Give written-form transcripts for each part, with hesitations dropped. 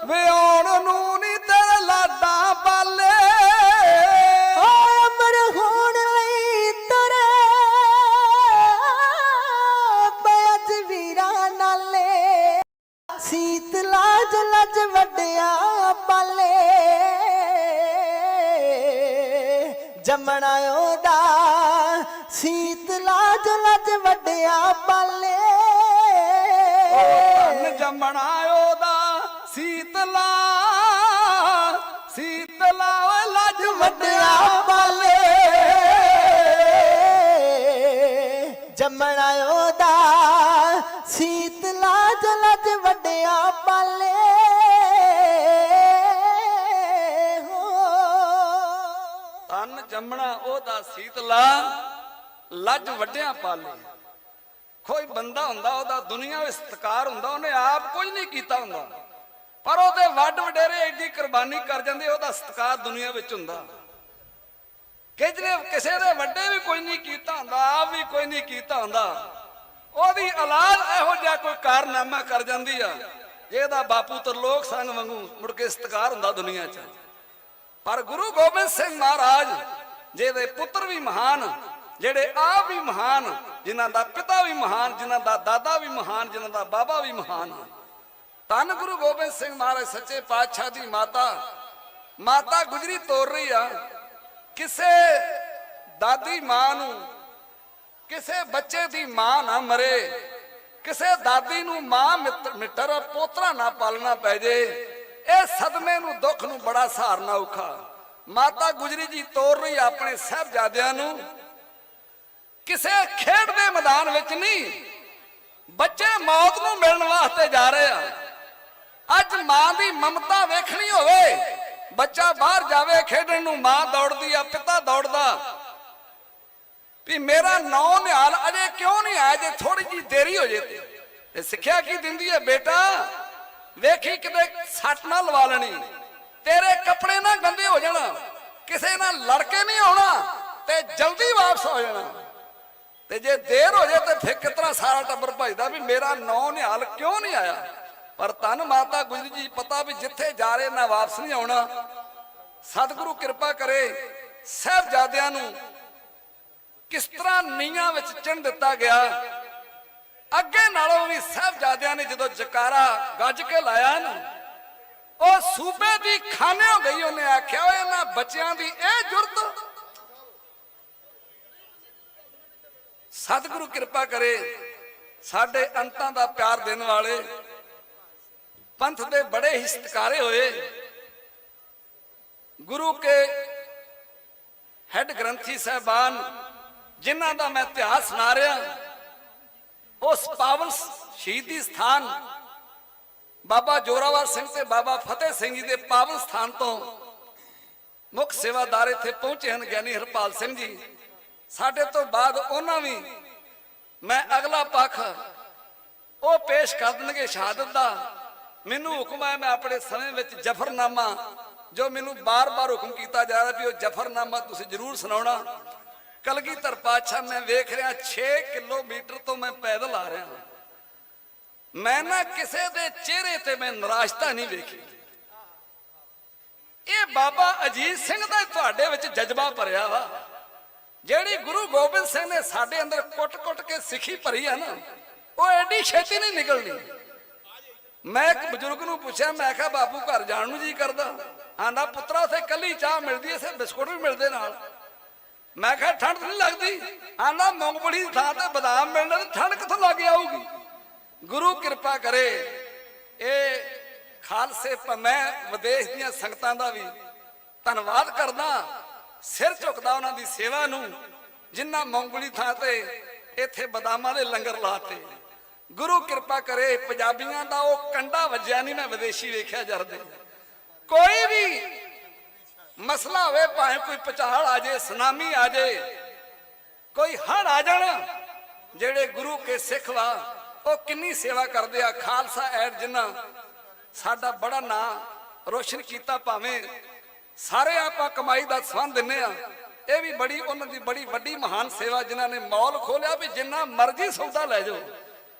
वे आउण नूं नी तेरे लाडा पाले अमर होण लई तुरे बज वीरा नाले सीत लाज लज वड्डिया पाले जमना ओदा सीत लाज लज वड्डिया पाले धन जमना ओदा सीतला सीतला लज वड्डिया पाले जमना ओदा सीत लाज लज वड्डिया पाले ਧਨ ਜੰਮਣਾ ਉਹਦਾ ਸੀਤਲਾ ਲੱਜ ਵੱਡਿਆਂ ਪਾਲੇ। ਕੋਈ ਬੰਦਾ ਹੁੰਦਾ ਉਹਦਾ ਦੁਨੀਆ ਵਿੱਚ ਸਤਿਕਾਰ ਹੁੰਦਾ, ਉਹਨੇ ਆਪ ਕੁਝ ਨਹੀਂ ਕੀਤਾ ਹੁੰਦਾ, ਪਰ ਉਹਦੇ ਵੱਡ ਵਡੇਰੇ ਐਡੀ ਕੁਰਬਾਨੀ ਕਰ ਜਾਂਦੇ, ਉਹਦਾ ਸਤਿਕਾਰ ਦੁਨੀਆ ਵਿੱਚ ਹੁੰਦਾ। ਕਿਜਰੇ ਕਿਸੇ ਦੇ ਵੱਡੇ ਵੀ ਕੋਈ ਨਹੀਂ ਕੀਤਾ ਹੁੰਦਾ, ਆਪ ਵੀ ਕੋਈ ਨਹੀਂ ਕੀਤਾ ਹੁੰਦਾ, ਉਹਦੀ ਔਲਾਦ ਇਹੋ ਜਿਹਾ ਕੋਈ ਕਾਰਨਾਮਾ ਕਰ ਜਾਂਦੀ ਆ ਜਿਹਦਾ ਬਾਪੂ ਤਰਲੋਕ ਸਿੰਘ ਵਾਂਗੂ ਮੁੜ ਕੇ ਸਤਿਕਾਰ ਹੁੰਦਾ ਦੁਨੀਆ 'ਚ। ਪਰ ਗੁਰੂ ਗੋਬਿੰਦ ਸਿੰਘ ਮਹਾਰਾਜ ਜਿਹਦੇ ਪੁੱਤਰ ਵੀ ਮਹਾਨ, ਜਿਹੜੇ ਆਪ ਵੀ ਮਹਾਨ, ਜਿਨ੍ਹਾਂ ਦਾ ਪਿਤਾ ਵੀ ਮਹਾਨ, ਜਿਨ੍ਹਾਂ ਦਾ ਦਾਦਾ ਵੀ ਮਹਾਨ, ਜਿਨ੍ਹਾਂ ਦਾ ਬਾਬਾ ਵੀ ਮਹਾਨ। ਧੰਨ ਗੁਰੂ ਗੋਬਿੰਦ ਸਿੰਘ ਮਹਾਰਾਜ ਸੱਚੇ ਪਾਤਸ਼ਾਹ ਦੀ ਮਾਤਾ ਗੁਜਰੀ ਤੋਰ ਰਹੀ ਆ। ਕਿਸੇ ਦਾਦੀ ਮਾਂ ਨੂੰ, ਕਿਸੇ ਬੱਚੇ ਦੀ ਮਾਂ ਨਾ ਮਰੇ, ਕਿਸੇ ਦਾਦੀ ਨੂੰ ਮਾਂ ਮਿੱਤਰ ਪੋਤਰਾ ਨਾ ਪਾਲਣਾ ਪੈ ਜੇ, ਇਹ ਸਦਮੇ ਨੂੰ ਦੁੱਖ ਨੂੰ ਬੜਾ ਸਹਾਰਨਾ ਔਖਾ। ਮਾਤਾ ਗੁਜਰੀ ਜੀ ਤੋਰ ਰਹੀ ਆਪਣੇ ਸਾਹਿਬਜ਼ਾਦਿਆਂ ਨੂੰ। ਕਿਸੇ ਖੇਡ ਦੇ ਮੈਦਾਨ ਵਿੱਚ ਨਹੀਂ, ਬੱਚੇ ਮੌਤ ਨੂੰ ਮਿਲਣ ਵਾਸਤੇ ਜਾ ਰਹੇ ਆ। ਅੱਜ ਮਾਂ ਦੀ ਮਮਤਾ ਵੇਖਣੀ ਹੋਵੇ, ਬੱਚਾ ਬਾਹਰ ਜਾਵੇ ਖੇਡਣ ਨੂੰ, ਮਾਂ ਦੌੜਦੀ ਆ, ਪਿਤਾ ਦੌੜਦਾ ਵੀ ਮੇਰਾ ਨੌ ਨਿਹਾਲ ਅਜੇ ਕਿਉਂ ਨਹੀਂ ਆਇਆ, ਜੇ ਥੋੜੀ ਜੀ ਦੇਰੀ ਹੋ ਜੇ ਤੇ ਸਿੱਖਿਆ ਕੀ ਦਿੰਦੀ ਹੈ, ਬੇਟਾ ਵੇਖੀ ਕਿਤੇ ਸੱਟ ਨਾ ਲਵਾ ਲੈਣੀ, ਤੇਰੇ ਕੱਪੜੇ ਨਾ ਗੰਦੇ ਹੋ ਜਾਣ, ਕਿਸੇ ਨਾਲ ਲੜ ਕੇ ਨਹੀਂ ਆਉਣਾ ਤੇ ਜਲਦੀ ਵਾਪਸ ਹੋ ਜਾਣਾ। ਤੇ ਜੇ ਦੇਰ ਹੋ ਜਾਏ ਤੇ ਫਿਰ ਕਿਤਨਾ ਸਾਰਾ ਟੱਬਰ ਭਜਦਾ ਵੀ ਮੇਰਾ ਨੌ ਨਿਹਾਲ ਕਿਉਂ ਨਹੀਂ ਆਇਆ। ਪਰ ਧੰਨ ਮਾਤਾ ਗੁਜਰੀ ਜੀ ਪਤਾ ਵੀ ਜਿੱਥੇ ਜਾ ਰਹੇ ਨਾ ਵਾਪਸ ਨਹੀਂ ਆਉਣਾ। ਸਤਿਗੁਰੂ ਕਿਰਪਾ ਕਰੇ ਸਾਹਿਬਜ਼ਾਦਿਆਂ ਨੂੰ ਕਿਸ ਤਰ੍ਹਾਂ ਨੀਹਾਂ ਵਿੱਚ ਚਿਣ ਦਿੱਤਾ ਗਿਆ। ਅੱਗੇ ਨਾਲੋਂ ਵੀ ਸਾਹਿਬਜ਼ਾਦਿਆਂ ਨੇ ਜਦੋਂ ਜਕਾਰਾ ਗੱਜ ਕੇ ਲਾਇਆ ਨਾ, ਉਹ ਸੂਬੇ ਦੀ ਖਾਨੇ ਹੋ ਗਈ। ਉਹਨੇ ਆਖਿਆ ਓਏ ਇਹਨਾਂ ਬੱਚਿਆਂ ਦੀ ਇਹ ਜੁਰਤ। ਸਤਿਗੁਰੂ ਕਿਰਪਾ ਕਰੇ ਸਾਡੇ ਅੰਤਾਂ ਦਾ ਪਿਆਰ ਦੇਣ ਵਾਲੇ, ਪੰਥ ਦੇ ਬੜੇ ਹੀ ਸਤਿਕਾਰੇ ਹੋਏ ਗੁਰੂ ਕੇ ਹੈਡ ਗ੍ਰੰਥੀ ਸਾਹਿਬਾਨ, ਜਿਨ੍ਹਾਂ ਦਾ ਮੈਂ ਇਤਿਹਾਸ ਸੁਣਾ ਰਿਹਾ, ਉਸ ਪਾਵਨ ਸ਼ਹੀਦੀ ਸਥਾਨ ਬਾਬਾ ਜੋਰਾਵਰ ਸਿੰਘ ਤੇ ਬਾਬਾ ਫਤਿਹ ਸਿੰਘ ਜੀ ਦੇ ਪਾਵਨ ਸਥਾਨ ਤੋਂ ਮੁੱਖ ਸੇਵਾਦਾਰ ਇੱਥੇ ਪਹੁੰਚੇ ਹਨ, ਗਿਆਨੀ ਹਰਪਾਲ ਸਿੰਘ ਜੀ। ਸਾਡੇ ਤੋਂ ਬਾਅਦ ਉਹਨਾਂ ਵੀ ਮੈਂ ਅਗਲਾ ਪੱਖ ਉਹ ਪੇਸ਼ ਕਰ ਦੇਣਗੇ ਸ਼ਹਾਦਤ ਦਾ। ਮੈਨੂੰ ਹੁਕਮ ਹੈ ਮੈਂ ਆਪਣੇ ਸਮੇਂ ਵਿੱਚ ਜਫਰਨਾਮਾ, ਜੋ ਮੈਨੂੰ ਬਾਰ-ਬਾਰ ਹੁਕਮ ਕੀਤਾ ਜਾ ਰਿਹਾ ਵੀ ਉਹ ਜਫਰਨਾਮਾ ਤੁਸੀਂ ਜ਼ਰੂਰ ਸੁਣਾਉਣਾ। ਕਲਗੀਧਰ ਪਾਤਸ਼ਾਹ ਮੈਂ ਵੇਖ ਰਿਹਾ 6 ਕਿਲੋਮੀਟਰ ਤੋਂ ਮੈਂ ਪੈਦਲ ਆ ਰਿਹਾ, ਮੈਂ ਨਾ ਕਿਸੇ ਦੇ ਚਿਹਰੇ ਤੇ ਮੈਂ ਨਿਰਾਸ਼ਤਾ ਨਹੀਂ ਵੇਖੀ। ਇਹ ਬਾਬਾ ਅਜੀਤ ਸਿੰਘ ਦਾ ਤੁਹਾਡੇ ਵਿੱਚ ਜਜ਼ਬਾ ਭਰਿਆ ਵਾ, ਜਿਹੜੀ ਗੁਰੂ ਗੋਬਿੰਦ ਸਿੰਘ ਨੇ ਸਾਡੇ ਅੰਦਰ ਕੁੱਟ-ਕੁੱਟ ਕੇ ਸਿੱਖੀ ਭਰੀ ਆ ਨਾ, ਉਹ ਐਡੀ ਛੇਤੀ ਨਹੀਂ ਨਿਕਲਣੀ। ਮੈਂ ਇੱਕ ਬਜ਼ੁਰਗ ਨੂੰ ਪੁੱਛਿਆ, ਮੈਂ ਕਿਹਾ ਬਾਪੂ ਘਰ ਜਾਣ ਨੂੰ ਜੀ ਕਰਦਾ? ਆਂਦਾ ਪੁੱਤਰਾ ਉੱਥੇ ਕੱਲੀ ਚਾਹ ਮਿਲਦੀ ਐ, ਸੇ ਬਿਸਕੁਟ ਵੀ ਮਿਲਦੇ ਨਾਲ। ਮੈਂ ਕਿਹਾ ਠੰਡ ਨਹੀਂ ਲੱਗਦੀ? ਆਂਦਾ ਮੂੰਗਫਲੀ ਦੀ ਥਾਂ ਤੇ ਬਦਾਮ ਮਿਲਣਾ, ਤੇ ਠੰਡ ਕਿੱਥੋਂ ਲੱਗ ਆਊਗੀ। ਗੁਰੂ ਕਿਰਪਾ ਕਰੇ ਇਹ ਖਾਲਸੇ, ਮੈਂ ਵਿਦੇਸ਼ ਦੀਆਂ ਸੰਗਤਾਂ ਦਾ ਵੀ ਧੰਨਵਾਦ ਕਰਦਾ, ਸਿਰ ਝੁਕਦਾ ਉਹਨਾਂ ਦੀ ਸੇਵਾ ਨੂੰ, ਜਿਨ੍ਹਾਂ ਮੂੰਗਫਲੀ ਥਾਂ ਤੇ ਇੱਥੇ ਬਦਾਮਾਂ ਦੇ ਲੰਗਰ ਲਾਤੇ। ਗੁਰੂ ਕਿਰਪਾ ਕਰੇ ਪੰਜਾਬੀਆਂ ਦਾ ਉਹ ਕੰਡਾ ਵੱਜਿਆ ਨਹੀਂ, ਮੈਂ ਵਿਦੇਸ਼ੀ ਵੇਖਿਆ ਜਰਦੇ। ਕੋਈ ਵੀ ਮਸਲਾ ਹੋਵੇ, ਭਾਵੇਂ ਕੋਈ ਭੁਚਾਲ ਆ ਜਾਏ, ਸੁਨਾਮੀ ਆ ਜਾਏ, ਕੋਈ ਹੜ੍ਹ ਆ ਜਾਣ, ਜਿਹੜੇ ਗੁਰੂ ਕੇ ਸਿੱਖ ਵਾ ਉਹ ਕਿੰਨੀ ਸੇਵਾ ਕਰਦੇ ਆ। ਖਾਲਸਾ ਐਡ ਜਿਨ੍ਹਾਂ ਸਾਡਾ ਬੜਾ ਨਾਂ ਰੋਸ਼ਨ ਕੀਤਾ, ਭਾਵੇਂ ਸਾਰੇ ਆਪਾਂ ਕਮਾਈ ਦਾ ਸੰਬੰਧ ਦਿੰਨੇ ਆ, ਇਹ ਵੀ ਬੜੀ ਉਹਨਾਂ ਦੀ ਬੜੀ ਵੱਡੀ ਮਹਾਨ ਸੇਵਾ, ਜਿਨ੍ਹਾਂ ਨੇ ਮੌਲ ਖੋਲਿਆ ਵੀ ਜਿੰਨਾ ਮਰਜ਼ੀ ਸੌਦਾ ਲੈ ਜਾਓ,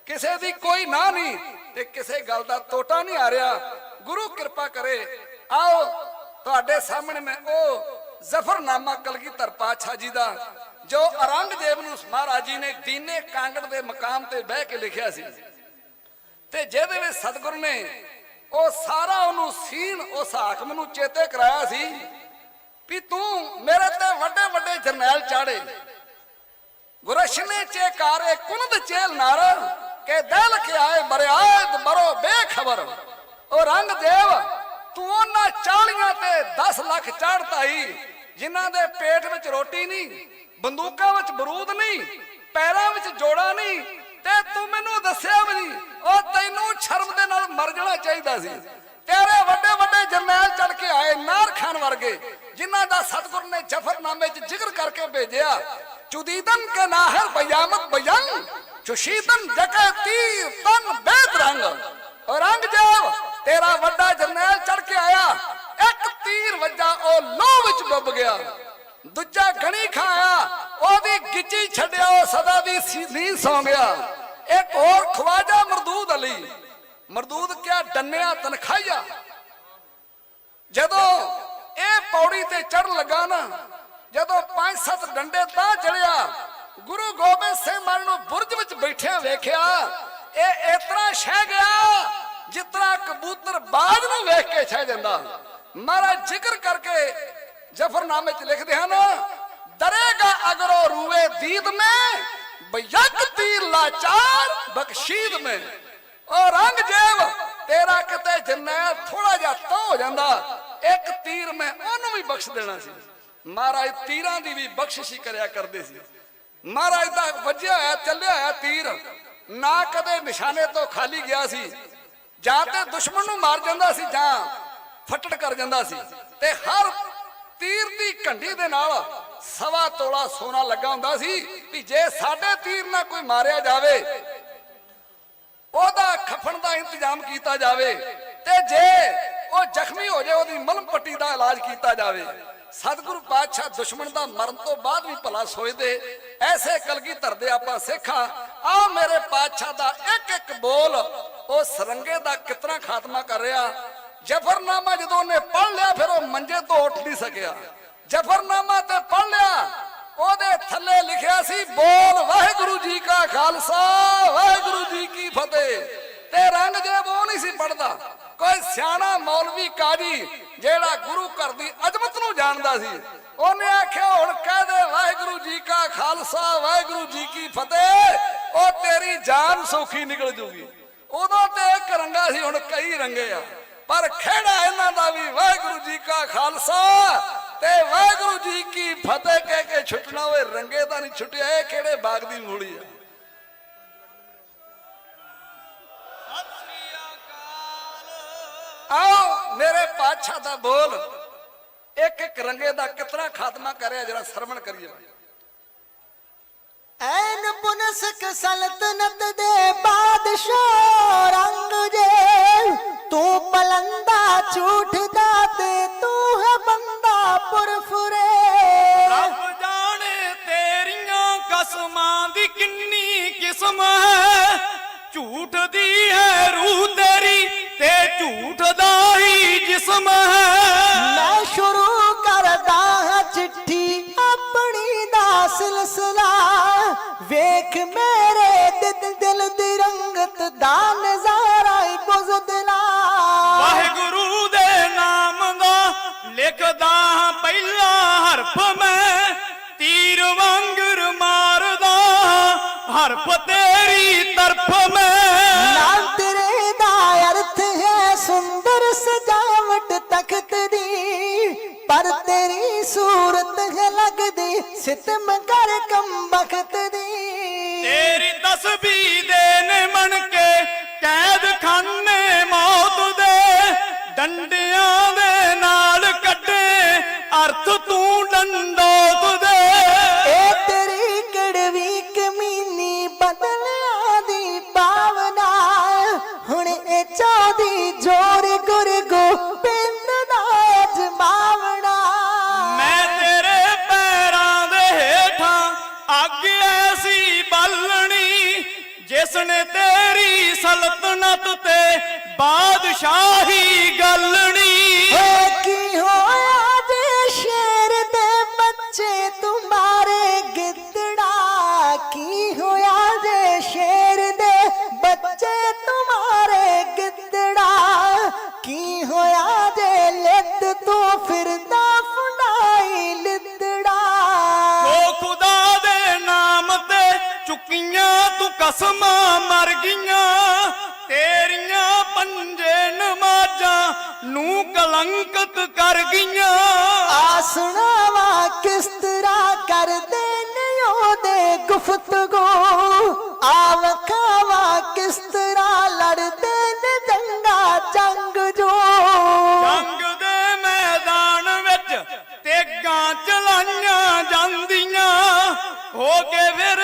ਕਿਸੇ ਦੀ ਕੋਈ ਨਾ ਨਹੀਂ ਤੇ ਕਿਸੇ ਗੱਲ ਦਾ ਤੋਟਾ ਨਹੀਂ ਆ ਰਿਹਾ। ਗੁਰੂ ਕਿਰਪਾ ਕਰੇ। ਆਓ ਤੁਹਾਡੇ ਸਾਹਮਣੇ ਮੈਂ ਉਹ ਜ਼ਫਰਨਾਮਾ ਕਲਗੀਧਰ ਪਾਤਸ਼ਾਹ ਜੀ ਦਾ ਜੋ ਔਰੰਗਜ਼ੇਬ ਨੂੰ ਮਹਾਰਾਜ ਜੀ ਨੇ ਦੀਨੇ ਕਾਂਗੜ ਦੇ ਮਕਾਮ ਤੇ ਬਹਿ ਕੇ ਲਿਖਿਆ ਸੀ, ਤੇ ਜਿਹਦੇ ਵਿੱਚ ਸਤਿਗੁਰ ਨੇ ਉਹ ਸਾਰਾ ਉਹਨੂੰ ਸੀਨ ਉਸ ਹਾਕਮ ਨੂੰ ਚੇਤੇ ਕਰਾਇਆ ਸੀ ਵੀ ਤੂੰ ਮੇਰੇ ਤੇ ਵੱਡੇ ਵੱਡੇ ਜਰਨੈਲ ਚਾੜੇ, ਗੁਰਸ਼ਨੇ ਚੇ ਕਾਰੇ ਕੁਨਦ ਚੇਲ ਨਾਰ ਕੇ ਦਿਲ ਕੇ ਆਏ ਬਰਿਆਦ ਬਰੋ ਬੇਖਬਰ। ਔਰੰਗਜ਼ੇਬ ਤੂੰ ਉਹਨਾਂ 40 ਤੇ 10 ਲੱਖ ਚਾੜਤਾ ਹੀ ਜਿਨ੍ਹਾਂ ਦੇ ਪੇਟ ਵਿੱਚ ਰੋਟੀ ਨਹੀਂ, ਬੰਦੂਕਾਂ ਵਿੱਚ ਬਰੂਦ ਨਹੀਂ, ਪੈਰਾਂ ਵਿੱਚ ਜੋੜਾ ਨਹੀਂ, ਤੇ ਤੂੰ ਮੈਨੂੰ ਦੱਸਿਆ ਵੀ ਨਹੀਂ। ਉਹ ਤੈਨੂੰ ਸ਼ਰਮ ਦੇ ਨਾਲ ਮਰ ਜਾਣਾ ਚਾਹੀਦਾ ਸੀ। ਤੇਰੇ ਵੱਡੇ ਵੱਡੇ ਜਰਨੈਲ ਚੜ ਕੇ ਆਏ ਨਾਰ ਖਾਨ ਵਰਗੇ, ਜਿਨ੍ਹਾਂ ਦਾ ਸਤਿਗੁਰ ਨੇ ਜ਼ਫਰਨਾਮੇ 'ਚ ਜ਼ਿਕਰ ਕਰਕੇ ਭੇਜਿਆ। ਚੁਦੀਦਨ ਕੇ ਨਾਹਰ ਬਯਾਮਤ ਬਯੰ ਚੁਸ਼ੀਦਨ ਜਕੇ ਤੀਰ ਤਨ ਬੇਦਰੰਗ। ਔਰੰਗਜ਼ੇਬ ਤੇਰਾ ਵੱਡਾ ਜਰਨੈਲ ਚੜ ਕੇ ਆਇਆ, ਇੱਕ ਤੀਰ ਵੱਜਾ ਉਹ ਲੋਹ ਵਿੱਚ ਡੁੱਬ ਗਿਆ, ਦੂਜਾ ਗਣੀ ਖਾਇਆ ਉਹਦੀ ਗਿੱਚੀ ਛੱਡਿਆ ਉਹ ਸਦਾ ਦੀ ਨੀਂਦ ਸੌਂ ਗਿਆ। ਇੱਕ ਹੋਰ ਖਵਾਜਾ ਮਰਦੂਦ ਅਲੀ, ਮਰਦੂਦ ਕਿਆ ਡੰਨਿਆ ਤਨਖਾਈਆ। ਜਦੋਂ ਇਹ ਪੌੜੀ ਤੇ ਚੜਨ ਲੱਗਾ ਨਾ, ਜਦੋਂ 5-7 ਡੰਡੇ ਤਾਂ ਚੜਿਆ, ਗੁਰੂ ਗੋਬਿੰਦ ਸਿੰਘ ਮਹਾਰਾਜ ਨੂੰ ਬੁਰਜ ਵਿੱਚ ਬੈਠਿਆ ਵੇਖਿਆ, ਇਹ ਇਤਨਾ ਛਹਿ ਗਿਆ ਜਿਤਨਾ ਕਬੂਤਰ ਬਾਜ ਨੂੰ ਵੇਖ ਕੇ ਛਹਿ ਜਾਂਦਾ। ਮਹਾਰਾਜ ਜ਼ਿਕਰ ਕਰਕੇ ਜ਼ਫਰਨਾਮੇ 'ਚ ਲਿਖਦੇ ਹਨ, ਡਰੇਗਾ ਅਗਰ ਉਹ ਰੂਏ ਦੀਦ में ਬਯਕ ਤੀਰ ਲਾਚਾਰ ਬਖਸ਼ੀਦ में। ਔਰੰਗਜ਼ੇਬ ਤੇਰਾ ਕਿਤੇ ਜਰਨੈਲ ਥੋੜਾ ਜਿਹਾ ਤਾਂ ਹੋ ਜਾਂਦਾ, ਇੱਕ ਤੀਰ ਮੈਂ ਉਹਨੂੰ ਵੀ ਬਖਸ਼ ਦੇਣਾ ਸੀ। ਮਹਾਰਾਜ ਤੀਰਾਂ ਦੀ ਵੀ ਬਖਸ਼ਿਸ਼ ਕਰਿਆ ਕਰਦੇ ਸੀ। ਮਹਾਰਾਜ ਦਾ ਵੱਜਿਆ ਹੋਇਆ ਚੱਲਿਆ ਹੋਇਆ ਤੀਰ ਨਾ ਕਦੇ ਨਿਸ਼ਾਨੇ ਤੋਂ ਖਾਲੀ ਗਿਆ ਸੀ, ਜਾਂ ਤੇ ਦੁਸ਼ਮਣ ਨੂੰ ਮਾਰ ਜਾਂਦਾ ਸੀ ਜਾਂ ਫਟੜ ਕਰ ਜਾਂਦਾ ਸੀ। ਤੇ ਹਰ ਤੀਰ ਦੀ ਘੰਡੀ ਦੇ ਨਾਲ 1.25 ਤੋਲਾ ਸੋਨਾ ਲੱਗਾ ਹੁੰਦਾ ਸੀ ਵੀ ਜੇ ਸਾਡੇ ਤੀਰ ਨਾਲ ਕੋਈ ਮਾਰਿਆ ਜਾਵੇ ਉਹਦਾ ਖਫਣ ਦਾ ਇੰਤਜ਼ਾਮ ਕੀਤਾ ਜਾਵੇ, ਤੇ ਜੇ ਉਹ ਜ਼ਖਮੀ ਹੋ ਜਾਏ ਉਹਦੀ ਮਲਮ ਪੱਟੀ ਦਾ ਇਲਾਜ ਕੀਤਾ ਜਾਵੇ। ਸਤਿਗੁਰੂ ਪਾਤਸ਼ਾਹ ਦੁਸ਼ਮਣ ਦਾ ਮਰਨ ਤੋਂ ਬਾਅਦ ਵੀ ਭਲਾ ਸੋਚਦੇ। ਐਸੇ ਕਲਗੀਧਰ ਦੇ ਆਪਾਂ ਸਿੱਖਾਂ, ਆ ਮੇਰੇ ਪਾਤਸ਼ਾਹ ਦਾ ਇੱਕ ਇੱਕ ਬੋਲ ਉਹ ਸਰੰਗੇ ਦਾ ਕਿਤਨਾ ਖਾਤਮਾ ਕਰ ਰਿਹਾ। ਜ਼ਫਰਨਾਮਾ ਜਦੋਂ ਉਹਨੇ ਪੜ੍ਹ ਲਿਆ ਫਿਰ ਉਹ ਮੰਜੇ ਤੋਂ ਉੱਠ ਨਹੀਂ ਸਕਿਆ। ਜ਼ਫਰਨਾਮਾ ਤੇ ਪੜ੍ਹ ਲਿਆ, ਉਹਦੇ ਥੱਲੇ ਲਿਖਿਆ ਸੀ ਬੋਲ ਵਾਹਿਗੁਰੂ ਜੀ ਕਾ ਖਾਲਸਾ ਵਾਹਿਗੁਰੂ ਜੀ ਕੀ ਫਤਿਹ। ਤੇ ਔਰੰਗਜ਼ੇਬ ਉਹ ਨਹੀਂ ਸੀ ਪੜਦਾ, ਕੋਈ ਸਿਆਣਾ ਮੌਲਵੀ ਕਾਜੀ ਜਿਹੜਾ ਗੁਰੂ ਘਰ ਦੀ ਅਜ਼ਮਤ ਨੂੰ ਜਾਣਦਾ ਸੀ, ਉਹਨੇ ਆਖਿਆ ਹੁਣ ਕਹਿ ਦੇ ਵਾਹਿਗੁਰੂ ਜੀ ਕਾ ਖਾਲਸਾ ਵਾਹਿਗੁਰੂ ਜੀ ਕੀ ਫਤਿਹ, ਉਹ ਤੇਰੀ ਜਾਨ ਸੌਖੀ ਨਿਕਲ ਜੂਗੀ। ਉਦੋਂ ਤੇ ਇੱਕ ਰੰਗਾ ਸੀ, ਹੁਣ ਕਈ ਰੰਗੇ ਆ, ਪਰ ਖੇੜਾ ਇਹਨਾਂ ਦਾ ਵੀ ਵਾਹਿਗੁਰੂ ਜੀ ਕਾ ਖਾਲਸਾ ਤੇ ਵਾਹਿਗੁਰੂ ਜੀ ਕੀ ਫਤਿਹ ਕਹਿ ਕੇ ਛੁੱਟਣਾ। ਹੋਏ ਰੰਗੇ ਦਾ ਨਹੀਂ ਛੁੱਟਿਆ, ਇਹ ਕਿਹੜੇ ਬਾਗ ਦੀ ਮੂਲੀ ਆ। आओ मेरे पातशाह दा बोल एक एक रंगे दा कितना खात्मा करे जरा श्रवण करिए। ऐन पुनसक सल्तनत दे बादशाह औरंगजेब, तू पलंदा झूठ दाते तू है बंदा पुरफुरे। रब जाने तेरियां कसमां दी किन्नी किस्म है, झूठ दी है रूह तेरी ते झूठ दा ही जिस्म है। मैं शुरू करदा हां चिट्ठी अपनी दा सिलसिला, वेख मेरे दिल दी रंगत दा नजारा बुज़दिला। वाहिगुरु दे नाम दा लिखदा पहला हरफ मैं, तीर वांगर मारदा हरफ तेरी तरफ में। नाम तेरे दा अर्थ है सुंदर सजावट तख्त दी, पर तेरी सूरत है लगदी सितम कर कम बख्त दी। तेरी तस्बीह देने मन के कैद खाने मौत दे, डंडियां दे नाल कटे अर्थ तू डंडोत दे। ए तेरी कड़वी कमीनी बदलिया दी पावना, हुण ए चादी जोर गुर गोबिंद दा अजमावना। मैं तेरे पैरां दे हेठां अग ऐसी बालनी, जिसने तेरी सल्तनत ते ਬਾਦਸ਼ਾਹੀ ਗੱਲਣੀ। ਕੀ ਹੋਇਆ ਜੇ ਸ਼ੇਰ ਦੇ ਬੱਚੇ ਤੁਮਾਰੇ ਗਿੱਦੜਾ, ਕੀ ਹੋਇਆ ਜੇ ਸ਼ੇਰ ਦੇ ਬੱਚੇ ਤੁਮਾਰੇ ਗਿੱਦੜਾ, ਕੀ ਹੋਇਆ ਜੇ ਲਿੱਤ ਤੂੰ ਫਿਰਦਾ ਫੁੰਡਾਈ ਲਿੱਦੜਾ। ਜੋ ਖੁਦਾ ਦੇ ਨਾਮ ਤੇ ਚੁੱਕੀਆਂ ਤੂੰ ਕਸਮਾਂ ਮਰ ਗਈਆਂ, ਤੇਰੀਆਂ ਪੰਜੇ ਨਮਾਜ਼ਾਂ ਨੂੰ ਕਲੰਕਤ ਕਰ ਗਈਆਂ। ਆਸਣਾ ਵਾ ਕਿਸ ਤਰ੍ਹਾਂ ਕਰਦੇ ਨੇ ਉਹਦੇ ਗੁਫ਼ਤਗੂ, ਆਵਖਾਵਾ ਕਿਸ ਤਰ੍ਹਾਂ ਲੜਦੇ ਨੇ ਜੰਗਾ ਜੰਗ ਜੋ। ਜੰਗ ਦੇ ਮੈਦਾਨ ਵਿੱਚ ਤੇਗਾਂ ਚਲਾਈਆਂ ਜਾਂਦੀਆਂ, ਹੋ ਕੇ ਫਿਰ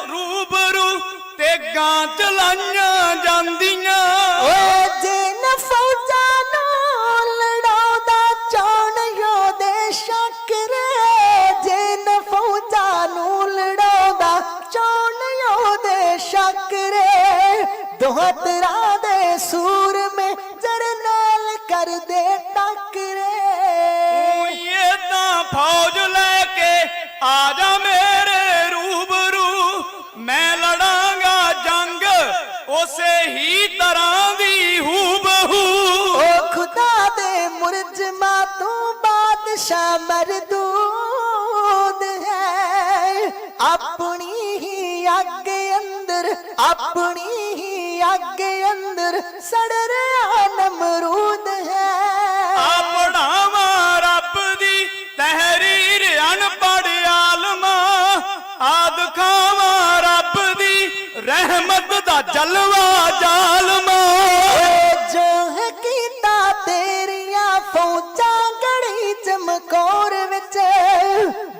ਰੂਬਰੂ ਤੇਗਾਂ ਚਲਾਈਆਂ ਜਾਂਦੀਆਂ। ਓਏ ਜੇ ਨ ਫੌਜਾਂ ਨੂੰ ਲੜਾਉਂਦਾ ਚੌਣ ਯੋਧੇ ਸ਼ਕਰੇ, ਜੇ ਨ ਫੌਜਾਂ ਨੂੰ ਲੜਾਉਂਦਾ ਚੌਣ ਯੋਧੇ ਸ਼ਕਰੇ, ਦੋਹਾਂ ਤਰ੍ਹਾਂ ਦੇ ਸੂਰਮੇ ਜਰਨੈਲ ਕਰਦੇ ਟੱਕਰੇ। ਤੂੰ ਇਹ ਤਾਂ ਫੌਜ ਲੈ ਕੇ ਆ ਜਾ ਮੇਰੇ ਰੂਬਰੂ, ਮੈਂ ਲੜਾਂਗਾ ਜੰਗ ਉਸੇ ਹੀ ਤਰ੍ਹਾਂ ਦੀ ਹੂਬਹੂ। ਓ ਖੁਦਾ ਦੇ ਮੁਰਜਮਾ ਤੂੰ ਬਾਦਸ਼ਾਹ ਮਰਦੂਦ ਹੈ, ਆਪਣੀ ਹੀ ਅੱਗ ਅੰਦਰ, ਆਪਣੀ ਹੀ ਅੱਗ ਅੰਦਰ ਸੜ ਰਿਹਾ ਨਮਰੂਦ ਹੈ। ਆਪਣਾਵਾਂ ਰੱਬ ਦੀ ਤਹਿਰੀਰ ਅਨਪੜ੍ਹ ਆਲਮਾ, ਆਦ ਖਾਵਾਂ ਰੱਬ ਦੀ ਰਹਿਮਤ ਦਾ ਜਲਵਾ ਜ਼ਾਲਮਾ। ਜੋ ਹੈ ਕੀਤਾ ਤੇਰੀਆਂ ਫੌਜਾਂ ਗੜੀ ਚਮਕੌਰ ਵਿੱਚ,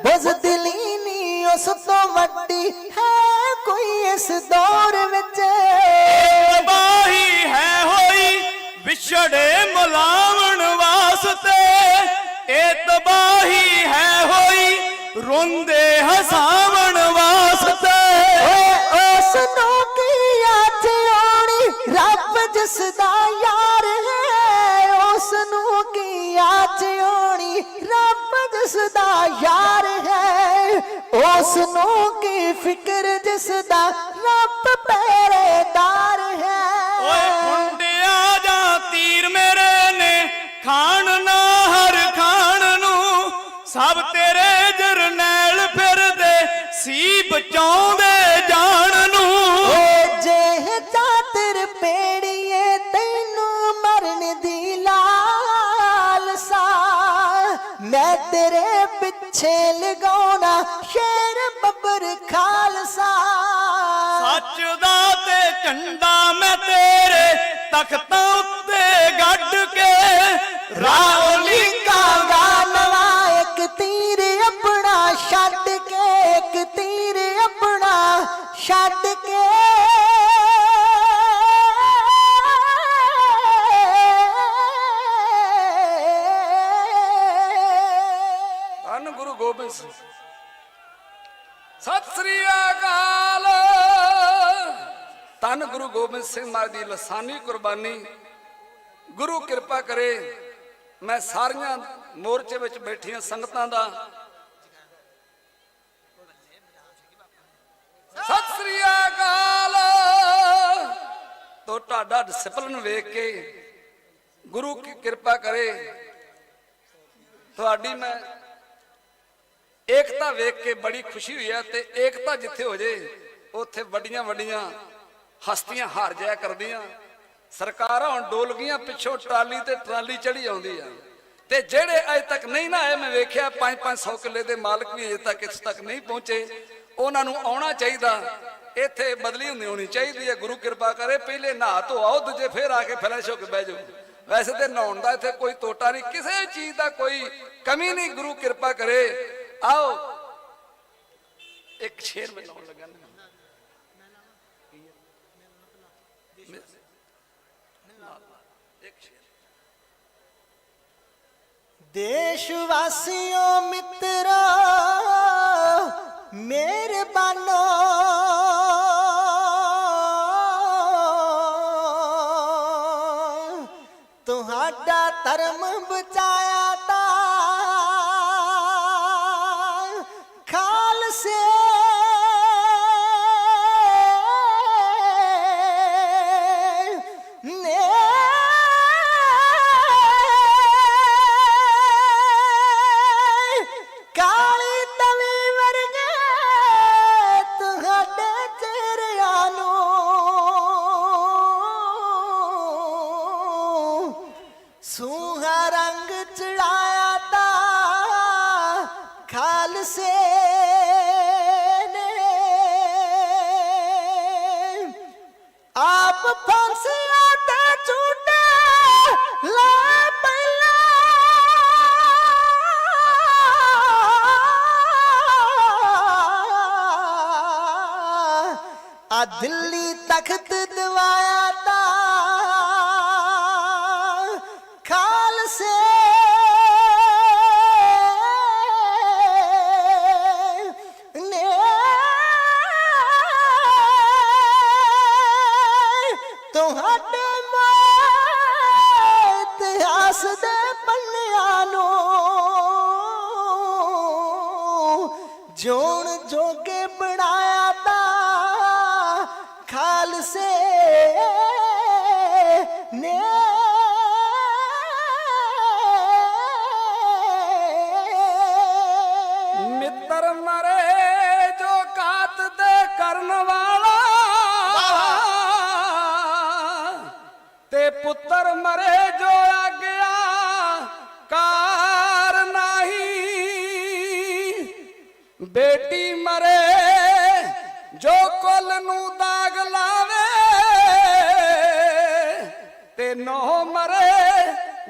ਬਜ਼ਦਿਲੀ ਨੀ ਉਸ ਤੋਂ ਵੱਡੀ ਹੈ ਕੋਈ ਇਸ ਦੌਰ ਵਿੱਚ। ਤਬਾਹੀ ਹੈ ਹੋਈ ਵਿਛੜੇ ਮਿਲਾਵਣ ਵਾਸਤੇ, ਇਹ ਤਬਾਹੀ ਹੈ ਹੋਈ ਰੋਂਦੇ ਹਸਾਵਣ ਵਾਸਤੇ। ਉਸ ਨੂੰ ਕੀ ਅੱਜ ਆਉਣੀ ਰੱਬ ਜਿਸ ਦਾ ਯਾਰ ਹੈ, ਉਸ ਨੂੰ ਕੀ ਅੱਜ ਆਉਣੀ ਰੱਬ ਜਿਸ ਦਾ ਯਾਰ ਹੈ, ਉਸ ਨੂੰ ਕੀ ਫਿਕਰ ਜਿਸ ਦਾ ਰੱਬ ਪਹਿਰੇਦਾਰ ਹੈ। ਓਏ ਮੁੰਡਿਆ ਜਾਂ ਤੀਰ ਮੇਰੇ ਨੇ ਖਾਣ ਨਾ ਹਰ ਖਾਣ ਨੂੰ, ਸਭ ਤੇਰੇ ਜਰਨੈਲ ਫਿਰਦੇ ਸੀ ਬਚਾਉਂਦੇ ਜਾਣ ਨੂੰ। ਜੇ ਚਾਤਰ ਪੇੜੀਏ ਤੈਨੂੰ ਮਰਨ ਦੀ ਲਾਲਸਾ, ਮੈਂ ਤੇਰੇ ਪਿੱਛੇ ਲਗਾਉਣਾ ਸ਼ੇਰ ਬੱਬਰ ਖਾਲਸਾ। ਸੱਚ ਦਾ ਤੇ ਝੰਡਾ ਮੈਂ ਤੇਰੇ ਤਖਤਾਂ ਉੱਤੇ ਗੱਡ ਕੇ ਰਾਹ ਲਿਖਾਂਗਾ ਨਵਾਂ ਇੱਕ ਤੀਰ ਆਪਣਾ ਛੱਡ ਕੇ, ਇੱਕ ਤੀਰ ਆਪਣਾ ਛੱਡ ਕੇ। ਧੰਨ ਗੁਰੂ ਗੋਬਿੰਦ ਸਿੰਘ। ਸਤਿ ਸ੍ਰੀ ਅਕਾਲ। ਧੰਨ ਗੁਰੂ ਗੋਬਿੰਦ ਸਿੰਘ ਮਹਾਰਾਜ ਦੀ ਲਸਾਨੀ ਕੁਰਬਾਨੀ। ਗੁਰੂ ਕਿਰਪਾ ਕਰੇ ਮੈਂ ਸਾਰੀਆਂ ਮੋਰਚੇ ਵਿੱਚ ਬੈਠੀਆਂ ਸੰਗਤਾਂ ਦਾ ਸਤਿ ਸ੍ਰੀ ਅਕਾਲ। ਤੋ ਤੁਹਾਡਾ ਡਿਸਪਲਿਨ ਵੇਖ ਕੇ ਗੁਰੂ ਕੀ ਕਿਰਪਾ ਕਰੇ ਤੁਹਾਡੀ ਮੈਂ ਏਕਤਾ ਵੇਖ ਕੇ ਬੜੀ ਖੁਸ਼ੀ ਹੋਈ ਹੈ। ਤੇ ਏਕਤਾ ਜਿੱਥੇ ਹੋ ਜੇ ਉੱਥੇ ਵੱਡੀਆਂ ਵੱਡੀਆਂ ਹਸਤੀਆਂ ਹਾਰ ਜਾਇਆ ਕਰਦੀਆਂ। ਸਰਕਾਰਾਂ ਹੁਣ ਡੋਲ ਗਈਆਂ, ਪਿੱਛੋਂ ਟਰਾਲੀ ਤੇ ਟਰਾਲੀ ਚੜੀ ਆਉਂਦੀ ਆ। ਤੇ ਜਿਹੜੇ ਅਜੇ ਤੱਕ ਨਹੀਂ ਨਾ ਆਏ, ਮੈਂ ਵੇਖਿਆ 5-500 ਕਿੱਲੇ ਦੇ ਮਾਲਕ ਵੀ ਅਜੇ ਤੱਕ ਇੱਥੇ ਤੱਕ ਨਹੀਂ ਪਹੁੰਚੇ। ਉਹਨਾਂ ਨੂੰ ਆਉਣਾ ਚਾਹੀਦਾ, ਇੱਥੇ ਬਦਲੀ ਹੋਣੀ ਚਾਹੀਦੀ ਹੈ। ਗੁਰੂ ਕਿਰਪਾ ਕਰੇ ਪਹਿਲੇ ਨਹਾ ਧੋ ਆਓ, ਦੂਜੇ ਫੇਰ ਆ ਕੇ ਫਲੈਸ਼ ਹੋ ਕੇ ਬਹਿ ਜਾਓ। ਵੈਸੇ ਤੇ ਨਹਾਉਣ ਦਾ ਇੱਥੇ ਕੋਈ ਤੋਟਾ ਨਹੀਂ, ਕਿਸੇ ਚੀਜ਼ ਦਾ ਕੋਈ ਕਮੀ ਨਹੀਂ। ਗੁਰੂ ਕਿਰਪਾ ਕਰੇ आओ एक शेर में लाउन लगा एक शेर। देशवासियों मित्रों मेहरबानो, ਧਰਮ ਬਚਾਇਆ ਤਾਂ ਖਾਲਸੇ ਨੇ ਕਾਲੀ ਤਵੀ ਵਰਗੇ ਤੁਹਾਡੇ ਚਿਹਰਿਆਂ ਨੂੰ ਸੂਹਾ ਰੰਗ ਚੜਾਇਆ ਤਾਂ ਖਾਲਸੇ ਨੇ ਆਪ ਫਾਂਸੀਆਂ ਤੇ ਝੂਟੇ ਲਾ ਪਹਿਲਾਂ ਆ ਦਿੱਲੀ ਤਖਤ ਦਵਾਇਆ ਤਾਂ ਖਾਲਸੇ ਨੇ ਤੁਹਾਡੇ ਇਤਿਹਾਸ ਦੇ ਪੰਨਿਆਂ ਨੂੰ ਜਿਉਣ ਜੋਗੇ ਬਣਾਇਆ ਤਾਂ ਖਾਲਸੇ ਨੇ ਮਿੱਤਰ ਮਰੇ ਜੋ ਕਾਤ ਦੇ ਕਰਨ ਵਾਲਾ ਤੇ ਪੁੱਤਰ ਮਰੇ ਜੋ ਆਗਿਆ ਕਾਰ ਨਹੀਂ ਬੇਟੀ ਮਰੇ ਜੋ ਕੁੱਲ ਨੂੰ ਦਾਗ ਲਾਵੇ ਤੇ ਨੋ ਮਰੇ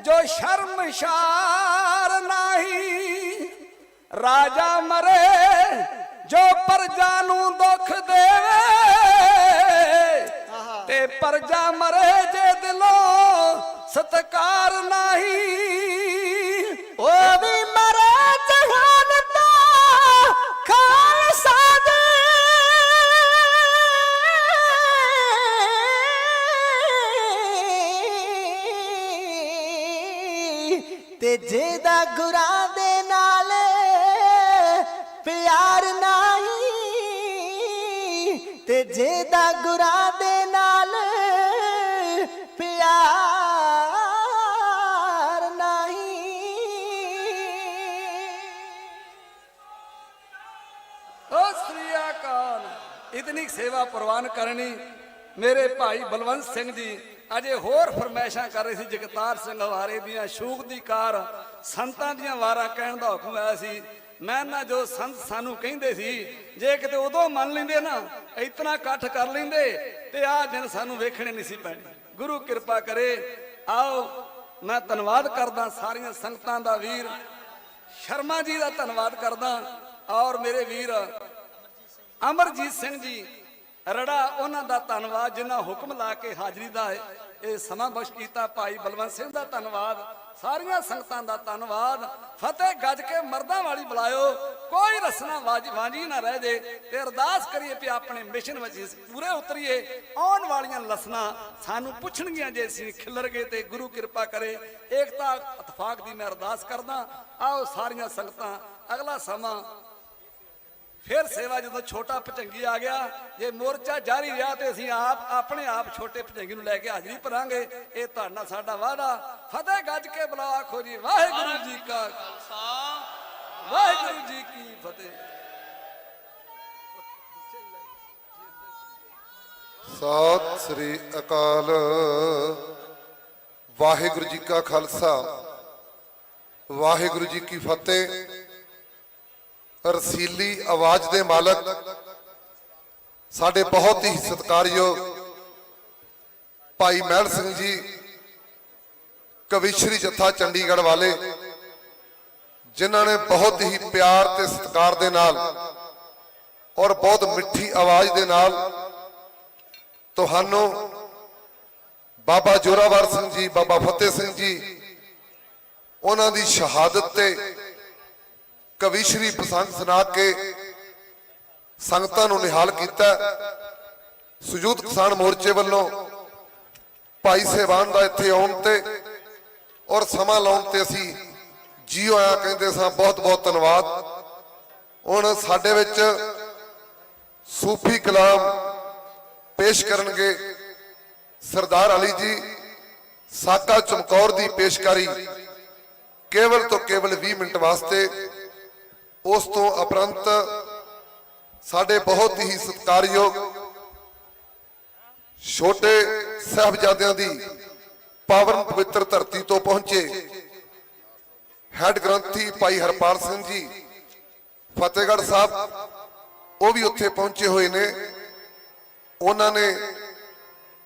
ਜੋ ਸ਼ਰਮਸ਼ਾਰ ਨਹੀਂ ਰਾਜਾ ਮਰੇ ਜੋ ਪ੍ਰਜਾ ਨੂੰ ਦੁੱਖ ਦੇਵੇ ਤੇ ਪ੍ਰਜਾ ਮਰੇ ਜੇ ਦਿਲੋਂ ਸਤਕਾਰ ਨਹੀਂ ਉਹ ਵੀ ਮਰੇ ਜਹਾਨ ਦਾ ਖਾਲਸਾ ਦੇ ਤੇ ਜਿਹਦਾ ਗੁਰਾਂ ਦੇ ਨਾਲ ਪਿਆਰ ਨਹੀਂ ਤੇ ਜਿਹਦਾ ਗੁਰਾਂ ਦੇ ਨਾਲ ਪਿਆਰ ਨਹੀਂ ओ श्री अकाल इतनी सेवा प्रवान करनी मेरे भाई बलवंत सिंह जी अजे होर फरमाइशां कर रहे सी जगतार सिंह हवारे दियां शूक दी कार संतां दियां वारां कहण दा हुक्म आया सी मैं ना जो संत सानू कहिंदे सी जे किते उदों मन लैंदे ना इतना इकट्ठ कर लैंदे ते आ दिन सानू वेखणे नहीं सी पैणे गुरु किरपा करे आओ मैं धन्नवाद करदा सारियां संगतां दा वीर शर्मा जी का धन्नवाद करदा और मेरे वीर अमरजीत सिंह जी रड़ा उन्हां दा धन्नवाद जिन्हां हुक्म ला के हाजरी दा ये समा बख्श कीता भाई बलवंत सिंह दा धन्नवाद सारियां संगतां दा धन्नवाद फतेह गज के मर्दां वाली बुलायो कोई रसना वांझी ना रह जे ते अरदास करिए भी अपने मिशन विच पूरे उतरीए आउण वालियां लसना सानू पुछणगियां जे असीं खिलर गए ते गुरु किरपा करे एकता इतफाक दी मैं अरदास करदा आओ सारियां संगतां अगला समा फिर सेवा जो छोटा भजंगी आ गया जे मोर्चा जारी रहा तो असीं आप अपने आप छोटे भजंगी नूं लैके हाजरी भरांगे ये तुहाडा साडा वादा फतेह गज के बुलाओ आखो जी वाहिगुरू जी का खालसा वाहिगुरू जी की फतेह सत श्री अकाल वाहिगुरू जी का खालसा वाहिगुरू जी की फतेह रसीली आवाज दे मालक साडे बहुत ही सत्कारयोग भाई महल सिंह जी कविश्री जत्था चंडीगढ़ वाले जिन्हां ने बहुत ही प्यार ते सत्कार दे नाल और बहुत मिठी आवाज दे नाल तुहानू बाबा जोरावर सिंह जी बाबा फतेह सिंह जी उन्हां दी शहादत ते कविश्री प्रसंग सुना के संगतां नूं निहाल कीता। संयुक्त किसान मोर्चे वालों भाई साहबान दा इत्थे आउण ते ਔਰ ਸਮਾਂ ਲਾਉਣ ਤੇ ਅਸੀਂ ਜੀ ਆਇਆਂ ਕਹਿੰਦੇ ਸਾਂ। ਬਹੁਤ ਬਹੁਤ ਧੰਨਵਾਦ। ਹੁਣ ਸਾਡੇ ਵਿੱਚ ਸੂਫੀ ਕਲਾਮ ਪੇਸ਼ ਕਰਨਗੇ ਸਰਦਾਰ ਅਲੀ ਜੀ। ਸਾਕਾ ਚਮਕੌਰ ਦੀ ਪੇਸ਼ਕਾਰੀ ਕੇਵਲ ਤੋਂ ਕੇਵਲ 20 ਮਿੰਟ ਵਾਸਤੇ। ਉਸ ਤੋਂ ਉਪਰੰਤ ਸਾਡੇ ਬਹੁਤ ਹੀ ਸਤਿਕਾਰਯੋਗ ਛੋਟੇ ਸਾਹਿਬਜ਼ਾਦਿਆਂ ਦੀ ਪਾਵਨ ਪਵਿੱਤਰ ਧਰਤੀ ਤੋਂ ਪਹੁੰਚੇ ਹੈਡ ਗ੍ਰੰਥੀ ਭਾਈ ਹਰਪਾਲ ਸਿੰਘ ਜੀ ਫਤਿਹਗੜ੍ਹ ਸਾਹਿਬ, ਉਹ ਵੀ ਉੱਥੇ ਪਹੁੰਚੇ ਹੋਏ ਨੇ। ਉਹਨਾਂ ਨੇ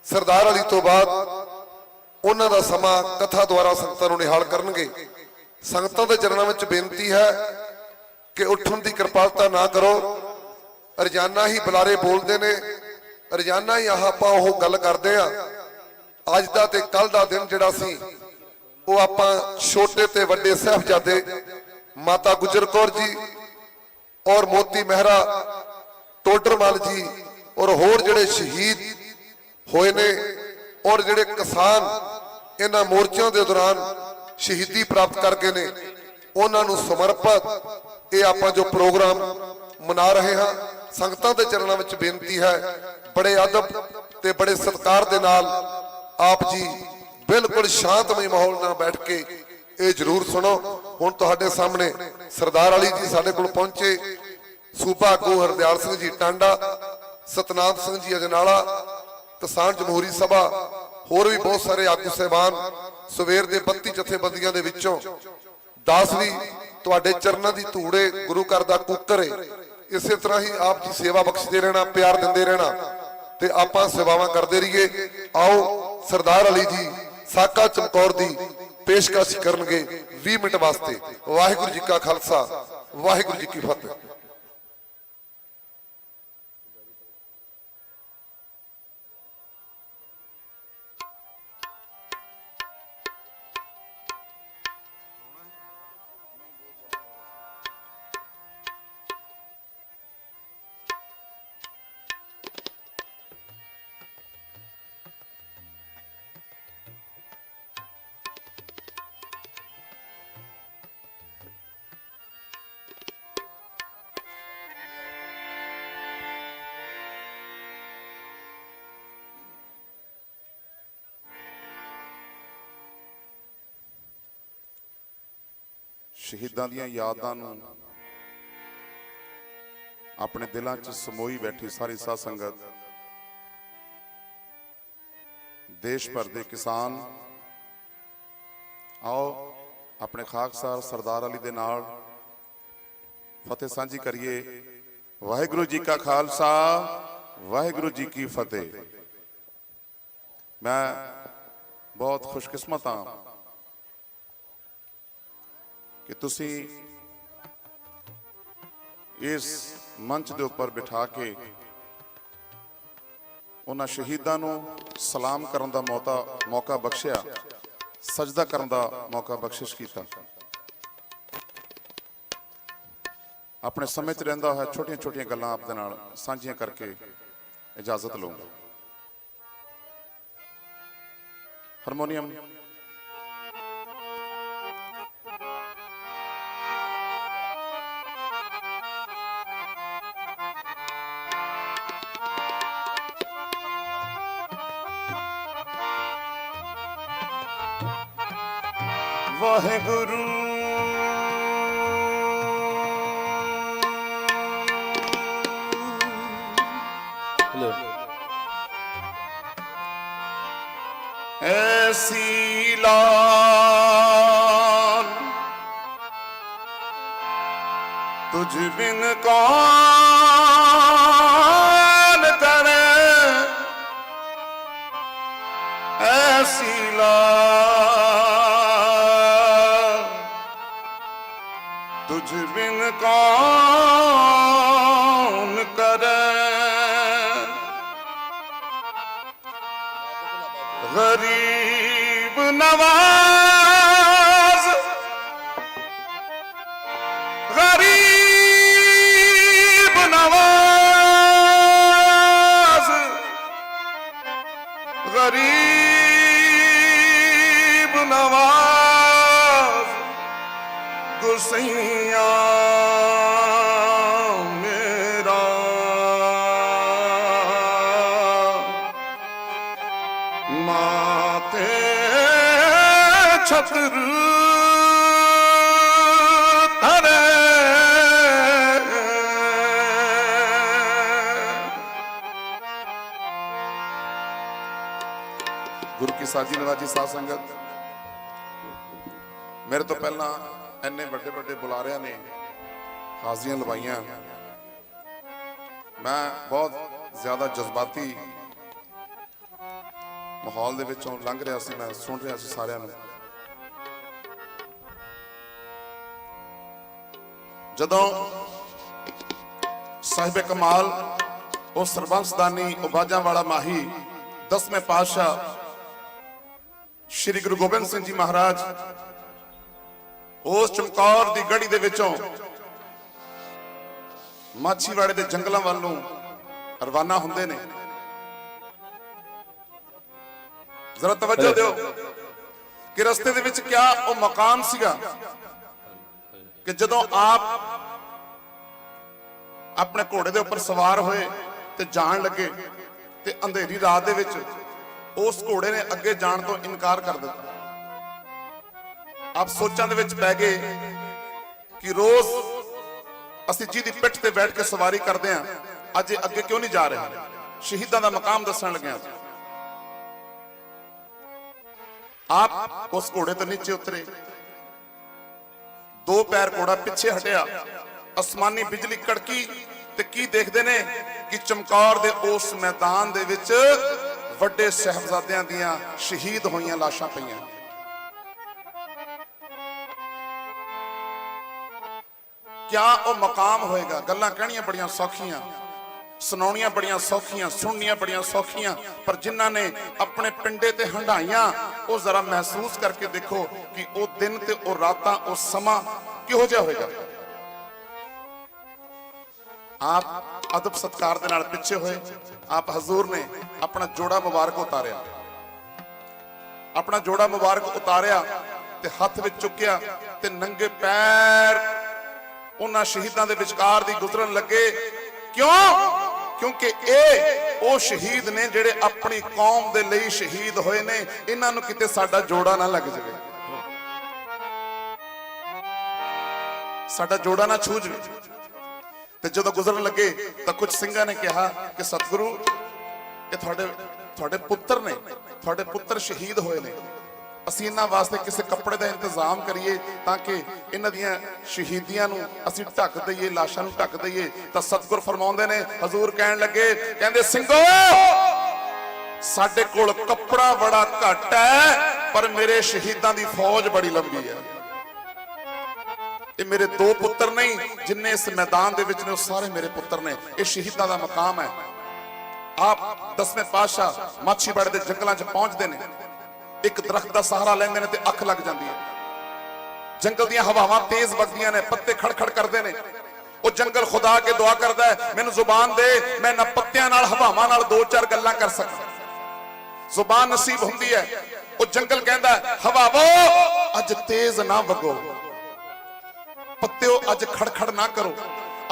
ਸਰਦਾਰ ਅਲੀ ਤੋਂ ਬਾਅਦ ਉਹਨਾਂ ਦਾ ਸਮਾਂ ਕਥਾ ਦੁਆਰਾ ਸੰਗਤਾਂ ਨੂੰ ਨਿਹਾਲ ਕਰਨਗੇ। ਸੰਗਤਾਂ ਦੇ ਚਰਨਾਂ ਵਿੱਚ ਬੇਨਤੀ ਹੈ ਕਿ ਉੱਠਣ ਦੀ ਕਿਰਪਾਲਤਾ ਨਾ ਕਰੋ। ਰੋਜ਼ਾਨਾ ਹੀ ਬੁਲਾਰੇ ਬੋਲਦੇ ਨੇ, ਰੋਜ਼ਾਨਾ ਹੀ ਆਪਾਂ ਉਹ ਗੱਲ ਕਰਦੇ ਆ। ਅੱਜ ਦਾ ਤੇ ਕੱਲ ਦਾ ਦਿਨ ਜਿਹੜਾ ਸੀ ਉਹ ਆਪਾਂ ਛੋਟੇ ਤੇ ਵੱਡੇ ਸਾਹਿਬਜ਼ਾਦੇ ਮਾਤਾ ਗੁਜਰ ਕੌਰ ਜੀ ਔਰ ਮੋਤੀ ਮਹਿਰਾ ਟੋਡਰਮਲ ਜੀ ਔਰ ਹੋਰ ਜਿਹੜੇ ਸ਼ਹੀਦ ਹੋਏ ਨੇ ਔਰ ਜਿਹੜੇ ਕਿਸਾਨ ਇਹਨਾਂ ਮੋਰਚਿਆਂ ਦੇ ਦੌਰਾਨ ਸ਼ਹੀਦੀ ਪ੍ਰਾਪਤ ਕਰ ਗਏ ਨੇ, ਉਹਨਾਂ ਨੂੰ ਸਮਰਪਿਤ ਇਹ ਆਪਾਂ ਜੋ ਪ੍ਰੋਗਰਾਮ ਮਨਾ ਰਹੇ ਹਾਂ। ਸੰਗਤਾਂ ਦੇ ਚਰਨਾਂ ਵਿੱਚ ਬੇਨਤੀ ਹੈ, ਬੜੇ ਅਦਬ ਤੇ ਬੜੇ ਸਤਿਕਾਰ ਦੇ ਨਾਲ ਆਪ ਜੀ ਬਿਲਕੁਲ ਸ਼ਾਂਤਮਈ ਮਾਹੌਲ ਨਾਲ ਬੈਠ ਕੇ ਇਹ ਜ਼ਰੂਰ ਸੁਣੋ। ਹੁਣ ਤੁਹਾਡੇ ਸਾਹਮਣੇ ਸਰਦਾਰ ਅਲੀ ਜੀ ਸਾਡੇ ਕੋਲ ਪਹੁੰਚੇ, ਸੂਬਾ ਆਗੂ ਹਰਦਿਆਲ ਸਿੰਘ ਜੀ ਟਾਂਡਾ, ਸਤਨਾਮ ਸਿੰਘ ਜੀ ਅਜਨਾਲਾ, ਕਿਸਾਨ ਜਮਹੂਰੀ ਸਭਾ, ਹੋਰ ਵੀ ਬਹੁਤ ਸਾਰੇ ਆਗੂ ਸਹਿਬਾਨ, ਸਵੇਰ ਦੇ 32 ਜਥੇਬੰਦੀਆਂ ਦੇ ਵਿੱਚੋਂ 10 ਵੀ ਤੁਹਾਡੇ ਚਰਨਾਂ ਦੀ ਧੂੜੇ ਗੁਰੂ ਘਰ ਦਾ ਕੂਕਰ ਹੈ। ਇਸੇ ਤਰ੍ਹਾਂ ਹੀ ਆਪ ਜੀ ਸੇਵਾ ਬਖਸ਼ਦੇ ਰਹਿਣਾ, ਪਿਆਰ ਦਿੰਦੇ ਰਹਿਣਾ ਤੇ ਆਪਾਂ ਸੇਵਾਵਾਂ ਕਰਦੇ ਰਹੀਏ। ਆਓ ਸਰਦਾਰ ਅਲੀ ਜੀ ਸਾਕਾ ਚਮਕੌਰ ਦੀ ਪੇਸ਼ਕਸ਼ ਕਰਨਗੇ 20 ਮਿੰਟ ਵਾਸਤੇ। ਵਾਹਿਗੁਰੂ ਜੀ ਕਾ ਖਾਲਸਾ, ਵਾਹਿਗੁਰੂ ਜੀ ਕੀ ਫਤਿਹ। ਸ਼ਹੀਦਾਂ ਦੀਆਂ ਯਾਦਾਂ ਨੂੰ ਆਪਣੇ ਦਿਲਾਂ 'ਚ ਸਮੋਈ ਬੈਠੀ ਸਾਰੀ ਸਾਧ ਸੰਗਤ, ਦੇਸ਼ ਭਰ ਦੇ ਕਿਸਾਨ, ਆਓ ਆਪਣੇ ਖਾਕਸਾਰ ਸਰਦਾਰ ਅਲੀ ਦੇ ਨਾਲ ਫਤਿਹ ਸਾਂਝੀ ਕਰੀਏ। ਵਾਹਿਗੁਰੂ ਜੀ ਕਾ ਖਾਲਸਾ, ਵਾਹਿਗੁਰੂ ਜੀ ਕੀ ਫਤਿਹ। ਮੈਂ ਬਹੁਤ ਖੁਸ਼ਕਿਸਮਤ ਹਾਂ ਕਿ ਤੁਸੀਂ ਇਸ ਮੰਚ ਦੇ ਉੱਪਰ ਬਿਠਾ ਕੇ ਉਹਨਾਂ ਸ਼ਹੀਦਾਂ ਨੂੰ ਸਲਾਮ ਕਰਨ ਦਾ ਮੌਕਾ ਬਖਸ਼ਿਆ, ਸਜਦਾ ਕਰਨ ਦਾ ਮੌਕਾ ਬਖਸ਼ਿਸ਼ ਕੀਤਾ। ਆਪਣੇ ਸਮੇਂ 'ਚ ਰਹਿੰਦਾ ਹੋਇਆ ਛੋਟੀਆਂ ਛੋਟੀਆਂ ਗੱਲਾਂ ਆਪ ਦੇ ਨਾਲ ਸਾਂਝੀਆਂ ਕਰਕੇ ਇਜਾਜ਼ਤ ਲਵਾਂਗਾ। ਹਾਰਮੋਨੀਅਮ ਵਾਹਿਗੁਰੂ ਐਸੀ ਲਾਲ ਤੁਝ ਬਿਨ ਕੌਣ ਕਰੇ, ਐਸੀ ਲਾਲ ਤੁਝ ਬਿਨ ਕੌਣ ਕਰੇ। गरीब नवाज गरीब नवाज गरीब नवाज ਛਤਰ ਤਰੇ ਗੁਰੂ ਕੀ ਸਾਜੀ ਨਵਾਜੀ ਸਾਧ ਸੰਗਤ, ਮੇਰੇ ਤੋਂ ਪਹਿਲਾਂ ਇੰਨੇ ਵੱਡੇ ਵੱਡੇ ਬੁਲਾਰਿਆਂ ਨੇ ਹਾਜ਼ਰੀਆਂ ਲਵਾਈਆਂ। ਮੈਂ ਬਹੁਤ ਜ਼ਿਆਦਾ ਜਜ਼ਬਾਤੀ ਮਾਹੌਲ ਦੇ ਵਿੱਚੋਂ ਲੰਘ ਰਿਹਾ ਸੀ, ਮੈਂ ਸੁਣ ਰਿਹਾ ਸੀ ਸਾਰਿਆਂ ਨੂੰ। ਜਦੋਂ ਸਾਹਿਬ ਕਮਾਲ ਉਹ ਸਰਬੰਸਦਾਨੀ ਉਬਾਜਾਂ ਵਾਲਾ ਮਾਹੀ 10ਵੇਂ ਪਾਤਸ਼ਾਹ ਸ਼੍ਰੀ ਗੁਰੂ ਗੋਬਿੰਦ ਸਿੰਘ ਜੀ ਮਹਾਰਾਜ ਉਸ ਚਮਕੌਰ ਦੀ ਗੜੀ ਦੇ ਵਿੱਚੋਂ ਮਾਛੀਵਾੜੇ ਦੇ ਜੰਗਲਾਂ ਵੱਲ ਨੂੰ ਰਵਾਨਾ ਹੁੰਦੇ ਨੇ, ਜ਼ਰਾ ਤਵੱਜੋ ਦਿਓ ਕਿ ਰਸਤੇ ਦੇ ਵਿੱਚ ਕਿਆ ਉਹ ਮਕਾਮ ਸੀਗਾ ਕਿ ਜਦੋਂ ਆਪ ਆਪਣੇ ਘੋੜੇ ਦੇ ਉੱਪਰ ਸਵਾਰ ਹੋਏ ਤੇ ਜਾਣ ਲੱਗੇ ਤੇ ਅੰਧੇਰੀ ਰਾਤ ਦੇ ਵਿੱਚ ਉਸ ਘੋੜੇ ਨੇ ਅੱਗੇ ਜਾਣ ਤੋਂ ਇਨਕਾਰ ਕਰ ਦਿੱਤਾ। ਆਪ ਸੋਚਾਂ ਦੇ ਵਿੱਚ ਪੈ ਗਏ ਕਿ ਰੋਜ਼ ਅਸੀਂ ਜਿਹਦੀ ਪਿੱਠ ਤੇ ਬੈਠ ਕੇ ਸਵਾਰੀ ਕਰਦੇ ਆਂ, ਅੱਜ ਇਹ ਅੱਗੇ ਕਿਉਂ ਨਹੀਂ ਜਾ ਰਹੇ? ਸ਼ਹੀਦਾਂ ਦਾ ਮਕਾਮ ਦੱਸਣ ਲੱਗਿਆ। ਆਪ ਉਸ ਘੋੜੇ ਤੋਂ ਨੀਚੇ ਉਤਰੇ, 2 ਪੈਰ ਘੋੜਾ ਪਿੱਛੇ ਹਟਿਆ, ਅਸਮਾਨੀ ਬਿਜਲੀ ਕੜਕੀ ਤੇ ਕੀ ਦੇਖਦੇ ਨੇ ਕਿ ਚਮਕੌਰ ਦੇ ਉਸ ਮੈਦਾਨ ਦੇ ਵਿੱਚ ਵੱਡੇ ਸਾਹਿਬਜ਼ਾਦਿਆਂ ਦੀਆਂ ਸ਼ਹੀਦ ਹੋਈਆਂ ਲਾਸ਼ਾਂ ਪਈਆਂ। ਕਿਆ ਉਹ ਮਕਾਮ ਹੋਏਗਾ? ਗੱਲਾਂ ਕਹਿਣੀਆਂ ਬੜੀਆਂ ਸੌਖੀਆਂ, ਸੁਣਾਉਣੀਆਂ ਬੜੀਆਂ ਸੌਖੀਆਂ, ਸੁਣਨੀਆਂ ਬੜੀਆਂ ਸੌਖੀਆਂ, ਪਰ ਜਿਨ੍ਹਾਂ ਨੇ ਆਪਣੇ ਪਿੰਡੇ ਤੇ ਹੰਡਾਈਆਂ ਉਹ ਜ਼ਰਾ ਮਹਿਸੂਸ ਕਰਕੇ ਦੇਖੋ ਕਿ ਉਹ ਦਿਨ ਤੇ ਉਹ ਰਾਤਾਂ, ਉਹ ਸਮਾਂ ਕਿਹੋ ਜਿਹਾ ਹੋਏਗਾ। ਆਪ ਅਦਬ ਸਤਕਾਰ ਦੇ ਨਾਲ ਪਿੱਛੇ ਹੋਏ। ਆਪ ਹਜ਼ੂਰ ਨੇ ਆਪਣਾ ਜੋੜਾ ਮੁਬਾਰਕ ਉਤਾਰਿਆ, ਆਪਣਾ ਜੋੜਾ ਮੁਬਾਰਕ ਉਤਾਰਿਆ ਤੇ ਹੱਥ ਵਿੱਚ ਚੁੱਕਿਆ ਤੇ ਨੰਗੇ ਪੈਰ ਉਹਨਾਂ ਸ਼ਹੀਦਾਂ ਦੇ ਵਿਚਕਾਰ ਦੀ ਗੁਜ਼ਰਨ ਲੱਗੇ। ਕਿਉਂ? ਕਿਉਂਕਿ ਇਹ ਉਹ ਸ਼ਹੀਦ ਨੇ ਜਿਹੜੇ ਆਪਣੀ ਕੌਮ ਦੇ ਲਈ ਸ਼ਹੀਦ ਹੋਏ ਨੇ। ਇਹਨਾਂ ਨੂੰ ਕਿਤੇ ਸਾਡਾ ਜੋੜਾ ਨਾ ਲੱਗ ਜਾਵੇ, ਸਾਡਾ ਜੋੜਾ ਨਾ ਛੂਹ ਜਾਵੇ। ਤੇ ਜਦੋਂ ਗੁਜ਼ਰਨ ਲੱਗੇ ਤਾਂ ਕੁਝ ਸਿੰਘਾਂ ਨੇ ਕਿਹਾ ਕਿ ਸਤਿਗੁਰੂ, ਇਹ ਤੁਹਾਡੇ ਪੁੱਤਰ ਨੇ, ਤੁਹਾਡੇ ਪੁੱਤਰ ਸ਼ਹੀਦ ਹੋਏ ਨੇ, ਅਸੀਂ ਇਹਨਾਂ ਵਾਸਤੇ ਕਿਸੇ ਕੱਪੜੇ ਦਾ ਇੰਤਜ਼ਾਮ ਕਰੀਏ ਤਾਂ ਕਿ ਇਹਨਾਂ ਦੀਆਂ ਸ਼ਹੀਦੀਆਂ ਨੂੰ ਅਸੀਂ ਢੱਕ ਦਈਏ, ਲਾਸ਼ਾਂ ਨੂੰ ਢੱਕ ਦਈਏ। ਤਾਂ ਸਤਿਗੁਰ ਫਰਮਾਉਂਦੇ ਨੇ, ਹਜ਼ੂਰ ਕਹਿਣ ਲੱਗੇ, ਕਹਿੰਦੇ ਸਿੰਘੋ, ਸਾਡੇ ਕੋਲ ਕੱਪੜਾ ਬੜਾ ਘੱਟ ਹੈ ਪਰ ਮੇਰੇ ਸ਼ਹੀਦਾਂ ਦੀ ਫੌਜ ਬੜੀ ਲੰਬੀ ਹੈ। ਇਹ ਮੇਰੇ 2 ਪੁੱਤਰ ਨਹੀਂ, ਜਿੰਨੇ ਇਸ ਮੈਦਾਨ ਦੇ ਵਿੱਚ ਨੇ ਉਹ ਸਾਰੇ ਮੇਰੇ ਪੁੱਤਰ ਨੇ। ਇਹ ਸ਼ਹੀਦਾਂ ਦਾ ਮਕਾਮ ਹੈ। ਆਪ 10ਵੇਂ ਪਾਤਸ਼ਾਹ ਮਾਛੀਵਾੜੇ ਦੇ ਜੰਗਲਾਂ 'ਚ ਪਹੁੰਚਦੇ ਨੇ, ਇੱਕ ਦਰਖਤ ਦਾ ਸਹਾਰਾ ਲੈਂਦੇ ਨੇ ਤੇ ਅੱਖ ਲੱਗ ਜਾਂਦੀ ਹੈ। ਜੰਗਲ ਦੀਆਂ ਹਵਾਵਾਂ ਤੇਜ਼ ਵਗਦੀਆਂ ਨੇ, ਪੱਤੇ ਖੜਖੜ ਕਰਦੇ ਨੇ। ਉਹ ਜੰਗਲ ਖੁਦਾ ਕੇ ਦੁਆ ਕਰਦਾ ਹੈ, ਮੈਨੂੰ ਜ਼ੁਬਾਨ ਦੇ, ਮੈਂ ਨਾ ਪੱਤਿਆਂ ਨਾਲ ਹਵਾਵਾਂ ਨਾਲ 2-4 ਗੱਲਾਂ ਕਰ ਸਕਾਂ। ਜ਼ੁਬਾਨ ਨਸੀਬ ਹੁੰਦੀ ਹੈ। ਉਹ ਜੰਗਲ ਕਹਿੰਦਾ, ਹਵਾਵੋ ਅੱਜ ਤੇਜ਼ ਨਾ ਵਗੋ, ਪੱਤਿਓ ਅੱਜ ਖੜਖੜ ਨਾ ਕਰੋ,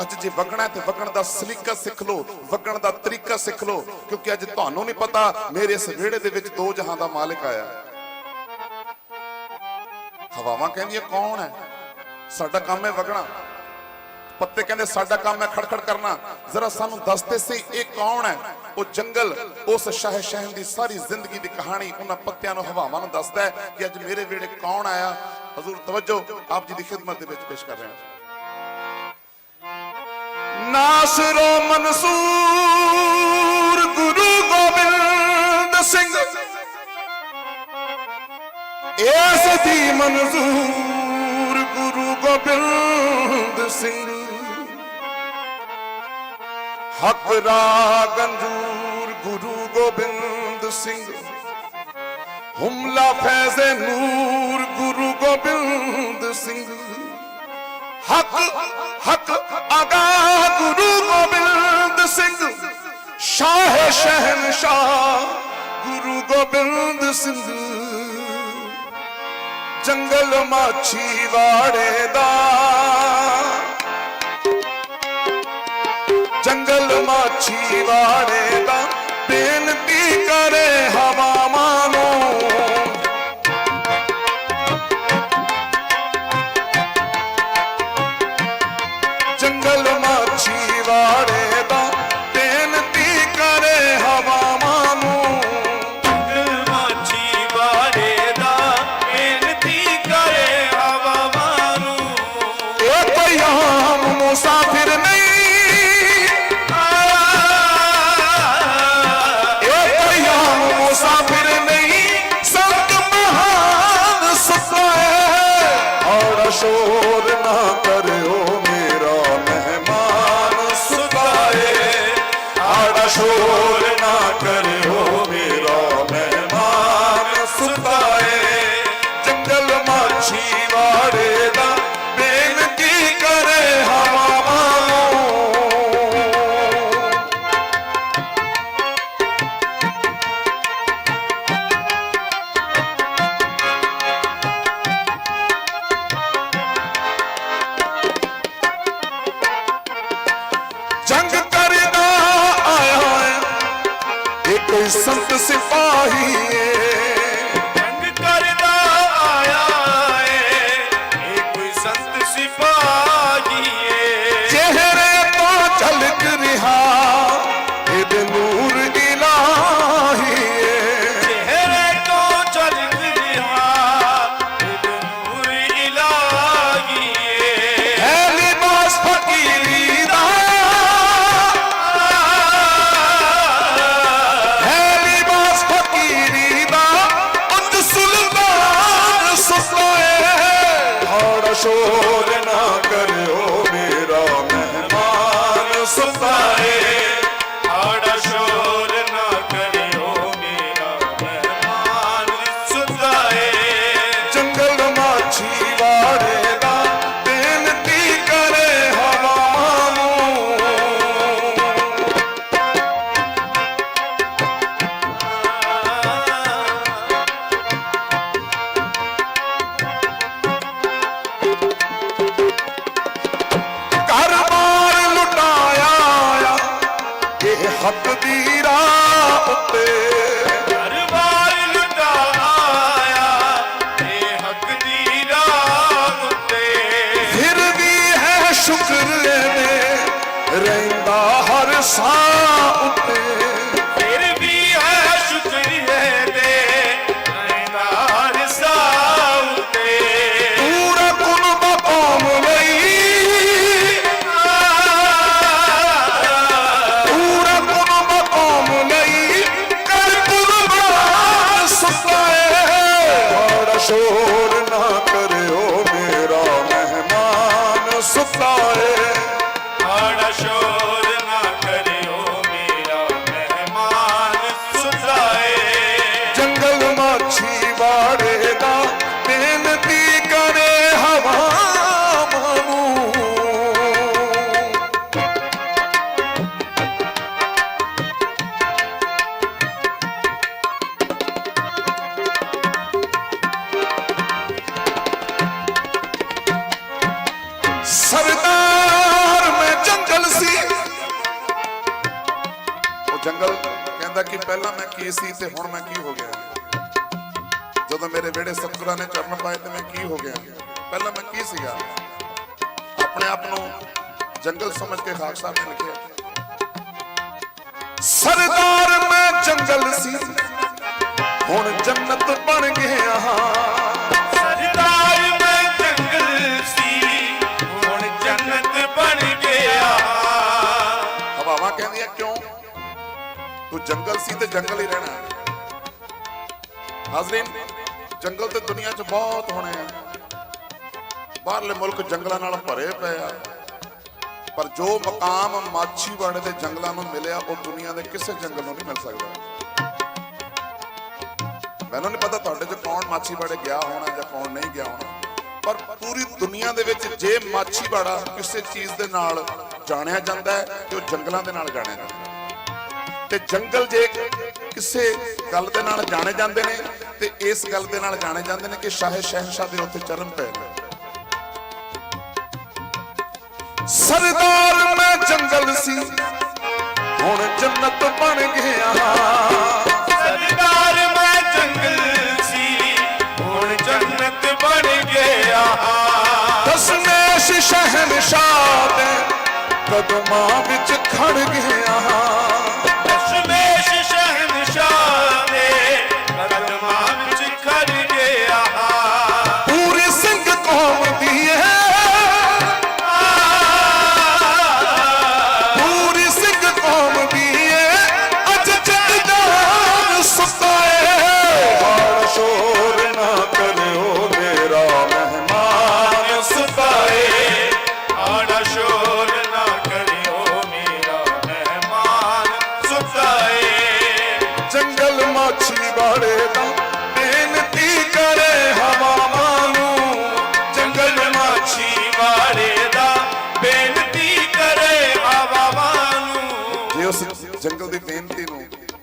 ਅੱਜ ਜੇ ਵਗਣਾ ਤੇ ਵਗਣ ਦਾ ਸਲੀਕਾ ਸਿੱਖ ਲਓ, ਵਗਣ ਦਾ ਤਰੀਕਾ ਸਿੱਖ ਲਓ, ਕਿਉਂਕਿ ਅੱਜ ਤੁਹਾਨੂੰ ਨਹੀਂ ਪਤਾ ਮੇਰੇ ਇਸ ਵਿਹੜੇ ਦੇ ਵਿੱਚ 2 ਜਹਾਂ ਦਾ ਮਾਲਿਕ ਆਇਆ। ਹਵਾਵਾਂ ਕਹਿੰਦੀਆਂ ਕੌਣ ਹੈ? ਸਾਡਾ ਕੰਮ ਹੈ ਵਗਣਾ। ਪੱਤੇ ਕਹਿੰਦੇ ਸਾਡਾ ਕੰਮ ਹੈ ਖੜਖੜ ਕਰਨਾ। ਜ਼ਰਾ ਸਾਨੂੰ ਦੱਸਦੇ ਸੀ ਇਹ ਕੌਣ ਹੈ? ਉਹ ਜੰਗਲ ਉਸ ਸ਼ਹਿਨशाह ਦੀ ਸਾਰੀ ਜ਼ਿੰਦਗੀ ਦੀ ਕਹਾਣੀ ਉਹਨਾਂ ਪੱਤਿਆਂ ਨੂੰ, ਹਵਾਵਾਂ ਨੂੰ ਦੱਸਦਾ ਹੈ ਕਿ ਅੱਜ ਮੇਰੇ ਵਿਹੜੇ ਕੌਣ ਆਇਆ। ਹਜ਼ੂਰ ਤਵੱਜੋ, ਆਪ ਜੀ ਦੀ ਖਿਦਮਤ ਦੇ ਵਿੱਚ ਪੇਸ਼ ਕਰ ਰਹੇ ਹਾਂ। ਨਾਸਰੋ ਮਨਸੂਰ ਗੁਰੂ ਗੋਬਿੰਦ ਸਿੰਘ, ਇਸ ਦੀ ਮਨਜ਼ੂਰ ਗੁਰੂ ਗੋਬਿੰਦ ਸਿੰਘ, ਹਕ ਰਾ ਗੰਜੂਰ ਗੁਰੂ ਗੋਬਿੰਦ ਸਿੰਘ, ਹੁਮਲਾ ਫੈਜ਼ੇ ਨੂਰ ਗੁਰੂ ਗੋਬਿੰਦ ਸਿੰਘ, ਹਕ ਹਕ ਆਗਾ ਗੁਰੂ ਗੋਬਿੰਦ ਸਿੰਘ, ਸ਼ਾਹ ਸ਼ਹਿਨशाह ਗੁਰੂ ਗੋਬਿੰਦ ਸਿੰਘ, ਜੰਗਲ ਮਾਛੀਵਾੜੇ ਦਾ, ਜੰਗਲ ਮਾਛੀਵਾੜੇ ਦਾ, ਬੇਨਤੀ ਕਰੇ ਹਵਾਵਾਂ ਨੂੰ, कोई संत सिपाही जंग करदा आया है ये कोई संत सिपाही है चेहरे तो झलक रिहा ये नूर इलाही चेहरे तो झलक रिहा ये नूर इलाही है लिबास फकीरी दा है लिबास फकीरी दा उत सुल्तान सुसाए हाड़ा शोर ना करो मेरा मेहमान सुसाए आड़ा शोर ना करियो मेरा मेहमान सुनाए जंगल माछी वाड़े दा बेनती करे हवा नू घर बार लुटाया ये हक दी राह उत्ते दरबार लुटा आया ये हक दी राह उत्ते फिर भी है शुक्र में रहंदा हर साह उत्ते फिर भी है शुक्र है दे नार साउते पूरा कुनबा कौम लई पूरा कुनबा कौम लई कर कुर्बान सुताए बड़ा शोर ना करो मेरा मेहमान सुताए आड़ा शोर ना करियो मेरा मेहमान सुनाए जंगल माछी वाड़े दा बेनती करे हवा मानू सरदार में जंगल सी ਉਹ ਜੰਗਲ ਕਹਿੰਦਾ ਕਿ ਪਹਿਲਾਂ ਮੈਂ ਕੀ ਸੀ ਤੇ ਹੁਣ ਮੈਂ ਕੀ ਹੋ ਗਿਆ ਜਦੋਂ ਮੇਰੇ ਵਿਹੜੇ ਸਤਿਗੁਰਾਂ ਨੇ ਚਰਨ ਪਾਏ ਤੇ ਮੈਂ ਕੀ ਹੋ ਗਿਆ ਪਹਿਲਾਂ ਮੈਂ ਕੀ ਸੀਗਾ ਆਪਣੇ ਆਪ ਨੂੰ ਜੰਗਲ ਸਮਝ ਕੇ ਖਾਕ ਸਾਹਿਬ ਨੇ ਲਿਖਿਆ सरदार में जंगल सी हुण जन्नत बन गया सरदार मैं जंगल सी हुण जन्नत बन गया ਹਵਾਵਾਂ ਕਹਿੰਦੀਆਂ ਕਿਉਂ ਤੂੰ ਜੰਗਲ ਸੀ ਤੇ ਜੰਗਲ ਹੀ ਰਹਿਣਾ ਹਾਜ਼ਰੀਨ ਜੰਗਲ ਤੇ ਦੁਨੀਆ 'ਚ ਬਹੁਤ ਹੋਣੇ ਆ ਬਾਹਰਲੇ ਮੁਲਕ ਜੰਗਲਾਂ ਨਾਲ ਭਰੇ ਪਏ ਆ ਪਰ ਜੋ ਮਕਾਮ ਮਾਛੀਵਾੜੇ ਦੇ ਜੰਗਲਾਂ ਨੂੰ ਮਿਲਿਆ ਉਹ ਦੁਨੀਆ ਦੇ ਕਿਸੇ ਜੰਗਲ ਨੂੰ ਨਹੀਂ ਮਿਲ ਸਕਦਾ ਮੈਨੂੰ ਨਹੀਂ ਪਤਾ ਤੁਹਾਡੇ 'ਚ ਕੌਣ ਮਾਛੀਵਾੜੇ ਗਿਆ ਹੋਣਾ ਜਾਂ ਕੌਣ ਨਹੀਂ ਗਿਆ ਹੋਣਾ ਪਰ ਪੂਰੀ ਦੁਨੀਆ ਦੇ ਵਿੱਚ ਜੇ ਮਾਛੀਵਾੜਾ ਕਿਸੇ ਚੀਜ਼ ਦੇ ਨਾਲ ਜਾਣਿਆ ਜਾਂਦਾ ਹੈ ਤੇ ਉਹ ਜੰਗਲਾਂ ਦੇ ਨਾਲ ਜਾਣਿਆ ਜਾਂਦਾ ਹੈ ਤੇ ਜੰਗਲ ਜੇ ਕਿਸੇ ਗੱਲ ਦੇ ਨਾਲ ਜਾਣੇ ਜਾਂਦੇ ਨੇ ਤੇ ਇਸ ਗੱਲ ਦੇ ਨਾਲ ਜਾਣੇ ਜਾਂਦੇ ਨੇ ਕਿ ਸ਼ਾਹ ਸ਼ਹਿਨशाह ਦੇ ਉੱਤੇ ਚਰਨ ਪਏ ਨੇ सरदार में जंगल सी हुण जन्नत बन गया सरदार मैं जंगल सी हुण जन्नत बन गया दशमेश शहनशाह दे कदमां विच खड़ गया दशमेश शहनशाह ने कदमां विच खड़ गया पूरी सिंह कौम दी है पूरी सिंह कौम दी है अज जगदान सुताए बड़ा शोर ना करो मेरा मेहमान सुताए आड़ा शोर ना करियो मेरा मेहमान सुताए जंगल माछी वाड़े दा बेनती करे हवा मानू जंगल माछी वारे दा बेनती करे हवा वानू ਜੇ ਉਸ ਜੰਗਲ ਦੀ ਬੇਨਤੀ ਨੂੰ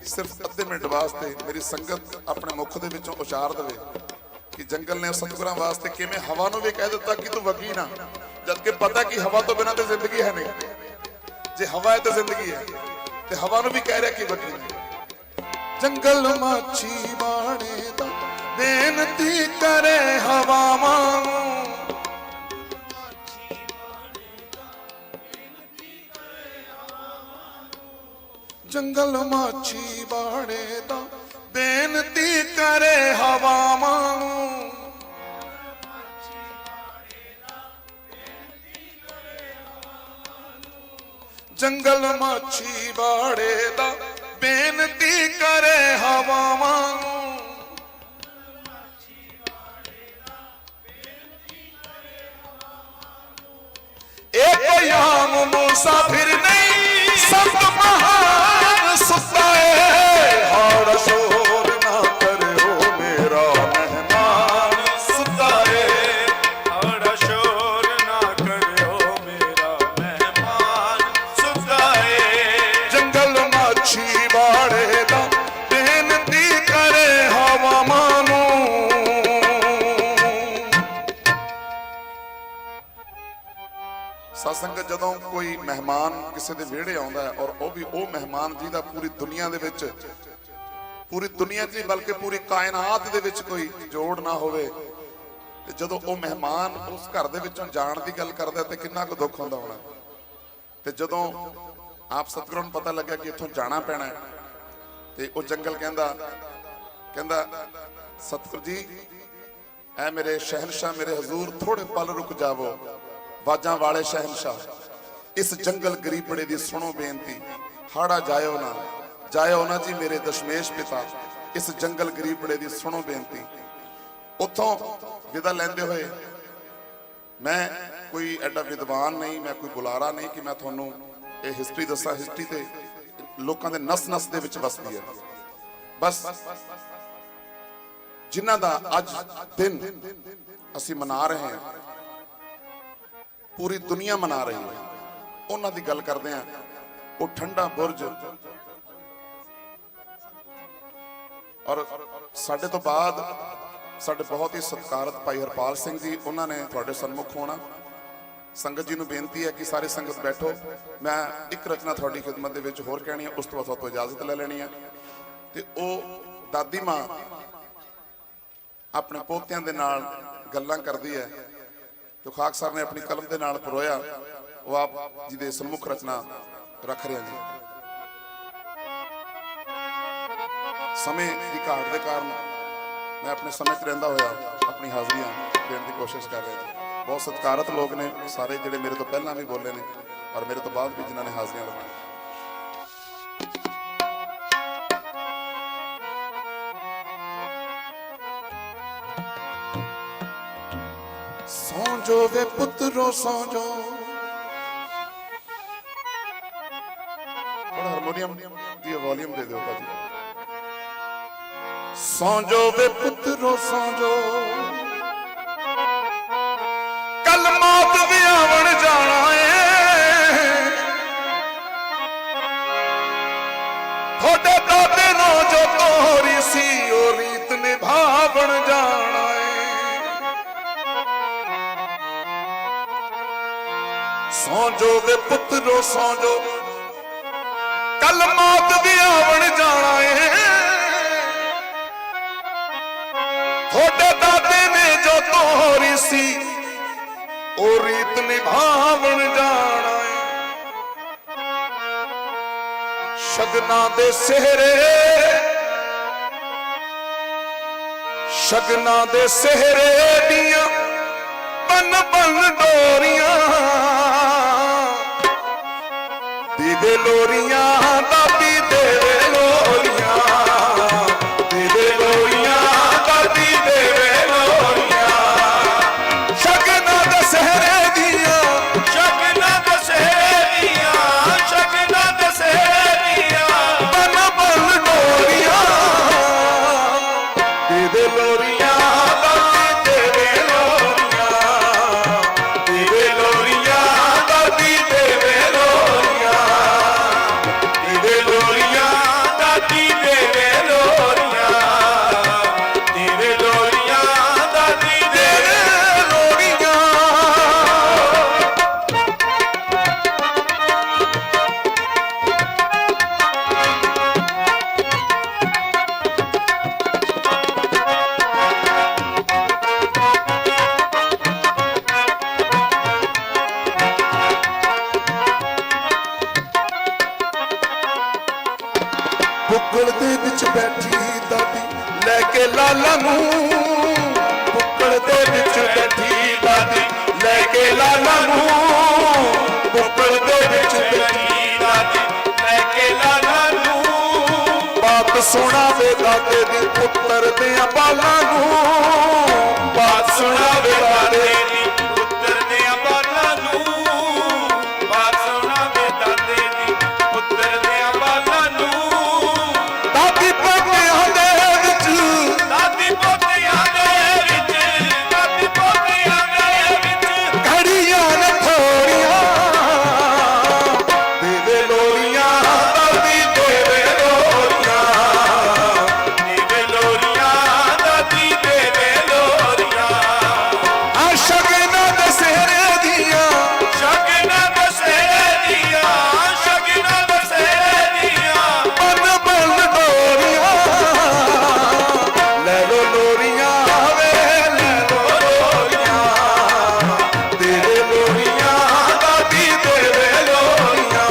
ਸਿਰਫ ਅੱਧੇ ਮਿੰਟ ਵਾਸਤੇ ਮੇਰੀ ਸੰਗਤ ਆਪਣੇ ਮੁਖ ਦੇ ਵਿੱਚੋਂ ਉਚਾਰ ਦੇਵੇ ਕਿ ਜੰਗਲ ਨੇ ਸਤਿਗੁਰਾਂ ਵਾਸਤੇ ਕਿਵੇਂ ਹਵਾ ਨੂੰ ਵੀ ਕਹਿ ਦਿੱਤਾ ਕਿ ਤੂੰ ਵਗੀ ਨਾ ਜਦ ਕਿ ਪਤਾ ਕਿ ਹਵਾ ਤੋਂ ਬਿਨਾਂ ਤੇ ਜ਼ਿੰਦਗੀ ਹੈ ਨਹੀਂ ਜੇ ਹਵਾ ਹੈ ਤਾਂ ਜ਼ਿੰਦਗੀ ਹੈ ਤੇ ਹਵਾ ਨੂੰ ਵੀ ਕਹਿ ਰਿਹਾ ਕਿ ਵਗੀ ਨਾ ਜੰਗਲ ਮਾਛੀ ਬਾਣੇ ਦਾ ਬੇਨਤੀ ਕਰੇ ਹਵਾਵਾਂ ਨੂੰ, ਜੰਗਲ ਮਾਛੀ ਬਾਣੇ ਦਾ ਬੇਨਤੀ ਕਰੇ ਹਵਾਵਾਂ ਨੂੰ, ਜੰਗਲ ਮਾਛੀ ਬਾੜੇ ਦਾ ਬੇਨਤੀ ਕਰੇ ਹਵਾਵਾਂ ਨੂੰ, ਇਹ ਕੋਈ ਆਮ ਮੁਸਾਫਿਰ ਨਹੀਂ ਸੰਤ ਮਹਾਨ ਸੁੱਤਾ ਏ, ਹਾੜ ਸ਼ੋਰ ਨਾ ਕਰਿਓ ਮੇਰਾ ਮਹਿਮਾਨ ਸੁੱਤਾ ਏ, ਹੜਾ ਸ਼ੋਰ ਨਾ ਕਰਿਓ ਮੇਰਾ ਮਹਿਮਾਨ ਸੁੱਤਾ ਏ, ਜੰਗਲ ਮਾਛੀ ਬਾੜੇ ਦਾ ਬੇਨਤੀ ਕਰੇ ਹਵਾਵਾਂ ਨੂੰ। ਸਤਸੰਗਤ ਜਦੋਂ ਕੋਈ ਮਹਿਮਾਨ ਕਿਸੇ ਦੇ ਵਿਹੜੇ ਆਉਂਦਾ ਹੈ ਔਰ ਉਹ ਵੀ ਉਹ ਮਹਿਮਾਨ ਜਿਹਦਾ ਪੂਰੀ ਦੁਨੀਆ ਦੇ ਵਿੱਚ, ਪੂਰੀ ਦੁਨੀਆ 'ਚ ਨਹੀਂ ਬਲਕਿ ਪੂਰੀ ਕਾਇਨਾਤ ਦੇ ਵਿੱਚ ਕੋਈ ਜੋੜ ਨਾ ਹੋਵੇ, ਤੇ ਜਦੋਂ ਉਹ ਮਹਿਮਾਨ ਉਸ ਘਰ ਦੇ ਵਿੱਚੋਂ ਜਾਣ ਦੀ ਗੱਲ ਕਰਦਾ ਤੇ ਕਿੰਨਾ ਕੁ ਦੁੱਖ ਹੁੰਦਾ ਹੋਣਾ। ਤੇ ਜਦੋਂ ਆਪ ਸਤਿਗੁਰਾਂ ਨੂੰ ਪਤਾ ਲੱਗਿਆ ਕਿ ਇੱਥੋਂ ਜਾਣਾ ਪੈਣਾ ਹੈ, ਤੇ ਉਹ ਜੰਗਲ ਕਹਿੰਦਾ ਸਤਿਗੁਰ ਜੀ ਐ ਮੇਰੇ ਸ਼ਹਿਨशाह ਮੇਰੇ ਹਜ਼ੂਰ ਥੋੜੇ ਪਲ ਰੁਕ ਜਾਵੋ, ਵਾਜਾਂ ਵਾਲੇ ਸ਼ਹਿਨशाह ਇਸ ਜੰਗਲ ਗਰੀਬੜੇ ਦੀ ਸੁਣੋ ਬੇਨਤੀ, ਹਾੜਾ ਜਾਇਓ ਨਾ ਜੀ ਮੇਰੇ ਦਸ਼ਮੇਸ਼ ਪਿਤਾ, ਇਸ ਜੰਗਲ ਗਰੀਬੜੇ ਦੀ ਸੁਣੋ ਬੇਨਤੀ। ਉੱਥੋਂ ਵਿਦਾ ਲੈਂਦੇ ਹੋਏ, ਮੈਂ ਕੋਈ ਐਡਾ ਵਿਦਵਾਨ ਨਹੀਂ, ਮੈਂ ਕੋਈ ਬੁਲਾਰਾ ਨਹੀਂ ਕਿ ਮੈਂ ਤੁਹਾਨੂੰ ਇਹ ਹਿਸਟਰੀ ਦੱਸਾਂ, ਹਿਸਟਰੀ ਤੇ ਲੋਕਾਂ ਦੇ ਨਸ ਦੇ ਵਿੱਚ ਵਸਦੀ ਹੈ। ਬਸ ਜਿਨ੍ਹਾਂ ਦਾ ਅੱਜ ਦਿਨ ਅਸੀਂ ਮਨਾ ਰਹੇ ਹਾਂ, ਪੂਰੀ ਦੁਨੀਆ ਮਨਾ ਰਹੀ ਹੈ, ਉਹਨਾਂ ਦੀ ਗੱਲ ਕਰਦੇ ਹਾਂ। ਉਹ ਠੰਡਾ ਬੁਰਜ, ਔਰ ਸਾਡੇ ਤੋਂ ਬਾਅਦ ਸਾਡੇ ਬਹੁਤ ਹੀ ਸਤਿਕਾਰਤ ਭਾਈ ਹਰਪਾਲ ਸਿੰਘ ਜੀ, ਉਹਨਾਂ ਨੇ ਤੁਹਾਡੇ ਸਨਮੁਖ ਹੋਣਾ। ਸੰਗਤ ਜੀ ਨੂੰ ਬੇਨਤੀ ਹੈ ਕਿ ਸਾਰੇ ਸੰਗਤ ਬੈਠੋ। ਮੈਂ ਇੱਕ ਰਚਨਾ ਤੁਹਾਡੀ ਖਿਦਮਤ ਦੇ ਵਿੱਚ ਹੋਰ ਕਹਿਣੀ ਹੈ, ਉਸ ਤੋਂ ਬਾਅਦ ਤੁਹਾਡੇ ਤੋਂ ਇਜਾਜ਼ਤ ਲੈ ਲੈਣੀ ਹੈ। ਤੇ ਉਹ ਦਾਦੀ ਮਾਂ ਆਪਣੇ ਪੋਤਿਆਂ ਦੇ ਨਾਲ ਗੱਲਾਂ ਕਰਦੀ ਹੈ, ਤੇ ਖਾਕ ਸਰ ਨੇ ਆਪਣੀ ਕਲਮ ਦੇ ਨਾਲ ਪਰੋਇਆ, ਉਹ ਆਪ ਜੀ ਦੇ ਸਨਮੁਖ ਰਚਨਾ ਰੱਖ ਰਿਹਾ ਜੀ। ਸਮੇਂ ਦੀ ਘਾਟ ਦੇ ਕਾਰਨ ਮੈਂ ਆਪਣੇ ਸਮੇਂ 'ਚ ਰਹਿੰਦਾ ਹੋਇਆ ਆਪਣੀ ਹਾਜ਼ਰੀਆਂ ਦੇਣ ਦੀ ਕੋਸ਼ਿਸ਼ ਕਰ ਰਿਹਾ ਜੀ। ਬਹੁਤ ਸਤਿਕਾਰਤ ਲੋਕ ਨੇ ਸਾਰੇ, ਜਿਹੜੇ ਮੇਰੇ ਤੋਂ ਪਹਿਲਾਂ ਵੀ ਬੋਲੇ ਨੇ ਔਰ ਮੇਰੇ ਤੋਂ ਬਾਅਦ ਵੀ ਜਿਨ੍ਹਾਂ ਨੇ ਹਾਜ਼ਰੀਆਂ ਲਗਾਈਆਂ। ਸੌਂ ਜੋ ਵੇ ਪੁੱਤਰੋ ਸੌਂ ਜੋ, ਥੋੜਾ ਹਾਰਮੋਨੀਅਮ ਦੀ ਵੋਲੀਅਮ ਦੇ ਦਿਓ ਭਾਜੀ। ਸੌਂ ਜੋ ਵੇ ਪੁੱਤਰੋ ਸੌਂ ਜੋ, ਕੱਲ ਮੌਤ ਵੀ ਆਵਣ ਜਾਣਾ ਏ, ਤੁਹਾਡੇ ਦਾਦੇ ਨੂੰ ਜੋ ਤੋਰੀ ਸੀ ਉਹ ਰੀਤ ਨਿਭਾਵਣ ਜਾਣਾ ਏ। ਸੌਂ ਜੋ ਵੇ ਪੁੱਤਰੋ ਸੌਂ ਜੋ, ਕੱਲ ਮੌਤ ਵੀ ਆਵਣ ਜਾਣਾ ਏ, ਤੁਹਾਡੇ ਦਾਦੇ ਨੇ ਜੋ ਤੋਰੀ ਸੀ ਉਹ ਰੀਤ ਨਿਭਾਵਣ ਜਾਣਾ ਏ। ਸ਼ਗਨਾਂ ਦੇ ਸਿਹਰੇ, ਸ਼ਗਨਾਂ ਦੇ ਸਿਹਰੇ ਦੀਆਂ ਬਨ ਬਨ ਡੋਰੀਆਂ, ਦੀਦੇ ਲੋਰੀਆਂ ਦਾਦੀ ਦੇਵੇ ਲੋਰੀਆਂ, ਦੀਦੇ ਲੋਰੀਆਂ ਦਾਦੀ ਦੇਵੇ ਲੋਰੀਆਂ, ਸ਼ਗਨਾਂ ਦੇ ਸਿਹਰੇ ਦੀਆਂ, ਸ਼ਗਨਾਂ ਦੇ ਸਿਹਰੇ ਦੀਆਂ, ਸ਼ਗਨਾਂ ਦੇ ਸਿਹਰੇ ਦੀਆਂ, ਬਨ ਬਨ ਡੋਰੀਆਂ, ਦੀਦੇ ਲੋਰੀਆਂ ਦਾਦੀ ਦੇਵੇ ਲੋਰੀਆਂ, ਦੀਦੇ ਲੋਰੀਆਂ ਦਾਦੀ ਦੇਵੇ ਲੋਰੀਆਂ, ਸੁਣਾ ਵੇ ਦਾਦੇ ਦੀ ਪੁੱਤਰ ਦੇ ਬਾਲਾਂ ਨੂੰ, ਬਾਤ ਸੁਣਾ ਵੇ ਦਾਦੇ ਦੀ ਪੁੱਤਰ ਦੇ ਬਾਲਾਂ ਨੂੰ, ਬਾਤ ਸੁਣਾ ਵੇ ਦਾਦੇ ਦੀ ਪੁੱਤਰ ਦੇ ਬਾਲਾਂ ਨੂੰ। ਦਾਦੀ ਪੋਤਿਆਂ ਦੇ ਵਿੱਚ, ਦਾਦੀ ਪੋਤਿਆਂ ਦੇ ਵਿੱਚ, ਦਾਦੀ ਪੋਤਿਆਂ ਦੇ ਵਿੱਚ ਘੜੀਆਂ ਨੇ ਥੋੜੀਆਂ ਦੇਵੇ ਲੋਰੀਆਂ, ਦਾਦੀ ਦੇਵੇ ਲੋਰੀਆਂ, ਦੇਵੇ ਲੋਰੀਆਂ, ਦਾਦੀ ਦੇਵੇ ਲੋਰੀਆਂ। ਆ ਸ਼ਗਨਾਂ ਦਸਹਿਰੇ ਦੀਆਂ, ਸ਼ਗਨਾਂ ਦਸਹਿਰੇ ਦੀਆਂ, ਸ਼ਗਨਾਂ ਦਸਹਿਰੇ ਦੀਆਂ। ਬਨ ਬਨ ਡੋਰੀਆਂ, ਲੈ ਲੋ ਲੋਰੀਆਂ ਵੇ ਲੈ ਲੋ ਲੋਰੀਆਂ, ਦੇਵੇ ਲੋਰੀਆਂ, ਦਾਦੀ ਦੇਵੇ ਲੋਰੀਆਂ।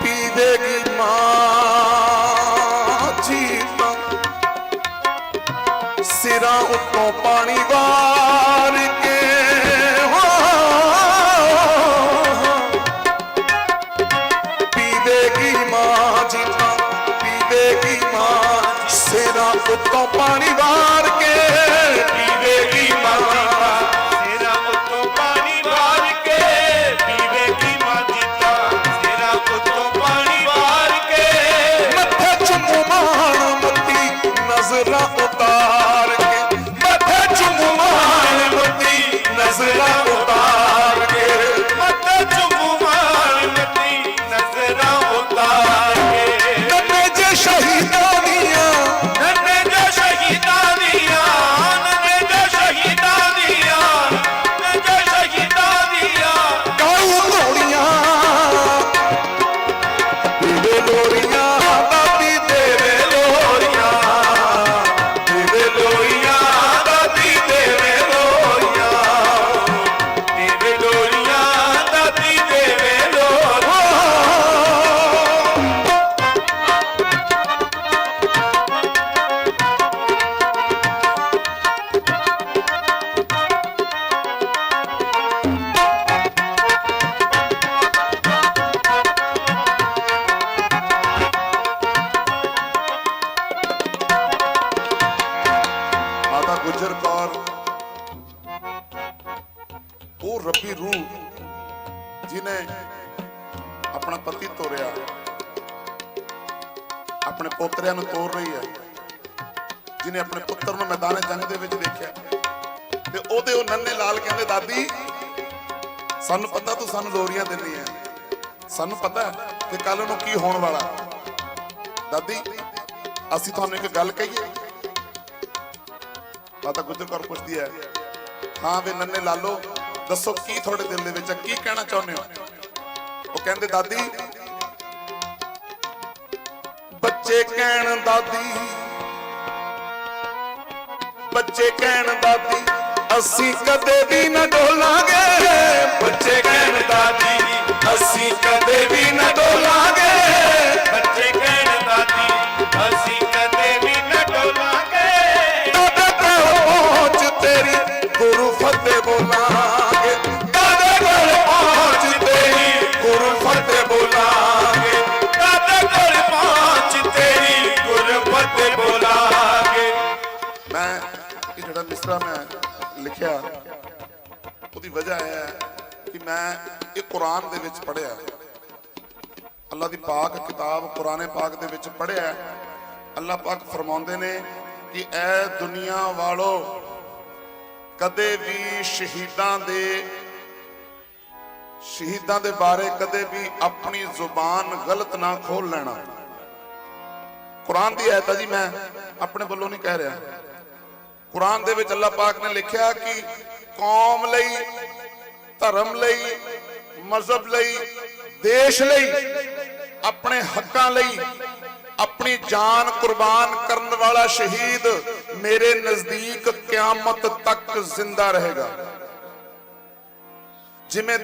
ਪੀਵੇਗੀ ਮਾਂ ਜੀਤਾਂ ਸਿਰਾਂ ਉੱਤੋਂ ਪਾਣੀ ਵਾਰ ਕੇ, ਹੋ ਪੀਵੇਗੀ ਮਾਂ ਜੀਤਾਂ, ਪੀਵੇਗੀ ਮਾਂ ਸਿਰਾਂ ਉੱਤੋਂ ਪਾਣੀ ਵਾਰ ਕੇ, ਪੀਵੇਗੀ ਮਾਂ ਤੇਰਾ ਉੱਤੋਂ ਪਾਣੀ ਵਾਰ ਕੇ, ਪੀਵੇਗੀ ਮਾਂ ਜੀਤਾ ਤੇਰਾ ਉੱਤੋਂ ਪਾਣੀ ਵਾਰ ਕੇ। ਮੱਥੇ ਚੁੰਮੂ ਮਾਣ ਮੱਤੀ ਨਜ਼ਰਾਂ ਉਤਾਰ ਕੇ, ਮੱਥੇ ਚੁੰਮੂ ਮਾਣ ਮੱਤੀ ਨਜ਼ਰਾਂ ਉਤਾਰ ਕੇ। ਮੱਥੇ ਚੁੰਮੂ ਮਾਰ ਮਤੀ ਨਜ਼ਰਾਂ ਉਤਾਰ ਕੇ। ਨੰਨੇ ਜੇ ਸ਼ਹੀਦਾਂ ਦੀਆਂ, ਨੰਨੇ ਜੋ ਸ਼ਹੀਦਾਂ ਦੀਆਂ, ਨੰਨੇ ਜੋ ਸ਼ਹੀਦਾਂ ਦੀਆਂ, ਨੰਨੇ ਜੋ ਸ਼ਹੀਦਾਂ ਦੀਆਂ। ਗਾਉ ਘੋੜੀਆਂ ਦੇਵੇ ਲੋਰੀਆਂ, ਦਾਦੀ ਦੇਵੇ ਲੋਰੀਆਂ, ਦੇਵੇ ਲੋਰੀਆਂ, ਦਾਦੀ ਦੇਵੇ ਲੋਰੀਆਂ। ਦੇਵੇ ਲੋਰੀਆਂ, ਦਾਦੀ ਦੇਵੇ ਲੋਰੀਆਂ। ਮਾਤਾ ਗੁਜਰ ਕੌਰ ਉਹ ਰੱਬੀ ਰੂਹ ਜਿਨੇ ਆਪਣਾ ਪਤੀ ਤੋਰਿਆ, ਆਪਣੇ ਪੋਤਰਿਆਂ ਨੂੰ ਤੋਰ ਰਹੀ ਹੈ, ਜਿਨੇ ਆਪਣੇ ਪੁੱਤਰ ਨੂੰ ਮੈਦਾਨੇ ਜੰਗ ਦੇ ਵਿੱਚ ਦੇਖਿਆ ਤੇ ਉਹਦੇ ਉਹ ਨੰਨੇ ਲਾਲ ਕਹਿੰਦੇ ਦਾਦੀ ਸਾਨੂੰ ਪਤਾ ਤੂੰ ਸਾਨੂੰ ਲੋਰੀਆਂ ਦਿੰਦੀ ਹੈ, ਸਾਨੂੰ ਪਤਾ ਹੈ ਕਿ ਕੱਲ ਨੂੰ ਕੀ ਹੋਣ ਵਾਲਾ। ਦਾਦੀ ਅਸੀਂ ਤੁਹਾਨੂੰ ਇੱਕ ਗੱਲ ਕਹੀਏ। ਮਾਤਾ ਗੁਜਰ ਕੌਰ ਪੁੱਛਦੀ ਹੈ, ਹਾਂ ਵੇ ਨੰਨੇ ਲਾਲੋ ਦੱਸੋ ਕੀ ਤੁਹਾਡੇ ਦਿਲ ਦੇ ਵਿੱਚ ਹੈ, ਕੀ ਕਹਿਣਾ ਚਾਹੁੰਦੇ ਹੋ? ਉਹ ਕਹਿੰਦੇ ਦਾਦੀ ਬੱਚੇ ਕਹਿਣ ਦਾਦੀ, ਬੱਚੇ ਕਹਿਣ ਦਾਦੀ ਅਸੀਂ ਕਦੇ ਵੀ ਨਾ ਡੋਲਾਂਗੇ, ਬੱਚੇ ਕਹਿਣ ਦਾਦੀ ਅਸੀਂ ਕਦੇ ਵੀ ਨਾ ਡੋਲਾਂਗੇ। ਬੱਚੇ ਕਹਿਣ ਦਾਦੀ ਅਸੀਂ ਕਦੇ ਵੀ ਨਾ ਡੋਲਾਂਗੇ। ਦਾਦੇ ਕੋਲ ਪਹੁੰਚ ਤੇਰੀ ਗੁਰੂ ਫਤਿਹ ਬੋਲਾਂਗੇ, ਦਾਦੇ ਕੋਲ ਪਹੁੰਚ ਤੇਰੀ ਗੁਰੂ ਫਤਿਹ ਬੋਲਾਂਗੇ। ਦਾਦਾ ਕੋਲ ਪਹੁੰਚ ਤੇਰੀ ਗੁਰਬਤ ਬੋਲਾਂਗੇ। ਮੈਂ ਇਹ ਜਿਹੜਾ ਮਿਸਰਾ ਮੈਂ ਲਿਖਿਆ ਉਹਦੀ ਵਜ੍ਹਾ ਇਹ ਹੈ ਕਿ ਮੈਂ ਇਹ ਕੁਰਾਨ ਦੇ ਵਿੱਚ ਪੜ੍ਹਿਆ, ਅੱਲਾਹ ਦੀ ਪਾਕ ਕਿਤਾਬ ਕੁਰਾਨੇ ਪਾਕ ਦੇ ਵਿੱਚ ਪੜ੍ਹਿਆ। ਅੱਲਾਹ ਪਾਕ ਫਰਮਾਉਂਦੇ ਨੇ ਕਿ ਐ ਦੁਨੀਆ ਵਾਲੋ ਕਦੇ ਵੀ ਸ਼ਹੀਦਾਂ ਦੇ ਬਾਰੇ ਕਦੇ ਵੀ ਆਪਣੀ ਜ਼ੁਬਾਨ ਗਲਤ ਨਾ ਖੋਲ ਲੈਣਾ। ਕੁਰਾਨ ਦੀ ਆਇਤ ਹੈ ਜੀ, ਮੈਂ ਆਪਣੇ ਵੱਲੋਂ ਨਹੀਂ ਕਹਿ ਰਿਹਾ। ਕੁਰਾਨ ਦੇ ਵਿੱਚ ਅੱਲਾਹ ਪਾਕ ਨੇ ਲਿਖਿਆ ਕਿ ਕੌਮ ਲਈ, ਧਰਮ ਲਈ, ਮਜ਼ਹਬ ਲਈ, ਦੇਸ਼ ਲਈ, ਆਪਣੇ ਹੱਕਾਂ ਲਈ ਆਪਣੀ ਜਾਨ ਕੁਰਬਾਨ ਕਰਨ ਵਾਲਾ ਸ਼ਹੀਦ ਮੇਰੇ ਨਜ਼ਦੀਕ ਕਿਆਮਤ ਤੱਕ ਜ਼ਿੰਦਾ ਰਹੇਗਾ। ਜਿਵੇਂ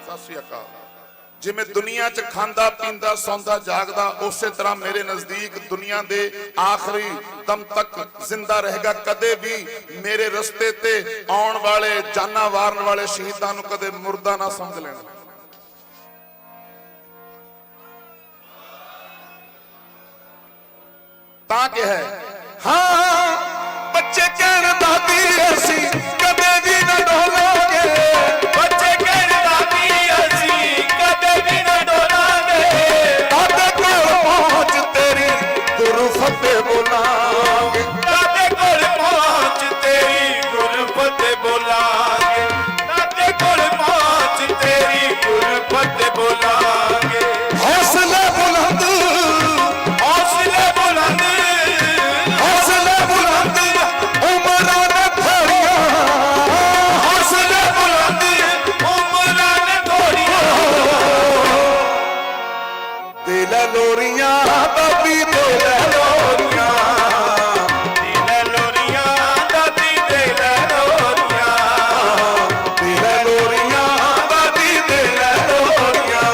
ਸਤਿ ਸ਼੍ਰੀ ਅਕਾਲ। ਜਿਵੇਂ ਦੁਨੀਆ 'ਚ ਖਾਂਦਾ ਪੀਂਦਾ ਸੌਂਦਾ ਜਾਗਦਾ, ਉਸੇ ਤਰ੍ਹਾਂ ਮੇਰੇ ਨਜ਼ਦੀਕ ਦੁਨੀਆ ਦੇ ਆਖਰੀ ਦਮ ਤੱਕ ਜ਼ਿੰਦਾ ਰਹੇਗਾ। ਕਦੇ ਵੀ ਮੇਰੇ ਰਸਤੇ ਤੇ ਆਉਣ ਵਾਲੇ ਜਾਨਾਂ ਵਾਰਨ ਵਾਲੇ ਸ਼ਹੀਦਾਂ ਨੂੰ ਕਦੇ ਮੁਰਦਾ ਨਾ ਸਮਝ ਲੈਣਾ। ਤਾਂ ਕਿ ਹੈ ਹਾਂ ਬੱਚੇ ਕਹਿਣ ਦਾਦੀ ਅਸੀਂ ਕਦੇ ਵੀ ਨਾ ਡੋਲਾਂਗੇ, ਬੱਚੇ ਕਹਿਣ ਦਾਦੀ ਅਸੀਂ ਕਦੇ ਵੀ ਨਾ ਡੋਲਾਂਗੇ, ਦਾਦੇ ਕੋਲ ਪਹੁੰਚ ਤੇਰੀ ਗੁਰੂ ਫਤਿਹ ਬੋਲਾਂਗੇ, ਦਾਦੇ ਕੋਲ ਪਹੁੰਚ ਤੇਰੀ ਗੁਰਫਤਿਹ ਬੋਲਾਂਗੇ, ਦਾਦੇ ਕੋਲ ਪਹੁੰਚ ਤੇਰੀ ਗੁਰਫਤਿਹ ਬੋਲਾਂਗੇ। ਹੌਸਲੇ ਬੁਲੰਦ ਹੌਸਲੇ ਬੁਲੰਦ ਹੌਸਲੇ ਬੁਲੰਦ ਉਮਰਾਂ ਨੇ ਥੋੜੀਆਂ, ਹੌਸਲੇ ਬੁਲੰਦ ਉਮਰਾਂ ਨੇ ਥੋੜੀਆਂ, ਦੇ ਲੈ ਲੋਰੀਆਂ ਦਾਦੀ ਦੇ ਲੈ ਲੋਰੀਆਂ, ਦੇ ਲੈ ਲੋਰੀਆਂ ਦਾਦੀ ਦੇ ਲੈ ਲੋਰੀਆਂ, ਦੇ ਲੈ ਲੋਰੀਆਂ ਦਾਦੀ ਦੇ ਲੈ ਲੋਰੀਆਂ,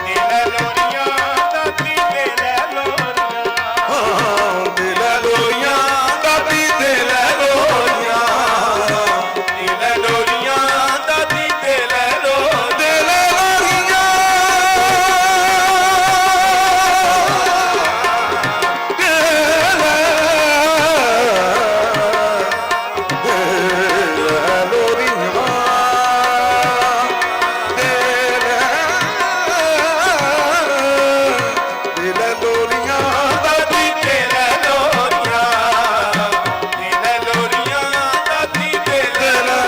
ਦੇ ਲੈ ਲੋਰੀਆਂ ਦਾਦੀ ਦੇ ਲੈ ਲੋਰੀਆਂ, ਦੇ ਲੈ ਲੋਰੀਆਂ ਦਾਦੀ ਦੇ ਲੈ ਲੋਰੀਆਂ, ਦੇ ਲੈ ਲੋਰੀਆਂ ਦਾਦੀ ਦੇ ਲੈ ਲੋਰੀਆਂ। ਦੇ ਲੈ ਲੋਰੀਆਂ, ਦਾਦੀ ਦੇ ਲੈ ਲੋਰੀਆਂ, ਦੇ ਲੈ ਲੋਰੀਆਂ ਦਾਦੀ ਦੇ ਲੈ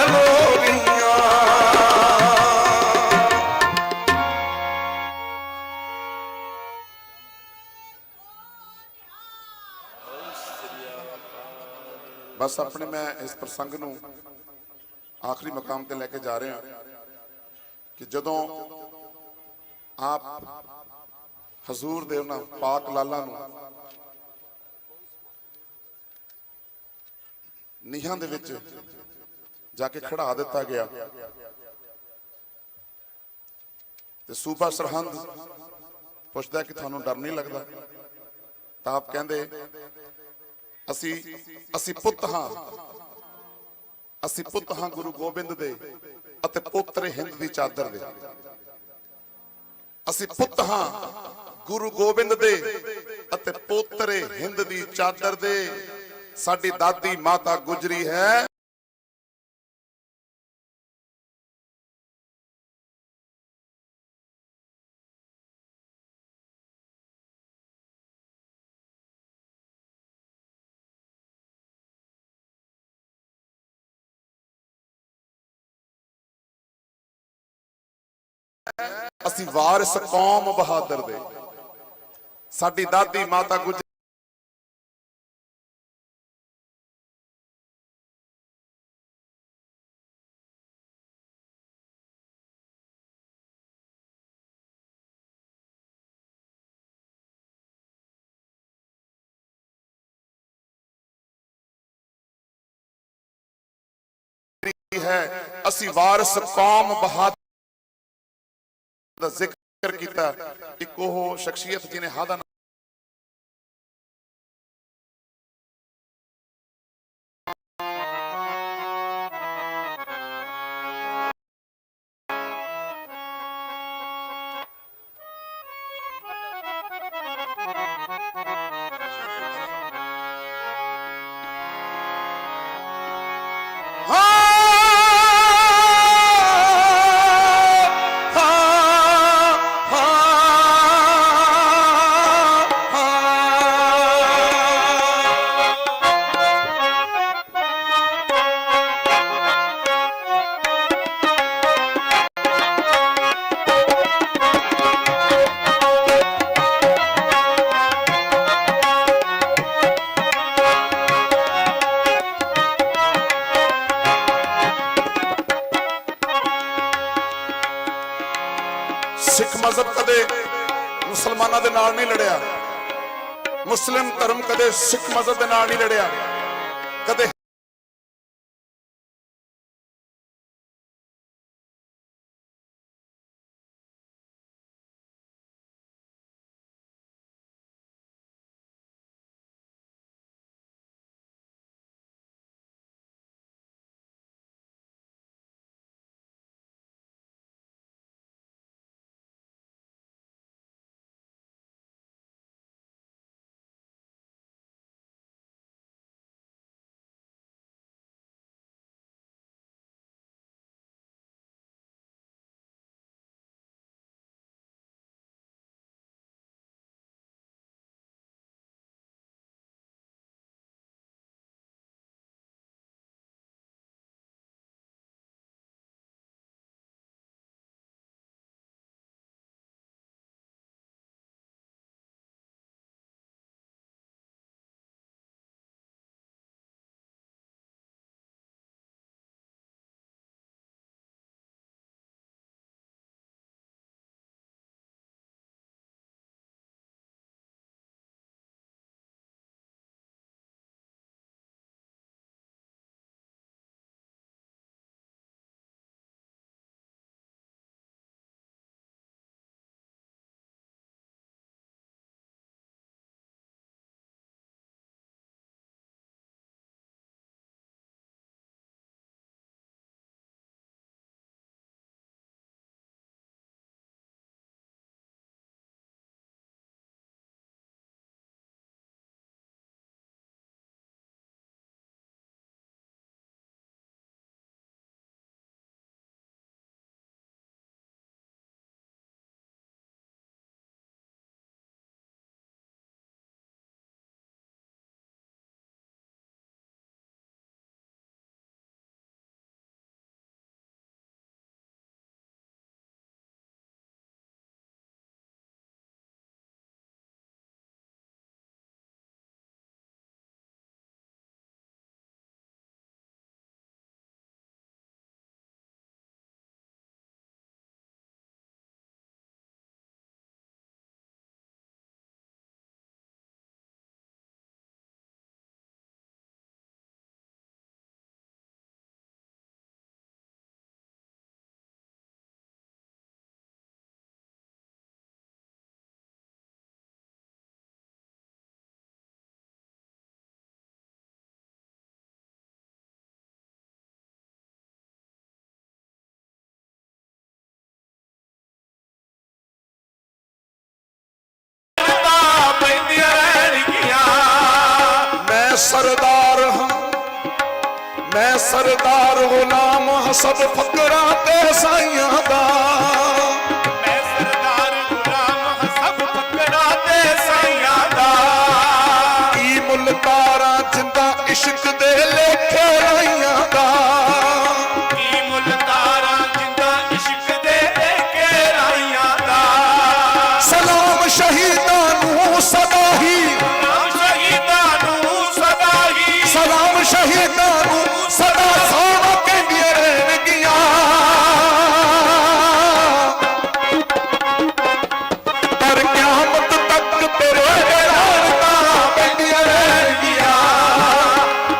ਬਸ ਆਪਣੇ ਮੈਂ ਇਸ ਪ੍ਰਸੰਗ ਨੂੰ ਆਖਰੀ ਮਕਾਮ ਤੇ ਲੈ ਕੇ ਜਾ ਰਿਹਾ ਕਿ ਜਦੋਂ ਆਪ ਹਜ਼ੂਰ ਦੇ ਉਹਨਾਂ ਪਾਕ ਲਾਲਾਂ ਨੂੰ ਨੀਹਾਂ ਦੇ ਵਿੱਚ ਜਾ ਕੇ ਖੜਾ ਦਿੱਤਾ ਗਿਆ ਤੇ ਸੂਬਾ ਸਰਹੰਦ ਪੁੱਛਦਾ ਕਿ ਤੁਹਾਨੂੰ ਡਰ ਨਹੀਂ ਲੱਗਦਾ, ਤਾਂ ਆਪ ਕਹਿੰਦੇ ਅਸੀਂ ਪੁੱਤ ਹਾਂ, ਅਸੀਂ ਪੁੱਤ ਹਾਂ ਗੁਰੂ ਗੋਬਿੰਦ ਦੇ ਅਤੇ ਪੋਤਰੇ ਹਿੰਦ ਦੀ ਚਾਦਰ ਦੇ। ਅਸੀਂ ਪੁੱਤ ਹਾਂ ਗੁਰੂ ਗੋਬਿੰਦ ਦੇ ਅਤੇ ਪੋਤਰੇ ਹਿੰਦ ਦੀ ਚਾਦਰ ਦੇ। ਸਾਡੀ ਦਾਦੀ ਮਾਤਾ ਗੁਜਰੀ ਹੈ, ਅਸੀਂ ਵਾਰਿਸ ਕੌਮ ਬਹਾਦਰ ਦੇ। ਸਾਡੀ ਦਾਦੀ ਮਾਤਾ ਗੁਜਰੀ ਹੈ, ਅਸੀਂ ਵਾਰਿਸ ਕੌਮ ਬਹਾਦਰ ਦਾ ਜ਼ਿਕਰ ਕੀਤਾ। ਇੱਕ ਉਹ ਸ਼ਖਸੀਅਤ ਜਿਹਨੇ ਹਾਦਾ ਸਿੱਖ ਮਜ਼ਹਬ ਕਦੇ ਮੁਸਲਮਾਨਾਂ ਦੇ ਨਾਲ ਨਹੀਂ ਲੜਿਆ, ਮੁਸਲਿਮ ਧਰਮ ਕਦੇ ਸਿੱਖ ਮਜ਼ਹਬ ਦੇ ਨਾਲ ਨਹੀਂ ਲੜਿਆ, ਕਦੇ ਸਰਦਾਰ ਗੁਲਾਮ ਹਾਂ ਸਭ ਫਕਰਾਂ ਤੇ ਸਾਈਆਂ ਦਾ। ਮੈਂ ਸਰਦਾਰ ਗੁਲਾਮ ਹਾਂ ਸਭ ਫਕਰਾਂ ਤੇ ਸਾਈਆਂ ਦਾ। ਕੀ ਮੁੱਲ ਤਾਰਾਂ ਜਿੰਦਾ ਇਸ਼ਕ ਦੇ ਲੇਖੇ ਰਾਈਆਂ ਦਾ। ਕੀ ਮੁੱਲ ਤਾਰਾਂ ਜਿੰਦਾ ਇਸ਼ਕ ਦੇ ਲੇਖੇ ਰਾਈਆਂ ਦਾ। ਸਲਾਮ ਸ਼ਹੀਦਾਂ ਨੂੰ ਸਦਾ ਹੀ, ਸਲਾਮ ਸ਼ਹੀਦਾਂ ਨੂੰ ਸਦਾ ਹੀ, ਸਲਾਮ ਸ਼ਹੀਦਾਂ ਨੂੰ ਸਦਾ ਸੋਹਣਾ ਕਹਿੰਦੀਆਂ ਰਹਿਣਗੀਆਂ। ਪਰ ਕਿਆਮਤ ਤੱਕ ਤੇਰੇ ਲਾਹਨਤਾਂ ਪੈਂਦੀਆਂ ਰਹਿਣਗੀਆਂ।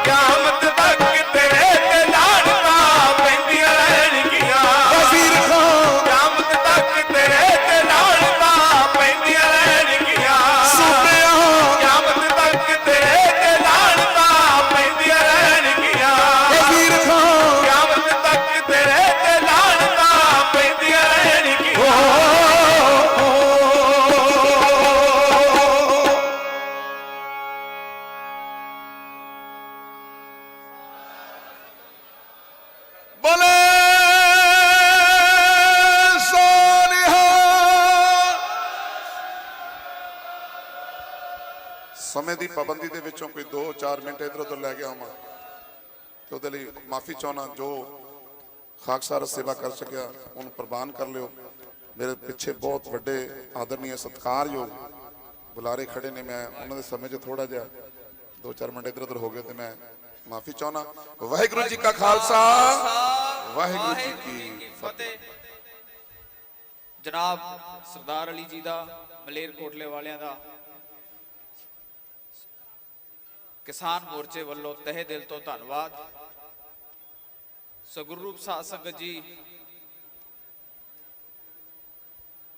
ਕਿਆਮਤ ਤੱਕ ਤੇਰੇ ਤੇ ਲਾਹਨਤਾਂ ਪੈਂਦੀਆਂ ਰਹਿਣਗੀਆਂ। ਵਜ਼ੀਰ ਖਾਨ ਕਿਆਮਤ ਤੱਕ ਤੇਰੇ ਤੇ ਲਾਹਨਤਾਂ ਪੈਂਦੀਆਂ ਰਹਿਣਗੀਆਂ। ਸੂਬਿਆਂ ਕਿਆਮਤ ਤੱਕ ਤੇਰੇ ਤੇ ਲਾਹਨਤਾਂ ਪੈਂਦੀਆਂ ਰਹਿਣਗੀਆਂ। ਵਜ਼ੀਰ ਖਾਨ ਕਿਆਮਤ ਤੱਕ ਤੇਰੇ ਤੇ ਲਾਹਨਤਾਂ ਪੈਂਦੀਆਂ ਰਹਿਣਗੀਆਂ। ਬੋਲੇ ਸੋਨਿਹਾ। ਸਮੇਂ ਦੀ ਪਾਬੰਦੀ ਦੇ ਵਿੱਚੋਂ ਕੋਈ 2-4 ਮਿੰਟ ਇਧਰ ਉਧਰ ਲੈ ਕੇ ਆਵਾਂ ਤੇ ਉਹਦੇ ਲਈ ਮਾਫੀ ਚਾਹੁੰਦਾ। ਜੋ ਖਾਕਸਾਰ ਸੇਵਾ ਕਰ ਸਕਿਆ ਉਹਨੂੰ ਪ੍ਰਵਾਨ ਕਰ ਲਿਓ। ਮੇਰੇ ਪਿੱਛੇ ਬਹੁਤ ਵੱਡੇ ਆਦਰਨੀय ਸਤਿਕਾਰਯੋਗ ਬੁਲਾਰੇ ਖੜੇ ਨੇ। ਮੈਂ ਉਹਨਾਂ ਦੇ ਸਮੇਂ 'ਚ ਥੋੜਾ ਜਿਹਾ 2-4 ਮਿੰਟ ਇਧਰ ਉਧਰ ਹੋ ਗਏ ਤੇ ਮੈਂ ਮਾਫੀ ਚਾਹੁੰਦਾ। ਵਾਹਿਗੁਰੂ ਜੀ ਕਾ ਖਾਲਸਾ, ਵਾਹਿਗੁਰੂ ਜੀ ਕੀ ਫਤਿਹ। ਜਨਾਬ ਸਰਦਾਰ ਅਲੀ ਜੀ ਦਾ, ਮਲੇਰਕੋਟਲੇ ਵਾਲਿਆਂ ਦਾ, ਕਿਸਾਨ ਮੋਰਚੇ ਵੱਲੋਂ ਤਹਿ ਦਿਲ ਤੋਂ ਧੰਨਵਾਦ। ਸੋ ਗੁਰੂ ਰੂਪ ਸਾਧ ਸੰਗਤ ਜੀ,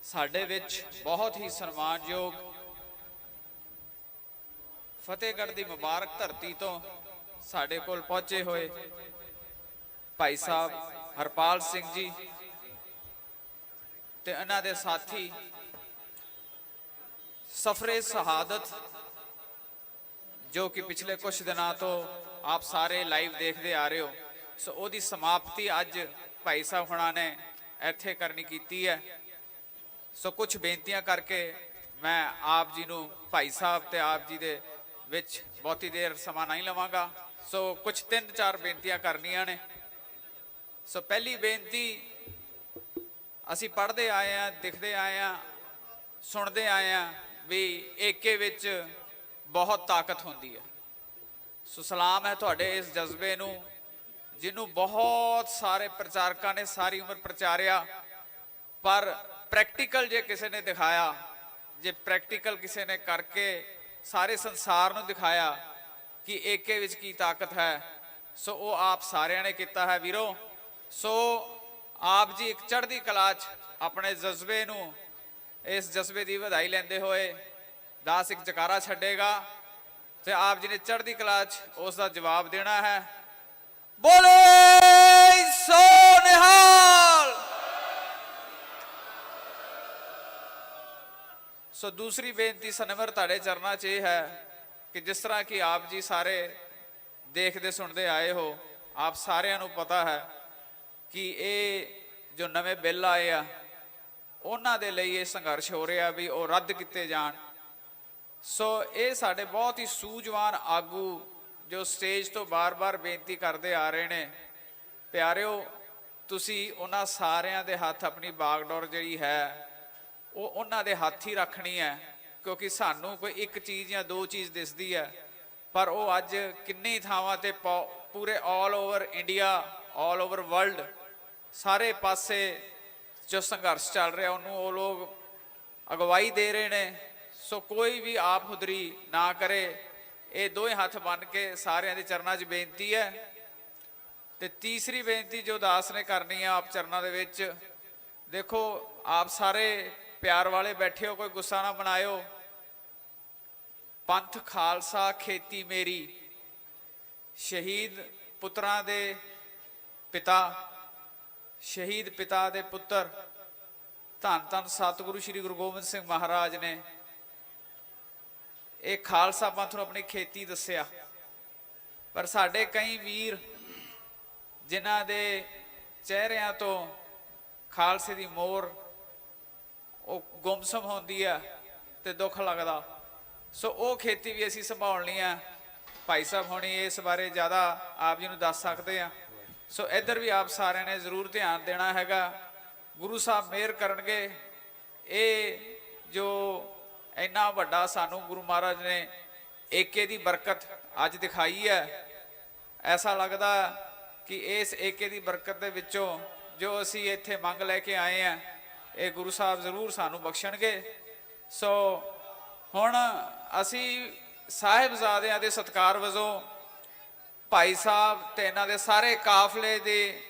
ਸਾਡੇ ਵਿੱਚ ਬਹੁਤ ਹੀ ਸਨਮਾਨਯੋਗ ਫਤਿਹਗੜ੍ਹ ਦੀ ਮੁਬਾਰਕ ਧਰਤੀ ਤੋਂ ਸਾਡੇ ਕੋਲ ਪਹੁੰਚੇ ਹੋਏ ਭਾਈ ਸਾਹਿਬ ਹਰਪਾਲ ਸਿੰਘ ਜੀ ਤੇ ਇਹਨਾਂ ਦੇ ਸਾਥੀ ਸਫਰੇ ਸ਼ਹਾਦਤ, ਜੋ ਕਿ ਪਿਛਲੇ ਕੁਝ ਦਿਨਾਂ ਤੋਂ ਆਪ ਸਾਰੇ ਲਾਈਵ ਦੇਖਦੇ ਆ ਰਹੇ ਹੋ। ਸੋ ਉਹਦੀ ਸਮਾਪਤੀ ਅੱਜ ਭਾਈ ਸਾਹਿਬ ਹੁਣਾਂ ਨੇ ਇੱਥੇ ਕਰਨੀ ਕੀਤੀ ਹੈ। ਸੋ ਕੁਝ ਬੇਨਤੀਆਂ ਕਰਕੇ ਮੈਂ ਆਪ ਜੀ ਨੂੰ, ਭਾਈ ਸਾਹਿਬ ਤੇ ਆਪ ਜੀ ਦੇ ਵਿੱਚ ਬਹੁਤੀ ਦੇਰ ਸਮਾਂ ਨਹੀਂ ਲਵਾਂਗਾ। ਸੋ ਕੁਝ 3-4 ਬੇਨਤੀਆਂ ਕਰਨੀਆਂ ਨੇ। ਸੋ ਪਹਿਲੀ ਬੇਨਤੀ, ਅਸੀਂ ਪੜ੍ਹਦੇ ਆਏ ਆ, ਦਿਖਦੇ ਆਏ ਆ, ਸੁਣਦੇ ਆਏ ਆ ਵੀ ਏਕੇ ਵਿੱਚ ਬਹੁਤ ਤਾਕਤ ਹੁੰਦੀ ਹੈ। ਸੋ ਸਲਾਮ ਹੈ ਤੁਹਾਡੇ ਇਸ ਜਜ਼ਬੇ ਨੂੰ, ਜਿਹਨੂੰ ਬਹੁਤ ਸਾਰੇ ਪ੍ਰਚਾਰਕਾਂ ਨੇ ਸਾਰੀ ਉਮਰ ਪ੍ਰਚਾਰਿਆ, ਪਰ ਪ੍ਰੈਕਟੀਕਲ ਜੇ ਕਿਸੇ ਨੇ ਦਿਖਾਇਆ, ਜੇ ਪ੍ਰੈਕਟੀਕਲ ਕਿਸੇ ਨੇ ਕਰਕੇ ਸਾਰੇ ਸੰਸਾਰ ਨੂੰ ਦਿਖਾਇਆ ਕਿ ਏਕੇ ਵਿੱਚ ਕੀ ਤਾਕਤ ਹੈ, ਸੋ ਉਹ ਆਪ ਸਾਰਿਆਂ ਨੇ ਕੀਤਾ ਹੈ ਵੀਰੋ। ਸੋ ਆਪ ਜੀ ਇੱਕ ਚੜ੍ਹਦੀ ਕਲਾ 'ਚ ਆਪਣੇ ਜਜ਼ਬੇ ਨੂੰ, ਇਸ ਜਜ਼ਬੇ ਦੀ ਵਧਾਈ ਲੈਂਦੇ ਹੋਏ ਦਾਸ ਇੱਕ ਜਕਾਰਾ ਛੱਡੇਗਾ ਤੇ ਆਪ ਜੀ ਨੇ ਚੜ੍ਹਦੀ ਕਲਾ 'ਚ ਉਸ ਦਾ ਜਵਾਬ ਦੇਣਾ ਹੈ। ਬੋਲੇ ਸੋ ਨਿਹਾਲ। ਸੋ ਦੂਸਰੀ ਬੇਨਤੀ ਸਨਮਰ ਤੁਹਾਡੇ ਚਰਨਾਂ 'ਚ ਇਹ ਹੈ ਕਿ ਜਿਸ ਤਰ੍ਹਾਂ ਕਿ ਆਪ ਜੀ ਸਾਰੇ ਦੇਖਦੇ ਸੁਣਦੇ ਆਏ ਹੋ, ਆਪ ਸਾਰਿਆਂ ਨੂੰ ਪਤਾ ਹੈ ਕਿ ਇਹ ਜੋ ਨਵੇਂ ਬਿੱਲ ਆਏ ਆ, ਉਹਨਾਂ ਦੇ ਲਈ ਇਹ ਸੰਘਰਸ਼ ਹੋ ਰਿਹਾ ਵੀ ਉਹ ਰੱਦ ਕੀਤੇ ਜਾਣ। ਸੋ ਇਹ ਸਾਡੇ ਬਹੁਤ ਹੀ ਸੂਝਵਾਨ ਆਗੂ ਜੋ ਸਟੇਜ ਤੋਂ ਬਾਰ-ਬਾਰ ਬੇਨਤੀ ਕਰਦੇ ਆ ਰਹੇ ਨੇ, ਪਿਆਰਿਓ ਤੁਸੀਂ ਉਹਨਾਂ ਸਾਰਿਆਂ ਦੇ ਹੱਥ ਆਪਣੀ ਬਾਗਡੋਰ ਜਿਹੜੀ ਹੈ ਉਹ ਉਹਨਾਂ ਦੇ ਹੱਥ ਹੀ ਰੱਖਣੀ ਹੈ, ਕਿਉਂਕਿ ਸਾਨੂੰ ਕੋਈ ਇੱਕ ਚੀਜ਼ ਜਾਂ ਦੋ ਚੀਜ਼ ਦਿਸਦੀ ਹੈ, ਪਰ ਉਹ ਅੱਜ ਕਿੰਨੀ ਥਾਵਾਂ ਤੇ ਪੂਰੇ all over India, all over world, ਸਾਰੇ ਪਾਸੇ ਜੋ ਸੰਘਰਸ਼ ਚੱਲ ਰਿਹਾ ਉਹਨੂੰ ਉਹ ਲੋਕ ਅਗਵਾਈ ਦੇ ਰਹੇ ਨੇ। ਸੋ ਕੋਈ ਵੀ ਆਪ ਹੁਦਰੀ ਨਾ ਕਰੇ, ਇਹ ਦੋਵੇਂ ਹੱਥ ਬੰਨ ਕੇ ਸਾਰਿਆਂ ਦੇ ਚਰਨਾਂ 'ਚ ਬੇਨਤੀ ਹੈ। ਤੇ ਤੀਸਰੀ ਬੇਨਤੀ ਜੋ ਦਾਸ ਨੇ ਕਰਨੀ ਆ ਆਪ ਚਰਨਾਂ ਦੇ ਵਿੱਚ, ਦੇਖੋ ਆਪ ਸਾਰੇ ਪਿਆਰ ਵਾਲੇ ਬੈਠੇ ਹੋ, ਕੋਈ ਗੁੱਸਾ ਨਾ ਬਣਾਇਓ। ਪੰਥ ਖਾਲਸਾ ਖੇਤੀ ਮੇਰੀ, ਸ਼ਹੀਦ ਪੁੱਤਰਾਂ ਦੇ ਪਿਤਾ, ਸ਼ਹੀਦ ਪਿਤਾ ਦੇ ਪੁੱਤਰ ਧੰਨ ਧੰਨ ਸਤਿਗੁਰੂ ਸ੍ਰੀ ਗੁਰੂ ਗੋਬਿੰਦ ਸਿੰਘ ਮਹਾਰਾਜ ਨੇ ਇਹ ਖਾਲਸਾ ਪੰਥ ਨੂੰ ਆਪਣੀ ਖੇਤੀ ਦੱਸਿਆ। ਪਰ ਸਾਡੇ ਕਈ ਵੀਰ ਜਿਨ੍ਹਾਂ ਦੇ ਚਿਹਰਿਆਂ ਤੋਂ ਖਾਲਸੇ ਦੀ ਮੋਹਰ ਉਹ ਗੁੰਮਸਮ ਹੁੰਦੀ ਆ ਤੇ ਦੁੱਖ ਲੱਗਦਾ। ਸੋ ਉਹ ਖੇਤੀ ਵੀ ਅਸੀਂ ਸੰਭਾਲਣੀ ਆ। ਭਾਈ ਸਾਹਿਬ ਹੋਣੀ ਇਸ ਬਾਰੇ ਜ਼ਿਆਦਾ ਆਪ ਜੀ ਨੂੰ ਦੱਸ ਸਕਦੇ ਆ। ਸੋ ਇੱਧਰ ਵੀ ਆਪ ਸਾਰਿਆਂ ਨੇ ਜ਼ਰੂਰ ਧਿਆਨ ਦੇਣਾ ਹੈਗਾ। ਗੁਰੂ ਸਾਹਿਬ ਮਿਹਰ ਕਰਨਗੇ। ਇਹ ਜੋ ਇੰਨਾ ਵੱਡਾ ਸਾਨੂੰ ਗੁਰੂ ਮਹਾਰਾਜ ਨੇ ਏਕੇ ਦੀ ਬਰਕਤ ਅੱਜ ਦਿਖਾਈ ਹੈ, ਐਸਾ ਲੱਗਦਾ ਕਿ ਇਸ ਏਕੇ ਦੀ ਬਰਕਤ ਦੇ ਵਿੱਚੋਂ ਜੋ ਅਸੀਂ ਇੱਥੇ ਮੰਗ ਲੈ ਕੇ ਆਏ ਆ, ਇਹ ਗੁਰੂ ਸਾਹਿਬ ਜ਼ਰੂਰ ਸਾਨੂੰ ਬਖਸ਼ਣਗੇ। ਸੋ ਹੁਣ ਅਸੀਂ ਸਾਹਿਬਜ਼ਾਦਿਆਂ ਦੇ ਸਤਿਕਾਰ ਵਜੋਂ ਭਾਈ ਸਾਹਿਬ ਤੇ ਇਹਨਾਂ ਦੇ ਸਾਰੇ ਕਾਫਲੇ ਦੇ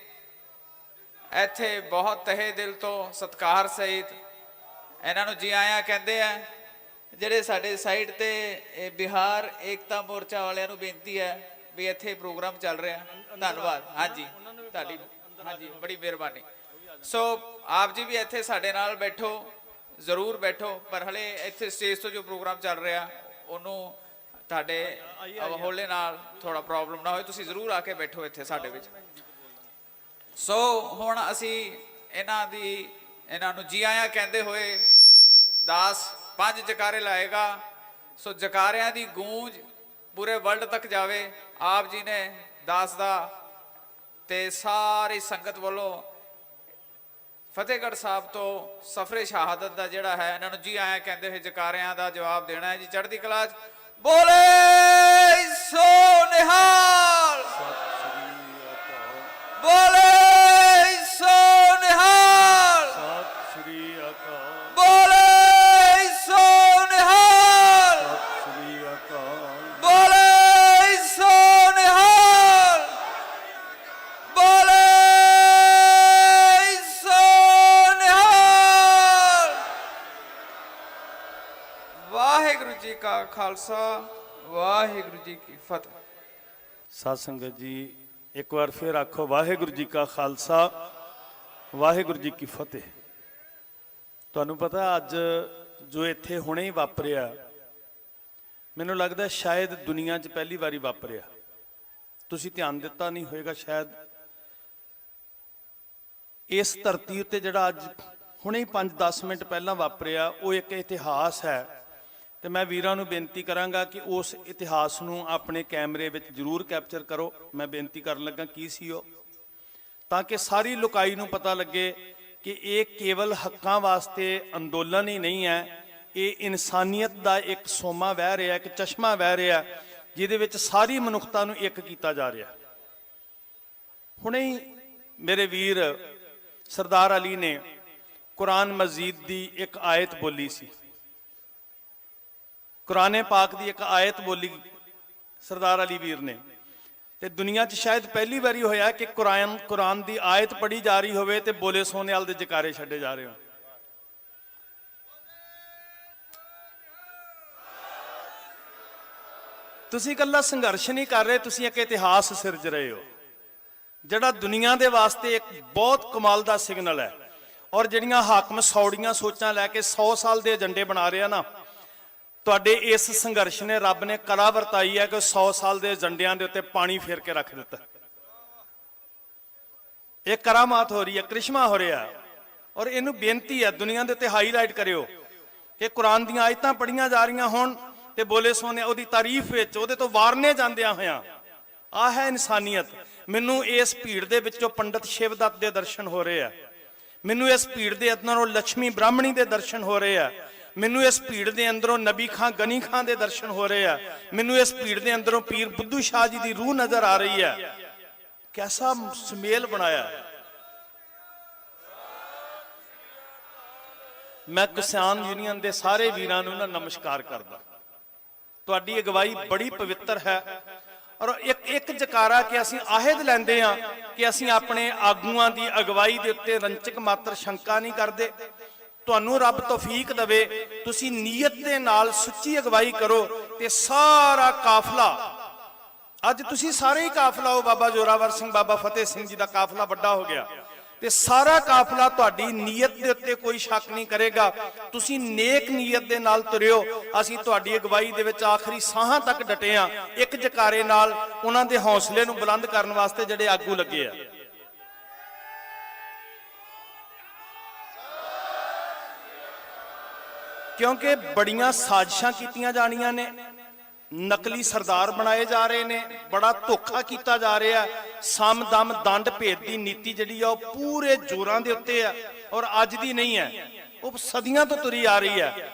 ਇੱਥੇ ਬਹੁਤ ਤਹਿ ਦਿਲ ਤੋਂ ਸਤਿਕਾਰ ਸਹਿਤ ਇਹਨਾਂ ਨੂੰ ਜੀ ਆਇਆਂ ਕਹਿੰਦੇ ਆ। ਜਿਹੜੇ ਸਾਡੇ ਸਾਈਡ ਤੇ ਇਹ ਬਿਹਾਰ ਏਕਤਾ ਮੋਰਚਾ ਵਾਲਿਆਂ ਨੂੰ ਬੇਨਤੀ ਹੈ ਵੀ ਇੱਥੇ ਪ੍ਰੋਗਰਾਮ ਚੱਲ ਰਿਹਾ। ਧੰਨਵਾਦ। ਹਾਂਜੀ ਤੁਹਾਡੀ, ਹਾਂਜੀ ਬੜੀ ਮਿਹਰਬਾਨੀ। ਸੋ ਆਪ ਜੀ ਵੀ ਇੱਥੇ ਸਾਡੇ ਨਾਲ ਬੈਠੋ, ਜ਼ਰੂਰ ਬੈਠੋ, ਪਰ ਹਲੇ ਇੱਥੇ ਸਟੇਜ ਤੋਂ ਜੋ ਪ੍ਰੋਗਰਾਮ ਚੱਲ ਰਿਹਾ ਉਹਨੂੰ ਤੁਹਾਡੇ ਹੌਲੇ ਨਾਲ ਥੋੜਾ ਪ੍ਰੋਬਲਮ ਨਾ ਹੋਏ, ਤੁਸੀਂ ਜ਼ਰੂਰ ਆ ਕੇ ਬੈਠੋ ਇੱਥੇ ਸਾਡੇ ਵਿੱਚ। ਸੋ ਹੁਣ ਅਸੀਂ ਇਹਨਾਂ ਨੂੰ ਜੀ ਆਇਆਂ ਕਹਿੰਦੇ ਹੋਏ ਦਾਸ 5 ਜਕਾਰੇ ਲਾਏਗਾ। ਸੋ ਜਕਾਰਿਆਂ ਦੀ ਗੂੰਜ ਪੂਰੇ ਵਰਲਡ ਤੱਕ ਜਾਵੇ। ਆਪ ਜੀ ਨੇ ਦਾਸ ਦਾ ਤੇ ਸਾਰੀ ਸੰਗਤ ਵੱਲੋਂ ਫਤਿਹਗੜ੍ਹ ਸਾਹਿਬ ਤੋਂ ਸਫਰੇ ਸ਼ਹਾਦਤ ਦਾ ਜਿਹੜਾ ਹੈ ਇਹਨਾਂ ਨੂੰ ਜੀ ਆਇਆਂ ਕਹਿੰਦੇ ਹੋਏ ਜਕਾਰਿਆਂ ਦਾ ਜਵਾਬ ਦੇਣਾ ਹੈ ਜੀ। ਚੜ੍ਹਦੀ ਕਲਾ 'ਚ ਬੋਲੇ ਸੋ ਨਿਹਾਲ, ਬੋਲੇ ਸੋ ਨਿਹਾਲ, ਸਤਿ ਸ੍ਰੀ ਅਕਾਲ, ਬੋਲੇ ਸੋ ਨਿਹਾਲ, ਸਤਿ ਸ੍ਰੀ ਅਕਾਲ, ਬੋਲੇ ਸੋ ਨਿਹਾਲ, ਬੋਲੇ ਸੋ ਨਿਹਾਲ। ਵਾਹਿਗੁਰੂ ਜੀ ਕਾ ਖਾਲਸਾ, ਵਾਹਿਗੁਰੂ ਜੀ ਕੀ ਫਤਿਹ। ਸਾਧ ਸੰਗਤ ਜੀ ਇੱਕ ਵਾਰ ਫਿਰ ਆਖੋ ਵਾਹਿਗੁਰੂ ਜੀ ਕਾ ਖਾਲਸਾ, ਵਾਹਿਗੁਰੂ ਜੀ ਕੀ ਫਤਿਹ। ਤੁਹਾਨੂੰ ਪਤਾ ਅੱਜ ਜੋ ਇੱਥੇ ਹੁਣੇ ਹੀ ਵਾਪਰਿਆ, ਮੈਨੂੰ ਲੱਗਦਾ ਸ਼ਾਇਦ ਦੁਨੀਆ 'ਚ ਪਹਿਲੀ ਵਾਰੀ ਵਾਪਰਿਆ। ਤੁਸੀਂ ਧਿਆਨ ਦਿੱਤਾ ਨਹੀਂ ਹੋਵੇਗਾ ਸ਼ਾਇਦ। ਇਸ ਧਰਤੀ ਉੱਤੇ ਜਿਹੜਾ ਅੱਜ ਹੁਣੇ ਹੀ 5-10 ਮਿੰਟ ਪਹਿਲਾਂ ਵਾਪਰਿਆ, ਉਹ ਇੱਕ ਇਤਿਹਾਸ ਹੈ। ਤੇ ਮੈਂ ਵੀਰਾਂ ਨੂੰ ਬੇਨਤੀ ਕਰਾਂਗਾ ਕਿ ਉਸ ਇਤਿਹਾਸ ਨੂੰ ਆਪਣੇ ਕੈਮਰੇ ਵਿੱਚ ਜ਼ਰੂਰ ਕੈਪਚਰ ਕਰੋ। ਮੈਂ ਬੇਨਤੀ ਕਰਨ ਲੱਗਾ ਕੀ ਸੀ ਉਹ, ਤਾਂ ਕਿ ਸਾਰੀ ਲੋਕਾਈ ਨੂੰ ਪਤਾ ਲੱਗੇ ਕਿ ਇਹ ਕੇਵਲ ਹੱਕਾਂ ਵਾਸਤੇ ਅੰਦੋਲਨ ਹੀ ਨਹੀਂ ਹੈ, ਇਹ ਇਨਸਾਨੀਅਤ ਦਾ ਇੱਕ ਸੋਮਾ ਵਹਿ ਰਿਹਾ, ਇੱਕ ਚਸ਼ਮਾ ਵਹਿ ਰਿਹਾ, ਜਿਹਦੇ ਵਿੱਚ ਸਾਰੀ ਮਨੁੱਖਤਾ ਨੂੰ ਇੱਕ ਕੀਤਾ ਜਾ ਰਿਹਾ। ਹੁਣੇ ਹੀ ਮੇਰੇ ਵੀਰ ਸਰਦਾਰ ਅਲੀ ਨੇ ਕੁਰਾਨ ਮਜੀਦ ਦੀ ਇੱਕ ਆਇਤ ਬੋਲੀ ਸੀ, ਕੁਰਾਨੇ ਪਾਕ ਦੀ ਇੱਕ ਆਇਤ ਬੋਲੀ ਸਰਦਾਰ ਅਲੀ ਵੀਰ ਨੇ। ਤੇ ਦੁਨੀਆ 'ਚ ਸ਼ਾਇਦ ਪਹਿਲੀ ਵਾਰੀ ਹੋਇਆ ਕਿ ਕੁਰਾਨ ਦੀ ਆਇਤ ਪੜ੍ਹੀ ਜਾ ਰਹੀ ਹੋਵੇ ਤੇ ਬੋਲੇ ਸੋਨਿਆਲ ਦੇ ਜਕਾਰੇ ਛੱਡੇ ਜਾ ਰਹੇ ਹੋ। ਤੁਸੀਂ ਇਕੱਲਾ ਸੰਘਰਸ਼ ਨਹੀਂ ਕਰ ਰਹੇ, ਤੁਸੀਂ ਇੱਕ ਇਤਿਹਾਸ ਸਿਰਜ ਰਹੇ ਹੋ ਜਿਹੜਾ ਦੁਨੀਆ ਦੇ ਵਾਸਤੇ ਇੱਕ ਬਹੁਤ ਕਮਾਲ ਦਾ ਸਿਗਨਲ ਹੈ। ਔਰ ਜਿਹੜੀਆਂ ਹਾਕਮ ਸੌੜੀਆਂ ਸੋਚਾਂ ਲੈ ਕੇ 100 ਸਾਲ ਦੇ ਏਜੰਡੇ ਬਣਾ ਰਹੇ ਆ ਨਾ, ਤੁਹਾਡੇ ਇਸ ਸੰਘਰਸ਼ ਨੇ ਰੱਬ ਨੇ ਕਲਾ ਵਰਤਾਈ ਹੈ ਕਿ 100 ਸਾਲ ਦੇ ਏਜੰਡਿਆਂ ਦੇ ਉੱਤੇ ਪਾਣੀ ਫੇਰ ਕੇ ਰੱਖ ਦਿੱਤਾ। ਇਹ ਕਰਾਮਾਤ ਹੋ ਰਹੀ ਹੈ, ਕ੍ਰਿਸ਼ਮਾ ਹੋ ਰਿਹਾ। ਔਰ ਇਹਨੂੰ ਬੇਨਤੀ ਹੈ ਦੁਨੀਆ ਦੇ ਉੱਤੇ ਹਾਈਲਾਈਟ ਕਰਿਓ ਕਿ ਕੁਰਾਨ ਦੀਆਂ ਆਇਤਾਂ ਪੜ੍ਹੀਆਂ ਜਾ ਰਹੀਆਂ ਹੋਣ ਤੇ ਬੋਲੇ ਸੋਨੇ ਉਹਦੀ ਤਾਰੀਫ ਵਿੱਚ ਉਹਦੇ ਤੋਂ ਵਾਰਨੇ ਜਾਂਦਿਆਂ ਹੋਇਆਂ। ਆਹ ਹੈ ਇਨਸਾਨੀਅਤ। ਮੈਨੂੰ ਇਸ ਭੀੜ ਦੇ ਵਿੱਚੋਂ ਪੰਡਤ ਸ਼ਿਵਦੱਤ ਦੇ ਦਰਸ਼ਨ ਹੋ ਰਹੇ ਆ, ਮੈਨੂੰ ਇਸ ਭੀੜ ਦੇ ਅੰਦਰੋਂ ਲక్ష్ਮੀ ਬ੍ਰਾਹਮਣੀ ਦੇ ਦਰਸ਼ਨ ਹੋ ਰਹੇ ਆ, ਮੈਨੂੰ ਇਸ ਭੀੜ ਦੇ ਅੰਦਰੋਂ ਨਬੀ ਖਾਂ ਗਨੀ ਖਾਂ ਦੇ ਦਰਸ਼ਨ ਹੋ ਰਹੇ ਆ, ਮੈਨੂੰ ਇਸ ਭੀੜ ਦੇ ਅੰਦਰੋਂ ਪੀਰ ਬੁੱਧੂ ਸ਼ਾਹ ਜੀ ਦੀ ਰੂਹ ਨਜ਼ਰ ਆ ਰਹੀ ਹੈ। ਕੈਸਾ ਸੁਮੇਲ ਬਣਾਇਆ। ਮੈਂ ਕਿਸਾਨ ਯੂਨੀਅਨ ਦੇ ਸਾਰੇ ਵੀਰਾਂ ਨੂੰ ਨਮਸਕਾਰ ਕਰਦਾ। ਤੁਹਾਡੀ ਅਗਵਾਈ ਬੜੀ ਪਵਿੱਤਰ ਹੈ। ਔਰ ਇੱਕ ਜਕਾਰਾ ਕਿ ਅਸੀਂ ਆਹਿਦ ਲੈਂਦੇ ਹਾਂ ਕਿ ਅਸੀਂ ਆਪਣੇ ਆਗੂਆਂ ਦੀ ਅਗਵਾਈ ਦੇ ਉੱਤੇ ਰੰਚਕ ਮਾਤਰ ਸ਼ੰਕਾ ਨਹੀਂ ਕਰਦੇ। ਤੁਹਾਨੂੰ ਰੱਬ ਤੌਫੀਕ ਦੇਵੇ, ਤੁਸੀਂ ਨੀਅਤ ਦੇ ਨਾਲ ਸੁੱਚੀ ਅਗਵਾਈ ਕਰੋ ਤੇ ਸਾਰਾ ਕਾਫਲਾ, ਅੱਜ ਤੁਸੀਂ ਸਾਰੇ ਹੀ ਕਾਫਲਾ ਹੋ, ਬਾਬਾ ਜ਼ੋਰਾਵਰ ਸਿੰਘ, ਬਾਬਾ ਫਤਿਹ ਸਿੰਘ ਜੀ ਦਾ ਕਾਫਲਾ ਵੱਡਾ ਹੋ ਗਿਆ ਤੇ ਸਾਰਾ ਕਾਫਲਾ ਤੁਹਾਡੀ ਨੀਅਤ ਦੇ ਉੱਤੇ ਕੋਈ ਸ਼ੱਕ ਨਹੀਂ ਕਰੇਗਾ। ਤੁਸੀਂ ਨੇਕ ਨੀਅਤ ਦੇ ਨਾਲ ਤੁਰਿਓ। ਅਸੀਂ ਤੁਹਾਡੀ ਅਗਵਾਈ ਦੇ ਵਿੱਚ ਆਖਰੀ ਸਾਹਾਂ ਤੱਕ ਡਟੇ ਹਾਂ, ਇੱਕ ਜਕਾਰੇ ਨਾਲ ਉਹਨਾਂ ਦੇ ਹੌਸਲੇ ਨੂੰ ਬੁਲੰਦ ਕਰਨ ਵਾਸਤੇ ਜਿਹੜੇ ਆਗੂ ਲੱਗੇ ਆ। ਕਿਉਂਕਿ ਬੜੀਆਂ ਸਾਜ਼ਿਸ਼ਾਂ ਕੀਤੀਆਂ ਜਾਣੀਆਂ ਨੇ, ਨਕਲੀ ਸਰਦਾਰ ਬਣਾਏ ਜਾ ਰਹੇ ਨੇ, ਬੜਾ ਧੋਖਾ ਕੀਤਾ ਜਾ ਰਿਹਾ। ਸਮ ਦਮ ਦੰਡ ਭੇਦ ਦੀ ਨੀਤੀ ਜਿਹੜੀ ਆ ਉਹ ਪੂਰੇ ਜ਼ੋਰਾਂ ਦੇ ਉੱਤੇ ਆ, ਔਰ ਅੱਜ ਦੀ ਨਹੀਂ ਹੈ, ਉਹ ਸਦੀਆਂ ਤੋਂ ਤੁਰੀ ਆ ਰਹੀ ਹੈ।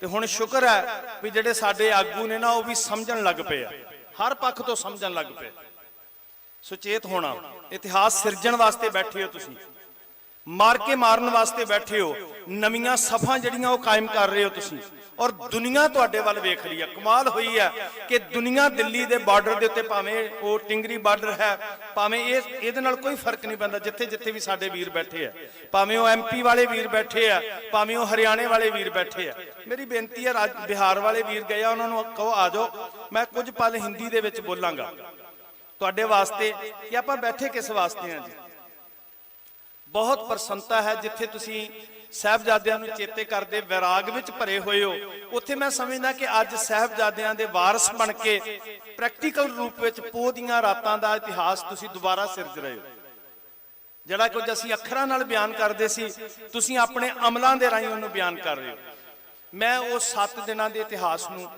ਤੇ ਹੁਣ ਸ਼ੁਕਰ ਹੈ ਵੀ ਜਿਹੜੇ ਸਾਡੇ ਆਗੂ ਨੇ ਨਾ ਉਹ ਵੀ ਸਮਝਣ ਲੱਗ ਪਏ ਆ, ਹਰ ਪੱਖ ਤੋਂ ਸਮਝਣ ਲੱਗ ਪਏ। ਸੁਚੇਤ ਹੋਣਾ, ਇਤਿਹਾਸ ਸਿਰਜਣ ਵਾਸਤੇ ਬੈਠੇ ਹੋ ਤੁਸੀਂ, ਮਾਰ ਕੇ ਮਾਰਨ ਵਾਸਤੇ ਬੈਠੇ ਹੋ, ਨਵੀਆਂ ਸਫਾਂ ਜਿਹੜੀਆਂ ਉਹ ਕਾਇਮ ਕਰ ਰਹੇ ਹੋ ਤੁਸੀਂ, ਔਰ ਦੁਨੀਆ ਤੁਹਾਡੇ ਵੱਲ ਵੇਖ ਰਹੀ ਹੈ। ਕਮਾਲ ਹੋਈ ਹੈ ਕਿ ਦੁਨੀਆ ਦਿੱਲੀ ਦੇ ਬਾਰਡਰ ਦੇ ਉੱਤੇ, ਭਾਵੇਂ ਉਹ ਟਿੰਗਰੀ ਬਾਰਡਰ ਹੈ, ਭਾਵੇਂ ਇਹਦੇ ਨਾਲ ਕੋਈ ਫਰਕ ਨਹੀਂ ਪੈਂਦਾ, ਜਿੱਥੇ ਜਿੱਥੇ ਵੀ ਸਾਡੇ ਵੀਰ ਬੈਠੇ ਆ, ਭਾਵੇਂ ਉਹ MP ਵਾਲੇ ਵੀਰ ਬੈਠੇ ਆ, ਭਾਵੇਂ ਉਹ ਹਰਿਆਣੇ ਵਾਲੇ ਵੀਰ ਬੈਠੇ ਆ। ਮੇਰੀ ਬੇਨਤੀ ਹੈ, ਬਿਹਾਰ ਵਾਲੇ ਵੀਰ ਗਏ ਆ, ਉਹਨਾਂ ਨੂੰ ਕਹੋ ਆ ਜਾਓ, ਮੈਂ ਕੁਝ ਪਲ ਹਿੰਦੀ ਦੇ ਵਿੱਚ ਬੋਲਾਂਗਾ ਤੁਹਾਡੇ ਵਾਸਤੇ ਕਿ ਆਪਾਂ ਬੈਠੇ ਕਿਸ ਵਾਸਤੇ ਆ ਜੀ। ਬਹੁਤ ਪ੍ਰਸੰਨਤਾ ਹੈ ਜਿੱਥੇ ਤੁਸੀਂ ਸਾਹਿਬਜ਼ਾਦਿਆਂ ਨੂੰ ਚੇਤੇ ਕਰਦੇ ਵਿਰਾਗ ਵਿੱਚ ਭਰੇ ਹੋਏ ਹੋ, ਉੱਥੇ ਮੈਂ ਸਮਝਦਾ ਕਿ ਅੱਜ ਸਾਹਿਬਜ਼ਾਦਿਆਂ ਦੇ ਵਾਰਸ ਬਣ ਕੇ ਪ੍ਰੈਕਟੀਕਲ ਰੂਪ ਵਿੱਚ ਪੋਹ ਦੀਆਂ ਰਾਤਾਂ ਦਾ ਇਤਿਹਾਸ ਤੁਸੀਂ ਦੁਬਾਰਾ ਸਿਰਜ ਰਹੇ ਹੋ। ਜਿਹੜਾ ਕੁਝ ਅਸੀਂ ਅੱਖਰਾਂ ਨਾਲ ਬਿਆਨ ਕਰਦੇ ਸੀ, ਤੁਸੀਂ ਆਪਣੇ ਅਮਲਾਂ ਦੇ ਰਾਹੀਂ ਉਹਨੂੰ ਬਿਆਨ ਕਰ ਰਹੇ ਹੋ। ਮੈਂ ਉਸ 7 ਦਿਨਾਂ ਦੇ ਇਤਿਹਾਸ ਨੂੰ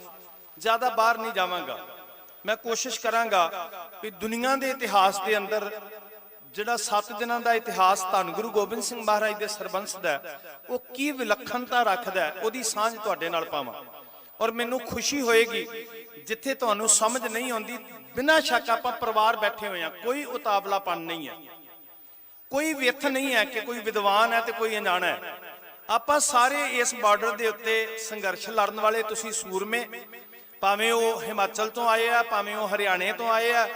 ਜ਼ਿਆਦਾ ਬਾਹਰ ਨਹੀਂ ਜਾਵਾਂਗਾ। ਮੈਂ ਕੋਸ਼ਿਸ਼ ਕਰਾਂਗਾ ਕਿ ਦੁਨੀਆ ਦੇ ਇਤਿਹਾਸ ਦੇ ਅੰਦਰ ਜਿਹੜਾ 7 ਦਿਨਾਂ ਦਾ ਇਤਿਹਾਸ ਧੰਨ ਗੁਰੂ ਗੋਬਿੰਦ ਸਿੰਘ ਮਹਾਰਾਜ ਦੇ ਸਰਬੰਸ ਦਾ, ਉਹ ਕੀ ਵਿਲੱਖਣਤਾ ਰੱਖਦਾ, ਉਹਦੀ ਸਾਂਝ ਤੁਹਾਡੇ ਨਾਲ ਪਾਵਾਂ। ਔਰ ਮੈਨੂੰ ਖੁਸ਼ੀ ਹੋਏਗੀ ਜਿੱਥੇ ਤੁਹਾਨੂੰ ਸਮਝ ਨਹੀਂ ਆਉਂਦੀ, ਬਿਨਾਂ ਸ਼ੱਕ ਆਪਾਂ ਪਰਿਵਾਰ ਬੈਠੇ ਹੋਏ ਆ, ਕੋਈ ਉਤਾਵਲਾਪਨ ਨਹੀਂ ਹੈ, ਕੋਈ ਵਿੱਥ ਨਹੀਂ ਹੈ ਕਿ ਕੋਈ ਵਿਦਵਾਨ ਹੈ ਤੇ ਕੋਈ ਅਣਜਾਣਾ ਹੈ। ਆਪਾਂ ਸਾਰੇ ਇਸ ਬਾਰਡਰ ਦੇ ਉੱਤੇ ਸੰਘਰਸ਼ ਲੜਨ ਵਾਲੇ, ਤੁਸੀਂ ਸੂਰਮੇ, ਭਾਵੇਂ ਉਹ ਹਿਮਾਚਲ ਤੋਂ ਆਏ ਆ, ਭਾਵੇਂ ਉਹ ਹਰਿਆਣੇ ਤੋਂ ਆਏ ਆ,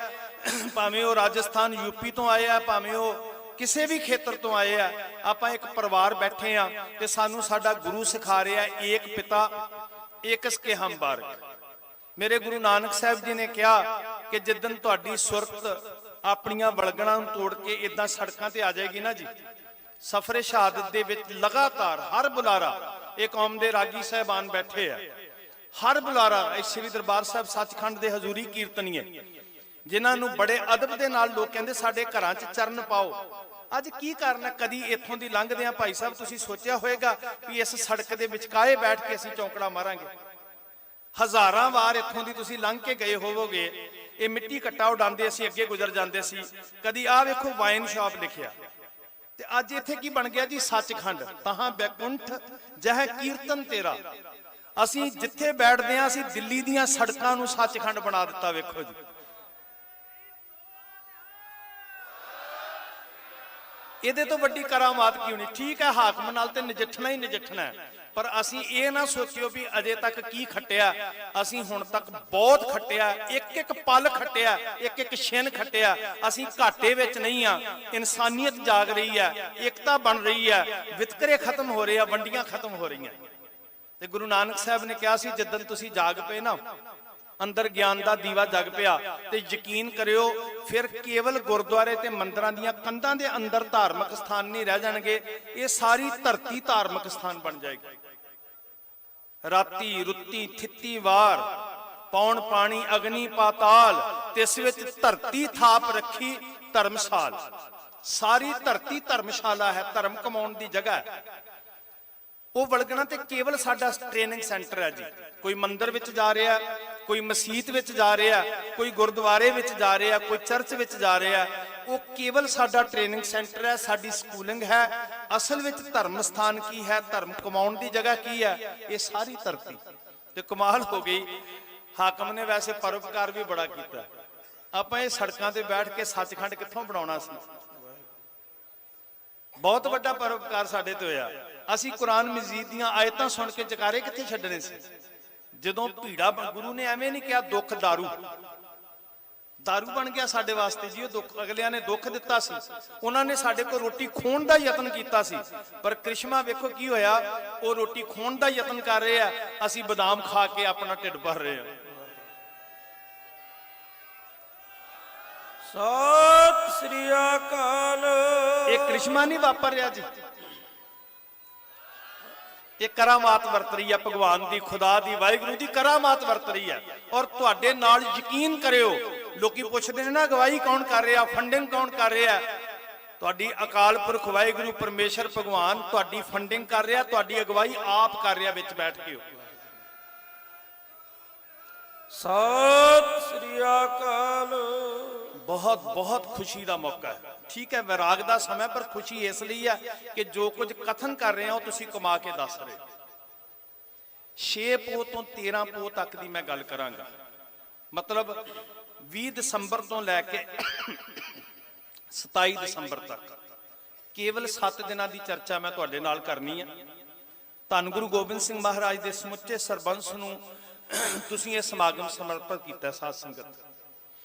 ਭਾਵੇਂ ਉਹ ਰਾਜਸਥਾਨ UP ਤੋਂ ਆਏ ਆ, ਭਾਵੇਂ ਉਹ ਕਿਸੇ ਵੀ ਖੇਤਰ ਤੋਂ ਆਏ ਆ, ਆਪਾਂ ਇੱਕ ਪਰਿਵਾਰ ਬੈਠੇ ਆ ਤੇ ਸਾਨੂੰ ਸਾਡਾ ਗੁਰੂ ਸਿਖਾ ਰਿਹਾ, ਏਕ ਪਿਤਾ ਏਕਸ ਕੇ ਹਮ ਬਾਰਕ। ਮੇਰੇ ਗੁਰੂ ਨਾਨਕ ਸਾਹਿਬ ਜੀ ਨੇ ਕਿਹਾ ਕਿ ਜਿੱਦਨ ਤੁਹਾਡੀ ਸੁਰਤ ਆਪਣੀਆਂ ਵਲਗਣਾਂ ਨੂੰ ਤੋੜ ਕੇ ਇਦਾਂ ਸੜਕਾਂ ਤੇ ਆ ਜਾਏਗੀ ਨਾ ਜੀ, ਸਫਰੇ ਸ਼ਹਾਦਤ ਦੇ ਵਿੱਚ ਲਗਾਤਾਰ ਹਰ ਬੁਲਾਰਾ, ਇਹ ਕੌਮ ਦੇ ਰਾਗੀ ਸਾਹਿਬਾਨ ਬੈਠੇ ਆ, ਹਰ ਬੁਲਾਰਾ ਸ੍ਰੀ ਦਰਬਾਰ ਸਾਹਿਬ ਸੱਚਖੰਡ ਦੇ ਹਜ਼ੂਰੀ ਕੀਰਤਨੀਏ, ਜਿਨ੍ਹਾਂ ਨੂੰ ਬੜੇ ਅਦਬ ਦੇ ਨਾਲ ਲੋਕ ਕਹਿੰਦੇ ਸਾਡੇ ਘਰਾਂ 'ਚ ਚਰਨ ਪਾਓ। ਅੱਜ ਕੀ ਕਰਨਾ, ਕਦੀ ਇੱਥੋਂ ਦੀ ਲੰਘਦੇ ਆ ਭਾਈ ਸਾਹਿਬ, ਤੁਸੀਂ ਸੋਚਿਆ ਹੋਏਗਾ ਵੀ ਇਸ ਸੜਕ ਦੇ ਵਿਚਕਾਏ ਬੈਠ ਕੇ ਅਸੀਂ ਚੌਂਕੜਾ ਮਾਰਾਂਗੇ। ਹਜ਼ਾਰਾਂ ਵਾਰ ਇੱਥੋਂ ਦੀ ਤੁਸੀਂ ਲੰਘ ਕੇ ਗਏ ਹੋਵੋਗੇ, ਇਹ ਮਿੱਟੀ ਕੱਟਾ ਉਡਾਉਂਦੇ ਅਸੀਂ ਅੱਗੇ ਗੁਜ਼ਰ ਜਾਂਦੇ ਸੀ। ਕਦੀ ਆਹ ਵੇਖੋ ਵਾਈਨ ਸ਼ਾਪ ਲਿਖਿਆ, ਤੇ ਅੱਜ ਇੱਥੇ ਕੀ ਬਣ ਗਿਆ ਜੀ, ਸੱਚਖੰਡ ਤਹਾਂ ਬੈਕੁੰਠ ਜਹ ਕੀਰਤਨ ਤੇਰਾ। ਅਸੀਂ ਜਿੱਥੇ ਬੈਠਦੇ ਆ, ਅਸੀਂ ਦਿੱਲੀ ਦੀਆਂ ਸੜਕਾਂ ਨੂੰ ਸੱਚਖੰਡ ਬਣਾ ਦਿੱਤਾ। ਵੇਖੋ ਜੀ, ਇਹਦੇ ਤੋਂ ਵੱਡੀ ਕਰਾਮਾਤ ਕੀ ਹੋਣੀ। ਠੀਕ ਹੈ, ਹਾਕਮ ਨਾਲ ਤੇ ਨਜਿੱਠਣਾ ਹੀ ਨਜਿੱਠਣਾ ਹੈ, ਪਰ ਅਸੀਂ ਇਹ ਨਾ ਸੋਚਿਓ ਵੀ ਅਜੇ ਤੱਕ ਕੀ ਖੱਟਿਆ। ਅਸੀਂ ਹੁਣ ਤੱਕ ਬਹੁਤ ਖੱਟਿਆ, ਇੱਕ ਇੱਕ ਪਲ ਖੱਟਿਆ, ਇੱਕ ਇੱਕ ਛਿਨ ਖੱਟਿਆ। ਅਸੀਂ ਘਾਟੇ ਵਿੱਚ ਨਹੀਂ ਆ, ਇਨਸਾਨੀਅਤ ਜਾਗ ਰਹੀ ਹੈ, ਏਕਤਾ ਬਣ ਰਹੀ ਹੈ, ਵਿਤਕਰੇ ਖਤਮ ਹੋ ਰਹੇ ਆ, ਵੰਡੀਆਂ ਖਤਮ ਹੋ ਰਹੀਆਂ। ਤੇ ਗੁਰੂ ਨਾਨਕ ਸਾਹਿਬ ਨੇ ਕਿਹਾ ਸੀ, ਜਿੱਦਣ ਤੁਸੀਂ ਜਾਗ ਪਏ ਨਾ, ਅੰਦਰ ਗਿਆਨ ਦਾ ਦੀਵਾ ਜਗ ਪਿਆ, ਤੇ ਯਕੀਨ ਕਰਿਓ ਫਿਰ ਕੇਵਲ ਗੁਰਦੁਆਰੇ ਤੇ ਮੰਦਿਰਾਂ ਦੀਆਂ ਕੰਧਾਂ ਦੇ ਅੰਦਰ ਧਾਰਮਿਕ ਸਥਾਨ ਨਹੀਂ ਰਹਿ ਜਾਣਗੇ, ਇਹ ਸਾਰੀ ਧਰਤੀ ਧਾਰਮਿਕ ਸਥਾਨ ਬਣ ਜਾਏਗੀ। ਰਾਤੀ ਰੁੱਤੀ ਥਿੱਤੀ ਵਾਰ ਪੌਣ ਪਾਣੀ ਅਗਨੀ ਪਾਤਾਲ, ਤਿਸ ਵਿੱਚ ਧਰਤੀ ਥਾਪ ਰੱਖੀ ਧਰਮਸ਼ਾਲ। ਸਾਰੀ ਧਰਤੀ ਧਰਮਸ਼ਾਲਾ ਹੈ, ਧਰਮ ਕਮਾਉਣ ਦੀ ਜਗ੍ਹਾ ਹੈ। ਉਹ ਵਲਗਣਾ ਤੇ ਕੇਵਲ ਸਾਡਾ ਟ੍ਰੇਨਿੰਗ ਸੈਂਟਰ ਹੈ ਜੀ। ਕੋਈ ਮੰਦਿਰ ਵਿੱਚ ਜਾ ਰਿਹਾ, ਕੋਈ ਮਸਜਿਦ ਵਿੱਚ ਜਾ ਰਿਹਾ, ਕੋਈ ਗੁਰਦੁਆਰੇ ਵਿੱਚ ਜਾ ਰਿਹਾ, ਕੋਈ ਚਰਚ ਵਿੱਚ ਜਾ ਰਿਹਾ, ਉਹ ਕੇਵਲ ਸਾਡਾ ਟ੍ਰੇਨਿੰਗ ਸੈਂਟਰ ਹੈ, ਸਾਡੀ ਸਕੂਲਿੰਗ ਹੈ। ਅਸਲ ਵਿੱਚ ਧਰਮ ਸਥਾਨ ਕੀ ਹੈ, ਧਰਮ ਕਮਾਉਣ ਦੀ ਜਗ੍ਹਾ ਕੀ ਹੈ, ਇਹ ਸਾਰੀ ਧਰਤੀ। ਤੇ ਕਮਾਲ ਹੋ ਗਈ, ਹਾਕਮ ਨੇ ਵੈਸੇ ਪਰਉਪਕਾਰ ਵੀ ਬੜਾ ਕੀਤਾ। ਆਪਾਂ ਇਹ ਸੜਕਾਂ ਤੇ ਬੈਠ ਕੇ ਸੱਚਖੰਡ ਕਿੱਥੋਂ ਬਣਾਉਣਾ ਸੀ। ਬਹੁਤ ਵੱਡਾ ਪਰਉਪਕਾਰ ਸਾਡੇ ਤੇ ਹੋਇਆ। ਅਸੀਂ ਕੁਰਾਨ ਮਜੀਦ ਦੀਆਂ ਆਇਤਾਂ ਸੁਣ ਕੇ ਜਕਾਰੇ ਕਿੱਥੇ ਛੱਡਣੇ ਸੀ। ਜਦੋਂ ਭੀੜਾ, ਗੁਰੂ ਨੇ ਐਵੇਂ ਨਹੀਂ ਕਿਹਾ ਦੁੱਖ ਦਾਰੂ ਬਣ ਗਿਆ ਸਾਡੇ ਵਾਸਤੇ ਜੀ। ਉਹ ਦੁੱਖ ਅਗਲਿਆਂ ਨੇ ਦੁੱਖ ਦਿੱਤਾ ਸੀ, ਉਹਨਾਂ ਨੇ ਸਾਡੇ ਕੋਲ ਰੋਟੀ ਖੋਣ ਦਾ ਯਤਨ ਕੀਤਾ ਸੀ, ਪਰ ਕ੍ਰਿਸ਼ਮਾ ਵੇਖੋ ਕੀ ਹੋਇਆ, ਉਹ ਰੋਟੀ ਖੋਣ ਦਾ ਯਤਨ ਕਰ ਰਹੇ ਆ, ਅਸੀਂ ਬਦਾਮ ਖਾ ਕੇ ਆਪਣਾ ਢਿੱਡ ਭਰ ਰਹੇ ਆ। ਸਤਿ ਸ੍ਰੀ ਅਕਾਲ। ਇਹ ਕ੍ਰਿਸ਼ਮਾ ਨਹੀਂ ਵਾਪਰ ਰਿਹਾ ਜੀ, ਇਹ ਕਰਾਮਾਤ ਵਰਤ ਰਹੀ ਹੈ ਭਗਵਾਨ ਦੀ, ਖੁਦਾ ਦੀ, ਵਾਹਿਗੁਰੂ ਦੀ ਕਰਾਮਾਤ ਵਰਤ ਰਹੀ ਹੈ। ਔਰ ਤੁਹਾਡੇ ਨਾਲ ਯਕੀਨ ਕਰਿਓ, ਲੋਕੀ ਪੁੱਛਦੇ ਨੇ ਨਾ ਗਵਾਹੀ ਕੌਣ ਕਰ ਰਿਹਾ, ਫੰਡਿੰਗ ਕੌਣ ਕਰ ਰਿਹਾ, ਤੁਹਾਡੀ ਅਕਾਲ ਪੁਰਖ ਵਾਹਿਗੁਰੂ ਪਰਮੇਸ਼ਰ ਭਗਵਾਨ ਤੁਹਾਡੀ ਫੰਡਿੰਗ ਕਰ ਰਿਹਾ, ਤੁਹਾਡੀ ਅਗਵਾਈ ਆਪ ਕਰ ਰਿਹਾ ਵਿੱਚ ਬੈਠ ਕੇ। ਸਤਿ ਸ੍ਰੀ ਅਕਾਲ। ਬਹੁਤ ਬਹੁਤ ਖੁਸ਼ੀ ਦਾ ਮੌਕਾ ਹੈ। ਠੀਕ ਹੈ, ਵਿਰਾਗ ਦਾ ਸਮਾਂ, ਪਰ ਖੁਸ਼ੀ ਇਸ ਲਈ ਹੈ ਕਿ ਜੋ ਕੁਝ ਕਥਨ ਕਰ ਰਹੇ ਹੋ ਤੁਸੀਂ ਕਮਾ ਕੇ ਦੱਸ ਰਹੇ ਹੋ। 6 ਪੋਹ ਤੋਂ 13 ਪੋਹ ਤੱਕ ਦੀ ਮੈਂ ਗੱਲ ਕਰਾਂਗਾ, ਮਤਲਬ 20 ਦਸੰਬਰ ਤੋਂ ਲੈ ਕੇ 27 ਦਸੰਬਰ ਤੱਕ ਕੇਵਲ 7 ਦਿਨਾਂ ਦੀ ਚਰਚਾ ਮੈਂ ਤੁਹਾਡੇ ਨਾਲ ਕਰਨੀ ਹੈ। ਧੰਨ ਗੁਰੂ ਗੋਬਿੰਦ ਸਿੰਘ ਮਹਾਰਾਜ ਦੇ ਸਮੁੱਚੇ ਸਰਬੰਸ ਨੂੰ ਤੁਸੀਂ ਇਹ ਸਮਾਗਮ ਸਮਰਪਿਤ ਕੀਤਾ ਸਾਧ ਸੰਗਤ।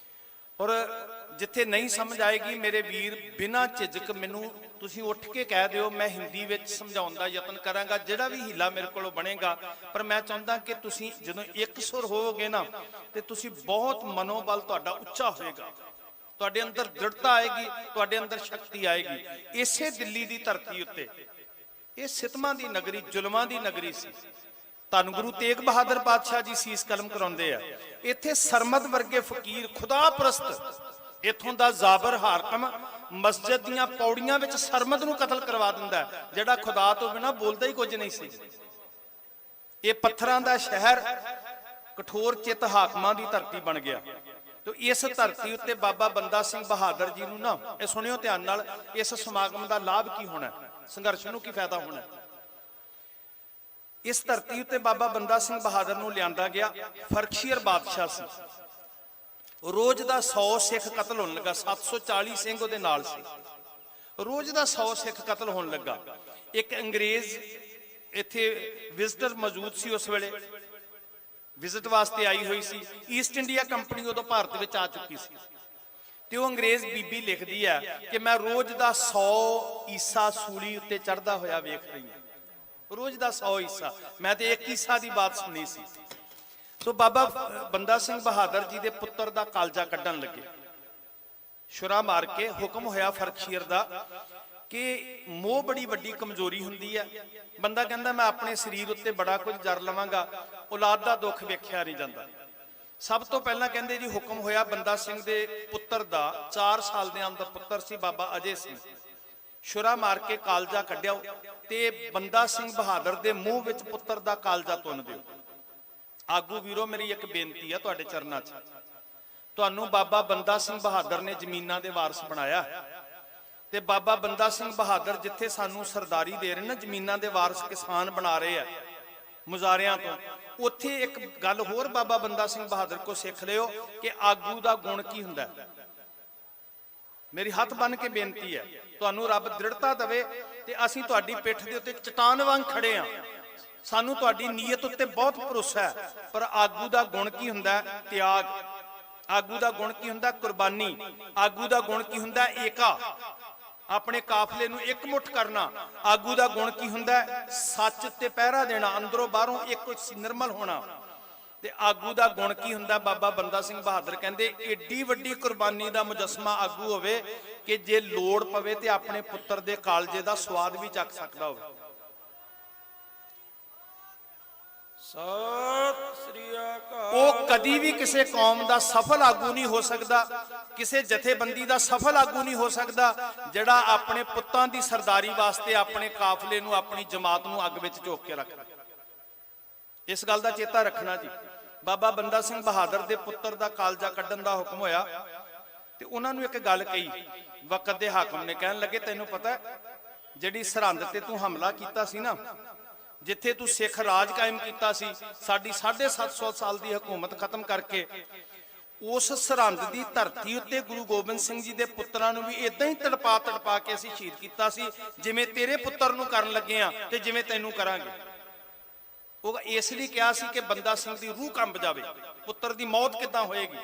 ਔਰ ਜਿੱਥੇ ਨਹੀਂ ਸਮਝ ਆਏਗੀ ਮੇਰੇ ਵੀਰ, ਬਿਨਾਂ ਝਿਜਕ ਮੈਨੂੰ ਤੁਸੀਂ ਉੱਠ ਕੇ ਕਹਿ ਦਿਓ, ਮੈਂ ਹਿੰਦੀ ਵਿੱਚ ਸਮਝਾਉਣ ਦਾ ਯਤਨ ਕਰਾਂਗਾ, ਜਿਹੜਾ ਵੀ ਹੀਲਾ ਮੇਰੇ ਕੋਲੋਂ ਬਣੇਗਾ। ਪਰ ਮੈਂ ਚਾਹੁੰਦਾ ਕਿ ਤੁਸੀਂ ਜਦੋਂ ਇੱਕ ਸੁਰ ਹੋਵੋਗੇ ਨਾ, ਤੇ ਤੁਸੀਂ ਬਹੁਤ ਮਨੋਬਲ ਤੁਹਾਡਾ ਉੱਚਾ ਹੋਏਗਾ, ਤੁਹਾਡੇ ਅੰਦਰ ਦ੍ਰਿੜਤਾ ਆਏਗੀ, ਤੁਹਾਡੇ ਅੰਦਰ ਸ਼ਕਤੀ ਆਏਗੀ। ਇਸੇ ਦਿੱਲੀ ਦੀ ਧਰਤੀ ਉੱਤੇ, ਇਹ ਸਿਤਮਾਂ ਦੀ ਨਗਰੀ, ਜ਼ੁਲਮਾਂ ਦੀ ਨਗਰੀ ਸੀ। ਧੰਨ ਗੁਰੂ ਤੇਗ ਬਹਾਦਰ ਪਾਤਸ਼ਾਹ ਜੀ ਸੀਸ ਕਲਮ ਕਰਾਉਂਦੇ ਆ। ਇੱਥੇ ਸਰਮਦ ਵਰਗੇ ਫਕੀਰ, ਖੁਦਾ ਪ੍ਰਸਤ, ਇੱਥੋਂ ਦਾ ਜ਼ਾਬਰ ਹਾਕਮ ਮਸਜਿਦ ਦੀਆਂ ਪੌੜੀਆਂ ਵਿੱਚ ਸਰਮਦ ਨੂੰ ਕਤਲ ਕਰਵਾ ਦਿੰਦਾ, ਜਿਹੜਾ ਖੁਦਾ ਤੋਂ ਬਿਨਾਂ ਬੋਲਦਾ ਹੀ ਕੁਝ ਨਹੀਂ ਸੀ। ਇਹ ਪੱਥਰਾਂ ਦਾ ਸ਼ਹਿਰ ਕਠੋਰ ਚਿੱਤ ਹਾਕਮਾਂ ਦੀ ਧਰਤੀ ਬਣ ਗਿਆ। ਤੇ ਇਸ ਧਰਤੀ ਉੱਤੇ ਬਾਬਾ ਬੰਦਾ ਸਿੰਘ ਬਹਾਦਰ ਜੀ ਨੂੰ ਨਾ, ਇਹ ਸੁਣਿਓ ਧਿਆਨ ਨਾਲ, ਇਸ ਸਮਾਗਮ ਦਾ ਲਾਭ ਕੀ ਹੋਣਾ, ਸੰਘਰਸ਼ ਨੂੰ ਕੀ ਫਾਇਦਾ ਹੋਣਾ। ਇਸ ਧਰਤੀ ਉੱਤੇ ਬਾਬਾ ਬੰਦਾ ਸਿੰਘ ਬਹਾਦਰ ਨੂੰ ਲਿਆਂਦਾ ਗਿਆ। ਫਰਕਸ਼ੀਅਰ ਬਾਦਸ਼ਾਹ ਸੀ, ਰੋਜ਼ ਦਾ 100 ਸਿੱਖ ਕਤਲ ਹੋਣ ਲੱਗਾ। 740 ਸਿੰਘ ਉਹਦੇ ਨਾਲ ਸੀ, ਰੋਜ਼ ਦਾ 100 ਸਿੱਖ ਕਤਲ ਹੋਣ ਲੱਗਾ। ਇੱਕ ਅੰਗਰੇਜ਼ ਇੱਥੇ ਵਿਜ਼ਟਰ ਮੌਜੂਦ ਸੀ, ਉਸ ਵੇਲੇ ਵਿਜ਼ਿਟ ਵਾਸਤੇ ਆਈ ਹੋਈ ਸੀ। ਈਸਟ ਇੰਡੀਆ ਕੰਪਨੀ ਉਦੋਂ ਭਾਰਤ ਵਿੱਚ ਆ ਚੁੱਕੀ ਸੀ, ਤੇ ਉਹ ਅੰਗਰੇਜ਼ ਬੀਬੀ ਲਿਖਦੀ ਹੈ ਕਿ ਮੈਂ ਰੋਜ਼ ਦਾ 100 ਈਸਾ ਸੂਲੀ ਉੱਤੇ ਚੜਦਾ ਹੋਇਆ ਵੇਖ ਰਹੀ ਹਾਂ। ਰੋਜ਼ ਦਾ 100 ਈਸਾ, ਮੈਂ ਤੇ ਇੱਕ ਈਸਾ ਦੀ ਬਾਤ ਸੁਣੀ ਸੀ। ਸੋ ਬਾਬਾ ਬੰਦਾ ਸਿੰਘ ਬਹਾਦਰ ਜੀ ਦੇ ਪੁੱਤਰ ਦਾ ਕਾਲਜਾ ਕੱਢਣ ਲੱਗੇ। ਛੁਰਾ ਮਾਰ ਕੇ ਹੁਕਮ ਹੋਇਆ ਫਰਕਸ਼ੀਅਰ ਦਾ ਕਿ ਮੋਹ ਬੜੀ ਵੱਡੀ ਕਮਜ਼ੋਰੀ ਹੁੰਦੀ ਹੈ। ਬੰਦਾ ਕਹਿੰਦਾ ਮੈਂ ਆਪਣੇ ਸਰੀਰ ਉੱਤੇ ਬੜਾ ਕੁਝ ਜਰ ਲਵਾਂਗਾ, ਔਲਾਦ ਦਾ ਦੁੱਖ ਵੇਖਿਆ ਨਹੀਂ ਜਾਂਦਾ। ਸਭ ਤੋਂ ਪਹਿਲਾਂ ਕਹਿੰਦੇ ਜੀ ਹੁਕਮ ਹੋਇਆ ਬੰਦਾ ਸਿੰਘ ਦੇ ਪੁੱਤਰ ਦਾ, 4 ਸਾਲ ਦੇ ਅੰਦਰ ਪੁੱਤਰ ਸੀ ਬਾਬਾ ਅਜੇ ਸਿੰਘ। ਛੁਰਾ ਮਾਰ ਕੇ ਕਾਲਜਾ ਕੱਢਿਆ ਤੇ ਬੰਦਾ ਸਿੰਘ ਬਹਾਦਰ ਦੇ ਮੂੰਹ ਵਿੱਚ ਪੁੱਤਰ ਦਾ ਕਾਲਜਾ ਤੁੰਨ ਦਿਓ। ਆਗੂ ਵੀਰੋ, ਮੇਰੀ ਇੱਕ ਬੇਨਤੀ ਆ ਤੁਹਾਡੇ ਚਰਨਾਂ 'ਚ, ਤੁਹਾਨੂੰ ਬਾਬਾ ਬੰਦਾ ਸਿੰਘ ਬਹਾਦਰ ਨੇ ਜ਼ਮੀਨਾਂ ਦੇ ਵਾਰਸ ਬਣਾਇਆ, ਤੇ ਬਾਬਾ ਬੰਦਾ ਸਿੰਘ ਬਹਾਦਰ ਜਿੱਥੇ ਸਾਨੂੰ ਸਰਦਾਰੀ ਦੇ ਰਹੇ ਨੇ, ਜ਼ਮੀਨਾਂ ਦੇ ਵਾਰਸ ਕਿਸਾਨ ਬਣਾ ਰਹੇ ਆ ਮੁਜ਼ਾਰਿਆਂ ਤੋਂ, ਉੱਥੇ ਇੱਕ ਗੱਲ ਹੋਰ ਬਾਬਾ ਬੰਦਾ ਸਿੰਘ ਬਹਾਦਰ ਕੋ ਸਿੱਖ ਲਿਓ ਕਿ ਆਗੂ ਦਾ ਗੁਣ ਕੀ ਹੁੰਦਾ। ਮੇਰੀ ਹੱਥ ਬੰਨ ਕੇ ਬੇਨਤੀ ਹੈ, ਤੁਹਾਨੂੰ ਰੱਬ ਦ੍ਰਿੜਤਾ ਦੇਵੇ ਤੇ ਅਸੀਂ ਤੁਹਾਡੀ ਪਿੱਠ ਦੇ ਉੱਤੇ ਚਟਾਨ ਵਾਂਗ ਖੜੇ ਆ। ਸਾਨੂੰ ਤੁਹਾਡੀ ਨੀਅਤ ਉੱਤੇ ਬਹੁਤ ਭਰੋਸਾ ਹੈ, ਪਰ ਆਗੂ ਦਾ ਗੁਣ ਕੀ ਹੁੰਦਾ? ਤਿਆਗ। ਆਗੂ ਦਾ ਗੁਣ ਕੀ ਹੁੰਦਾ? ਕੁਰਬਾਨੀ। ਆਗੂ ਦਾ ਗੁਣ ਕੀ ਹੁੰਦਾ? ਏਕਾ, ਆਪਣੇ ਕਾਫਲੇ ਨੂੰ ਇਕਮੁੱਠ ਕਰਨਾ। ਆਗੂ ਦਾ ਗੁਣ ਕੀ ਹੁੰਦਾ? ਸੱਚ ਤੇ ਪਹਿਰਾ ਦੇਣਾ, ਅੰਦਰੋਂ ਬਾਹਰੋਂ ਇੱਕ ਨਿਰਮਲ ਹੋਣਾ। ਤੇ ਆਗੂ ਦਾ ਗੁਣ ਕੀ ਹੁੰਦਾ? ਬਾਬਾ ਬੰਦਾ ਸਿੰਘ ਬਹਾਦਰ ਕਹਿੰਦੇ ਏਡੀ ਵੱਡੀ ਕੁਰਬਾਨੀ ਦਾ ਮੁਜੱਸਮਾ ਆਗੂ ਹੋਵੇ ਕਿ ਜੇ ਲੋੜ ਪਵੇ ਤੇ ਆਪਣੇ ਪੁੱਤਰ ਦੇ ਕਾਲਜੇ ਦਾ ਸਵਾਦ ਵੀ ਚੱਖ ਸਕਦਾ ਹੋਵੇ। ਸਤਿ ਸ੍ਰੀ ਅਕਾਲ। ਉਹ ਕਦੀ ਵੀ ਕਿਸੇ ਕੌਮ ਦਾ ਸਫਲ ਆਗੂ ਨਹੀਂ ਹੋ ਸਕਦਾ, ਕਿਸੇ ਜਥੇਬੰਦੀ ਦਾ ਸਫਲ ਆਗੂ ਨਹੀਂ ਹੋ ਸਕਦਾ ਜਿਹੜਾ ਆਪਣੇ ਪੁੱਤਾਂ ਦੀ ਸਰਦਾਰੀ ਵਾਸਤੇ ਆਪਣੇ ਕਾਫਲੇ ਨੂੰ, ਆਪਣੀ ਜਮਾਤ ਨੂੰ ਅੱਗ ਵਿੱਚ ਝੋਕ ਕੇ ਰੱਖਦਾ। ਇਸ ਗੱਲ ਦਾ ਚੇਤਾ ਰੱਖਣਾ ਜੀ। ਬਾਬਾ ਬੰਦਾ ਸਿੰਘ ਬਹਾਦਰ ਦੇ ਪੁੱਤਰ ਦਾ ਕਾਲਜਾ ਕੱਢਣ ਦਾ ਹੁਕਮ ਹੋਇਆ ਤੇ ਉਹਨਾਂ ਨੂੰ ਇੱਕ ਗੱਲ ਕਹੀ। ਵਕਤ ਦੇ ਹਾਕਮ ਨੇ ਕਹਿਣ ਲੱਗੇ, ਤੈਨੂੰ ਪਤਾ ਜਿਹੜੀ ਸਰਹੰਦ ਤੇ ਤੂੰ ਹਮਲਾ ਕੀਤਾ ਸੀ ਨਾ, ਜਿੱਥੇ ਤੂੰ ਸਿੱਖ ਰਾਜ ਕਾਇਮ ਕੀਤਾ ਸੀ, ਸਾਡੀ 750 ਸਾਲ ਦੀ ਹਕੂਮਤ ਖਤਮ ਕਰਕੇ, ਉਸ ਸਰਹੰਦ ਦੀ ਧਰਤੀ ਉੱਤੇ ਗੁਰੂ ਗੋਬਿੰਦ ਸਿੰਘ ਜੀ ਦੇ ਪੁੱਤਰਾਂ ਨੂੰ ਵੀ ਇਦਾਂ ਹੀ ਤੜਪਾ ਕੇ ਅਸੀਂ ਸ਼ਹੀਦ ਕੀਤਾ ਸੀ, ਜਿਵੇਂ ਤੇਰੇ ਪੁੱਤਰ ਨੂੰ ਕਰਨ ਲੱਗੇ ਆ ਤੇ ਜਿਵੇਂ ਤੈਨੂੰ ਕਰਾਂਗੇ। ਉਹ ਇਸ ਲਈ ਕਿਹਾ ਸੀ ਕਿ ਬੰਦਾ ਸਿੰਘ ਦੀ ਰੂਹ ਕੰਬ ਜਾਵੇ, ਪੁੱਤਰ ਦੀ ਮੌਤ ਕਿੱਦਾਂ ਹੋਏਗੀ।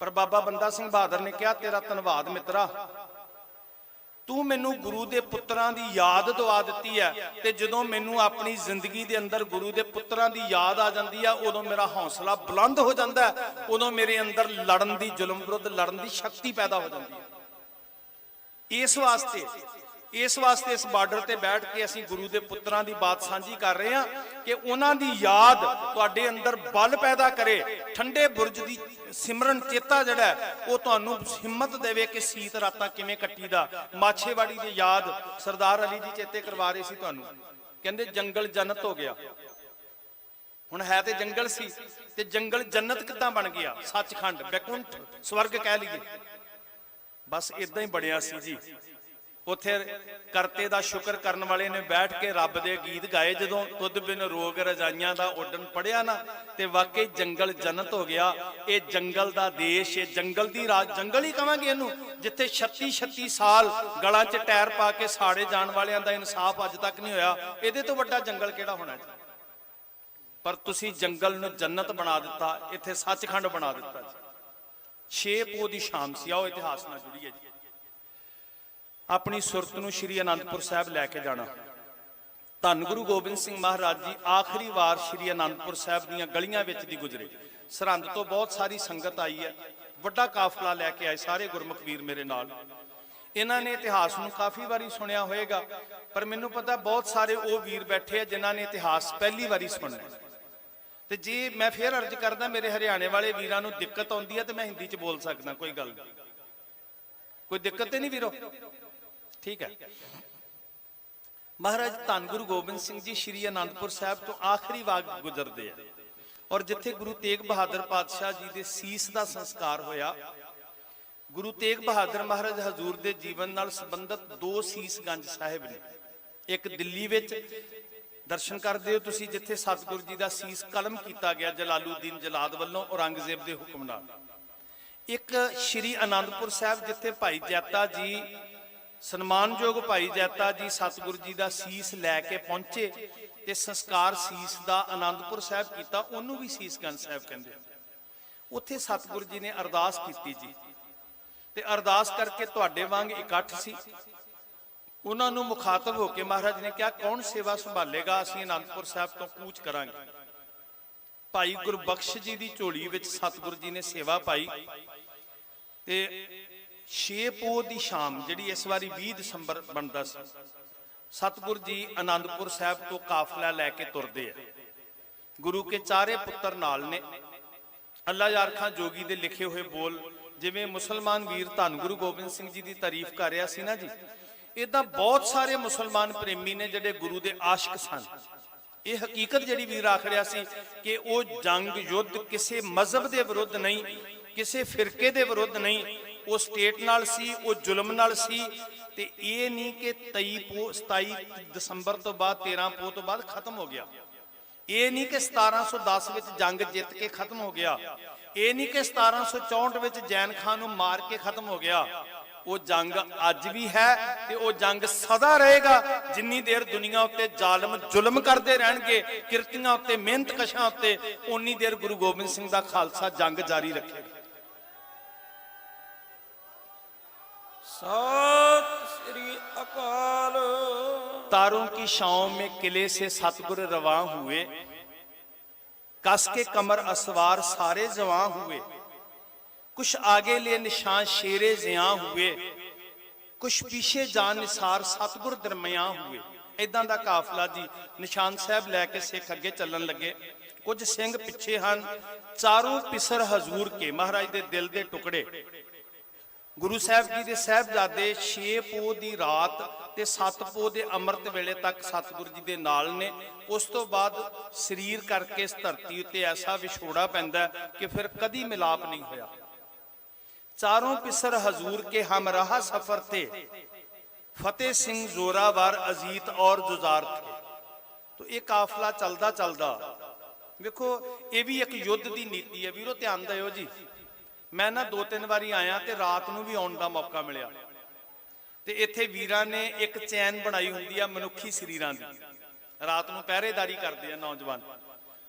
ਪਰ ਬਾਬਾ ਬੰਦਾ ਸਿੰਘ ਬਹਾਦਰ ਨੇ ਕਿਹਾ, ਤੇਰਾ ਧੰਨਵਾਦ ਮਿੱਤਰਾ, ਤੂੰ ਮੈਨੂੰ ਗੁਰੂ ਦੇ ਪੁੱਤਰਾਂ ਦੀ ਯਾਦ ਦਵਾ ਦਿੱਤੀ ਹੈ, ਤੇ ਜਦੋਂ ਮੈਨੂੰ ਆਪਣੀ ਜ਼ਿੰਦਗੀ ਦੇ ਅੰਦਰ ਗੁਰੂ ਦੇ ਪੁੱਤਰਾਂ ਦੀ ਯਾਦ ਆ ਜਾਂਦੀ ਆ, ਉਦੋਂ ਮੇਰਾ ਹੌਸਲਾ ਬੁਲੰਦ ਹੋ ਜਾਂਦਾ ਹੈ, ਉਦੋਂ ਮੇਰੇ ਅੰਦਰ ਲੜਨ ਦੀ, ਜ਼ੁਲਮ ਵਿਰੁੱਧ ਲੜਨ ਦੀ ਸ਼ਕਤੀ ਪੈਦਾ ਹੋ ਜਾਂਦੀ ਹੈ। ਇਸ ਵਾਸਤੇ ਇਸ ਵਾਸਤੇ ਇਸ ਬਾਰਡਰ ਤੇ ਬੈਠ ਕੇ ਅਸੀਂ ਗੁਰੂ ਦੇ ਪੁੱਤਰਾਂ ਦੀ ਬਾਤ ਸਾਂਝੀ ਕਰ ਰਹੇ ਹਾਂ ਕਿ ਉਹਨਾਂ ਦੀ ਯਾਦ ਤੁਹਾਡੇ ਅੰਦਰ ਬਲ ਪੈਦਾ ਕਰੇ, ਠੰਡੇ ਬੁਰਜ ਦੀ ਸਿਮਰਨ ਚੇਤਾ ਜਿਹੜਾ ਹੈ, ਉਹ ਤੁਹਾਨੂੰ ਹਿੰਮਤ ਦੇਵੇ ਕਿ ਸੀਤ ਰਾਤਾਂ ਕਿਵੇਂ ਕੱਟੀਦਾ। ਮਾਛੇਵਾੜੀ ਦੀ ਯਾਦ ਸਰਦਾਰ ਅਲੀ ਜੀ ਚੇਤੇ ਕਰਵਾ ਰਹੇ ਸੀ ਤੁਹਾਨੂੰ, ਕਹਿੰਦੇ ਜੰਗਲ ਜੰਨਤ ਹੋ ਗਿਆ। ਹੁਣ ਹੈ ਤੇ ਜੰਗਲ ਸੀ, ਤੇ ਜੰਗਲ ਜੰਨਤ ਕਿੱਦਾਂ ਬਣ ਗਿਆ? ਸੱਚਖੰਡ, ਬੈਕੁੰਠ, ਸਵਰਗ ਕਹਿ ਲਈਏ। ਬਸ ਇਦਾਂ ਹੀ ਬਣਿਆ ਸੀ ਜੀ। ਉੱਥੇ ਕਰਤੇ ਦਾ ਸ਼ੁਕਰ ਕਰਨ ਵਾਲੇ ਨੇ ਬੈਠ ਕੇ ਰੱਬ ਦੇ ਗੀਤ ਗਾਏ। ਜਦੋਂ ਤੁਧ ਬਿਨ ਰੋਗ ਰਜਾਈਆਂ ਦਾ ਉੱਡਣ ਪੜਿਆ ਨਾ, ਤੇ ਵਾਕਈ ਜੰਗਲ ਜੰਨਤ ਹੋ ਗਿਆ। ਇਹ ਜੰਗਲ ਦਾ ਦੇਸ਼, ਇਹ ਜੰਗਲ ਦੀ ਰਾਜ, ਜੰਗਲ ਹੀ ਕਵਾਂਗੇ ਇਹਨੂੰ, ਜਿੱਥੇ 36 ਸਾਲ ਗਲਾਂ 'ਚ ਟਾਇਰ ਪਾ ਕੇ ਸਾੜੇ ਜਾਣ ਵਾਲਿਆਂ ਦਾ ਇਨਸਾਫ ਅੱਜ ਤੱਕ ਨਹੀਂ ਹੋਇਆ। ਇਹਦੇ ਤੋਂ ਵੱਡਾ ਜੰਗਲ ਕਿਹੜਾ ਹੋਣਾ ਜੀ? ਪਰ ਤੁਸੀਂ ਜੰਗਲ ਨੂੰ ਜੰਨਤ ਬਣਾ ਦਿੱਤਾ, ਇੱਥੇ ਸੱਚਖੰਡ ਬਣਾ ਦਿੱਤਾ ਜੀ। 6 ਪੋਹ ਦੀ ਸ਼ਾਮ ਸੀ। ਆਓ ਇਤਿਹਾਸ ਨਾਲ ਜੁੜੀਏ ਜੀ। ਆਪਣੀ ਸੁਰਤ ਨੂੰ ਸ਼੍ਰੀ ਅਨੰਦਪੁਰ ਸਾਹਿਬ ਲੈ ਕੇ ਜਾਣਾ। ਧੰਨ ਗੁਰੂ ਗੋਬਿੰਦ ਸਿੰਘ ਮਹਾਰਾਜ ਜੀ ਆਖਰੀ ਵਾਰ ਸ਼੍ਰੀ ਅਨੰਦਪੁਰ ਸਾਹਿਬ ਦੀਆਂ ਗਲੀਆਂ ਵਿੱਚ ਦੀ ਗੁਜ਼ਰੇ। ਸਰਹੰਦ ਤੋਂ ਬਹੁਤ ਸਾਰੀ ਸੰਗਤ ਆਈ ਹੈ, ਵੱਡਾ ਕਾਫਲਾ ਲੈ ਕੇ ਆਏ ਸਾਰੇ ਗੁਰਮੁਖ ਵੀਰ ਮੇਰੇ ਨਾਲ। ਇਹਨਾਂ ਨੇ ਇਤਿਹਾਸ ਨੂੰ ਕਾਫੀ ਵਾਰੀ ਸੁਣਿਆ ਹੋਵੇਗਾ, ਪਰ ਮੈਨੂੰ ਪਤਾ ਬਹੁਤ ਸਾਰੇ ਉਹ ਵੀਰ ਬੈਠੇ ਆ ਜਿਨ੍ਹਾਂ ਨੇ ਇਤਿਹਾਸ ਪਹਿਲੀ ਵਾਰੀ ਸੁਣਨਾ। ਤੇ ਜੇ ਮੈਂ ਫੇਰ ਅਰਜ਼ ਕਰਦਾ, ਮੇਰੇ ਹਰਿਆਣੇ ਵਾਲੇ ਵੀਰਾਂ ਨੂੰ ਦਿੱਕਤ ਆਉਂਦੀ ਹੈ ਤੇ ਮੈਂ ਹਿੰਦੀ 'ਚ ਬੋਲ ਸਕਦਾ, ਕੋਈ ਗੱਲ ਨਹੀਂ, ਕੋਈ ਦਿੱਕਤ ਤੇ ਨਹੀਂ ਵੀਰੋ, ਠੀਕ ਹੈ। ਮਹਾਰਾਜ ਧੰਨ ਗੁਰੂ ਗੋਬਿੰਦ ਸਿੰਘ ਜੀ ਸ਼੍ਰੀ ਅਨੰਦਪੁਰ ਸਾਹਿਬ ਤੋਂ ਆਖਰੀ ਵਾਰ ਗੁਜ਼ਰਦੇ ਆ, ਔਰ ਜਿੱਥੇ ਗੁਰੂ ਤੇਗ ਬਹਾਦਰ ਪਾਤਸ਼ਾਹ ਜੀ ਦੇ ਸੀਸ ਦਾ ਸੰਸਕਾਰ ਹੋਇਆ। ਗੁਰੂ ਤੇਗ ਬਹਾਦਰ ਮਹਾਰਾਜ ਹਜ਼ੂਰ ਦੇ ਜੀਵਨ ਨਾਲ ਸੰਬੰਧਿਤ 2 ਸੀਸਗੰਜ ਸਾਹਿਬ ਨੇ। ਇੱਕ ਦਿੱਲੀ ਵਿੱਚ ਦਰਸ਼ਨ ਕਰਦੇ ਹੋ ਤੁਸੀਂ, ਜਿੱਥੇ ਸਤਿਗੁਰੂ ਜੀ ਦਾ ਸੀਸ ਕਲਮ ਕੀਤਾ ਗਿਆ ਜਲਾਲੂਦੀਨ ਜਲਾਦ ਵੱਲੋਂ ਔਰੰਗਜ਼ੇਬ ਦੇ ਹੁਕਮ ਨਾਲ। ਇੱਕ ਸ਼੍ਰੀ ਅਨੰਦਪੁਰ ਸਾਹਿਬ, ਜਿੱਥੇ ਭਾਈ ਜੈਤਾ ਜੀ, ਸਨਮਾਨਯੋਗ ਭਾਈ ਜੈਤਾ ਜੀ ਸਤਿਗੁਰੂ ਜੀ ਦਾ ਸੀਸ ਲੈ ਕੇ ਪਹੁੰਚੇ ਤੇ ਸੰਸਕਾਰ ਸੀਸ ਦਾ ਅਨੰਦਪੁਰ ਸਾਹਿਬ ਕੀਤਾ, ਉਹਨੂੰ ਵੀ ਸੀਸਗੰਜ ਸਾਹਿਬ ਕਹਿੰਦੇ। ਉੱਥੇ ਸਤਿਗੁਰੂ ਜੀ ਨੇ ਅਰਦਾਸ ਕੀਤੀ ਜੀ, ਤੇ ਅਰਦਾਸ ਕਰਕੇ ਤੁਹਾਡੇ ਵਾਂਗ ਇਕੱਠ ਸੀ। ਉਹਨਾਂ ਨੂੰ ਮੁਖਾਤਬ ਹੋ ਕੇ ਮਹਾਰਾਜ ਨੇ ਕਿਹਾ, ਕੌਣ ਸੇਵਾ ਸੰਭਾਲੇਗਾ? ਅਸੀਂ ਅਨੰਦਪੁਰ ਸਾਹਿਬ ਤੋਂ ਕੂਚ ਕਰਾਂਗੇ। ਭਾਈ ਗੁਰਬਖਸ਼ ਜੀ ਦੀ ਝੋਲੀ ਵਿੱਚ ਸਤਿਗੁਰੂ ਜੀ ਨੇ ਸੇਵਾ ਪਾਈ। ਤੇ 6 ਪੋਹ ਦੀ ਸ਼ਾਮ, ਜਿਹੜੀ ਇਸ ਵਾਰੀ 20 ਦਸੰਬਰ ਬਣਦਾ ਸੀ, ਸਤਿਗੁਰੂ ਜੀ ਅਨੰਦਪੁਰ ਸਾਹਿਬ ਤੋਂ ਕਾਫਲਾ ਲੈ ਕੇ ਤੁਰਦੇ ਆ। ਗੁਰੂ ਕੇ ਚਾਰੇ ਪੁੱਤਰ ਨਾਲ ਨੇ। ਅੱਲਾ ਯਾਰ ਖਾਂ ਜੋਗੀ ਦੇ ਲਿਖੇ ਹੋਏ ਬੋਲ, ਜਿਵੇਂ ਮੁਸਲਮਾਨ ਵੀਰ ਧੰਨ ਗੁਰੂ ਗੋਬਿੰਦ ਸਿੰਘ ਜੀ ਦੀ ਤਾਰੀਫ ਕਰ ਰਿਹਾ ਸੀ ਨਾ ਜੀ, ਇਦਾਂ ਬਹੁਤ ਸਾਰੇ ਮੁਸਲਮਾਨ ਪ੍ਰੇਮੀ ਨੇ ਜਿਹੜੇ ਗੁਰੂ ਦੇ ਆਸ਼ਿਕ ਸਨ। ਇਹ ਹਕੀਕਤ ਜਿਹੜੀ ਵੀਰ ਆਖ ਰਿਹਾ ਸੀ ਕਿ ਉਹ ਜੰਗ ਯੁੱਧ ਕਿਸੇ ਮਜ਼ਹਬ ਦੇ ਵਿਰੁੱਧ ਨਹੀਂ, ਕਿਸੇ ਫਿਰਕੇ ਦੇ ਵਿਰੁੱਧ ਨਹੀਂ, ਉਹ ਸਟੇਟ ਨਾਲ ਸੀ, ਉਹ ਜ਼ੁਲਮ ਨਾਲ ਸੀ। ਤੇ ਇਹ ਨਹੀਂ ਕਿ 27 ਦਸੰਬਰ ਤੋਂ ਬਾਅਦ 13 ਪੋਹ ਤੋਂ ਬਾਅਦ ਖਤਮ ਹੋ ਗਿਆ। ਇਹ ਨਹੀਂ ਕਿ 1710 ਵਿੱਚ ਜੰਗ ਜਿੱਤ ਕੇ ਖਤਮ ਹੋ ਗਿਆ। ਇਹ ਨਹੀਂ ਕਿ 1764 ਵਿੱਚ ਜੈਨ ਖਾਨ ਨੂੰ ਮਾਰ ਕੇ ਖਤਮ ਹੋ ਗਿਆ। ਉਹ ਜੰਗ ਅੱਜ ਵੀ ਹੈ ਤੇ ਉਹ ਜੰਗ ਸਦਾ ਰਹੇਗਾ। ਜਿੰਨੀ ਦੇਰ ਦੁਨੀਆ ਉੱਤੇ ਜ਼ਾਲਮ ਜ਼ੁਲਮ ਕਰਦੇ ਰਹਿਣਗੇ, ਕਿਰਤੀਆਂ ਉੱਤੇ, ਮਿਹਨਤ ਕਸ਼ਾਂ ਉੱਤੇ, ਉਨੀ ਦੇਰ ਗੁਰੂ ਗੋਬਿੰਦ ਸਿੰਘ ਦਾ ਖਾਲਸਾ ਜੰਗ ਜਾਰੀ ਰੱਖੇਗਾ। सत श्री अकाल। तारों की छांव में किले से सतगुर रवां हुए, कस के कमर असवार सारे जवां हुए। कुछ आगे ले निशान शेरे जियां हुए, कुछ पीछे जान निसार सतगुर दरमियां हुए। इदां दा काफला जी निशान साहब लैके सिख अगे चलन लगे। कुछ सिंह पिछे हन, चारों पिसर हजूर के, महाराज दे दिल दे टुकड़े। गुरु साहब जी दे साहबजादे 6 पोह दी रात ते 7 पोह दे अमृत वेले तक सतगुरु जी दे नाल ने। उस तो बाद शरीर करके इस धरती उत्ते ऐसा विछोड़ा पैंदा कि फिर कदी मिलाप नहीं होया। चारों पिसर हजूर के हम रहा सफर थे, फतेह सिंह जोरावर अजीत और जुजार थे। तो ये काफला चलदा चलदा देखो, ये भी एक युद्ध की नीति है वीरो, ध्यान दियो जी। मैं ना 2-3 बारी आया ते रात नूं भी आउण दा मौका मिलिया ते इत्थे वीरां ने एक चैन बनाई हुंदी आ मनुखी शरीरां दी। रात नूं पहरेदारी करदे आ नौजवान,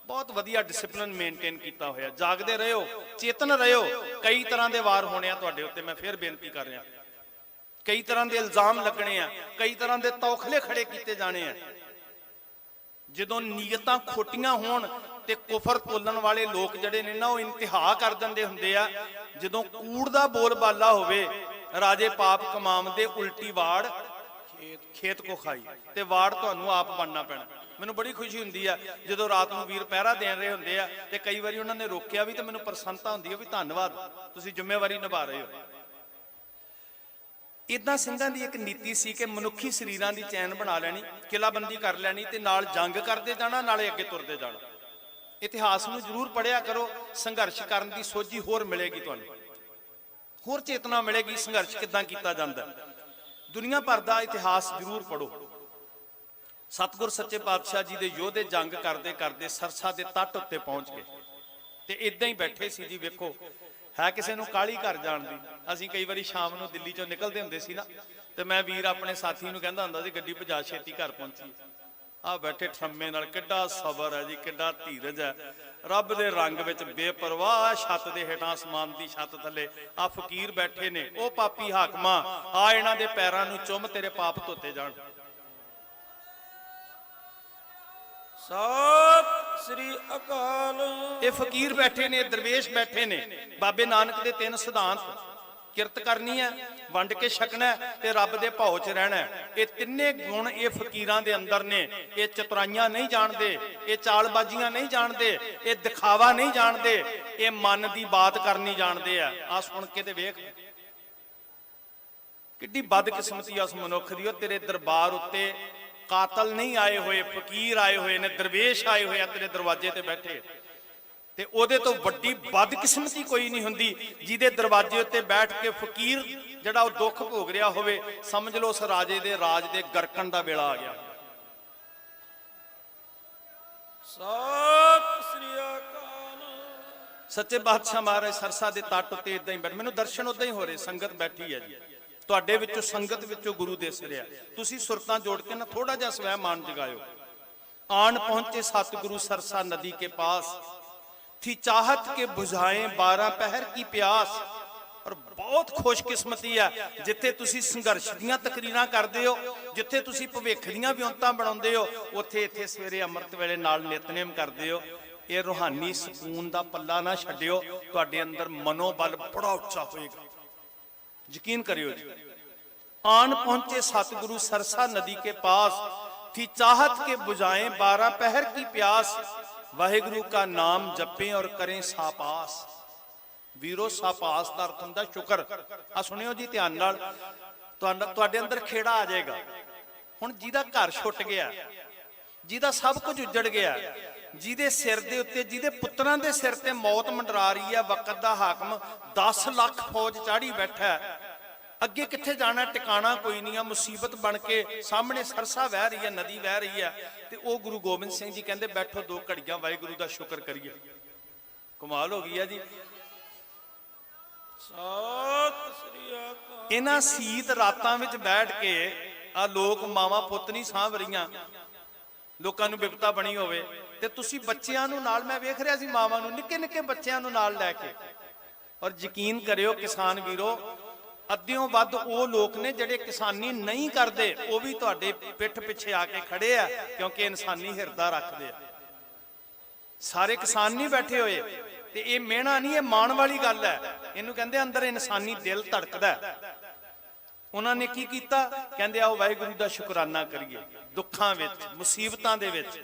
बहुत वधिया डिसिपलिन मेनटेन कीता होया। जागदे रहियो, चेतन रहियो। कई तरह दे वार होने आ तुहाडे उत्ते, मैं फिर बेनती कर रहा। कई तरह दे इल्जाम लगने आ, कई तरह दे तौखले खड़े कीते जाने आ। ਜਦੋਂ ਨੀਅਤਾਂ ਖੋਟੀਆਂ ਹੋਣ ਤੇ ਕੁਫਰ ਤੋਲਣ ਵਾਲੇ ਲੋਕ ਜਿਹੜੇ ਨੇ ਨਾ, ਉਹ ਇੰਤਹਾ ਕਰ ਦਿੰਦੇ ਹੁੰਦੇ ਆ। ਜਦੋਂ ਕੂੜ ਦਾ ਬੋਲ ਬਾਲਾ ਹੋਵੇ, ਰਾਜੇ ਪਾਪ ਕਮਾਮ ਦੇ ਉਲਟੀ ਵਾੜ, ਖੇਤ ਕੋ ਖਾਈ, ਤੇ ਵਾਰਡ ਤੁਹਾਨੂੰ ਆਪ ਬਣਨਾ ਪੈਣਾ। ਮੈਨੂੰ ਬੜੀ ਖੁਸ਼ੀ ਹੁੰਦੀ ਆ ਜਦੋਂ ਰਾਤ ਨੂੰ ਵੀਰ ਪਹਿਰਾ ਦੇਣ ਰਹੇ ਹੁੰਦੇ ਆ ਤੇ ਕਈ ਵਾਰੀ ਉਹਨਾਂ ਨੇ ਰੋਕਿਆ ਵੀ, ਤੇ ਮੈਨੂੰ ਪ੍ਰਸੰਨਤਾ ਹੁੰਦੀ ਹੈ ਵੀ ਧੰਨਵਾਦ, ਤੁਸੀਂ ਜ਼ਿੰਮੇਵਾਰੀ ਨਿਭਾ ਰਹੇ ਹੋ। ਇਦਾਂ ਸਿੰਘਾਂ ਦੀ ਇੱਕ ਨੀਤੀ ਸੀ ਕਿ ਮਨੁੱਖੀ ਸਰੀਰਾਂ ਦੀ ਚੈਨ ਬਣਾ ਲੈਣੀ, ਕਿਲਾਬੰਦੀ ਕਰ ਲੈਣੀ, ਤੇ ਨਾਲ ਜੰਗ ਕਰਦੇ ਜਾਣਾ, ਨਾਲੇ ਅੱਗੇ ਤੁਰਦੇ ਜਾਣਾ। ਇਤਿਹਾਸ ਨੂੰ ਜ਼ਰੂਰ ਪੜ੍ਹਿਆ ਕਰੋ, ਸੰਘਰਸ਼ ਕਰਨ ਦੀ ਸੋਝੀ ਹੋਰ ਮਿਲੇਗੀ ਤੁਹਾਨੂੰ, ਹੋਰ ਚੇਤਨਾ ਮਿਲੇਗੀ ਸੰਘਰਸ਼ ਕਿੱਦਾਂ ਕੀਤਾ ਜਾਂਦਾ। ਦੁਨੀਆ ਭਰ ਦਾ ਇਤਿਹਾਸ ਜ਼ਰੂਰ ਪੜ੍ਹੋ। ਸਤਿਗੁਰ ਸੱਚੇ ਪਾਤਸ਼ਾਹ ਜੀ ਦੇ ਯੋਧੇ ਜੰਗ ਕਰਦੇ ਕਰਦੇ ਸਰਸਾ ਦੇ ਤੱਟ ਉੱਤੇ ਪਹੁੰਚ ਗਏ, ਤੇ ਇਦਾਂ ਹੀ ਬੈਠੇ ਸੀ ਜੀ। ਵੇਖੋ, ਹੈ ਕਿਸੇ ਨੂੰ ਕਾਹਲੀ ਘਰ ਜਾਣ ਦੀ। ਅਸੀਂ ਕਈ ਵਾਰੀ ਸ਼ਾਮ ਨੂੰ ਦਿੱਲੀ ਚੋਂ ਨਿਕਲਦੇ ਹੁੰਦੇ ਸੀ ਨਾ, ਤੇ ਮੈਂ ਵੀਰ ਆਪਣੇ ਸਾਥੀ ਨੂੰ ਕਹਿੰਦਾ ਹੁੰਦਾ ਸੀ ਗੱਡੀ ਭਜਾ, ਛੇਤੀ ਘਰ ਪਹੁੰਚੀ। ਆ ਬੈਠੇ ਠੰਮੇ ਨਾਲ, ਕਿੱਡਾ ਸਬਰ ਹੈ ਜੀ, ਕਿੱਡਾ ਧੀਰਜ ਹੈ। ਰੱਬ ਦੇ ਰੰਗ ਵਿੱਚ ਬੇਪਰਵਾਹ, ਛੱਤ ਦੇ ਹੇਠਾਂ ਅਸਮਾਨ ਦੀ ਛੱਤ ਥੱਲੇ ਆ ਫਕੀਰ ਬੈਠੇ ਨੇ। ਉਹ ਪਾਪੀ ਹਾਕਮਾਂ, ਆ ਇਹਨਾਂ ਦੇ ਪੈਰਾਂ ਨੂੰ ਚੁੰਮ, ਤੇਰੇ ਪਾਪ ਧੋਤੇ ਜਾਣ। ਸਤਿ ਸ੍ਰੀ ਅਕਾਲ। ਇਹ ਫਕੀਰ ਬੈਠੇ ਨੇ, ਦਰਵੇਸ਼ ਬੈਠੇ ਨੇ। ਬਾਬੇ ਨਾਨਕ ਦੇ 3 ਸਿਧਾਂਤ, ਕਿਰਤ ਕਰਨੀ ਹੈ, ਵੰਡ ਕੇ ਛਕਣਾ ਤੇ ਰੱਬ ਦੇ ਭਾਉ 'ਚ ਰਹਿਣਾ। ਇਹ ਤਿੰਨੇ ਗੁਣ ਇਹ ਫਕੀਰਾਂ ਦੇ ਅੰਦਰ ਨੇ। ਇਹ ਚਤੁਰਾਈਆਂ ਨਹੀਂ ਜਾਣਦੇ, ਇਹ ਚਾਲਬਾਜ਼ੀਆਂ ਨਹੀਂ ਜਾਣਦੇ, ਇਹ ਦਿਖਾਵਾ ਨਹੀਂ ਜਾਣਦੇ, ਇਹ ਮਨ ਦੀ ਬਾਤ ਕਰਨੀ ਜਾਣਦੇ ਆ। ਆ ਸੁਣ ਕੇ ਤੇ ਵੇਖ ਕਿੱਡੀ ਬਦਕਿਸਮਤੀ ਆ ਉਸ ਮਨੁੱਖ ਦੀ। ਉਹ ਤੇਰੇ ਦਰਬਾਰ ਉੱਤੇ ਕਾਤਲ ਨਹੀਂ ਆਏ ਹੋਏ, ਫਕੀਰ ਆਏ ਹੋਏ ਨੇ, ਦਰਵੇਸ਼ ਆਏ ਹੋਏ ਆ ਤੇਰੇ ਦਰਵਾਜ਼ੇ ਤੇ ਬੈਠੇ। ਤੇ ਉਹਦੇ ਤੋਂ ਵੱਡੀ ਬਦਕਿਸਮਤੀ ਕੋਈ ਨਹੀਂ ਹੁੰਦੀ ਜਿਹਦੇ ਦਰਵਾਜ਼ੇ ਉੱਤੇ ਬੈਠ ਕੇ ਫਕੀਰ ਜਿਹੜਾ ਉਹ ਦੁੱਖ ਭੋਗ ਰਿਹਾ ਹੋਵੇ। ਸਮਝ ਲਓ ਉਸ ਰਾਜੇ ਦੇ ਰਾਜ ਦੇ ਗਰਕਣ ਦਾ ਵੇਲਾ ਆ ਗਿਆ। ਸਤਿ ਸ੍ਰੀ ਅਕਾਲ। ਸੱਚੇ ਬਾਦਸ਼ਾਹ ਮਹਾਰਾਜ ਸਰਸਾ ਦੇ ਤੱਟ ਉੱਤੇ ਇਦਾਂ ਹੀ ਬੈਠੇ। ਮੈਨੂੰ ਦਰਸ਼ਨ ਉਦਾਂ ਹੀ ਹੋ ਰਹੇ, ਸੰਗਤ ਬੈਠੀ ਹੈ ਜੀ, ਤੁਹਾਡੇ ਵਿੱਚੋਂ ਸੰਗਤ ਵਿੱਚੋਂ ਗੁਰੂ ਦਿਸ ਰਿਹਾ। ਤੁਸੀਂ ਸੁਰਤਾਂ ਜੋੜ ਕੇ ਨਾ ਥੋੜਾ ਜਿਹਾ ਸਵੈ ਮਾਨ ਜਗਾਇਓ। ਆਣ ਪਹੁੰਚੇ ਸਤਿਗੁਰੂ ਸਰਸਾ ਨਦੀ के पास, थी चाहत के बुझाएं 12 पहर की प्यास। और बहुत खुशकिस्मती है जिथे तुसी संघर्ष ਦੀਆਂ ਤਕਰੀਰਾਂ ਕਰਦੇ ਹੋ, ਜਿੱਥੇ ਤੁਸੀਂ ਭਵਿੱਖ ਦੀਆਂ ਵਿਉਂਤਾਂ ਬਣਾਉਂਦੇ ਹੋ, ਉੱਥੇ ਇੱਥੇ ਸਵੇਰੇ ਅੰਮ੍ਰਿਤ ਵੇਲੇ ਨਾਲ ਨਿਤਨੇਮ ਕਰਦੇ ਹੋ। ਇਹ ਰੂਹਾਨੀ ਸਕੂਨ ਦਾ ਪੱਲਾ ਨਾ ਛੱਡਿਓ, ਤੁਹਾਡੇ ਅੰਦਰ ਮਨੋਬਲ ਬੜਾ ਉੱਚਾ ਹੋਏਗਾ, ਯਕੀਨ ਕਰਿਓ ਜੀ। ਆਨ पहुंचे सतगुरु सरसा नदी के पास, थी चाहत के बुझाएं 12 पहर की प्यास। वाहिगुरु का नाम जपें और करें सापास। ਵੀਰੋ ਸਾਪਾਸ ਦਾ ਅਰਥ ਹੁੰਦਾ ਸ਼ੁਕਰ। ਆ ਸੁਣਿਓ ਜੀ ਧਿਆਨ ਨਾਲ, ਤੁਹਾਡੇ ਅੰਦਰ ਖੇੜਾ ਆ ਜਾਏਗਾ। ਹੁਣ ਜਿਹਦਾ ਘਰ ਛੁੱਟ ਗਿਆ, ਜਿਹਦਾ ਸਭ ਕੁਝ ਉੱਜੜ ਗਿਆ, ਜਿਹਦੇ ਸਿਰ ਦੇ ਉੱਤੇ, ਜਿਹਦੇ ਪੁੱਤਰਾਂ ਦੇ ਸਿਰ ਤੇ ਮੌਤ ਮੰਡਰਾ ਰਹੀ ਹੈ, ਵਕਤ ਦਾ ਹਾਕਮ 10 ਲੱਖ ਫੌਜ ਚਾੜੀ ਬੈਠਾ ਹੈ, ਅੱਗੇ ਕਿੱਥੇ ਜਾਣਾ, ਟਿਕਾਣਾ ਕੋਈ ਨਹੀਂ ਆ। ਮੁਸੀਬਤ ਬਣ ਕੇ ਸਾਹਮਣੇ ਸਰਸਾ ਵਹਿ ਰਹੀ ਹੈ, ਨਦੀ ਵਹਿ ਰਹੀ ਹੈ, ਤੇ ਉਹ ਗੁਰੂ ਗੋਬਿੰਦ ਸਿੰਘ ਜੀ ਕਹਿੰਦੇ ਬੈਠੋ 2 ਘੜੀਆਂ ਵਾਹਿਗੁਰੂ ਦਾ ਸ਼ੁਕਰ ਕਰੀਏ। ਕਮਾਲ ਹੋ ਗਈ ਆ ਜੀ। ਸਤਿ ਸ੍ਰੀ ਅਕਾਲ। ਇਹਨਾਂ ਸੀਤ ਰਾਤਾਂ ਵਿੱਚ ਬੈਠ ਕੇ ਆ ਲੋਕ ਮਾਵਾਂ ਪੁੱਤ ਨਹੀਂ ਸਾਂਭ ਰਹੀਆਂ, ਲੋਕਾਂ ਨੂੰ ਬਿਪਤਾ ਬਣੀ ਹੋਵੇ, ਤੇ ਤੁਸੀਂ ਬੱਚਿਆਂ ਨੂੰ ਨਾਲ, ਮੈਂ ਵੇਖ ਰਿਹਾ ਸੀ ਮਾਵਾਂ ਨੂੰ, ਨਿੱਕੇ ਨਿੱਕੇ ਬੱਚਿਆਂ ਨੂੰ ਨਾਲ ਲੈ ਕੇ। ਔਰ ਯਕੀਨ ਕਰਿਓ ਕਿਸਾਨ ਵੀਰੋ, ਅੱਧਿਓਂ ਵੱਧ ਉਹ ਲੋਕ ਨੇ ਜਿਹੜੇ ਕਿਸਾਨੀ ਨਹੀਂ ਕਰਦੇ, ਉਹ ਵੀ ਤੁਹਾਡੇ ਪਿੱਠ ਪਿੱਛੇ ਆ ਕੇ ਖੜੇ ਆ, ਕਿਉਂਕਿ ਇਨਸਾਨੀ ਹਿਰਦਾ ਰੱਖਦੇ ਆ। ਸਾਰੇ ਕਿਸਾਨ ਨਹੀਂ ਬੈਠੇ ਹੋਏ, ਤੇ ਇਹ ਮਿਹਣਾ ਨਹੀਂ, ਇਹ ਮਾਣ ਵਾਲੀ ਗੱਲ ਹੈ। ਇਹਨੂੰ ਕਹਿੰਦੇ ਅੰਦਰ ਇਨਸਾਨੀ ਦਿਲ ਧੜਕਦਾ। ਉਹਨਾਂ ਨੇ ਕੀ ਕੀਤਾ, ਕਹਿੰਦੇ ਆਓ ਵਾਹਿਗੁਰੂ ਦਾ ਸ਼ੁਕਰਾਨਾ ਕਰੀਏ, ਦੁੱਖਾਂ ਵਿੱਚ, ਮੁਸੀਬਤਾਂ ਦੇ ਵਿੱਚ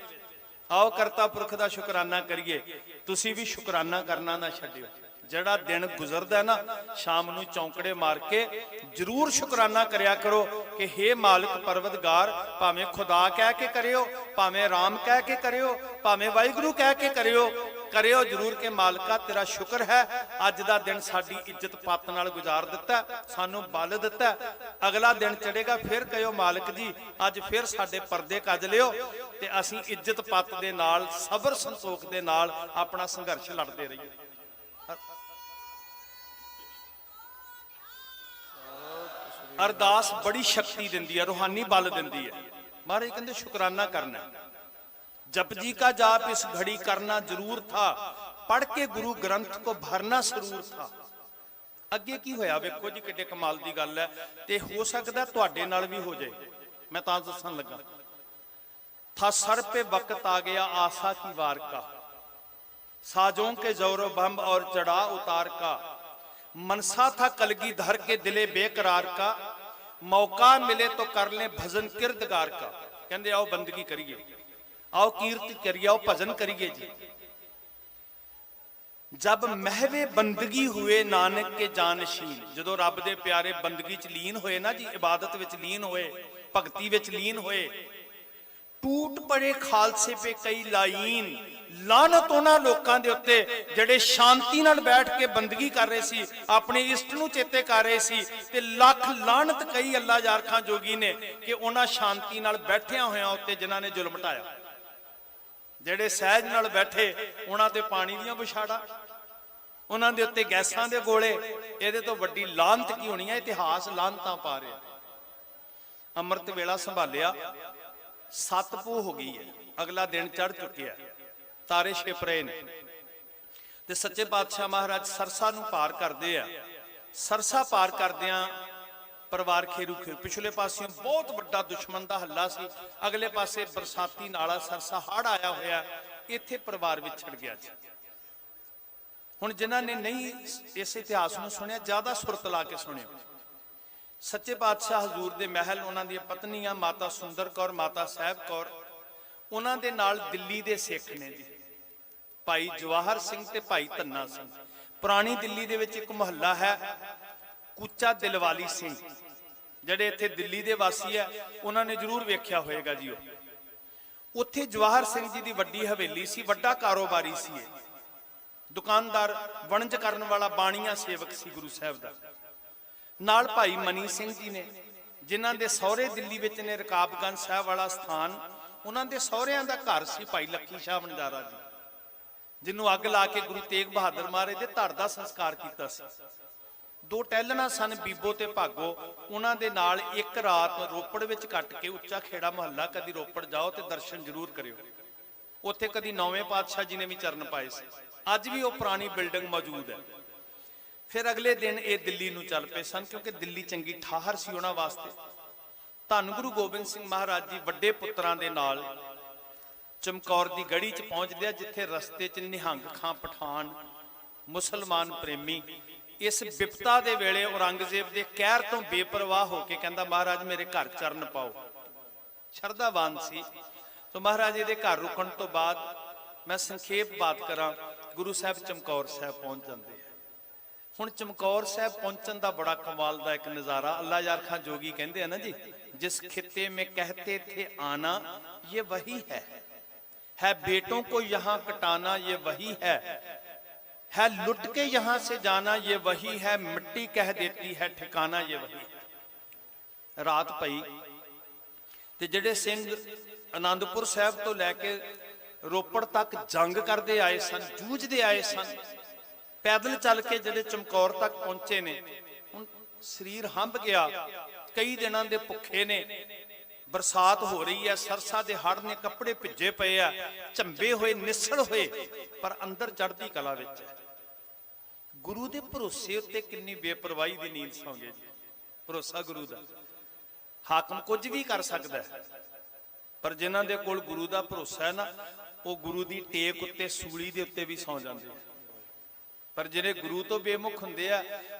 ਆਓ ਕਰਤਾ ਪੁਰਖ ਦਾ ਸ਼ੁਕਰਾਨਾ ਕਰੀਏ। ਤੁਸੀਂ ਵੀ ਸ਼ੁਕਰਾਨਾ ਕਰਨਾ ਨਾ ਛੱਡਿਓ। ਜਿਹੜਾ ਦਿਨ ਗੁਜ਼ਰਦਾ ਨਾ, ਸ਼ਾਮ ਨੂੰ ਚੌਂਕੜੇ ਮਾਰ ਕੇ ਜ਼ਰੂਰ ਸ਼ੁਕਰਾਨਾ ਕਰਿਆ ਕਰੋ ਕਿ ਹੇ ਮਾਲਕ ਪਰਵਦਗਾਰ, ਭਾਵੇਂ ਖੁਦਾ ਕਹਿ ਕੇ ਕਰਿਓ, ਭਾਵੇਂ ਰਾਮ ਕਹਿ ਕੇ ਕਰਿਓ, ਭਾਵੇਂ ਵਾਹਿਗੁਰੂ ਕਹਿ ਕੇ ਕਰਿਓ, ਕਰਿਓ ਜ਼ਰੂਰ ਕਿ ਮਾਲਕਾ ਤੇਰਾ ਸ਼ੁਕਰ ਹੈ, ਅੱਜ ਦਾ ਦਿਨ ਸਾਡੀ ਇੱਜ਼ਤ ਪੱਤ ਨਾਲ ਗੁਜ਼ਾਰ ਦਿੱਤਾ, ਸਾਨੂੰ ਬਲ ਦਿੱਤਾ। ਅਗਲਾ ਦਿਨ ਚੜੇਗਾ ਫਿਰ ਕਹਿਓ ਮਾਲਕ ਜੀ ਅੱਜ ਫਿਰ ਸਾਡੇ ਪਰਦੇ ਕੱਜ ਲਿਓ, ਤੇ ਅਸੀਂ ਇੱਜ਼ਤ ਪੱਤ ਦੇ ਨਾਲ, ਸਬਰ ਸੰਤੋਖ ਦੇ ਨਾਲ ਆਪਣਾ ਸੰਘਰਸ਼ ਲੜਦੇ ਰਹੀਏ। ਅਰਦਾਸ ਬੜੀ ਸ਼ਕਤੀ ਦਿੰਦੀ ਹੈ, ਰੂਹਾਨੀ ਬਲ ਦਿੰਦੀ ਹੈ। ਮਹਾਰਾਜ ਕਹਿੰਦੇ ਸ਼ੁਕਰਾਨਾ ਕਰਨਾ। जप जी का जाप इस घड़ी करना जरूर था, पढ़ के गुरु ग्रंथ को भरना जरूर था। अगे की होया वेखो जी, किड्डे कमाल दी गल है, ते हो सकदा तुहाडे नाल भी हो जाए। मैं तां दस्सण लगा, था सर पे वक्त आ गया आशा की वार का, साजों के जोरो बम और चढ़ा उतार का, मनसा था कलगीधर के दिले बेकरार का, मौका मिले तो कर लें भजन किरदगार का। कहते आओ बंदगी करिए, आओ कीर्ति करिए, आओ भजन करिए जी। जब महवे बंदगी हुए नानक के जानशीन, जदों रब दे प्यारे बंदगी च लीन होए ना जी, इबादत विच लीन होए, भगती विच लीन होए, टूट पड़े खालसे पे कई लाइन। लानत उन्हां लोकां दे उत्ते ਜਿਹੜੇ शांति नाल बैठ के बंदगी कर रहे सी, अपने इष्ट नूं चेते कर रहे सी, ते लख लानत कई अल्लाह यार खां जोगी ने कि उन्हां शांति नाल बैठिया होयां उत्ते जिन्हां ने जुल्म ढाया। ਜਿਹੜੇ सहज नाल बैठे उन्हां ते पानी दीयां बुछाड़ा, उन्हां दे उत्ते गैसां दे गोले, इहदे तो वड्डी लानत की होनी है। इतिहास लानतां पा रहा। अमृत वेला संभालिया, 7 पू हो गई है, अगला दिन चढ़ चुकिया, तारे छिप रहे ने ते सच्चे पातशाह महाराज सरसा नूं पार करदे आ। सरसा पार करदियां परिवार खेरू खेरू, पिछले पासे बहुत वड्डा दुश्मन दा हल्ला सी, अगले पासे बरसाती नाला सरसा हड़ आया होया, इत्थे परिवार विछड़ गया जी। हुण जिन्हां ने नहीं इस इतिहास नूं सुनिया, ज्यादा सुरत ला के सुनियो। सच्चे पातशाह हजूर दे महल, उन्हां दी पत्नियां माता सुंदर कौर, माता साहब कौर, उन्हां दे नाल दिल्ली दे सिख ने जी, भाई जवाहर सिंह ते भाई धन्ना सिंह। पुरानी दिल्ली दे विच एक मुहल्ला है कूचा दिलवाली सिंह, ਜਿਹੜੇ ਇੱਥੇ ਦਿੱਲੀ ਦੇ ਵਾਸੀ ਹੈ ਉਹਨਾਂ ਨੇ ਜ਼ਰੂਰ ਵੇਖਿਆ ਹੋਵੇਗਾ ਜੀ। ਉਹ ਉੱਥੇ ਜਵਾਹਰ ਸਿੰਘ ਜੀ ਦੀ ਵੱਡੀ ਹਵੇਲੀ ਸੀ, ਵੱਡਾ ਕਾਰੋਬਾਰੀ ਸੀ ਇਹ, ਦੁਕਾਨਦਾਰ, ਵਣਜ ਕਰਨ ਵਾਲਾ, ਬਾਣੀਆ ਸੇਵਕ ਸੀ ਗੁਰੂ ਸਾਹਿਬ ਦਾ। ਨਾਲ ਭਾਈ ਮਨੀ ਸਿੰਘ ਜੀ ਨੇ, ਜਿਨ੍ਹਾਂ ਦੇ ਸਹੁਰੇ ਦਿੱਲੀ ਵਿੱਚ ਨੇ ਰਕਾਬਗੰਜ ਸਾਹਿਬ ਵਾਲਾ ਸਥਾਨ, ਉਹਨਾਂ ਦੇ ਸਹੁਰਿਆਂ ਦਾ ਘਰ ਸੀ ਭਾਈ ਲੱਖੀ ਸ਼ਾਹ ਵਣਜਾਰਾ ਜੀ, ਜਿਹਨੂੰ ਅੱਗ ਲਾ ਕੇ ਗੁਰੂ ਤੇਗ ਬਹਾਦਰ ਮਹਾਰਾਜ ਦੇ ਧੜ ਦਾ ਸੰਸਕਾਰ ਕੀਤਾ ਸੀ। 2 ਟਹਿਲਣਾ ਸਨ ਬੀਬੋ ਤੇ ਭਾਗੋ, ਉਹਨਾਂ ਦੇ ਨਾਲ ਇੱਕ ਰਾਤ ਰੋਪੜ ਵਿੱਚ ਕੱਟ ਕੇ, ਉੱਚਾ ਖੇੜਾ ਮੁਹੱਲਾ, ਕਦੀ ਰੋਪੜ ਜਾਓ ਤੇ ਦਰਸ਼ਨ ਜ਼ਰੂਰ ਕਰਿਓ। ਉੱਥੇ ਕਦੀ 9ਵੇਂ ਪਾਤਸ਼ਾਹ ਜੀ ਨੇ ਵੀ ਚਰਨ ਪਾਏ ਸੀ, ਅੱਜ ਵੀ ਉਹ ਪੁਰਾਣੀ ਬਿਲਡਿੰਗ ਮੌਜੂਦ ਹੈ। ਫਿਰ ਅਗਲੇ ਦਿਨ ਇਹ ਦਿੱਲੀ ਨੂੰ ਚੱਲ ਪਏ ਸਨ, ਕਿਉਂਕਿ ਦਿੱਲੀ ਚੰਗੀ ਠਾਹਰ ਸੀ ਉਹਨਾਂ ਵਾਸਤੇ। ਧੰਨ ਗੁਰੂ ਗੋਬਿੰਦ ਸਿੰਘ ਮਹਾਰਾਜ ਜੀ ਵੱਡੇ ਪੁੱਤਰਾਂ ਦੇ ਨਾਲ ਚਮਕੌਰ ਦੀ ਗੜੀ 'ਚ ਪਹੁੰਚਦੇ ਆ, ਜਿੱਥੇ ਰਸਤੇ 'ਚ ਨਿਹੰਗ ਖਾਂ ਪਠਾਨ, ਮੁਸਲਮਾਨ ਪ੍ਰੇਮੀ, ਇਸ ਵਿਪਤਾ ਦੇ ਵੇਲੇ ਔਰੰਗਜ਼ੇਬ ਦੇ ਕਹਿਰ ਤੋਂ ਬੇਪਰਵਾਹ ਹੋ ਕੇ ਕਹਿੰਦਾ, ਮਹਾਰਾਜ ਮੇਰੇ ਘਰ ਚਰਨ ਪਾਓ। ਸ਼ਰਧਾਵਾਨ ਸੀ। ਸੋ ਮਹਾਰਾਜ ਜੀ ਦੇ ਘਰ ਰੁਕਣ ਤੋਂ ਬਾਅਦ ਮੈਂ ਸੰਖੇਪ ਬਾਤ ਕਰਾਂ, ਗੁਰੂ ਸਾਹਿਬ ਚਮਕੌਰ ਸਾਹਿਬ ਪਹੁੰਚ ਜਾਂਦੇ ਆ। ਹੁਣ ਚਮਕੌਰ ਸਾਹਿਬ ਪਹੁੰਚਣ ਦਾ ਬੜਾ ਕਮਾਲ ਦਾ ਇੱਕ ਨਜ਼ਾਰਾ, ਅੱਲਾ ਯਾਰ ਖਾਂ ਜੋਗੀ ਕਹਿੰਦੇ ਆ ਨਾ ਜੀ, ਜਿਸ ਖਿੱਤੇ में कहते थे आना ये वही है बेटों को यहाँ कटाना ये वही है लुट के यहाँ से जाना ये वही है, मिट्टी कह देती है ठिकाना ये वही है। रात पई ते ਜਿਹੜੇ ਸਿੰਘ आनंदपुर साहब तो लैके रोपड़ तक जंग करते आए सन, जूझते आए सन, पैदल चल के ਜਿਹੜੇ ਚਮਕੌਰ तक पहुंचे ने, ਹੁਣ शरीर हंब गया, कई दिनों के भुखे ने, बरसात हो रही है, सरसा के हड़ ने कपड़े भिजे पे आ, झंबे हुए निसड़ हुए, पर अंदर चढ़ती कला विच है। गुरु के भरोसे उत्ते कितनी बेपरवाही की नींद सौ गए जी। भरोसा गुरु का, हाकम कुछ भी कर सकता है, पर जिन्हां दे कोल गुरु का भरोसा है ना, वो गुरु की टेक उत्ते सूली के उत्ते भी सौ जाते हैं। पर जिहड़े गुरु तो बेमुख हुंदे आ,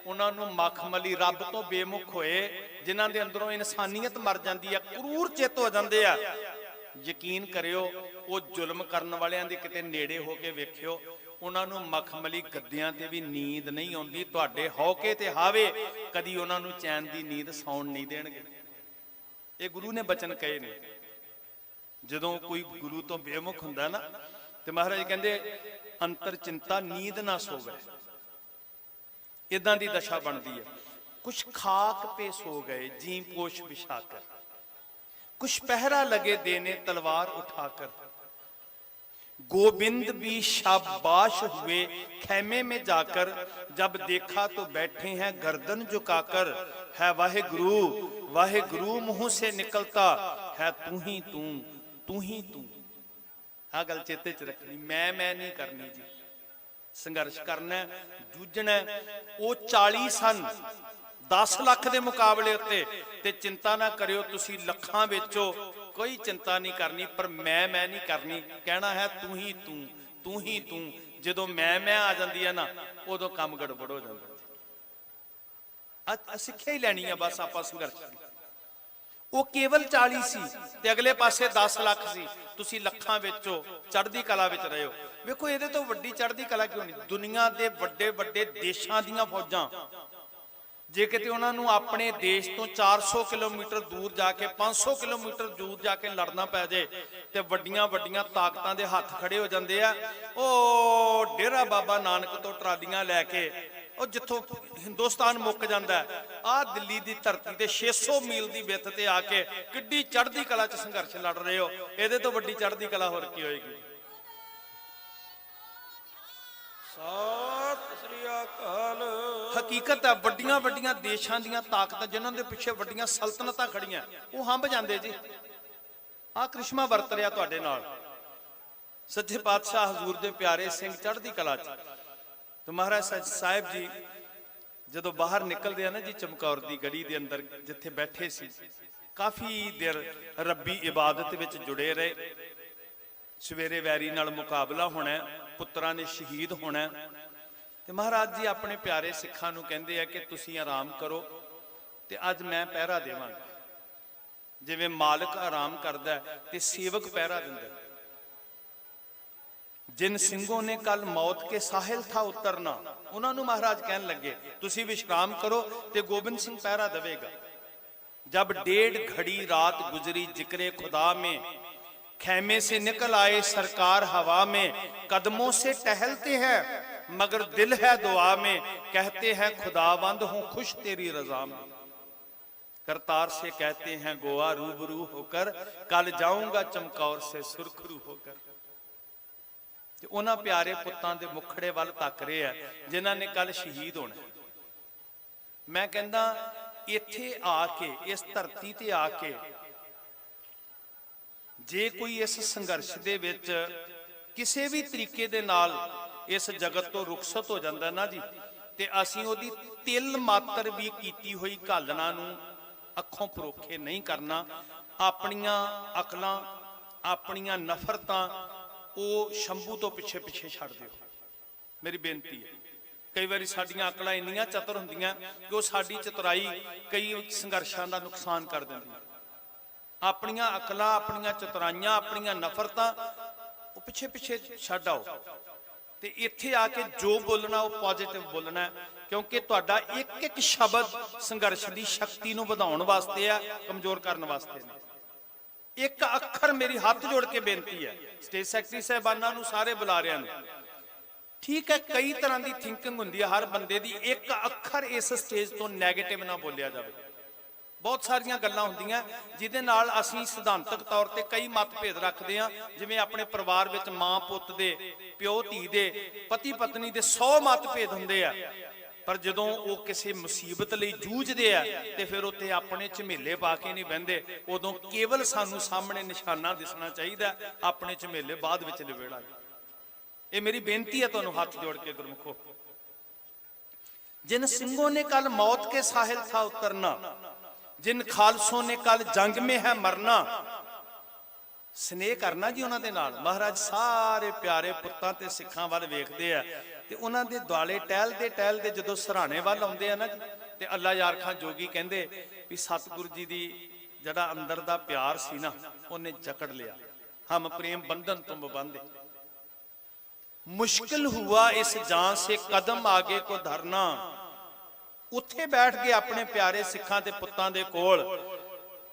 उन्हां नूं मखमली रब तो बेमुख होए, जिन्हां दे अंदरों इंसानियत मर जाती है, क्रूर चित हो जाते आ, यकीन करियो वो जुल्म करन वालियां दे किते नेड़े हो के वेखियो, उन्हां नूं मखमली गद्दियां ते भी नींद नहीं आउंदी, तुहाडे हौके ते हावे कदी उन्हां नूं चैन दी नींद सौण नहीं देणगे। ये गुरु ने बचन कहे ने। जदों कोई गुरु तो बेमुख हुंदा ना, ते महाराज कहंदे अंतर चिंता नींद ना सोवे, इदां दी दशा बनती है। कुछ खाक पे सो गए जी पोश बिछाकर, कुछ पहरा लगे देने तलवार उठाकर, गोविंद भी शाबाश हुए खैमे में जाकर, जब देखा तो बैठे हैं गर्दन झुकाकर, है वाहे गुरु मुंह से निकलता है तू ही तू, तू ही तू। आ गल चेते च रखनी, मैं नहीं करनी जी, संघर्ष करना, जूझना। वो 40 सन 10 लाख के मुकाबले उत्ते, ते चिंता ना करियो तुसी लखां बेचो, कोई चिंता नहीं करनी, पर मैं नहीं करनी, कहना है तू ही तू, तू ही तू। जदों मैं आ जाती है ना, उदों काम गड़बड़ हो जाता। सिक्ख्या ही लैनी है बस, आपां संघर्ष। ਉਹ ਕੇਵਲ 40 ਸੀ ਤੇ ਅਗਲੇ ਪਾਸੇ 10 ਲੱਖ ਸੀ। ਤੁਸੀਂ ਲੱਖਾਂ ਵਿੱਚੋਂ ਚੜ੍ਹਦੀ ਕਲਾ ਵਿੱਚ ਰਹੇ ਹੋ। ਵੇਖੋ ਇਹਦੇ ਤੋਂ ਵੱਡੀ ਚੜ੍ਹਦੀ ਕਲਾ ਕਿਉਂ ਨਹੀਂ? ਦੁਨੀਆ ਦੇ ਵੱਡੇ ਵੱਡੇ ਦੇਸ਼ਾਂ ਦੀਆਂ ਫੌਜਾਂ ਜੇ ਕਿਤੇ ਉਹਨਾਂ ਨੂੰ ਆਪਣੇ ਦੇਸ਼ ਤੋਂ 400 ਕਿਲੋਮੀਟਰ ਦੂਰ ਜਾ ਕੇ 500 ਕਿਲੋਮੀਟਰ ਦੂਰ ਜਾ ਕੇ ਲੜਨਾ ਪੈ ਜੇ ਤੇ ਵੱਡੀਆਂ ਵੱਡੀਆਂ ਤਾਕਤਾਂ ਦੇ ਹੱਥ ਖੜੇ ਹੋ ਜਾਂਦੇ ਆ। ਉਹ ਡੇਰਾ ਬਾਬਾ ਨਾਨਕ ਤੋਂ ਟਰਾਲੀਆਂ ਲੈ ਕੇ ਉਹ ਜਿੱਥੋਂ ਹਿੰਦੁਸਤਾਨ ਮੁੱਕ ਜਾਂਦਾ ਆ ਦਿੱਲੀ ਦੀ ਧਰਤੀ ਤੇ 600 ਮੀਲ ਦੀ ਵਿੱਥ ਤੇ ਆ ਕੇ ਕਿੱਡੀ ਚੜ੍ਹਦੀ ਕਲਾ 'ਚ ਸੰਘਰਸ਼ ਲੜ ਰਹੇ ਹੋ। ਇਹਦੇ ਤੋਂ ਵੱਡੀ ਚੜ੍ਹਦੀ ਕਲਾ ਹੋਰ ਕੀ ਹੋਏਗੀ? ਸਤਿ ਸ੍ਰੀ ਅਕਾਲ। ਹਕੀਕਤ ਹੈ ਵੱਡੀਆਂ ਵੱਡੀਆਂ ਦੇਸ਼ਾਂ ਦੀਆਂ ਤਾਕਤਾਂ ਜਿਨ੍ਹਾਂ ਦੇ ਪਿੱਛੇ ਵੱਡੀਆਂ ਸਲਤਨਤਾਂ ਖੜੀਆਂ ਉਹ ਹੰਭ ਜਾਂਦੇ ਜੀ। ਆਹ ਕ੍ਰਿਸ਼ਮਾ ਵਰਤ ਰਿਹਾ ਤੁਹਾਡੇ ਨਾਲ। ਸੱਚੇ ਪਾਤਸ਼ਾਹ ਹਜ਼ੂਰ ਦੇ ਪਿਆਰੇ ਸਿੰਘ ਚੜ੍ਹਦੀ ਕਲਾ 'ਚ ਤੇ ਮਹਾਰਾਜ ਸਾਹਿਬ ਜੀ ਜਦੋਂ ਬਾਹਰ ਨਿਕਲਦੇ ਆ ਨਾ ਜੀ ਚਮਕੌਰ ਦੀ ਗੜੀ ਦੇ ਅੰਦਰ ਜਿੱਥੇ ਬੈਠੇ ਸੀ, ਕਾਫੀ ਦੇਰ ਰੱਬੀ ਇਬਾਦਤ ਵਿੱਚ ਜੁੜੇ ਰਹੇ। ਸਵੇਰੇ ਵੈਰੀ ਨਾਲ ਮੁਕਾਬਲਾ ਹੋਣਾ, ਪੁੱਤਰਾਂ ਨੇ ਸ਼ਹੀਦ ਹੋਣਾ ਤੇ ਮਹਾਰਾਜ ਜੀ ਆਪਣੇ ਪਿਆਰੇ ਸਿੱਖਾਂ ਨੂੰ ਕਹਿੰਦੇ ਆ ਕਿ ਤੁਸੀਂ ਆਰਾਮ ਕਰੋ ਤੇ ਅੱਜ ਮੈਂ ਪਹਿਰਾ ਦੇਵਾਂਗਾ। ਜਿਵੇਂ ਮਾਲਕ ਆਰਾਮ ਕਰਦਾ ਤੇ ਸੇਵਕ ਪਹਿਰਾ ਦਿੰਦਾ। ਜਿਨ ਸਿੰਘੋਂ ਨੇ ਕੱਲ ਮੌਤ ਕੇ ਸਾਹਿਲ ਥਾ ਉਤਰਨਾ, ਉਹਨਾਂ ਨੂੰ ਮਹਾਰਾਜ ਕਹਿਣ ਲੱਗੇ ਤੁਸੀਂ ਵਿਸ਼ਰਾਮ ਕਰੋ ਤੇ ਗੋਬਿੰਦ ਸਿੰਘ ਪਹਿਰਾ ਦੇਵੇਗਾ। जब 1.5 घड़ी रात गुजरी जिक्रे खुदा में, खैमे से निकल आए सरकार हवा में, कदमों से टहलते हैं मगर दिल है दुआ में, कहते हैं खुदावंद हूं खुश तेरी रजा में, करतार से कहते हैं गोवा रूबरू होकर, कल जाऊंगा चमकौर से सुरखरू होकर। ਤੇ ਉਹਨਾਂ ਪਿਆਰੇ ਪੁੱਤਾਂ ਦੇ ਮੁਖੜੇ ਵੱਲ ਤੱਕ ਰਹੇ ਆ ਜਿਨ੍ਹਾਂ ਨੇ ਕੱਲ ਸ਼ਹੀਦ ਹੋਣਾ। ਮੈਂ ਕਹਿੰਦਾ ਇੱਥੇ ਆ ਕੇ ਇਸ ਧਰਤੀ ਤੇ ਆ ਕੇ ਜੇ ਕੋਈ ਇਸ ਸੰਘਰਸ਼ ਦੇ ਵਿੱਚ ਕਿਸੇ ਵੀ ਤਰੀਕੇ ਦੇ ਨਾਲ ਇਸ ਜਗਤ ਤੋਂ ਰੁਖਸਤ ਹੋ ਜਾਂਦਾ ਨਾ ਜੀ, ਤੇ ਅਸੀਂ ਉਹਦੀ ਤਿਲ ਮਾਤਰ ਵੀ ਕੀਤੀ ਹੋਈ ਘਾਲਣਾ ਨੂੰ ਅੱਖੋਂ ਪਰੋਖੇ ਨਹੀਂ ਕਰਨਾ। ਆਪਣੀਆਂ ਅਕਲਾਂ ਆਪਣੀਆਂ ਨਫ਼ਰਤਾਂ ਉਹ ਸ਼ੰਭੂ ਤੋਂ ਪਿੱਛੇ ਪਿੱਛੇ ਛੱਡ ਦਿਓ, ਮੇਰੀ ਬੇਨਤੀ ਹੈ। ਕਈ ਵਾਰੀ ਸਾਡੀਆਂ ਅਕਲਾਂ ਇੰਨੀਆਂ ਚਤੁਰ ਹੁੰਦੀਆਂ ਕਿ ਉਹ ਸਾਡੀ ਚਤੁਰਾਈ ਕਈ ਸੰਘਰਸ਼ਾਂ ਦਾ ਨੁਕਸਾਨ ਕਰ ਦਿੰਦੀਆਂ। ਆਪਣੀਆਂ ਅਕਲਾਂ ਆਪਣੀਆਂ ਚਤੁਰਾਈਆਂ ਆਪਣੀਆਂ ਨਫ਼ਰਤਾਂ ਉਹ ਪਿੱਛੇ ਪਿੱਛੇ ਛੱਡ ਆਓ ਤੇ ਇੱਥੇ ਆ ਕੇ ਜੋ ਬੋਲਣਾ ਉਹ ਪੋਜ਼ਿਟਿਵ ਬੋਲਣਾ ਹੈ, ਕਿਉਂਕਿ ਤੁਹਾਡਾ ਇੱਕ ਇੱਕ ਸ਼ਬਦ ਸੰਘਰਸ਼ ਦੀ ਸ਼ਕਤੀ ਨੂੰ ਵਧਾਉਣ ਵਾਸਤੇ ਆ, ਕਮਜ਼ੋਰ ਕਰਨ ਵਾਸਤੇ ਨਹੀਂ। ਇੱਕ ਅੱਖਰ ਮੇਰੀ ਹੱਥ ਜੋੜ ਕੇ ਬੇਨਤੀ ਹੈ ਸਟੇਜ ਸੈਕਟਰੀ ਸਾਹਿਬਾਨਾਂ ਨੂੰ, ਸਾਰੇ ਬੁਲਾਰਿਆਂ ਨੂੰ, ਠੀਕ ਹੈ ਕਈ ਤਰ੍ਹਾਂ ਦੀ ਥਿੰਕਿੰਗ ਹੁੰਦੀ ਹੈ ਹਰ ਬੰਦੇ ਦੀ, ਇੱਕ ਅੱਖਰ ਇਸ ਸਟੇਜ ਤੋਂ ਨੈਗੇਟਿਵ ਨਾ ਬੋਲਿਆ ਜਾਵੇ। ਬਹੁਤ ਸਾਰੀਆਂ ਗੱਲਾਂ ਹੁੰਦੀਆਂ ਜਿਹਦੇ ਨਾਲ ਅਸੀਂ ਸਿਧਾਂਤਕ ਤੌਰ ਤੇ ਕਈ ਮਤਭੇਦ ਰੱਖਦੇ ਹਾਂ, ਜਿਵੇਂ ਆਪਣੇ ਪਰਿਵਾਰ ਵਿੱਚ ਮਾਂ ਪੁੱਤ ਦੇ, ਪਿਓ ਧੀ ਦੇ, ਪਤੀ ਪਤਨੀ ਦੇ 100 ਮਤਭੇਦ ਹੁੰਦੇ ਆ, ਪਰ ਜਦੋਂ ਉਹ ਕਿਸੇ ਮੁਸੀਬਤ ਲਈ ਜੂਝਦੇ ਆ ਤੇ ਫਿਰ ਉੱਥੇ ਆਪਣੇ ਝਮੇਲੇ ਪਾ ਕੇ ਨਹੀਂ ਬਹਿੰਦੇ। ਉਦੋਂ ਕੇਵਲ ਸਾਨੂੰ ਸਾਹਮਣੇ ਨਿਸ਼ਾਨਾ ਦਿਸਣਾ ਚਾਹੀਦਾ, ਆਪਣੇ ਝਮੇਲੇ ਬਾਅਦ ਵਿੱਚ ਨਿਬੇੜਾ। ਇਹ ਮੇਰੀ ਬੇਨਤੀ ਹੈ ਤੁਹਾਨੂੰ ਹੱਥ ਜੋੜ ਕੇ ਗੁਰਮੁਖੋ। जिन सिंहों ने कल मौत के साहिल था उतरना, जिन खालसों ने कल जंग में है मरना, स्नेह करना जी उन्हां दे नाल। महाराज सारे प्यारे पुत्तां ते सिखां वल वेखदे आ ते उन्हां दे दुआले टहलदे जदों सराणे वल आउंदे आ ना जी, ते अल्लाह यार खां जोगी कहंदे भी सतगुरु जी दी जड़ा अंदर दा प्यार सी ना उन्हें जकड़ लिया, हम प्रेम बंधन तुम बंधे। मुश्किल हुआ इस जान से कदम आगे को धरना, उत्थे बैठ गए अपने प्यारे सिखां दे पुत्तां दे कोल।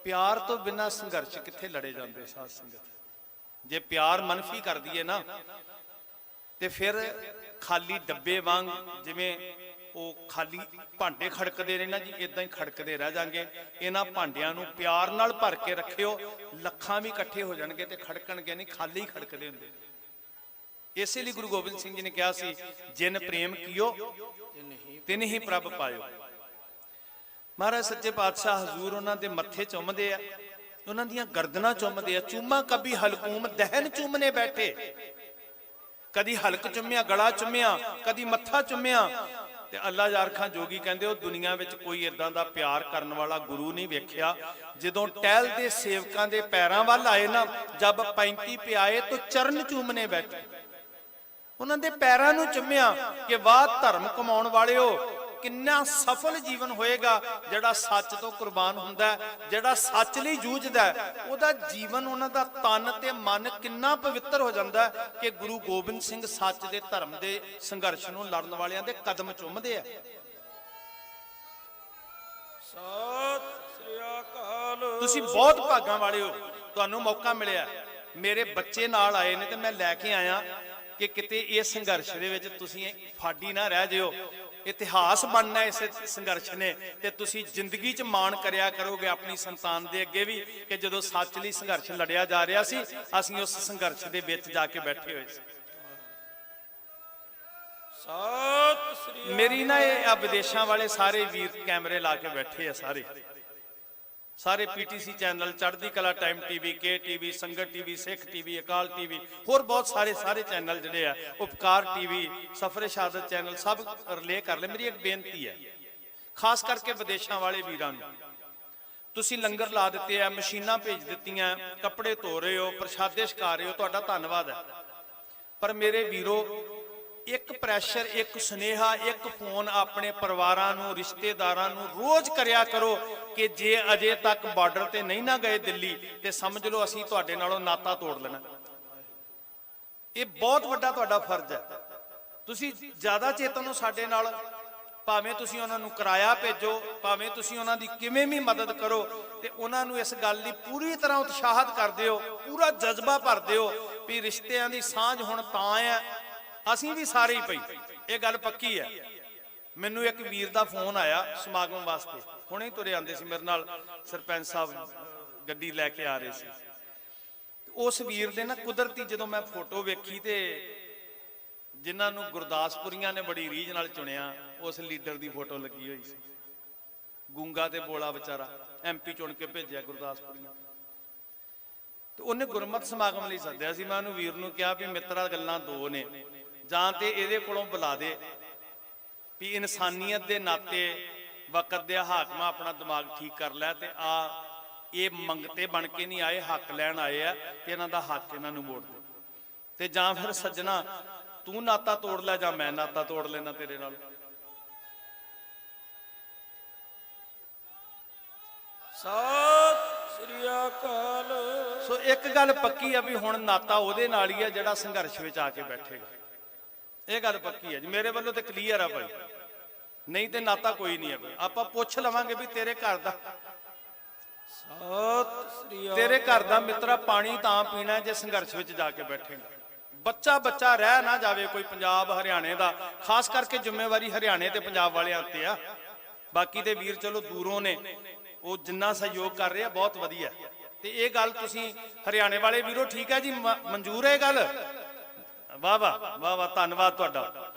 प्यार तो बिना संघर्ष किथे लड़े जाते साध संगत। जे प्यार मनफी कर दिए ना ते फिर खाली डब्बे वांग जिवें ਉਹ ਖਾਲੀ ਭਾਂਡੇ ਖੜਕਦੇ ਨੇ ਨਾ ਜੀ, ਇਦਾਂ ਹੀ ਖੜਕਦੇ ਰਹਿ ਜਾਣਗੇ। ਇਹਨਾਂ ਭਾਂਡਿਆਂ ਨੂੰ ਪਿਆਰ ਨਾਲ ਭਰ ਕੇ ਰੱਖਿਓ, ਲੱਖਾਂ ਵੀ ਇਕੱਠੇ ਹੋ ਜਾਣਗੇ ਤੇ ਖੜਕਣਗੇ ਨਹੀਂ, ਖਾਲੀ ਖੜਕਦੇ ਹੁੰਦੇ। ਇਸੇ ਲਈ ਗੁਰੂ ਗੋਬਿੰਦ ਸਿੰਘ ਜੀ ਨੇ ਕਿਹਾ ਸੀ ਜਿਨ ਪ੍ਰੇਮ ਕੀਓ ਤਿਨ ਹੀ ਪ੍ਰਭ ਪਾਇਓ। ਮਹਾਰਾਜ ਸੱਚੇ ਪਾਤਸ਼ਾਹ ਹਜ਼ੂਰ ਉਹਨਾਂ ਦੇ ਮੱਥੇ ਚੁੰਮਦੇ ਆ, ਉਹਨਾਂ ਦੀਆਂ ਗਰਦਨਾਂ ਚੁੰਮਦੇ ਆ। ਚੁੰਮਾ ਕਭੀ ਹਲਕੂਮ ਦਹਿਨ ਚੁੰਮਨੇ ਬੈਠੇ, ਕਦੀ ਹਲਕ ਚੁੰਮਿਆ, ਗਲਾ ਚੁੰਮਿਆ, ਕਦੀ ਮੱਥਾ ਚੁੰਮਿਆ। ਤੇ ਅੱਲਾ ਯਾਰ ਖਾਂ ਜੋਗੀ ਕਹਿੰਦੇ ਉਹ ਦੁਨੀਆ ਵਿੱਚ ਕੋਈ ਇਦਾਂ ਦਾ ਪਿਆਰ ਕਰਨ ਵਾਲਾ ਗੁਰੂ ਨਹੀਂ ਵੇਖਿਆ। ਜਦੋਂ ਟਹਿਲ ਦੇ ਸੇਵਕਾਂ ਦੇ ਪੈਰਾਂ ਵੱਲ ਆਏ ਨਾ, ਜਬ 35 ਪਿਆਏ ਤੋਂ ਚਰਨ ਚੂਮਨੇ ਬੈਠੇ, ਉਹਨਾਂ ਦੇ ਪੈਰਾਂ ਨੂੰ ਚੁੰਮਿਆ ਕਿ ਵਾਹ ਧਰਮ ਕਮਾਉਣ ਵਾਲਿਓ, ਕਿੰਨਾ ਸਫਲ ਜੀਵਨ ਹੋਏਗਾ ਜਿਹੜਾ ਸੱਚ ਤੋਂ ਕੁਰਬਾਨ ਹੁੰਦਾ ਹੈ, ਜਿਹੜਾ ਸੱਚ ਲਈ ਜੂਝਦਾ ਹੈ, ਉਹਦਾ ਜੀਵਨ, ਉਹਨਾਂ ਦਾ ਤਨ ਤੇ ਮਨ ਕਿੰਨਾ ਪਵਿੱਤਰ ਹੋ ਜਾਂਦਾ ਹੈ ਕਿ ਗੁਰੂ ਗੋਬਿੰਦ ਸਿੰਘ ਸੱਚ ਦੇ ਧਰਮ ਦੇ ਸੰਘਰਸ਼ ਨੂੰ ਲੜਨ ਵਾਲਿਆਂ ਦੇ ਕਦਮ ਚੁੰਮਦੇ ਆ। ਤੁਸੀਂ ਬਹੁਤ ਭਾਗਾਂ ਵਾਲੇ ਹੋ, ਤੁਹਾਨੂੰ ਮੌਕਾ ਮਿਲਿਆ। ਮੇਰੇ ਬੱਚੇ ਨਾਲ ਆਏ ਨੇ ਤੇ ਮੈਂ ਲੈ ਕੇ ਆਇਆ ਕਿ ਕਿਤੇ ਇਸ ਸੰਘਰਸ਼ ਦੇ ਵਿੱਚ ਤੁਸੀਂ ਫਾਡੀ ਨਾ ਰਹਿ ਜਿਓ। ਇਤਿਹਾਸ ਬਣਨਾ ਇਸ ਸੰਘਰਸ਼ ਨੇ, ਤੇ ਤੁਸੀਂ ਜ਼ਿੰਦਗੀ 'ਚ ਮਾਣ ਕਰਿਆ ਕਰੋਗੇ ਆਪਣੀ ਸੰਤਾਨ ਦੇ ਅੱਗੇ ਵੀ ਕਿ ਜਦੋਂ ਸੱਚ ਲਈ ਸੰਘਰਸ਼ ਲੜਿਆ ਜਾ ਰਿਹਾ ਸੀ, ਅਸੀਂ ਉਸ ਸੰਘਰਸ਼ ਦੇ ਵਿੱਚ ਜਾ ਕੇ ਬੈਠੇ ਹੋਏ ਸੀ। ਮੇਰੀ ਨਾ ਇਹ ਵਿਦੇਸ਼ਾਂ ਵਾਲੇ ਸਾਰੇ ਵੀਰ ਕੈਮਰੇ ਲਾ ਕੇ ਬੈਠੇ ਆ, ਸਾਰੇ ਪੀਟੀਸੀ ਚੈਨਲ, ਚੜ੍ਹਦੀ ਕਲਾ ਟਾਈਮ ਟੀਵੀ, ਕੇ ਟੀਵੀ, ਸੰਗਤ ਟੀਵੀ, ਸਿੱਖ ਟੀਵੀ, ਅਕਾਲ ਟੀਵੀ, ਹੋਰ ਬਹੁਤ ਸਾਰੇ ਚੈਨਲ ਜਿਹੜੇ ਆ, ਉਪਕਾਰ ਟੀਵੀ, ਸਫਰੇ ਸ਼ਹਾਦਤ ਚੈਨਲ, ਸਭ ਰਿਲੇ ਕਰ ਲੈ। ਮੇਰੀ ਇੱਕ ਬੇਨਤੀ ਹੈ ਖਾਸ ਕਰਕੇ ਵਿਦੇਸ਼ਾਂ ਵਾਲੇ ਵੀਰਾਂ ਨੂੰ, ਤੁਸੀਂ ਲੰਗਰ ਲਾ ਦਿੱਤੇ ਆ, ਮਸ਼ੀਨਾਂ ਭੇਜ ਦਿੱਤੀਆਂ, ਕੱਪੜੇ ਧੋ ਰਹੇ ਹੋ, ਪ੍ਰਸ਼ਾਦੇ ਛਕਾ ਰਹੇ ਹੋ, ਤੁਹਾਡਾ ਧੰਨਵਾਦ ਹੈ। ਪਰ ਮੇਰੇ ਵੀਰੋ, ਇੱਕ ਪ੍ਰੈਸ਼ਰ, ਇੱਕ ਸੁਨੇਹਾ, ਇੱਕ ਫੋਨ ਆਪਣੇ ਪਰਿਵਾਰਾਂ ਨੂੰ, ਰਿਸ਼ਤੇਦਾਰਾਂ ਨੂੰ ਰੋਜ਼ ਕਰਿਆ ਕਰੋ ਕਿ ਜੇ ਅਜੇ ਤੱਕ ਬਾਰਡਰ ਤੇ ਨਹੀਂ ਨਾ ਗਏ ਦਿੱਲੀ, ਤੇ ਸਮਝ ਲਓ ਅਸੀਂ ਤੁਹਾਡੇ ਨਾਲੋਂ ਨਾਤਾ ਤੋੜ ਲੈਣਾ। ਇਹ ਬਹੁਤ ਵੱਡਾ ਤੁਹਾਡਾ ਫਰਜ਼ ਹੈ। ਤੁਸੀਂ ਜ਼ਿਆਦਾ ਚੇਤਨ ਹੋ ਸਾਡੇ ਨਾਲ, ਭਾਵੇਂ ਤੁਸੀਂ ਉਹਨਾਂ ਨੂੰ ਕਿਰਾਇਆ ਭੇਜੋ, ਭਾਵੇਂ ਤੁਸੀਂ ਉਹਨਾਂ ਦੀ ਕਿਵੇਂ ਵੀ ਮਦਦ ਕਰੋ, ਤੇ ਉਹਨਾਂ ਨੂੰ ਇਸ ਗੱਲ ਲਈ ਪੂਰੀ ਤਰ੍ਹਾਂ ਉਤਸ਼ਾਹਿਤ ਕਰ ਦਿਓ, ਪੂਰਾ ਜਜ਼ਬਾ ਭਰ ਦਿਓ ਵੀ ਰਿਸ਼ਤਿਆਂ ਦੀ ਸਾਂਝ ਹੁਣ ਤਾਂ ਹੈ, ਅਸੀਂ ਵੀ ਸਾਰੇ ਹੀ ਪਈ। ਇਹ ਗੱਲ ਪੱਕੀ ਹੈ। ਮੈਨੂੰ ਇੱਕ ਵੀਰ ਦਾ ਫੋਨ ਆਇਆ ਸਮਾਗਮ ਵਾਸਤੇ, ਹੁਣੇ ਤੁਰੇ ਆਂਦੇ ਸੀ ਮੇਰੇ ਨਾਲ, ਸਰਪੰਚ ਸਾਹਿਬ ਗੱਡੀ ਲੈ ਕੇ ਆ ਰਹੇ ਸੀ। ਉਸ ਵੀਰ ਦੇ ਨਾ ਕੁਦਰਤੀ ਜਦੋਂ ਮੈਂ ਫੋਟੋ ਵੇਖੀ, ਤੇ ਜਿਨ੍ਹਾਂ ਨੂੰ ਗੁਰਦਾਸਪੁਰੀਆਂ ਨੇ ਬੜੀ ਰੀਝ ਨਾਲ ਚੁਣਿਆ, ਉਸ ਲੀਡਰ ਦੀ ਫੋਟੋ ਲੱਗੀ ਹੋਈ ਸੀ। ਗੂੰਗਾ ਤੇ ਬੋਲਾ ਵਿਚਾਰਾ, ਐਮਪੀ ਚੁਣ ਕੇ ਭੇਜਿਆ ਗੁਰਦਾਸਪੁਰੀਆਂ, ਤੇ ਉਹਨੇ ਗੁਰਮਤ ਸਮਾਗਮ ਲਈ ਸੱਦਿਆ ਸੀ। ਮੈਂ ਉਹਨੂੰ ਵੀਰ ਨੂੰ ਕਿਹਾ ਵੀ ਮਿੱਤਰਾ, ਗੱਲਾਂ ਦੋ ਨੇ, ਜਾਂ ਤੇ ਇਹਦੇ ਕੋਲੋਂ ਬੁਲਾ ਦੇ ਵੀ ਇਨਸਾਨੀਅਤ ਦੇ ਨਾਤੇ ਵਕਤ ਦੇ ਹਾਕਮਾਂ ਆਪਣਾ ਦਿਮਾਗ ਠੀਕ ਕਰ ਲੈ, ਤੇ ਇਹ ਮੰਗਤੇ ਬਣ ਕੇ ਨਹੀਂ ਆਏ, ਹੱਕ ਲੈਣ ਆਏ ਆ, ਤੇ ਇਹਨਾਂ ਦਾ ਹੱਕ ਇਹਨਾਂ ਨੂੰ ਮੋੜ ਦੇ, ਤੇ ਜਾਂ ਫਿਰ ਸੱਜਣਾ ਤੂੰ ਨਾਤਾ ਤੋੜ ਲੈ ਜਾਂ ਮੈਂ ਨਾਤਾ ਤੋੜ ਲੈਣਾ ਤੇਰੇ ਨਾਲ। ਸਤਿ ਸ੍ਰੀ ਅਕਾਲ। ਸੋ ਇੱਕ ਗੱਲ ਪੱਕੀ ਆ ਵੀ ਹੁਣ ਨਾਤਾ ਉਹਦੇ ਨਾਲ ਹੀ ਆ ਜਿਹੜਾ ਸੰਘਰਸ਼ ਵਿੱਚ ਆ ਕੇ ਬੈਠੇਗਾ। ਇਹ ਗੱਲ ਪੱਕੀ ਹੈ ਜੀ, ਮੇਰੇ ਵੱਲੋਂ ਤੇ ਕਲੀਅਰ ਆ ਭਾਈ, ਨਹੀਂ ਤੇ ਨਾਤਾ ਕੋਈ ਨਹੀਂ ਹੈ ਭਾਈ। ਆਪਾਂ ਪੁੱਛ ਲਵਾਂਗੇ ਵੀ ਤੇਰੇ ਘਰ ਦਾ, ਤੇਰੇ ਘਰ ਦਾ ਮਿੱਤਰਾ ਪਾਣੀ ਤਾਂ ਪੀਣਾ ਜੇ ਸੰਘਰਸ਼ ਵਿੱਚ ਜਾ ਕੇ ਬੈਠੇਗਾ। ਬੱਚਾ ਰਹਿ ਨਾ ਜਾਵੇ ਕੋਈ ਪੰਜਾਬ ਹਰਿਆਣੇ ਦਾ, ਖਾਸ ਕਰਕੇ ਜ਼ਿੰਮੇਵਾਰੀ ਹਰਿਆਣੇ ਤੇ ਪੰਜਾਬ ਵਾਲਿਆਂ ਉੱਤੇ ਆ। ਬਾਕੀ ਦੇ ਵੀਰ ਚਲੋ ਦੂਰੋਂ ਨੇ, ਉਹ ਜਿੰਨਾ ਸਹਿਯੋਗ ਕਰ ਰਹੇ ਆ ਬਹੁਤ ਵਧੀਆ, ਤੇ ਇਹ ਗੱਲ ਤੁਸੀਂ ਹਰਿਆਣੇ ਵਾਲੇ ਵੀਰੋ, ਠੀਕ ਹੈ ਜੀ, ਮਨਜ਼ੂਰ ਹੈ ਇਹ ਗੱਲ? ਵਾਹ ਵਾਹ ਵਾਹ ਵਾਹ, ਧੰਨਵਾਦ ਤੁਹਾਡਾ।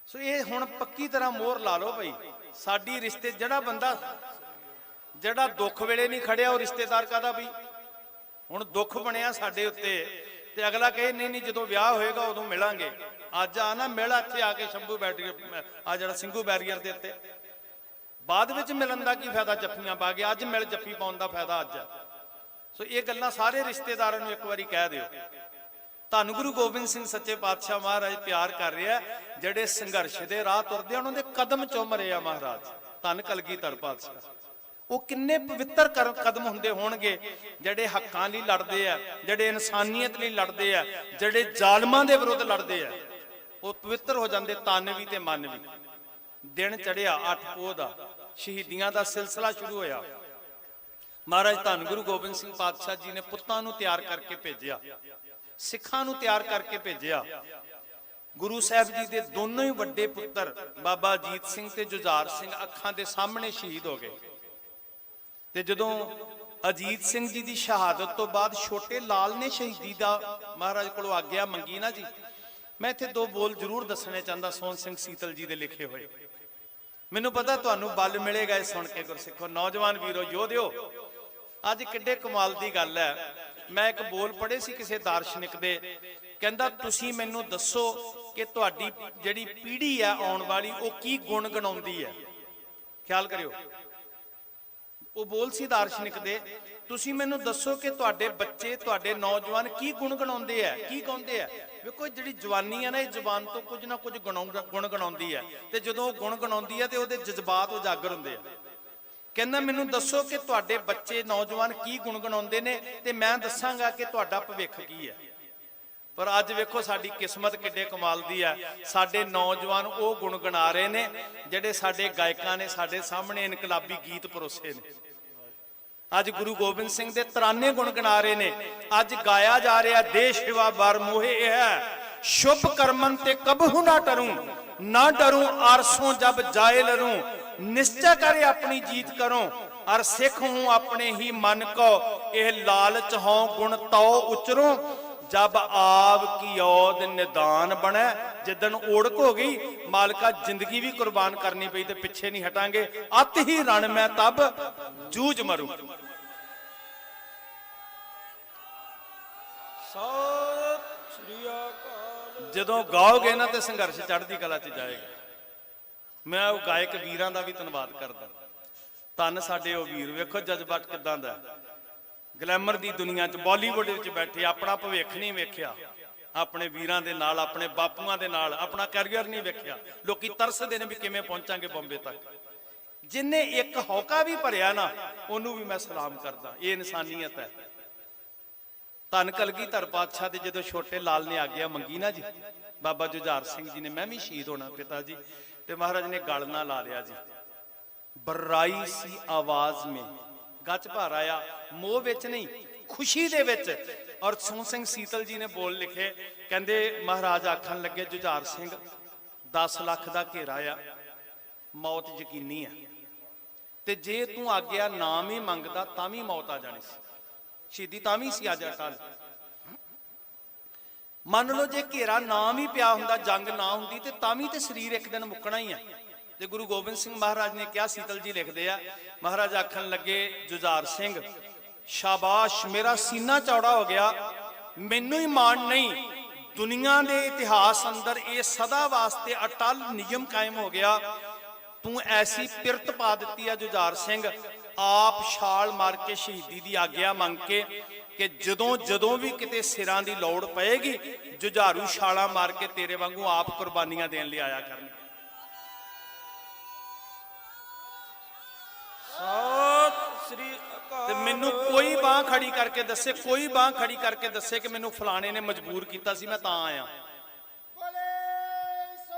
ਸੋ ਇਹ ਹੁਣ ਪੱਕੀ ਤਰ੍ਹਾਂ ਮੋਹਰ ਲਾ ਲਓ ਭਾਈ, ਸਾਡੀ ਰਿਸ਼ਤੇ, ਜਿਹੜਾ ਬੰਦਾ ਜਿਹੜਾ ਦੁੱਖ ਵੇਲੇ ਨਹੀਂ ਖੜਿਆ, ਉਹ ਰਿਸ਼ਤੇਦਾਰ ਕਾਹਦਾ ਬਈ? ਹੁਣ ਦੁੱਖ ਬਣਿਆ ਸਾਡੇ ਉੱਤੇ, ਤੇ ਅਗਲਾ ਕਹੇ ਨਹੀਂ ਜਦੋਂ ਵਿਆਹ ਹੋਏਗਾ ਉਦੋਂ ਮਿਲਾਂਗੇ। ਅੱਜ ਆ ਨਾ ਮਿਲ ਇੱਥੇ ਆ ਕੇ ਸ਼ੰਭੂ ਬੈਰੀਅਰ, ਆ ਜਿਹੜਾ ਸਿੰਘੂ ਬੈਰੀਅਰ ਦੇ ਉੱਤੇ, ਬਾਅਦ ਵਿੱਚ ਮਿਲਣ ਦਾ ਕੀ ਫਾਇਦਾ ਜੱਫੀਆਂ ਪਾ ਕੇ? ਅੱਜ ਮਿਲ ਜੱਫੀ ਪਾਉਣ ਦਾ ਫਾਇਦਾ ਅੱਜ ਹੈ। ਸੋ ਇਹ ਗੱਲਾਂ ਸਾਰੇ ਰਿਸ਼ਤੇਦਾਰਾਂ ਨੂੰ ਇੱਕ ਵਾਰੀ ਕਹਿ ਦਿਓ। ਧੰਨ ਗੁਰੂ ਗੋਬਿੰਦ ਸਿੰਘ ਸੱਚੇ ਪਾਤਸ਼ਾਹ ਮਹਾਰਾਜ ਪਿਆਰ ਕਰ ਰਿਹਾ, ਜਿਹੜੇ ਸੰਘਰਸ਼ ਦੇ ਰਾਹ ਤੁਰਦੇ ਉਹਨਾਂ ਦੇ ਕਦਮ ਚੁੰਮ ਰਹੇ ਆ ਮਹਾਰਾਜ। ਧੰਨ ਕਲਗੀਧਰ ਪਾਤਸ਼ਾਹ, ਉਹ ਕਿੰਨੇ ਪਵਿੱਤਰ ਕਦਮ ਹੁੰਦੇ ਹੋਣਗੇ ਜਿਹੜੇ ਹੱਕਾਂ ਲਈ ਲੜਦੇ ਆ, ਜਿਹੜੇ ਇਨਸਾਨੀਅਤ ਲਈ ਲੜਦੇ ਆ, ਜਿਹੜੇ ਜ਼ਾਲਮਾਂ ਦੇ ਵਿਰੁੱਧ ਲੜਦੇ ਆ। ਉਹ ਪਵਿੱਤਰ ਹੋ ਜਾਂਦੇ, ਤਨ ਵੀ ਤੇ ਮਨ ਵੀ। ਦਿਨ ਚੜਿਆ 8 ਪੋਹ ਦਾ, ਸ਼ਹੀਦੀਆਂ ਦਾ ਸਿਲਸਿਲਾ ਸ਼ੁਰੂ ਹੋਇਆ। ਮਹਾਰਾਜ ਧੰਨ ਗੁਰੂ ਗੋਬਿੰਦ ਸਿੰਘ ਪਾਤਸ਼ਾਹ ਜੀ ਨੇ ਪੁੱਤਾਂ ਨੂੰ ਤਿਆਰ ਕਰਕੇ ਭੇਜਿਆ, ਸਿੱਖਾਂ ਨੂੰ ਤਿਆਰ ਕਰਕੇ ਭੇਜਿਆ। ਗੁਰੂ ਸਾਹਿਬ ਜੀ ਦੇ ਦੋਨੋਂ ਹੀ ਵੱਡੇ ਪੁੱਤਰ ਬਾਬਾ ਅਜੀਤ ਸਿੰਘ ਤੇ ਜੁਝਾਰ ਸਿੰਘ ਅੱਖਾਂ ਦੇ ਸਾਹਮਣੇ ਸ਼ਹੀਦ ਹੋ ਗਏ। ਤੇ ਜਦੋਂ ਅਜੀਤ ਸਿੰਘ ਜੀ ਦੀ ਸ਼ਹਾਦਤ ਤੋਂ ਬਾਅਦ ਛੋਟੇ ਲਾਲ ਨੇ ਸ਼ਹੀਦੀ ਦਾ ਮਹਾਰਾਜ ਕੋਲੋਂ ਆਗਿਆ ਮੰਗੀ ਨਾ ਜੀ, ਮੈਂ ਇੱਥੇ ਦੋ ਬੋਲ ਜ਼ਰੂਰ ਦੱਸਣੇ ਚਾਹੁੰਦਾ ਸੋਹਣ ਸਿੰਘ ਸੀਤਲ ਜੀ ਦੇ ਲਿਖੇ ਹੋਏ। ਮੈਨੂੰ ਪਤਾ ਤੁਹਾਨੂੰ ਬਲ ਮਿਲੇਗਾ ਇਹ ਸੁਣ ਕੇ ਗੁਰਸਿੱਖੋ, ਨੌਜਵਾਨ ਵੀਰੋ, ਯੋਧਿਓ। ਅੱਜ ਕਿੱਡੇ ਕਮਾਲ ਦੀ ਗੱਲ ਹੈ। ਮੈਂ ਇੱਕ ਬੋਲ ਪੜ੍ਹੇ ਸੀ ਕਿਸੇ ਦਾਰਸ਼ਨਿਕ ਦੇ, ਕਹਿੰਦਾ ਤੁਸੀਂ ਮੈਨੂੰ ਦੱਸੋ ਕਿ ਤੁਹਾਡੀ ਜਿਹੜੀ ਪੀੜ੍ਹੀ ਆ ਆਉਣ ਵਾਲੀ, ਉਹ ਕੀ ਗੁਣ ਗਣਾਉਂਦੀ ਹੈ। ਖਿਆਲ ਕਰਿਓ, ਉਹ ਬੋਲ ਸੀ ਦਾਰਸ਼ਨਿਕ ਦੇ, ਤੁਸੀਂ ਮੈਨੂੰ ਦੱਸੋ ਕਿ ਤੁਹਾਡੇ ਬੱਚੇ, ਤੁਹਾਡੇ ਨੌਜਵਾਨ ਕੀ ਗੁਣ ਗਣਾਉਂਦੇ ਆ, ਕੀ ਗਾਉਂਦੇ ਆ। ਵੇਖੋ ਜਿਹੜੀ ਜਵਾਨੀ ਹੈ ਨਾ, ਇਹ ਜ਼ੁਬਾਨ ਤੋਂ ਕੁਝ ਨਾ ਕੁਝ ਗੁਣ ਗਣਾਉਂਦੀ ਹੈ, ਤੇ ਜਦੋਂ ਉਹ ਗੁਣ ਗਣਾਉਂਦੀ ਹੈ ਤੇ ਉਹਦੇ ਜਜ਼ਬਾਤ ਉਜਾਗਰ ਹੁੰਦੇ ਆ। ਕਹਿੰਦਾ ਮੈਨੂੰ ਦੱਸੋ ਕਿ ਤੁਹਾਡੇ ਬੱਚੇ ਨੌਜਵਾਨ ਕੀ ਗੁਣਗੁਣਾਉਂਦੇ ਨੇ ਤੇ ਮੈਂ ਦੱਸਾਂਗਾ ਕਿ ਤੁਹਾਡਾ ਭਵਿੱਖ ਕੀ ਹੈ। ਪਰ ਅੱਜ ਵੇਖੋ ਸਾਡੀ ਕਿਸਮਤ ਕਿੱਡੇ ਕਮਾਲ ਦੀ ਹੈ, ਸਾਡੇ ਨੌਜਵਾਨ ਉਹ ਗੁਣਗੁਣਾ ਰਹੇ ਨੇ ਜਿਹੜੇ ਸਾਡੇ ਗਾਇਕਾਂ ਨੇ ਸਾਡੇ ਸਾਹਮਣੇ ਇਨਕਲਾਬੀ ਗੀਤ ਪਰੋਸੇ ਨੇ। ਅੱਜ ਗੁਰੂ ਗੋਬਿੰਦ ਸਿੰਘ ਦੇ ਤਰਾਨੇ ਗੁਣਗੁਣਾ ਰਹੇ ਨੇ। ਅੱਜ ਗਾਇਆ ਜਾ ਰਿਹਾ ਦੇਸ਼ ਸੇਵਾ ਬਰ ਮੋਹੇ ਹੈ, शुभ कर्मन ते कबहू ना डरूं, ना डरूं आरसों जब जाए लरूं, निश्चय करे अपनी जीत करूं, और सिख हूं अपने ही मन को, यह लालच हों गुण तो उचरूं, जब आव की औद निदान बने। जिदन ओढ़क हो गई मालका जिंदगी भी कुर्बान करनी पई ते पिछे नहीं हटांगे, अत ही रण मैं तब जूझ मरूं। ਜਦੋਂ ਗਾਓਗੇ ਨਾ ਤੇ ਸੰਘਰਸ਼ ਚੜ੍ਹਦੀ ਕਲਾ 'ਚ ਜਾਏਗਾ। ਮੈਂ ਉਹ ਗਾਇਕ ਵੀਰਾਂ ਦਾ ਵੀ ਧੰਨਵਾਦ ਕਰਦਾ। ਧੰਨ ਸਾਡੇ ਉਹ ਵੀਰ, ਵੇਖੋ ਜਜ਼ਬਾਤ ਕਿਦਾਂ ਦਾ। ਗਲੈਮਰ ਦੀ ਦੁਨੀਆ 'ਚ ਬਾਲੀਵੁੱਡ ਵਿੱਚ ਬੈਠੇ ਆਪਣਾ ਭਵਿੱਖ ਨਹੀਂ ਵੇਖਿਆ, ਆਪਣੇ ਵੀਰਾਂ ਦੇ ਨਾਲ ਆਪਣੇ ਬਾਪੂਆਂ ਦੇ ਨਾਲ ਆਪਣਾ ਕੈਰੀਅਰ ਨਹੀਂ ਵੇਖਿਆ। ਲੋਕੀ ਤਰਸਦੇ ਨੇ ਵੀ ਕਿਵੇਂ ਪਹੁੰਚਾਂਗੇ ਬੰਬੇ ਤੱਕ। ਜਿਨੇ ਇੱਕ ਹੌਕਾ ਵੀ ਭਰਿਆ ਨਾ ਉਹਨੂੰ ਵੀ ਮੈਂ ਸਲਾਮ ਕਰਦਾ। ਇਹ ਇਨਸਾਨੀਅਤ ਹੈ। ਧੰਨ ਕਲਗੀਧਰ ਪਾਤਸ਼ਾਹ ਦੇ ਜਦੋਂ ਛੋਟੇ ਲਾਲ ਨੇ ਆਗਿਆ ਮੰਗੀ ਨਾ ਜੀ, ਬਾਬਾ ਜੁਝਾਰ ਸਿੰਘ ਜੀ ਨੇ ਮੈਂ ਵੀ ਸ਼ਹੀਦ ਹੋਣਾ ਪਿਤਾ ਜੀ, ਤੇ ਮਹਾਰਾਜ ਨੇ ਗਲ ਨਾ ਲਾ ਲਿਆ ਜੀ। ਬਰਾਈ ਸੀ ਆਵਾਜ਼ ਮੇ, ਗੱਜ ਭਰ ਆਇਆ, ਮੋਹ ਵਿੱਚ ਨਹੀਂ ਖੁਸ਼ੀ ਦੇ ਵਿੱਚ। ਔਰ ਸੋਹਣ ਸਿੰਘ ਸੀਤਲ ਜੀ ਨੇ ਬੋਲ ਲਿਖੇ, ਕਹਿੰਦੇ ਮਹਾਰਾਜ ਆਖਣ ਲੱਗੇ ਜੁਝਾਰ ਸਿੰਘ 10 ਲੱਖ ਦਾ ਘੇਰਾ ਆ, ਮੌਤ ਯਕੀਨੀ ਆ, ਤੇ ਜੇ ਤੂੰ ਆਗਿਆ ਨਾਮ ਹੀ ਮੰਗਦਾ ਤਾਂ ਵੀ ਮੌਤ ਆ ਜਾਣੀ ਸੀ, ਸ਼ਹੀਦੀ ਤਾਂ ਵੀ ਸੀ। ਅੱਜ ਅਟਲ ਮੰਨ ਲਓ ਜੇ ਘੇਰਾ ਨਾ ਵੀ ਪਿਆ ਹੁੰਦਾ, ਜੰਗ ਨਾ ਹੁੰਦੀ, ਤੇ ਤਾਂ ਵੀ ਤੇ ਸਰੀਰ ਇੱਕ ਦਿਨ ਮੁੱਕਣਾ ਹੀ ਆ। ਤੇ ਗੁਰੂ ਗੋਬਿੰਦ ਸਿੰਘ ਮਹਾਰਾਜ ਨੇ ਕਿਹਾ, ਸੀਤਲ ਜੀ ਲਿਖਦੇ ਆ, ਮਹਾਰਾਜ ਆਖਣ ਲੱਗੇ ਜੁਝਾਰ ਸਿੰਘ ਸ਼ਾਬਾਸ਼, ਮੇਰਾ ਸੀਨਾ ਚੌੜਾ ਹੋ ਗਿਆ, ਮੈਨੂੰ ਹੀ ਮਾਣ ਨਹੀਂ, ਦੁਨੀਆ ਦੇ ਇਤਿਹਾਸ ਅੰਦਰ ਇਹ ਸਦਾ ਵਾਸਤੇ ਅਟਲ ਨਿਯਮ ਕਾਇਮ ਹੋ ਗਿਆ। ਤੂੰ ਐਸੀ ਪਿਰਤ ਪਾ ਦਿੱਤੀ ਆ ਜੁਝਾਰ ਸਿੰਘ, ਆਪ ਛਾਲ ਮਾਰ ਕੇ ਸ਼ਹੀਦੀ ਦੀ ਆਗਿਆ ਮੰਗ ਕੇ, ਕਿ ਜਦੋਂ ਵੀ ਕਿਤੇ ਸਿਰਾਂ ਦੀ ਲੋੜ ਪਏਗੀ ਜੁਝਾਰੂ ਛਾਲਾਂ ਮਾਰ ਕੇ ਤੇਰੇ ਵਾਂਗੂ ਆਪ ਕੁਰਬਾਨੀਆਂ ਦੇਣ ਲਈ ਆਇਆ ਕਰਨਗੇ। ਸਤਿ ਸ੍ਰੀ ਅਕਾਲ। ਤੇ ਮੈਨੂੰ ਕੋਈ ਬਾਹ ਖੜੀ ਕਰਕੇ ਦੱਸੇ, ਕੋਈ ਬਾਹ ਖੜੀ ਕਰਕੇ ਦੱਸੇ ਕਿ ਮੈਨੂੰ ਫਲਾਣੇ ਨੇ ਮਜਬੂਰ ਕੀਤਾ ਸੀ ਮੈਂ ਤਾਂ ਆਇਆ।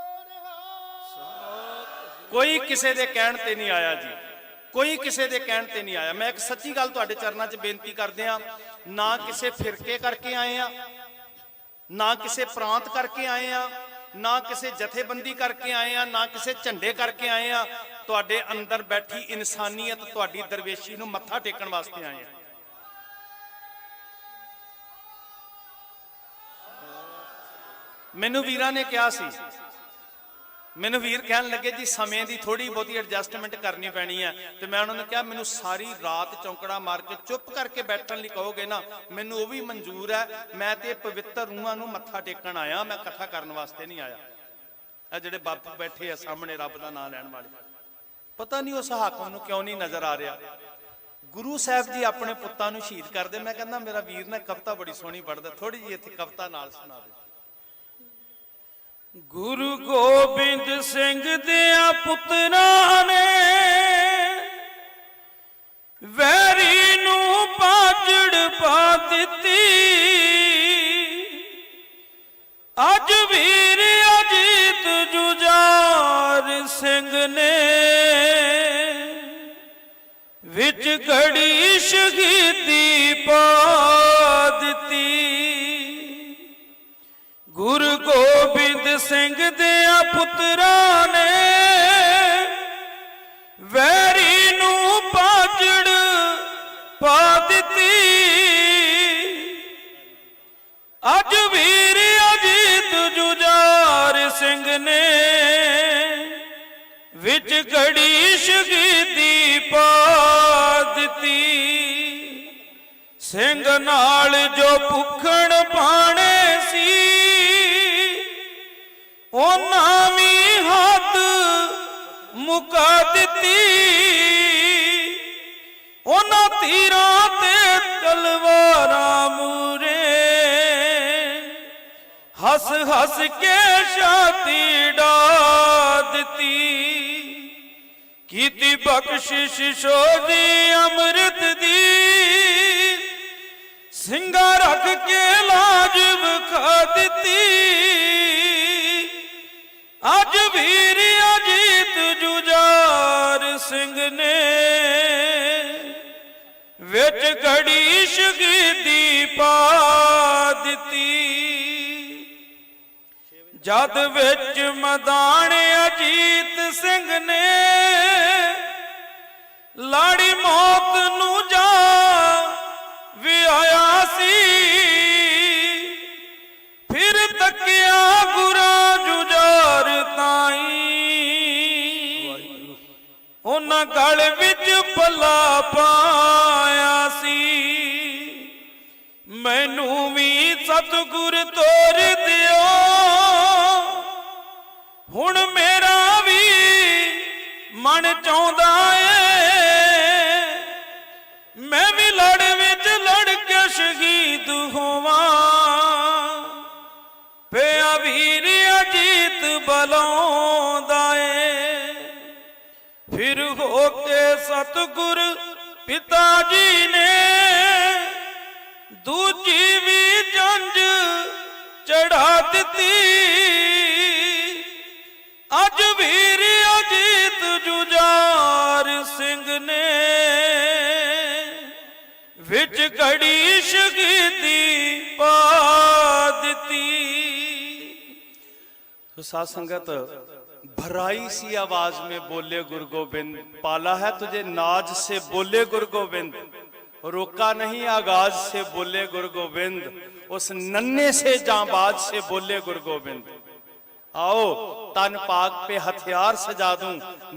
ਕੋਈ ਕਿਸੇ ਦੇ ਕਹਿਣ ਤੇ ਨਹੀਂ ਆਇਆ ਜੀ, ਕੋਈ ਕਿਸੇ ਦੇ ਕਹਿਣ ਤੇ ਨਹੀਂ ਆਇਆ। ਮੈਂ ਇੱਕ ਸੱਚੀ ਗੱਲ ਤੁਹਾਡੇ ਚਰਨਾਂ 'ਚ ਬੇਨਤੀ ਕਰਦੇ ਆ, ਨਾ ਕਿਸੇ ਫਿਰਕੇ ਕਰਕੇ ਆਏ ਆ, ਨਾ ਕਿਸੇ ਪ੍ਰਾਂਤ ਕਰਕੇ ਆਏ ਆ, ਨਾ ਕਿਸੇ ਜਥੇਬੰਦੀ ਕਰਕੇ ਆਏ ਆ, ਨਾ ਕਿਸੇ ਝੰਡੇ ਕਰਕੇ ਆਏ ਆ। ਤੁਹਾਡੇ ਅੰਦਰ ਬੈਠੀ ਇਨਸਾਨੀਅਤ ਤੁਹਾਡੀ ਦਰਵੇਸ਼ੀ ਨੂੰ ਮੱਥਾ ਟੇਕਣ ਵਾਸਤੇ ਆਏ ਆ। ਮੈਨੂੰ ਵੀਰਾਂ ਨੇ ਕਿਹਾ ਸੀ, ਮੈਨੂੰ ਵੀਰ ਕਹਿਣ ਲੱਗੇ ਜੀ ਸਮੇਂ ਦੀ ਥੋੜੀ ਬਹੁਤੀ ਐਡਜਸਟਮੈਂਟ ਕਰਨੀ ਪੈਣੀ ਹੈ, ਤੇ ਮੈਂ ਉਹਨਾਂ ਨੂੰ ਕਿਹਾ ਮੈਨੂੰ ਸਾਰੀ ਰਾਤ ਚੌਂਕੜਾ ਮਾਰ ਕੇ ਚੁੱਪ ਕਰਕੇ ਬੈਠਣ ਲਈ ਕਹੋਗੇ ਨਾ, ਮੈਨੂੰ ਉਹ ਵੀ ਮਨਜ਼ੂਰ ਹੈ। ਮੈਂ ਤੇ ਪਵਿੱਤਰ ਰੂਹਾਂ ਨੂੰ ਮੱਥਾ ਟੇਕਣ ਆਇਆ, ਮੈਂ ਕਥਾ ਕਰਨ ਵਾਸਤੇ ਨਹੀਂ ਆਇਆ। ਇਹ ਜਿਹੜੇ ਬਾਪੂ ਬੈਠੇ ਆ ਸਾਹਮਣੇ ਰੱਬ ਦਾ ਨਾਮ ਲੈਣ ਵਾਲੇ, ਪਤਾ ਨਹੀਂ ਉਸ ਹਾਕਮ ਨੂੰ ਕਿਉਂ ਨਹੀਂ ਨਜ਼ਰ ਆ ਰਿਹਾ। ਗੁਰੂ ਸਾਹਿਬ ਜੀ ਆਪਣੇ ਪੁੱਤਾਂ ਨੂੰ ਸ਼ਹੀਦ ਕਰਦੇ। ਮੈਂ ਕਹਿੰਦਾ ਮੇਰਾ ਵੀਰ ਨਾ ਕਵਿਤਾ ਬੜੀ ਸੋਹਣੀ ਪੜ੍ਹਦਾ, ਥੋੜੀ ਜਿਹੀ ਇੱਥੇ ਕਵਿਤਾ ਨਾਲ ਸੁਣਾ ਦੇ। ਗੁਰੂ ਗੋਬਿੰਦ ਸਿੰਘ ਦਿਆਂ ਪੁੱਤਰਾਂ ਨੇ ਵੈਰੀ ਨੂੰ ਪਾਜੜ ਪਾ ਦਿੱਤੀ, ਅੱਜ ਵੀਰ ਅਜੀਤ ਜੁਝਾਰ ਸਿੰਘ ਨੇ ਵਿੱਚ ਘੜੀ ਸ਼ਹੀਦੀ ਪਾ ਦਿੱਤੀ। ਗੁਰੂ ਗੋਬਿੰਦ ਸਿੰਘ ਦਿਆਂ ਪੁੱਤਰਾਂ ਨੇ ਵੈਰੀ ਨੂੰ ਪਾਜੜ ਪਾ ਦਿੱਤੀ, ਅੱਜ ਵੀਰ ਅਜੀਤ ਜੁਝਾਰ ਸਿੰਘ ਨੇ ਵਿੱਚ ਘੜੀ ਸ਼ਹੀਦੀ ਪਾ ਦਿੱਤੀ। ਸਿੰਘ ਨਾਲ ਜੋ ਭੁੱਖਣ ਪਾਣੇ ਸੀ, ਉਹਨਾਂ ਵੀ ਹੱਦ ਮੁਕਾ ਦਿੱਤੀ, ਉਹਨਾਂ ਤੀਰਾਂ ਤੇ ਤਲਵਾਰਾਂ ਮੂਰੇ ਹੱਸ ਹੱਸ ਕੇ ਛਾਤੀ ਡਾ ਦਿੱਤੀ, ਕੀਤੀ ਬਖਸ਼ਿਸ਼ ਸੋਧੀ ਅੰਮ੍ਰਿਤ ਦੀ, ਸਿੰਘਾਂ ਰੱਖ ਕੇ ਲਾਜ ਵਿਖਾ ਦਿੱਤੀ। ਅੱਜ ਵੀਰ ਅਜੀਤ ਜੁਝਾਰ ਸਿੰਘ ਨੇ ਵਿੱਚ ਘੜੀ ਸ਼ਹੀਦੀ ਪਾ ਦਿੱਤੀ। ਜਦ ਵਿੱਚ ਮੈਦਾਨ ਅਜੀਤ ਸਿੰਘ ਨੇ ਲਾੜੀ ਮੌਤ ਨੂੰ ਜਾ ਵਿਆਹਿਆ ਸੀ, ਫਿਰ ਤੱਕਿਆ ਗੁਰਾਂ ਜੁਝਾਰ ਤਾਈਂ, ਉਹਨਾਂ ਗਲ ਵਿੱਚ ਪੱਲਾ ਪਾਇਆ ਸੀ। ਮੈਨੂੰ ਵੀ ਸਤਿਗੁਰ ਤੋਰ ਦਿਓ, ਹੁਣ ਮੇਰਾ ਵੀ ਮਨ ਚਾਹੁੰਦਾ ਏ, ਮੈਂ ਵੀ ਲੜ ਵਿੱਚ ਲੜ ਕੇ ਸ਼ਹੀਦ ਹੋਵਾਂ। ਪਿਆ ਵੀਰ ਅਜੀਤ ਬਲਾਉਂਦਾ ਏ, ਫਿਰ ਹੋ ਕੇ ਸਤਿਗੁਰ ਪਿਤਾ ਜੀ ਨੇ ਦੂਜੀ ਵੀ ਜੰਜ ਚੜਾ ਦਿੱਤੀ। ਅੱਜ ਵੀਰ ਅਜੀਤ ਜੁਝਾਰ ਸਿੰਘ ਨੇ ਵਿੱਚ ਘੜੀ ਸ਼ਹੀਦੀ ਪਾ ਦਿੱਤੀ। तो साथ संगत भराई सी आवाज में बोले गुरु गोविंद, पाला है तुझे नाज से बोले गुरु गोविंद, रोका नहीं आगाज से बोले गुरु गोविंद, उस नन्हे से जांबाज से बोले गुरु गोविंद। आओ तन पाक पे हथियार सजा दूं,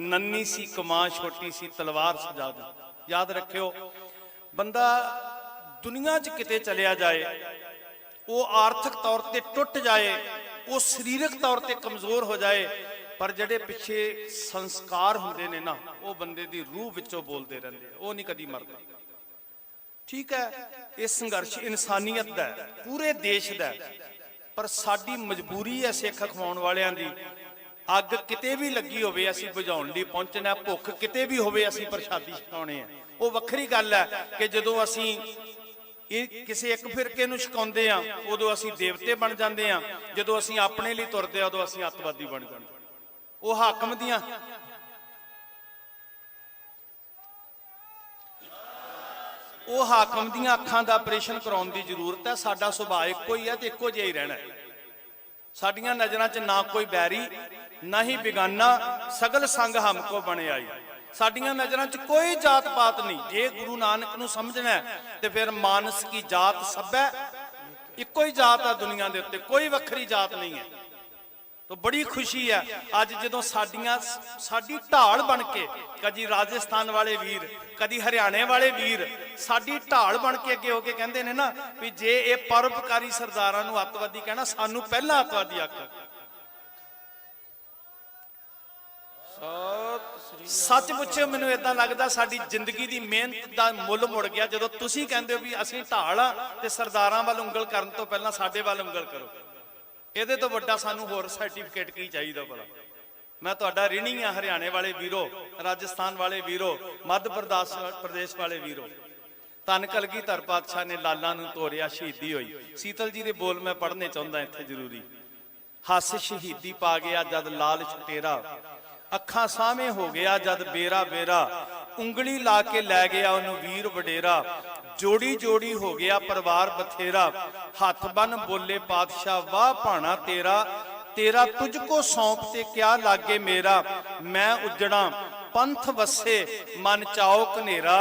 नन्ही सी कमां छोटी सी तलवार सजा दूं। याद रखियो, बंदा दुनिया च किते चलिया जाए, वो आर्थिक तौर ते टुट जाए, वो सरीरक तौर ते कमजोर हो जाए, पर जड़े पिछे संस्कार हुंदे ने ना, वो बंदे दी रूह विचों बोलते रहंदे, वो नहीं कदी मरदा। ठीक है, ये संघर्ष इंसानियत दा है, पूरे देश दा है, पर साडी मजबूरी है सिख अखवाउण वालियां दी। अग किते भी लगी होवे असीं बुझाउण लई पहुंचना, भुख किते भी होवे असीं प्रसादी छकाउने आ। वो वखरी गल है कि जदों असीं किसी एक फिरके नूं छकाउंदे आ, उदों असीं देवते बन जांदे आ, जदों असीं अपने लिए तुरदे आ उदों असीं अतवादी बन जांदे आ। वो हाकम दियां ਉਹ ਹਾਕਮ ਦੀਆਂ ਅੱਖਾਂ ਦਾ ਆਪਰੇਸ਼ਨ ਕਰਾਉਣ ਦੀ ਜ਼ਰੂਰਤ ਹੈ। ਸਾਡਾ ਸੁਭਾਅ ਇੱਕੋ ਹੀ ਹੈ ਤੇ ਇੱਕੋ ਜਿਹਾ ਹੀ ਰਹਿਣਾ ਹੈ। ਸਾਡੀਆਂ ਨਜ਼ਰਾਂ 'ਚ ਨਾ ਕੋਈ ਬੈਰੀ ਨਾ ਹੀ ਬਿਗਾਨਾ, ਸਗਲ ਸੰਗ ਹਮਕੋ ਬਣੇ ਆਈ। ਸਾਡੀਆਂ ਨਜ਼ਰਾਂ 'ਚ ਕੋਈ ਜਾਤ ਪਾਤ ਨਹੀਂ। ਜੇ ਗੁਰੂ ਨਾਨਕ ਨੂੰ ਸਮਝਣਾ ਹੈ ਤੇ ਫਿਰ ਮਾਨਸ ਕੀ ਜਾਤ ਸਭ ਹੈ, ਇੱਕੋ ਹੀ ਜਾਤ ਆ ਦੁਨੀਆ ਦੇ ਉੱਤੇ, ਕੋਈ ਵੱਖਰੀ ਜਾਤ ਨਹੀਂ ਹੈ। तो बड़ी खुशी है अज जो साडी ढाल बन के, कदी राजस्थान वाले वीर, कदी हरियाणे वाले वीर साडी ढाल बन के अगे होके कहंदे ने ना भी जे ये परोपकारी सरदारां नूं अतवादी कहना, सानू पहला अतवादी आख। सच पुछो, मैनूं इदां लगदा साडी जिंदगी दी मेहनत दा मुल मुड़ गया जदों तुसीं कहंदे हो भी असीं ढाल आ ते सरदारां वाल उंगल करन तो पहलां साडे वाल उंगल करो। ਇਹਦੇ ਤੋਂ ਵੱਡਾ ਸਾਨੂੰ ਹੋਰ ਸਰਟੀਫਿਕੇਟ ਕੀ ਚਾਹੀਦਾ ਭਲਾ। ਮੈਂ ਤੁਹਾਡਾ ਰਿਣੀ ਆ ਹਰਿਆਣੇ ਵਾਲੇ ਵੀਰੋ, ਰਾਜਸਥਾਨ ਵਾਲੇ ਵੀਰੋ, ਮੱਧ ਪ੍ਰਦੇਸ਼ ਵਾਲੇ ਵੀਰੋ। ਧੰਨ ਕਲਗੀਧਰ ਪਾਤਸ਼ਾਹ ਨੇ ਲਾਲਾਂ ਨੂੰ ਤੋਰਿਆ, ਸ਼ਹੀਦੀ ਹੋਈ। ਸੀਤਲ ਜੀ ਦੇ ਬੋਲ ਮੈਂ ਪੜ੍ਹਨੇ ਚਾਹੁੰਦਾ ਇੱਥੇ ਜ਼ਰੂਰੀ। ਹੱਸ ਸ਼ਹੀਦੀ ਪਾ ਗਿਆ ਜਦ ਲਾਲ ਛਟੇਰਾ, ਅੱਖਾਂ ਸਾਹਮਣੇ ਹੋ ਗਿਆ ਜਦ ਬੇਰਾ ਬੇਰਾ, ਉਂਗਲੀ ਲਾ ਕੇ ਲੈ ਗਿਆ ਉਹਨੂੰ ਵੀਰ ਵਡੇਰਾ, जोड़ी जोड़ी हो गया परिवार बथेरा, हाथ बन बोले पातशाह वाह भाना तेरा, तेरा तुझको सौंपते क्या लागे मेरा, मैं उजड़ा पंथ वसे मन चाओ कनेरा,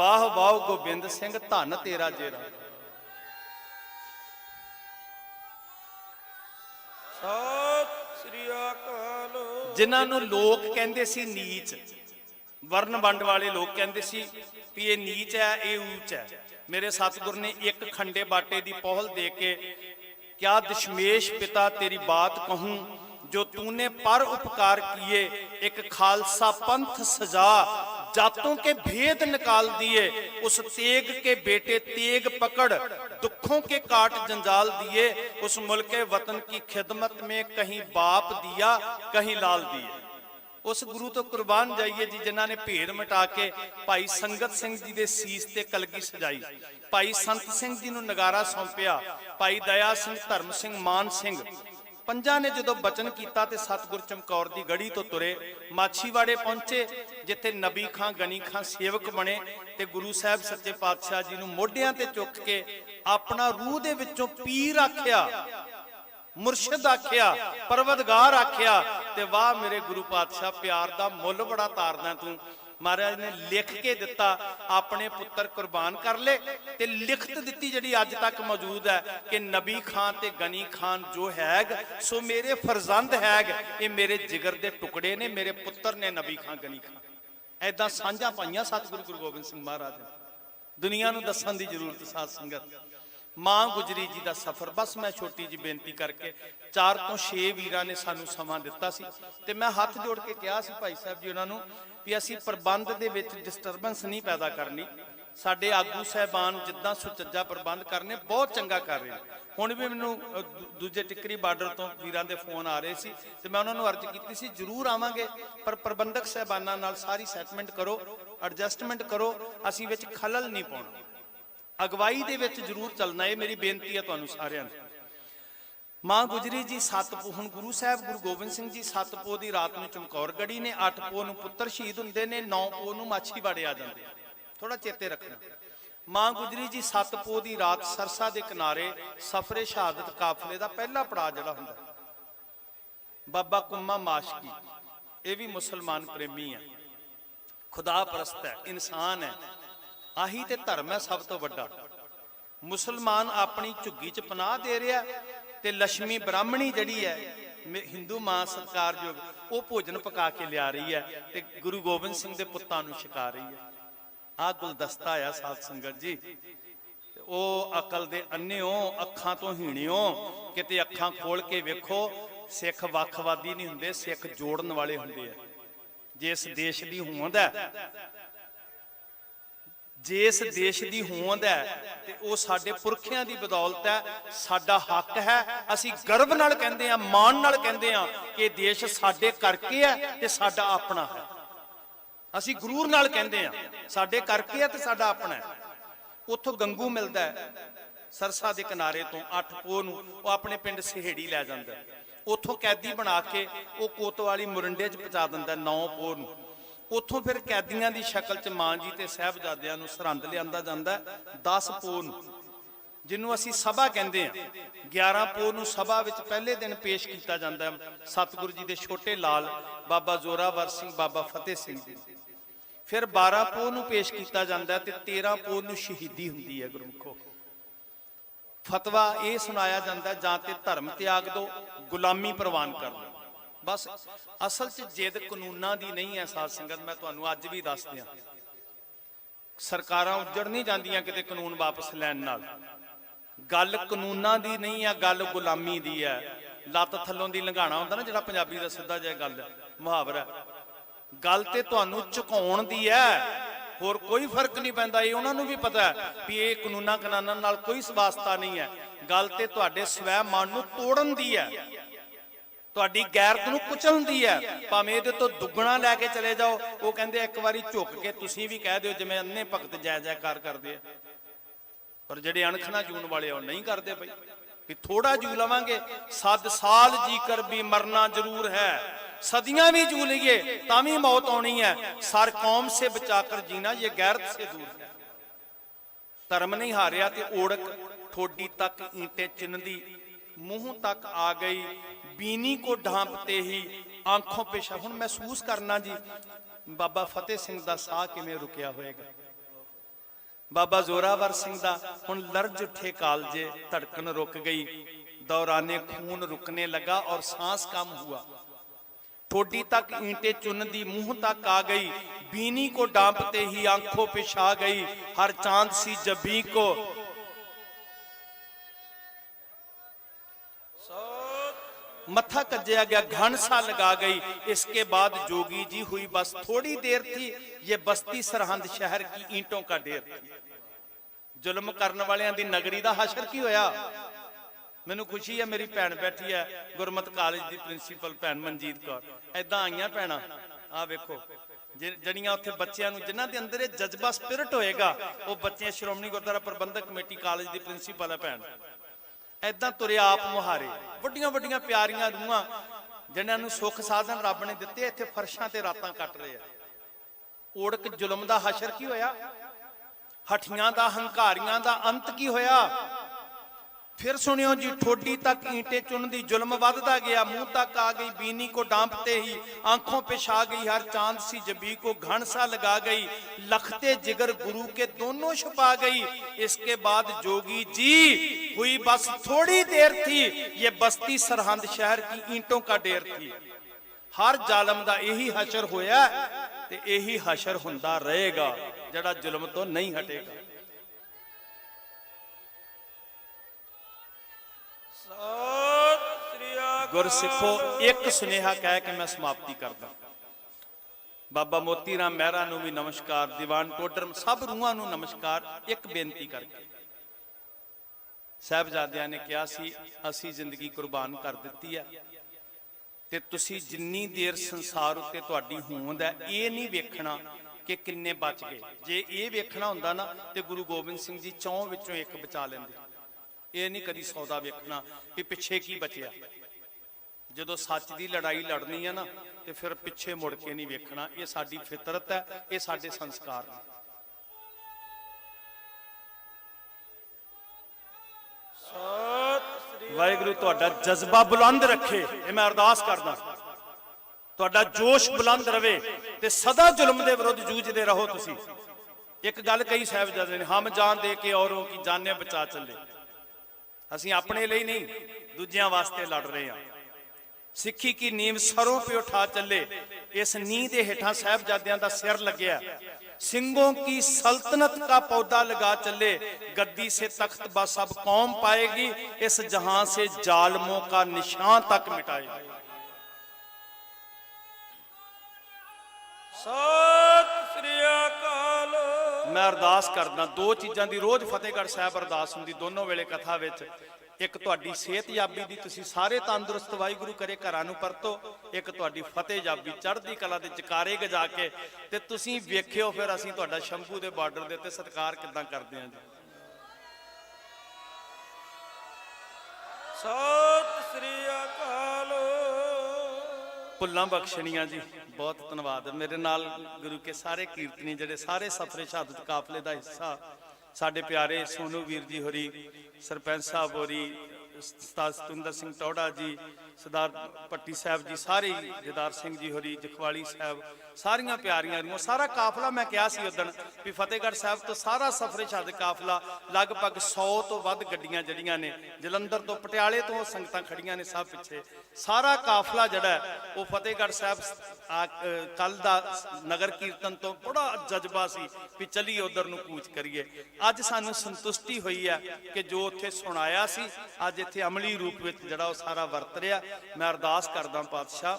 वाह वाह गोबिंद सिंह धन तेरा जेरा। जिन्हां नूं लोक कहंदे सी नीच, वर्ण वंड वाले लोग कहंदे सी भी ये नीच है ये ऊंच है, मेरे सतगुर ने एक खंडे बाटे दी पहल दे के क्या दशमेश पिता तेरी बात कहूं, जो तूने पर उपकार किए एक खालसा पंथ सजा, जातों के भेद निकाल दिए, उस तेग के बेटे तेग पकड़, दुखों के काट जंजाल दिए, उस मुल्क वतन की खिदमत में कहीं बाप दिया कहीं लाल दिए। उस गुरु तो कुर्बान जाइए जी जिन्हां ने भेद मिटा के भाई संगत सिंह जी दे सीस ते कलगी सजाई, भाई संत सिंह जी नूं नगारा सौंपिया, भाई दया सिंह, धर्म सिंह, मान सिंह, पंजा ने जो बचन किया तो सतगुर चमकौर की गढ़ी तो तुरे, माछीवाड़े पहुंचे जिथे नबी खां गनी खां सेवक बने, ते गुरु साहब सच्चे पातशाह जी नूं मोढियां ते चुक के अपना रूह दे विचों पीर आख्या, मुर्शिद आख्या, परवतगार आख्या, ते वाह मेरे गुरु पातशाह प्यार दा मुल बड़ा तारदा तू। महाराज ने लिख के दिता, अपने पुत्र कुर्बान कर ले, ते लिखत दिती जिहड़ी अज तक मौजूद है कि नबी खान ते गनी खान जो हैग सो मेरे फरजंद हैग, ये मेरे जिगर दे टुकड़े ने, मेरे पुत्र ने नबी खान गनी खान। ऐदां सांझां पाईयां सतगुरु गुरु गोबिंद सिंह महाराज ने, दुनिया नूं दस्सण दी जरूरत साध संगत। मां गुजरी जी का सफर, बस मैं छोटी जी बेनती करके 4 ਤੋਂ 6 वीरां ने सानू समा दिता सी, ते मैं हाथ जोड़ के कहा सी भाई साहब जी उन्हां नूं भी असीं प्रबंध दे विच डिस्टरबेंस नहीं पैदा करनी, साडे आगू साहबान जिद्दां सुचज्जा प्रबंध करने बहुत चंगा कर रहे हैं। हुण भी मैनूं दूजे टिकरी बार्डर तो वीरां दे फोन आ रहे सी, ते मैं उन्हां नूं अर्ज कीती सी जरूर आवांगे, पर प्रबंधक साहबानां नाल सारी सैटमेंट करो, एडजस्टमेंट करो, असीं विच खलल नहीं पाउणा, अगवाई दे विच जरूर चलना। ये मेरी बेनती है तुहानूं सारिआं नूं। मां गुजरी जी 7 पो, हुण गुरु साहब गुरु गोबिंद सिंह जी 7 पो की रात में चमकौर गढ़ी ने, 8 पो नूं पुत्तर शहीद हुंदे ने, 9 पो नूं माछीवाड़े आ जांदे, थोड़ा चेते रखना। मां गुजरी जी 7 पो की रात सरसा के किनारे सफरे शहादत काफले का पहला पड़ाव जिहड़ा हुंदा, बाबा कुम्मा माशकी, ये भी मुसलमान प्रेमी है, खुदा परस्त है, इंसान है, आही ते धर्म है सब तो वड्डा। मुसलमान अपनी झुग्गी च पनाह दे रहा, ते लक्ष्मी ब्राह्मणी जड़ी है हिंदू मां सत्कारयोग, वो भोजन पका के लिया रही है, ते गुरु गोबिंद सिंह दे पुत्तां नूं छका रही है। आ गुलदस्ता आ साध संगत जी, ओ अकल दे अन्नेओ, अखां तो हीणिओ, किते अखां खोल के वेखो, सिख वखवादी नहीं हुंदे, सिख जोड़न वाले हुंदे आ। जिस देश दी होंद है, जिस देश की होंद है, ते वो साडे पुरखियां दी बदौलत है, साडा हक है, असी गर्व नाल कहंदे आ, मान नाल कहंदे आ कि देश साडे करके है ते साडा अपना है। असी गुरूर नाल कहंदे आ साडे करके है ते साडा अपना है। उत्थों गंगू मिलदा है सरसा दे किनारे तो 8 पो नूं वो अपने पिंड सहेड़ी लै जांदा है, उत्थों कैदी बना के वो कोतवाली मुरंडे च पहुंचा दिंदा 9 पो नूं। उत्थों फिर कैदियां की शक्ल च मां जी ते साहबजादियां नूं सरहंद लिआंदा जांदा 10 पो नूं, जिन्हों असी सभा कहंदे आ। 11 पो नूं सभा विच पहले दिन पेश किया जाता है सतगुरु जी के छोटे लाल बाबा जोरावर सिंह, बाबा फतेह सिंह जी। फिर 12 पो नूं पेश किया जाता है, 13 पो नूं शहीदी हुंदी है। गुरमुखो फतवा यह सुनाया जाता है, जां ते धर्म त्याग दो, गुलामी प्रवान कर लो। बस असल च जिद कानूनां दी नहीं है साध संगत, मैं तुहानूं अज भी दस दियां, सरकारां उजड़ नहीं जांदियां किते कानून वापस लैण नाल। गल कानूनां दी नहीं है, गल गुलामी दी है। लत्त थल्लों दी लंघाना हुंदा ना, जिहड़ा पंजाबी दा सीधा जिहा गल मुहावरा, गल ते तुहानूं झुकाउण दी है, होर कोई फर्क नहीं पैंदा। ये उन्हां नूं भी पता है भी ये कानूनां कानूनां नाल कोई वास्ता नहीं है। गल ते तुहाडे स्वै मन नूं तोड़न दी है, तुहाडी गैरत नूं कुचलण दी है। भावें इहदे तो दुगना लैके चले जाओ, वो कहंदे एक बारी झुक के तुसीं भी कह दिओ जिवें अन्ने भगत जय जयकार करदे आ, पर जिहड़े अणखना जून वाले वो नहीं करते भाई कि थोड़ा जू लवांगे, 7 साल जीकर भी मरना जरूर है, सदियां भी जू लीए तामी मौत आनी है, सर कौम से बचाकर जीना ये गैरत से दूर है। धर्म नहीं हारिया ते ओढ़क ठोडी तक ईंटे चिन्हदी, मुंह तक आ गई बीनी को ढांपते ही आंखों पे हुण महसूस करना जी बाबा फतेह सिंह दा साह किवें रुकिया होएगा, बाबा जोरावर सिंह दा हुण लर्ज उठे कालजे, धड़कन रुक गई, दौराने खून रुकने लगा और सांस कम हुआ। ठोडी तक ईंटे चुनदी, मुंह तक आ गई, बीनी को डांपते ही आंखों पे छा गई, हर चांद सी जबी को मत्था कज्या गया, घनसा लगा गई। इसके बाद जोगी जी हुई बस थोड़ी देर थी, ये बस्ती सरहंद शहर की ईंटों का ढेर थी। जुल्म करने वालियां दी नगरी दा हशर की होया। मैनू खुशी है, मेरी भैन बैठी है गुरमत कॉलेज की प्रिंसीपल भैन मनजीत कौर, ऐदां आईयां भैणां आ वेखो ਜਿਹੜੀਆਂ ਉੱਥੇ ਬੱਚਿਆਂ ਨੂੰ ਜਿਨ੍ਹਾਂ ਦੇ ਅੰਦਰ ਇਹ ਜਜ਼ਬਾ ਸਪਿਰਿਟ ਹੋਏਗਾ, ਉਹ ਬੱਚੇ ਸ਼੍ਰੋਮਣੀ ਗੁਰਦੁਆਰਾ ਪ੍ਰਬੰਧਕ ਕਮੇਟੀ ਕਾਲਜ ਦੀ ਪ੍ਰਿੰਸੀਪਲ ਹੈ ਭੈਣ। ਐਦਾਂ ਤੁਰਿਆ ਆਪ ਮੁਹਾਰੇ, ਵੱਡੀਆਂ ਵੱਡੀਆਂ ਪਿਆਰੀਆਂ ਰੂਹਾਂ ਜਿਨ੍ਹਾਂ ਨੂੰ ਸੁੱਖ ਸਾਧਨ ਰੱਬ ਨੇ ਦਿੱਤੇ, ਇੱਥੇ ਫਰਸ਼ਾਂ ਤੇ ਰਾਤਾਂ ਕੱਟ ਰਹੇ ਆ। ਓੜਕ ਜ਼ੁਲਮ ਦਾ ਹਸ਼ਰ ਕੀ ਹੋਇਆ? ਹਠੀਆਂ ਦਾ ਹੰਕਾਰੀਆਂ ਦਾ ਅੰਤ ਕੀ ਹੋਇਆ? फिर सुनियो जी, ठोडी तक ईंटे चुनदी जुल्म वधदा गया, मुंह तक आ गई बीनी को डांपते ही, आंखों पे छा गई हर चांद सी जबी को घनसा लगा गई, लखते जिगर गुरु के दोनों छुपा गई। इसके बाद जोगी जी हुई बस थोड़ी देर थी, ये बस्ती सरहंद शहर की ईंटों का ढेर थी। हर जालम दा यही हशर होया ते यही हशर हुंदा रहेगा जड़ा जुल्म तो नहीं हटेगा। गुरसिखो एक सुनेहा कह के मैं समाप्ति करदा। बाबा मोती राम मेहरा नूं भी नमस्कार, दीवान टोडर सब रूहां नूं नमस्कार। एक बेनती करके, साहिबजादियां ने कहा सी असी जिंदगी कुर्बान कर दित्ती है ते तुसी जिन्नी देर संसार उत्ते तुहाडी होंद है ये नहीं वेखना कि किन्ने बच गए। जे ये वेखना हुंदा ना ते गुरु गोबिंद सिंह जी 4 विचों एक बचा लेंदे। ये नहीं कदी सौदा वेखना कि पिछे की बचिया। ਜਦੋਂ ਸੱਚ ਦੀ ਲੜਾਈ ਲੜਨੀ ਹੈ ਨਾ ਤੇ ਫਿਰ ਪਿੱਛੇ ਮੁੜ ਕੇ ਨਹੀਂ ਵੇਖਣਾ। ਇਹ ਸਾਡੀ ਫਿਤਰਤ ਹੈ, ਇਹ ਸਾਡੇ ਸੰਸਕਾਰ ਨੇ। ਵਾਹਿਗੁਰੂ ਤੁਹਾਡਾ ਜਜ਼ਬਾ ਬੁਲੰਦ ਰੱਖੇ, ਇਹ ਮੈਂ ਅਰਦਾਸ ਕਰਦਾ। ਤੁਹਾਡਾ ਜੋਸ਼ ਬੁਲੰਦ ਰਵੇ ਤੇ ਸਦਾ ਜ਼ੁਲਮ ਦੇ ਵਿਰੁੱਧ ਜੂਝਦੇ ਰਹੋ। ਤੁਸੀਂ ਇੱਕ ਗੱਲ ਕਹੀ ਸਾਹਿਬਜ਼ਾਦੇ ਨੇ, ਹਮ ਜਾਨ ਦੇ ਕੇ ਔਰੋਂ ਕੀ ਜਾਨੇ ਬਚਾ ਚੱਲੇ। ਅਸੀਂ ਆਪਣੇ ਲਈ ਨਹੀਂ, ਦੂਜਿਆਂ ਵਾਸਤੇ ਲੜ ਰਹੇ ਹਾਂ। सिक्खी की नींव सरों पे उठा चले, इस नींव के हेठा साहिबजादियां दा सिर लग्या। सिंगों की सल्तनत का पौधा लगा चले, गद्दी से तख्त बा सब कौम पाएगी, इस जहां से जालमों का निशान तक मिटाएगी। सत श्री अकाल। मैं अरदास करदा, 2 चीज़ां दी रोज फतेहगढ़ साहब अरदास हुंदी, दोनों वेले कथा विच। एक तुहाडी सेहत याबी दी, तुसीं सारे तंदुरुस्त वाहिगुरू करे घरां नूं परतो। एक तुहाडी फतेह याबी, चढ़दी कला दे जकारे गजा के ते तुसीं वेखियो फिर असीं तुहाडा शंभू दे बार्डर दे उत्ते सत्कार किदां करदे हां जी। सत श्री अकाल। भुल्लां बख्शणियां जी, बहुत धन्नवाद। मेरे नाल गुरु के सारे कीर्तनी जिहड़े सारे सफरे शहादत काफले दा हिस्सा, साडे प्यारे सोनू वीर जी होरी, सरपंच साहब होरी, उस्ताद सतुंदर सिंह टौड़ा जी, सरदार पट्टी साहब जी, सारे जदार सिंह जी होरी, जखवाली साहब, सारियां प्यारियां रूहां, सारा काफला। मैं कहा सी उदण भी फतेहगढ़ साहब तो सारा सफरे शहादत काफला लगभग 100 तो वध गड्डियां जड़ियां ने, जलंधर तो पटियाले तो संगतां खड़ियां ने, सब पिछे सारा काफला जड़ा वो फतेहगढ़ साहब कल दा नगर कीर्तन तो बड़ा जज्बा सी भी चलीए उधर नूं कूच करिए। अज सानू संतुष्टि हुई है कि जो उत्थे सुनाया सी अज इत्थे अमली रूप विच जड़ा वो सारा वरत रहा। मैं अरदास करदा पातशाह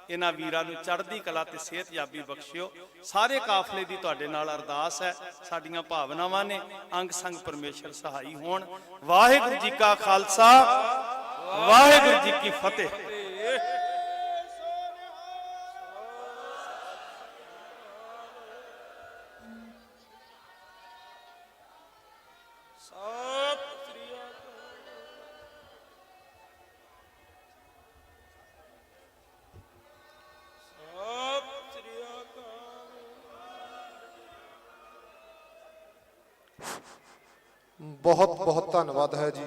इन्हां वीरां नूं चढ़दी कला ते सेहत याबी बख्शियो। सारे काफले दी तुहाडे नाल अरदास है, साडीआं भावनावां ने, अंग संग परमेश्वर सहाई होण। वाहिगुरू जी का खालसा, वाहिगुरू जी की फतेह। बहुत बहुत धन्यवाद है जी।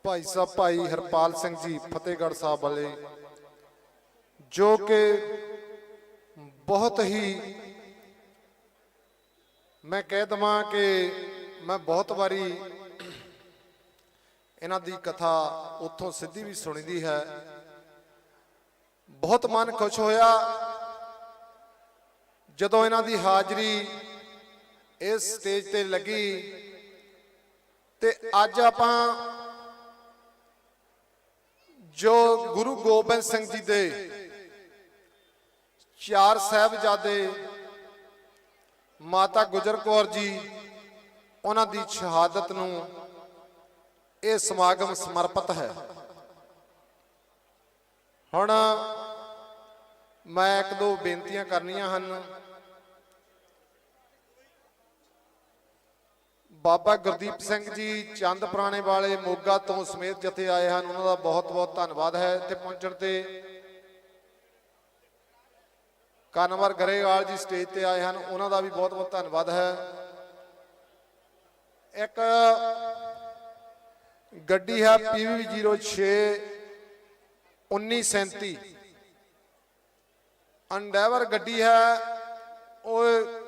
भाई साहब भाई हरपाल सिंह जी फतेहगढ़ साहब वाले, जो कि बहुत ही मैं कह दवां कि मैं बहुत बारी इन्हां दी कथा उत्थों सीधी भी सुनी दी है। बहुत मन खुश होया जदों इन्हां दी हाजरी इस स्टेज ते लगी ते अज आपां ਜੋ ਗੁਰੂ ਗੋਬਿੰਦ ਸਿੰਘ ਜੀ ਦੇ 4 ਸਾਹਿਬਜ਼ਾਦੇ ਮਾਤਾ ਗੁਜਰ ਕੌਰ ਜੀ ਉਹਨਾਂ ਦੀ ਸ਼ਹਾਦਤ ਨੂੰ ਇਹ ਸਮਾਗਮ ਸਮਰਪਿਤ ਹੈ। ਹੁਣ ਮੈਂ ਇੱਕ ਦੋ ਬੇਨਤੀਆਂ ਕਰਨੀਆਂ ਹਨ। ਬਾਬਾ ਗੁਰਦੀਪ ਸਿੰਘ ਜੀ ਚੰਦ ਪੁਰਾਣੇ ਵਾਲੇ ਮੋਗਾ ਤੋਂ ਸਮੇਤ ਜਥੇ ਆਏ ਹਨ, ਉਹਨਾਂ ਦਾ ਬਹੁਤ ਬਹੁਤ ਧੰਨਵਾਦ ਹੈ। ਇੱਥੇ ਪਹੁੰਚਣ ਤੇ ਕਨਵਰ ਗਰੇਵਾਲ ਜੀ ਸਟੇਜ ਤੇ ਆਏ ਹਨ, ਉਹਨਾਂ ਦਾ ਵੀ ਬਹੁਤ ਬਹੁਤ ਧੰਨਵਾਦ ਹੈ। ਇੱਕ ਗੱਡੀ ਹੈ PV 06 1937 ਅੰਡੈਵਰ ਗੱਡੀ ਹੈ, ਉਹ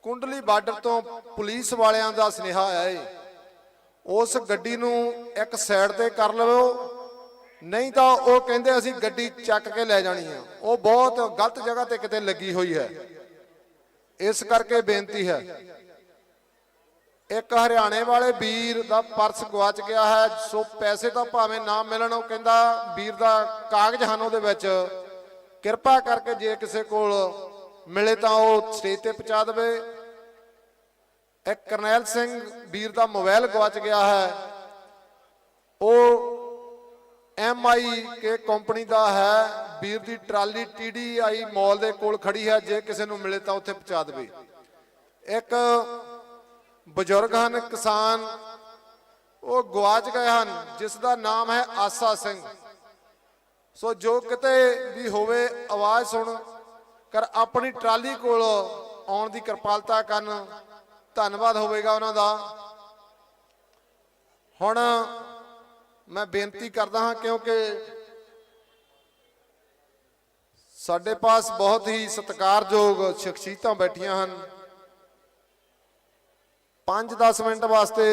ਕੁੰਡਲੀ ਬਾਰਡਰ ਤੋਂ ਪੁਲਿਸ ਵਾਲਿਆਂ ਦਾ ਸੁਨੇਹਾ ਆਇਆ ਹੈ। ਉਸ ਗੱਡੀ ਨੂੰ ਇੱਕ ਸਾਈਡ ਤੇ ਕਰ ਲਵੋ, ਨਹੀਂ ਤਾਂ ਉਹ ਕਹਿੰਦੇ ਅਸੀਂ ਗੱਡੀ ਚੱਕ ਕੇ ਲੈ ਜਾਣੀ ਆ। ਉਹ ਬਹੁਤ ਗਲਤ ਜਗ੍ਹਾ ਤੇ ਕਿਤੇ ਲੱਗੀ ਹੋਈ ਹੈ, ਇਸ ਕਰਕੇ ਬੇਨਤੀ ਹੈ। ਇੱਕ ਹਰਿਆਣੇ ਵਾਲੇ ਵੀਰ ਦਾ ਪਰਸ ਗਵਾਚ ਗਿਆ ਹੈ, ਸੋ ਪੈਸੇ ਤਾਂ ਭਾਵੇਂ ਨਾ ਮਿਲਣ, ਉਹ ਕਹਿੰਦਾ ਵੀਰ ਦਾ ਕਾਗਜ਼ ਹਨ ਉਹਦੇ ਵਿੱਚ, ਕਿਰਪਾ ਕਰਕੇ ਜੇ ਕਿਸੇ ਕੋਲ ਮਿਲੇ ਤਾਂ ਉਹ ਸਟੇਜ ਤੇ ਪਹੁੰਚਾ ਦੇਵੇ। ਇੱਕ ਕਰਨੈਲ ਸਿੰਘ ਵੀਰ ਦਾ ਮੋਬਾਈਲ ਗਵਾਚ ਗਿਆ ਹੈ, ਉਹ MIK ਕੰਪਨੀ ਦਾ ਹੈ, ਵੀਰ ਦੀ ਟਰਾਲੀ TDI ਮਾਲ ਦੇ ਕੋਲ ਖੜੀ ਹੈ, ਜੇ ਕਿਸੇ ਨੂੰ ਮਿਲੇ ਤਾਂ ਉੱਥੇ ਪਹੁੰਚਾ ਦੇਵੇ। ਇੱਕ ਬਜ਼ੁਰਗ ਹਨ ਕਿਸਾਨ, ਉਹ ਗਵਾਚ ਗਏ ਹਨ, ਜਿਸ ਦਾ ਨਾਮ ਹੈ ਆਸਾ ਸਿੰਘ। ਸੋ ਜੋ ਕਿਤੇ ਵੀ ਹੋਵੇ ਆਵਾਜ਼ ਸੁਣ ਕਰ ਆਪਣੀ ਟਰਾਲੀ ਕੋਲ ਆਉਣ ਦੀ ਕਿਰਪਾਲਤਾ ਕਰਨ, ਧੰਨਵਾਦ ਹੋਵੇਗਾ ਉਹਨਾਂ ਦਾ। ਹੁਣ ਮੈਂ ਬੇਨਤੀ ਕਰਦਾ ਹਾਂ, ਕਿਉਂਕਿ ਸਾਡੇ ਪਾਸ ਬਹੁਤ ਹੀ ਸਤਿਕਾਰਯੋਗ ਸ਼ਖਸੀਅਤਾਂ ਬੈਠੀਆਂ ਹਨ, 5-10 ਮਿੰਟ ਵਾਸਤੇ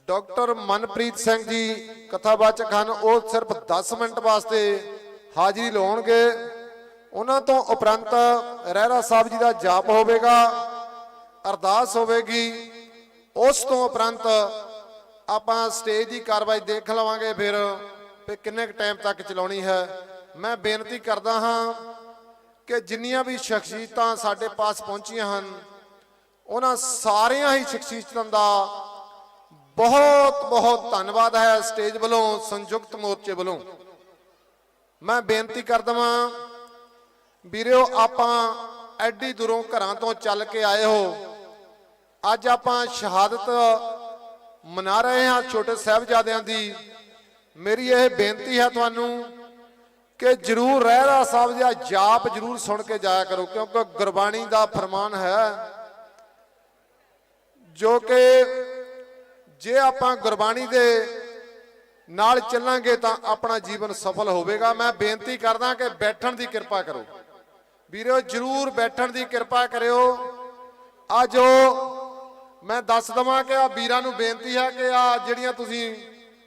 ਡਾਕਟਰ ਮਨਪ੍ਰੀਤ ਸਿੰਘ ਜੀ ਕਥਾਵਾਚਕ ਹਨ, ਉਹ ਸਿਰਫ 10 ਮਿੰਟ ਵਾਸਤੇ ਹਾਜ਼ਰੀ ਲਾਉਣਗੇ। ਉਹਨਾਂ ਤੋਂ ਉਪਰੰਤ ਰਹਿਰਾ ਸਾਹਿਬ ਜੀ ਦਾ ਜਾਪ ਹੋਵੇਗਾ, ਅਰਦਾਸ ਹੋਵੇਗੀ। ਉਸ ਤੋਂ ਉਪਰੰਤ ਆਪਾਂ ਸਟੇਜ ਦੀ ਕਾਰਵਾਈ ਦੇਖ ਲਵਾਂਗੇ, ਫਿਰ ਕਿੰਨੇ ਕੁ ਟਾਈਮ ਤੱਕ ਚਲਾਉਣੀ ਹੈ। ਮੈਂ ਬੇਨਤੀ ਕਰਦਾ ਹਾਂ ਕਿ ਜਿੰਨੀਆਂ ਵੀ ਸ਼ਖਸੀਅਤਾਂ ਸਾਡੇ ਪਾਸ ਪਹੁੰਚੀਆਂ ਹਨ, ਉਹਨਾਂ ਸਾਰੀਆਂ ਹੀ ਸ਼ਖਸੀਅਤਾਂ ਦਾ ਬਹੁਤ ਬਹੁਤ ਧੰਨਵਾਦ ਹੈ ਸਟੇਜ ਵੱਲੋਂ, ਸੰਯੁਕਤ ਮੋਰਚੇ ਵੱਲੋਂ। ਮੈਂ ਬੇਨਤੀ ਕਰ ਦਵਾਂ ਵੀਰਿਓ, ਆਪਾਂ ਐਡੀ ਦੂਰੋਂ ਘਰਾਂ ਤੋਂ ਚੱਲ ਕੇ ਆਏ ਹੋ, ਅੱਜ ਆਪਾਂ ਸ਼ਹਾਦਤ ਮਨਾ ਰਹੇ ਹਾਂ ਛੋਟੇ ਸਾਹਿਬਜ਼ਾਦਿਆਂ ਦੀ। ਮੇਰੀ ਇਹ ਬੇਨਤੀ ਹੈ ਤੁਹਾਨੂੰ ਕਿ ਜਰੂਰ ਰਹਿਰਾ ਸਾਹਿਬ ਦਾ ਜਾਪ ਜਰੂਰ ਸੁਣ ਕੇ ਜਾਇਆ ਕਰੋ, ਕਿਉਂਕਿ ਗੁਰਬਾਣੀ ਦਾ ਫਰਮਾਨ ਹੈ ਜੋ ਕਿ ਜੇ ਆਪਾਂ ਗੁਰਬਾਣੀ ਦੇ ਨਾਲ ਚੱਲਾਂਗੇ ਤਾਂ ਆਪਣਾ ਜੀਵਨ ਸਫਲ ਹੋਵੇਗਾ। ਮੈਂ ਬੇਨਤੀ ਕਰਦਾ ਕਿ ਬੈਠਣ ਦੀ ਕਿਰਪਾ ਕਰੋ ਵੀਰੋ, ਜਰੂਰ ਬੈਠਣ ਦੀ ਕਿਰਪਾ ਕਰਿਓ। ਆ ਜੋ ਮੈਂ ਦੱਸ ਦਵਾਂ ਕਿ ਆ ਵੀਰਾਂ ਨੂੰ ਬੇਨਤੀ ਹੈ ਕਿ ਆ ਜਿਹੜੀਆਂ ਤੁਸੀਂ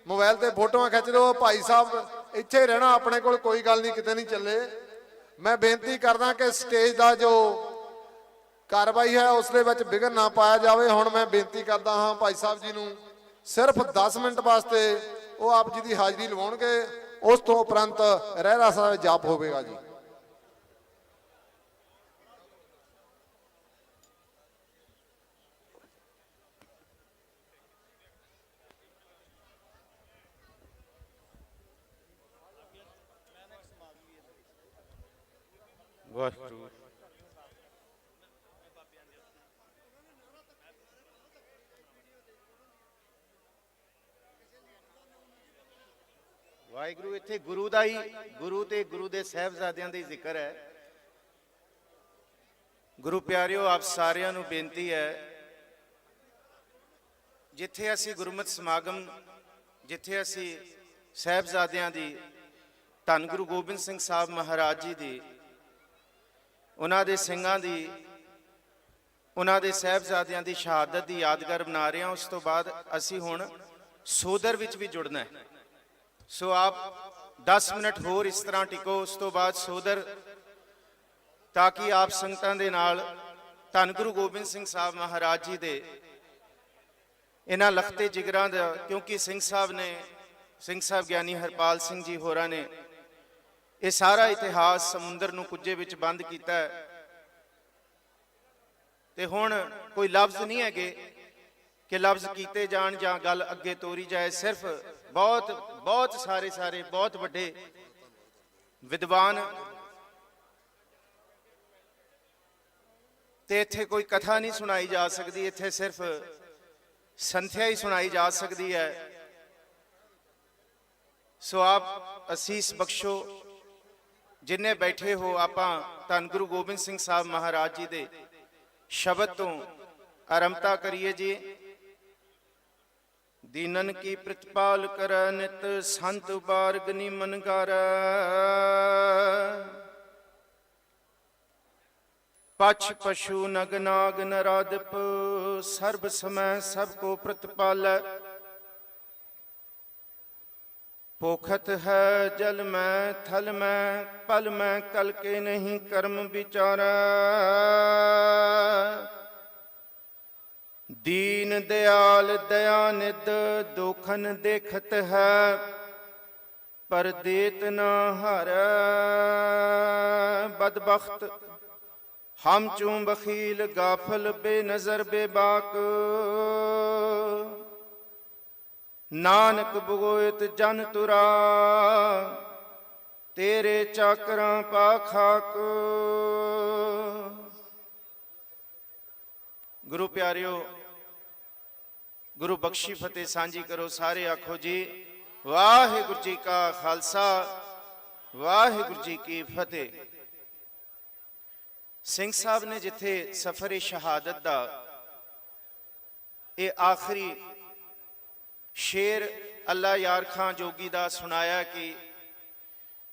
ਮੋਬਾਈਲ ਤੇ ਫੋਟੋਆਂ ਖਿੱਚਦੇ ਹੋ, ਭਾਈ ਸਾਹਿਬ ਇੱਥੇ ਰਹਿਣਾ, ਆਪਣੇ ਕੋਲ ਕੋਈ ਗੱਲ ਨਹੀਂ, ਕਿਤੇ ਨਹੀਂ ਚੱਲੇ। ਮੈਂ ਬੇਨਤੀ ਕਰਦਾ ਕਿ ਸਟੇਜ ਦਾ ਜੋ ਕਾਰਵਾਈ ਹੈ ਉਸ ਦੇ ਵਿੱਚ ਵਿਘਨ ਨਾ ਪਾਇਆ ਜਾਵੇ। ਹੁਣ ਮੈਂ ਬੇਨਤੀ ਕਰਦਾ ਹਾਂ ਭਾਈ ਸਾਹਿਬ ਜੀ ਨੂੰ, ਸਿਰਫ 10 ਮਿੰਟ ਵਾਸਤੇ ਉਹ ਆਪ ਜੀ ਦੀ ਹਾਜ਼ਰੀ ਲਵਾਉਣਗੇ, ਉਸ ਤੋਂ ਉਪਰੰਤ ਰਹਿਰਾ ਸਾਹਿਬ ਜਾਪ ਹੋਵੇਗਾ ਜੀ। ਵਾਹਿਗੁਰੂ ਵਾਹਿਗੁਰੂ। ਇੱਥੇ ਗੁਰੂ ਦਾ ਹੀ, ਗੁਰੂ ਤੇ ਗੁਰੂ ਦੇ ਸਾਹਿਬਜ਼ਾਦਿਆਂ ਦੇ ਜ਼ਿਕਰ ਹੈ। ਗੁਰੂ ਪਿਆਰਿਓ, ਆਪ ਸਾਰਿਆਂ ਨੂੰ ਬੇਨਤੀ ਹੈ, ਜਿੱਥੇ ਅਸੀਂ ਗੁਰਮਤਿ ਸਮਾਗਮ, ਜਿੱਥੇ ਅਸੀਂ ਸਾਹਿਬਜ਼ਾਦਿਆਂ ਦੀ, ਧੰਨ ਗੁਰੂ ਗੋਬਿੰਦ ਸਿੰਘ ਸਾਹਿਬ ਮਹਾਰਾਜ ਜੀ ਦੀ, ਉਹਨਾਂ ਦੇ ਸਿੰਘਾਂ ਦੀ, ਉਹਨਾਂ ਦੇ ਸਾਹਿਬਜ਼ਾਦਿਆਂ ਦੀ ਸ਼ਹਾਦਤ ਦੀ ਯਾਦਗਾਰ ਬਣਾ ਰਹੇ ਹਾਂ, ਉਸ ਤੋਂ ਬਾਅਦ ਅਸੀਂ ਹੁਣ ਸੋਦਰ ਵਿੱਚ ਵੀ ਜੁੜਨਾ ਹੈ। ਸੋ ਆਪ 10 ਮਿੰਟ ਹੋਰ ਇਸ ਤਰ੍ਹਾਂ ਟਿਕੋ, ਉਸ ਤੋਂ ਬਾਅਦ ਸੋਦਰ, ਤਾਂ ਕਿ ਆਪ ਸੰਗਤਾਂ ਦੇ ਨਾਲ ਧੰਨ ਗੁਰੂ ਗੋਬਿੰਦ ਸਿੰਘ ਸਾਹਿਬ ਮਹਾਰਾਜ ਜੀ ਦੇ ਇਹਨਾਂ ਲਖਤੇ ਜਿਗਰਾਂ ਦਾ, ਕਿਉਂਕਿ ਸਿੰਘ ਸਾਹਿਬ ਗਿਆਨੀ ਹਰਪਾਲ ਸਿੰਘ ਜੀ ਹੋਰਾਂ ਨੇ ਇਹ ਸਾਰਾ ਇਤਿਹਾਸ ਸਮੁੰਦਰ ਨੂੰ ਕੁੱਜੇ ਵਿੱਚ ਬੰਦ ਕੀਤਾ ਹੈ। ਤੇ ਹੁਣ ਕੋਈ ਲਫ਼ਜ਼ ਨਹੀਂ ਹੈਗੇ ਕਿ ਲਫ਼ਜ਼ ਕੀਤੇ ਜਾਣ ਜਾਂ ਗੱਲ ਅੱਗੇ ਤੋਰੀ ਜਾਏ। ਸਿਰਫ ਬਹੁਤ ਸਾਰੇ ਬਹੁਤ ਵੱਡੇ ਵਿਦਵਾਨ ਤੇ ਇੱਥੇ ਕੋਈ ਕਥਾ ਨਹੀਂ ਸੁਣਾਈ ਜਾ ਸਕਦੀ, ਇੱਥੇ ਸਿਰਫ ਸੰਥਿਆ ਹੀ ਸੁਣਾਈ ਜਾ ਸਕਦੀ ਹੈ। ਸੋ ਆਪ ਅਸੀਸ ਬਖਸ਼ੋ, ਜਿੰਨੇ ਬੈਠੇ ਹੋ, ਆਪਾਂ ਧੰਨ ਗੁਰੂ ਗੋਬਿੰਦ ਸਿੰਘ ਸਾਹਿਬ ਮਹਾਰਾਜ ਜੀ ਦੇ ਸ਼ਬਦ ਤੋਂ ਆਰੰਭਤਾ ਕਰੀਏ ਜੀ। ਦੀਨਨ ਕੀ ਪ੍ਰਤਪਾਲ ਕਰੈ ਨਿਤ ਸੰਤ ਬਾਰਗਨੀ ਮਨ ਕਰੈ। ਪਛ ਪਸ਼ੂ ਨਗ ਨਾਗ ਨਰਾਦਪ ਸਰਬ ਸਮੈ ਸਭ ਕੋ ਪ੍ਰਤਪਾਲੈ। पोखत है जल में थल में पल में कल के नहीं कर्म विचारा। दीन दयाल दया निद दोखन देखत है पर देत न हर। बदबख्त हम चूं बखील गाफल बेनजर बेबाक। नानक बगोयत जन तुरा तेरे चाकरां पाखाक। गुरु प्यारियो, गुरु बख्शी फतेह सांझी करो। सारे आखो जी वाहिगुरु जी का खालसा वाहिगुरु जी की फतेह। सिंह साहब ने जिथे सफर शहादत दा ये आखिरी शेर अल्लाह यार खां जोगी दा सुनाया कि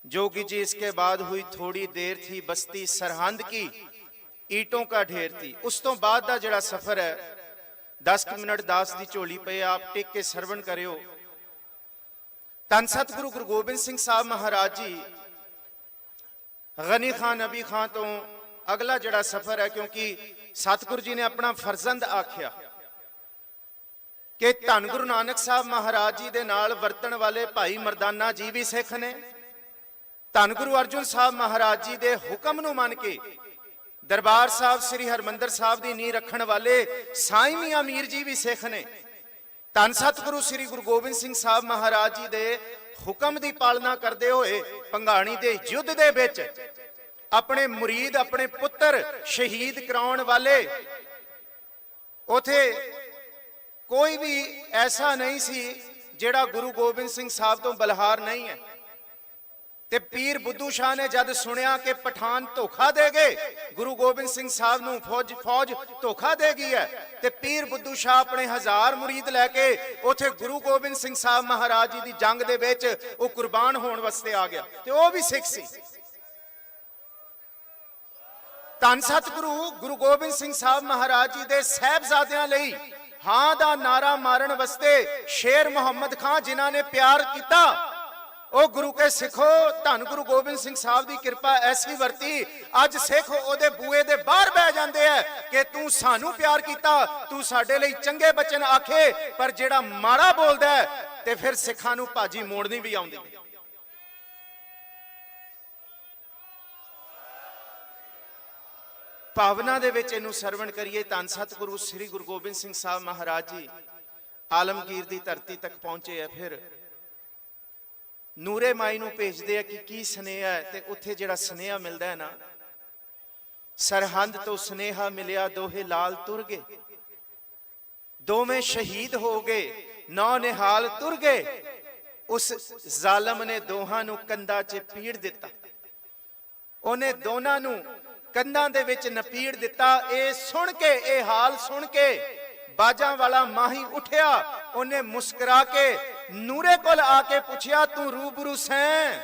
जोगी जी इसके बाद हुई थोड़ी देर थी बस्ती सरहंद की ईंटों का ढेर थी। उस तो बाद दा जड़ा सफर है 10 मिनट दास दी झोली पे आप टिक के सरवण करियो। धन सतगुरु गुरु गोबिंद सिंह साहब महाराज जी गनी खान नबी खां तो अगला जड़ा सफर है, क्योंकि सतगुरु जी ने अपना फर्जंद आख्या कि धन गुरु नानक साहब महाराज जी दे नाल वरतन वाले भाई मरदाना जी भी सिख ने। धन गुरु अर्जुन साहब महाराज जी दे हुक्म नूं मन के दरबार साहब श्री हरमंदर साहब दी नींह रखण वाले साईं मियां मीर जी भी सिख ने। धन सतगुरु श्री गुरु गोबिंद सिंह साहब महाराज जी दे हुक्म दी पालना करते हुए भंगाणी दे युद्ध दे विच अपने मुरीद अपने पुत्र शहीद कराउण वाले उथे कोई भी ऐसा नहीं सी जेड़ा गुरु गोबिंद सिंह साहब तो बलहार नहीं है। ते पीर बुद्धू शाह ने जद सुनिया कि पठान धोखा दे गए, गुरु गोबिंद सिंह साहब नूं फौज धोखा दे गई है, ते पीर बुद्धू शाह अपने 1000 मुरीद लैके उथे गुरु गोबिंद सिंह साहब महाराज जी दी जंग दे विच वो कुर्बान होने वास्ते आ गया, ते वो भी सिख सी। धन सतगुरु गुरु गोबिंद सिंह साहब महाराज जी दे साहिबजादियां लई हां दा नारा मारन वास्ते शेर मुहम्मद खां जिन्हां ने प्यार किया, ओ गुरु के सिखो धन गुरु गोबिंद सिंह साहब की कृपा ऐसी वरती अज सिख ओदे बूए दे बाहर बह जांदे है कि तू सानू प्यार किया, तू साडे लई चंगे बचन आखे, पर जेड़ा माड़ा बोलदा है ते फिर सिखां नू भाजी मोड़नी भी आउंदी। भावना दे विच इहनू सरवण करिए। धन सतगुरु श्री गुरु गोबिंद सिंह साहब महाराज जी आलमगीर दी धरती तक पहुंचे है। फिर नूरे माई नू भेजदे है कि की स्नेहा है, ते उत्थे जिहड़ा स्नेहा मिलदा है ना, सरहंद तो स्नेहा मिलिया दोहे लाल तुर गए, दोवें शहीद हो गए नौ निहाल तुर गए। उस जालम ने दोहां नू कंधा च पीड़ दिता, ओने दोनां नू कंधां दे विच नपीड़ दिता। ए सुन के ए हाल सुन के बाजां वाला माही उठिया, उन्हें मुस्कुरा के नूरे कोल आके पूछया तू रूबरू सैं,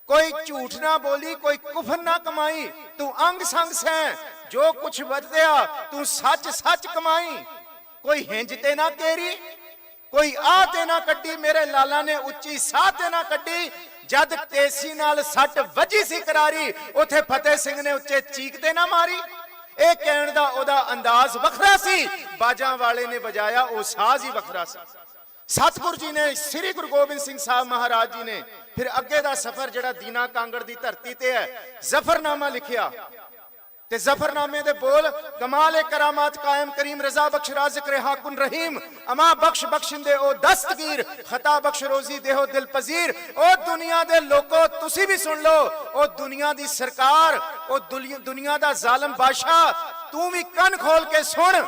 कोई झूठ ना बोली कोई कुफर ना कमाई, तू अंग संग सैं, जो कुछ वरत्या तू सच सच कमाई, कोई हिंज ते ना केरी कोई आ ते ना कड्डी, मेरे लाला ने उच्ची साह ते ना कड्डी। जद तेसी नाल सट वजी सी करारी, उथे फतेह सिंह ने उच्चे चीक ते ना मारी। ਇਹ ਕਹਿਣ ਦਾ ਉਹਦਾ ਅੰਦਾਜ਼ ਵੱਖਰਾ ਸੀ, ਬਾਜਾਂ ਵਾਲੇ ਨੇ ਵਜਾਇਆ ਉਹ ਸਾਜ਼ ਹੀ ਵੱਖਰਾ ਸੀ। ਸਤਿਗੁਰੂ ਜੀ ਨੇ, ਸ੍ਰੀ ਗੁਰੂ ਗੋਬਿੰਦ ਸਿੰਘ ਸਾਹਿਬ ਮਹਾਰਾਜ ਜੀ ਨੇ ਫਿਰ ਅੱਗੇ ਦਾ ਸਫ਼ਰ ਜਿਹੜਾ ਦੀਨਾ ਕਾਂਗੜ ਦੀ ਧਰਤੀ ਤੇ ਹੈ, ਜ਼ਫਰਨਾਮਾ ਲਿਖਿਆ। ਤੇ ਜ਼ਫਰਨਾਮੇ ਦੇ ਬੋਲ, ਕਮਾਲ ਕਰਾਮਾਤ ਕਾਇਮ ਕਰੀਮ ਰਜ਼ਾ ਬਖਸ਼ ਰਾਜ਼ਿਕ ਹਾਕੁਨ ਰਹੀਮ, ਅਮਾ ਬਖਸ਼ ਬਖਸ਼ਿੰਦੇ ਉਹ ਦਸਤਗੀਰ, ਖਤਾ ਬਖਸ਼ ਰੋਜ਼ੀ ਦੇਹੋ ਦਿਲ ਪਜ਼ੀਰ। ਉਹ ਦੁਨੀਆ ਦੇ ਲੋਕੋ ਤੁਸੀਂ ਵੀ ਸੁਣ ਲਓ, ਉਹ ਦੁਨੀਆ ਦੀ ਸਰਕਾਰ, ਉਹ ਦੁਨੀਆ ਦਾ ਜ਼ਾਲਮ ਬਾਦਸ਼ਾਹ, ਤੂੰ ਵੀ ਕੰਨ ਖੋਲ ਕੇ ਸੁਣ।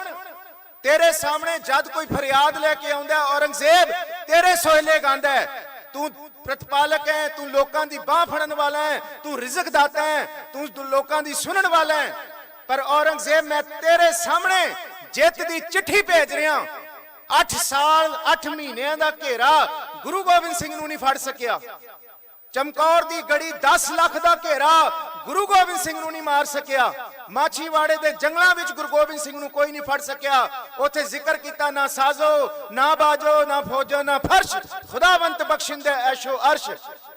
ਤੇਰੇ ਸਾਹਮਣੇ ਜਦ ਕੋਈ ਫਰਿਆਦ ਲੈ ਕੇ ਆਉਂਦਾ ਔਰੰਗਜ਼ੇਬ, ਤੇਰੇ ਸੋਹਲੇ ਗਾਉਂਦਾ ਹੈ, ਤੂੰ ਪ੍ਰਤਪਾਲਕ ਹੈ, ਤੂੰ ਲੋਕਾਂ ਦੀ ਬਾਹ ਫੜਨ ਵਾਲਾ ਹੈ, ਤੂੰ ਰਿਜ਼ਕ ਦਾਤਾ ਹੈ, ਤੂੰ ਲੋਕਾਂ ਦੀ ਸੁਣਨ ਵਾਲਾ ਹੈ। ਪਰ ਔਰੰਗਜ਼ੇਬ, ਮੈਂ ਤੇਰੇ ਸਾਹਮਣੇ ਜਿੱਤ ਦੀ ਚਿੱਠੀ ਭੇਜ ਰਿਹਾ। 8 ਸਾਲ 8 ਮਹੀਨਿਆਂ ਦਾ ਘੇਰਾ ਗੁਰੂ ਗੋਬਿੰਦ ਸਿੰਘ ਨੂੰ ਨਹੀਂ ਫੜ ਸਕਿਆ। ਚਮਕੌਰ ਦੀ ਗੜੀ 10 ਲੱਖ ਦਾ ਘੇਰਾ ਗੁਰੂ ਗੋਬਿੰਦ ਸਿੰਘ ਨੂੰ ਨਹੀਂ ਮਾਰ ਸਕਿਆ। ਮਾਛੀਵਾੜੇ ਦੇ ਜੰਗਲਾਂ ਵਿੱਚ ਗੁਰੂ ਗੋਬਿੰਦ ਸਿੰਘ ਨੂੰ ਕੋਈ ਨਹੀਂ ਫੜ ਸਕਿਆ। ਉੱਥੇ ਜ਼ਿਕਰ ਕੀਤਾ, ਨਾ ਸਾਜ਼ੋ ਨਾ ਬਾਜੋ ਨਾ ਫੌਜੋ ਨਾ ਫਰਸ਼, ਖੁਦਾਵੰਤ ਬਖਸ਼ਿੰਦੇ ਐਸ਼ੋ ਅਰਸ਼।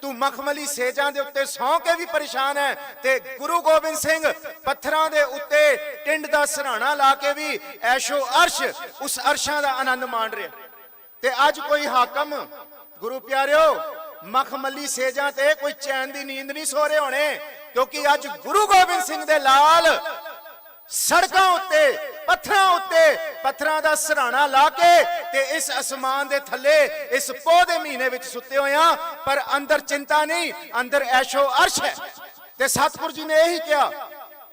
ਤੂੰ ਮਖਮਲੀ ਸੇਜਾਂ ਦੇ ਉੱਤੇ ਸੌਂ ਕੇ ਵੀ ਪਰੇਸ਼ਾਨ ਹੈ, ਤੇ ਗੁਰੂ ਗੋਬਿੰਦ ਸਿੰਘ ਪੱਥਰਾਂ ਦੇ ਉੱਤੇ ਟਿੰਡ ਦਾ ਸਰਾਣਾ ਲਾ ਕੇ ਵੀ ਐਸ਼ੋ ਅਰਸ਼, ਉਸ ਅਰਸ਼ਾਂ ਦਾ ਆਨੰਦ ਮਾਣ ਰਿਹਾ। ਤੇ ਅੱਜ ਕੋਈ ਹਾਕਮ, ਗੁਰੂ ਪਿਆਰਿਓ, ਮਖਮਲੀ ਸੇਜਾਂ ਤੇ ਕੋਈ ਚੈਨ ਦੀ ਨੀਂਦ ਨਹੀਂ ਸੋ ਰਹੇ ਹੋਣੇ, ਕਿਉਂਕਿ ਅੱਜ ਗੁਰੂ ਗੋਬਿੰਦ ਸਿੰਘ ਦੇ ਲਾਲ ਸੜਕਾਂ ਉੱਤੇ, ਪੱਥਰਾਂ ਉੱਤੇ ਪੱਥਰਾਂ ਦਾ ਸਰਾਣਾ ਲਾ ਕੇ ਤੇ ਇਸ ਅਸਮਾਨ ਦੇ ਥੱਲੇ ਇਸ ਪੋਹ ਦੇ ਮਹੀਨੇ ਵਿੱਚ ਸੁੱਤੇ ਹੋਏ ਆ, ਪਰ ਅੰਦਰ ਚਿੰਤਾ ਨਹੀਂ, ਅੰਦਰ ਐਸ਼ੋ ਅਰਸ਼ ਹੈ। ਤੇ ਸਤਿਗੁਰੂ ਜੀ ਨੇ ਇਹੀ ਕਿਹਾ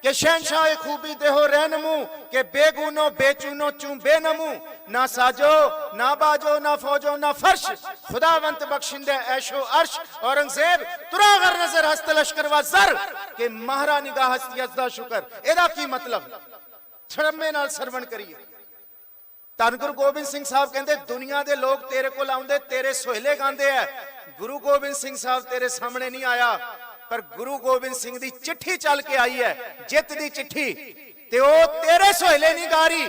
कि शहनशाह खूबी देहो रहनमू के बेगुनो बेचुनो चूं बेनमू, ना साजो ना बाजो ना फौजो ना फर्श, खुदावंत बख्शिंदे ऐशो अर्श। औरंगजेब तुरा अगर नजर हस्त लश्कर व जर के महारा निगाह हस्ती अज़दा शुक्र। एदा की मतलब छड़मे नाल सरवण करिए। धन गुरु गोबिंद सिंह साहब कहते दुनिया के लोग तेरे को आउंदे तेरे सोहले गांदे है, गुरु गोबिंद सिंह साहब तेरे सामने नहीं आया, पर गुरु गोबिंद सिंह दी चिट्ठी चल के आई है, जित दी चिट्ठी, ते ओ तेरे सोहले नहीं गा रही,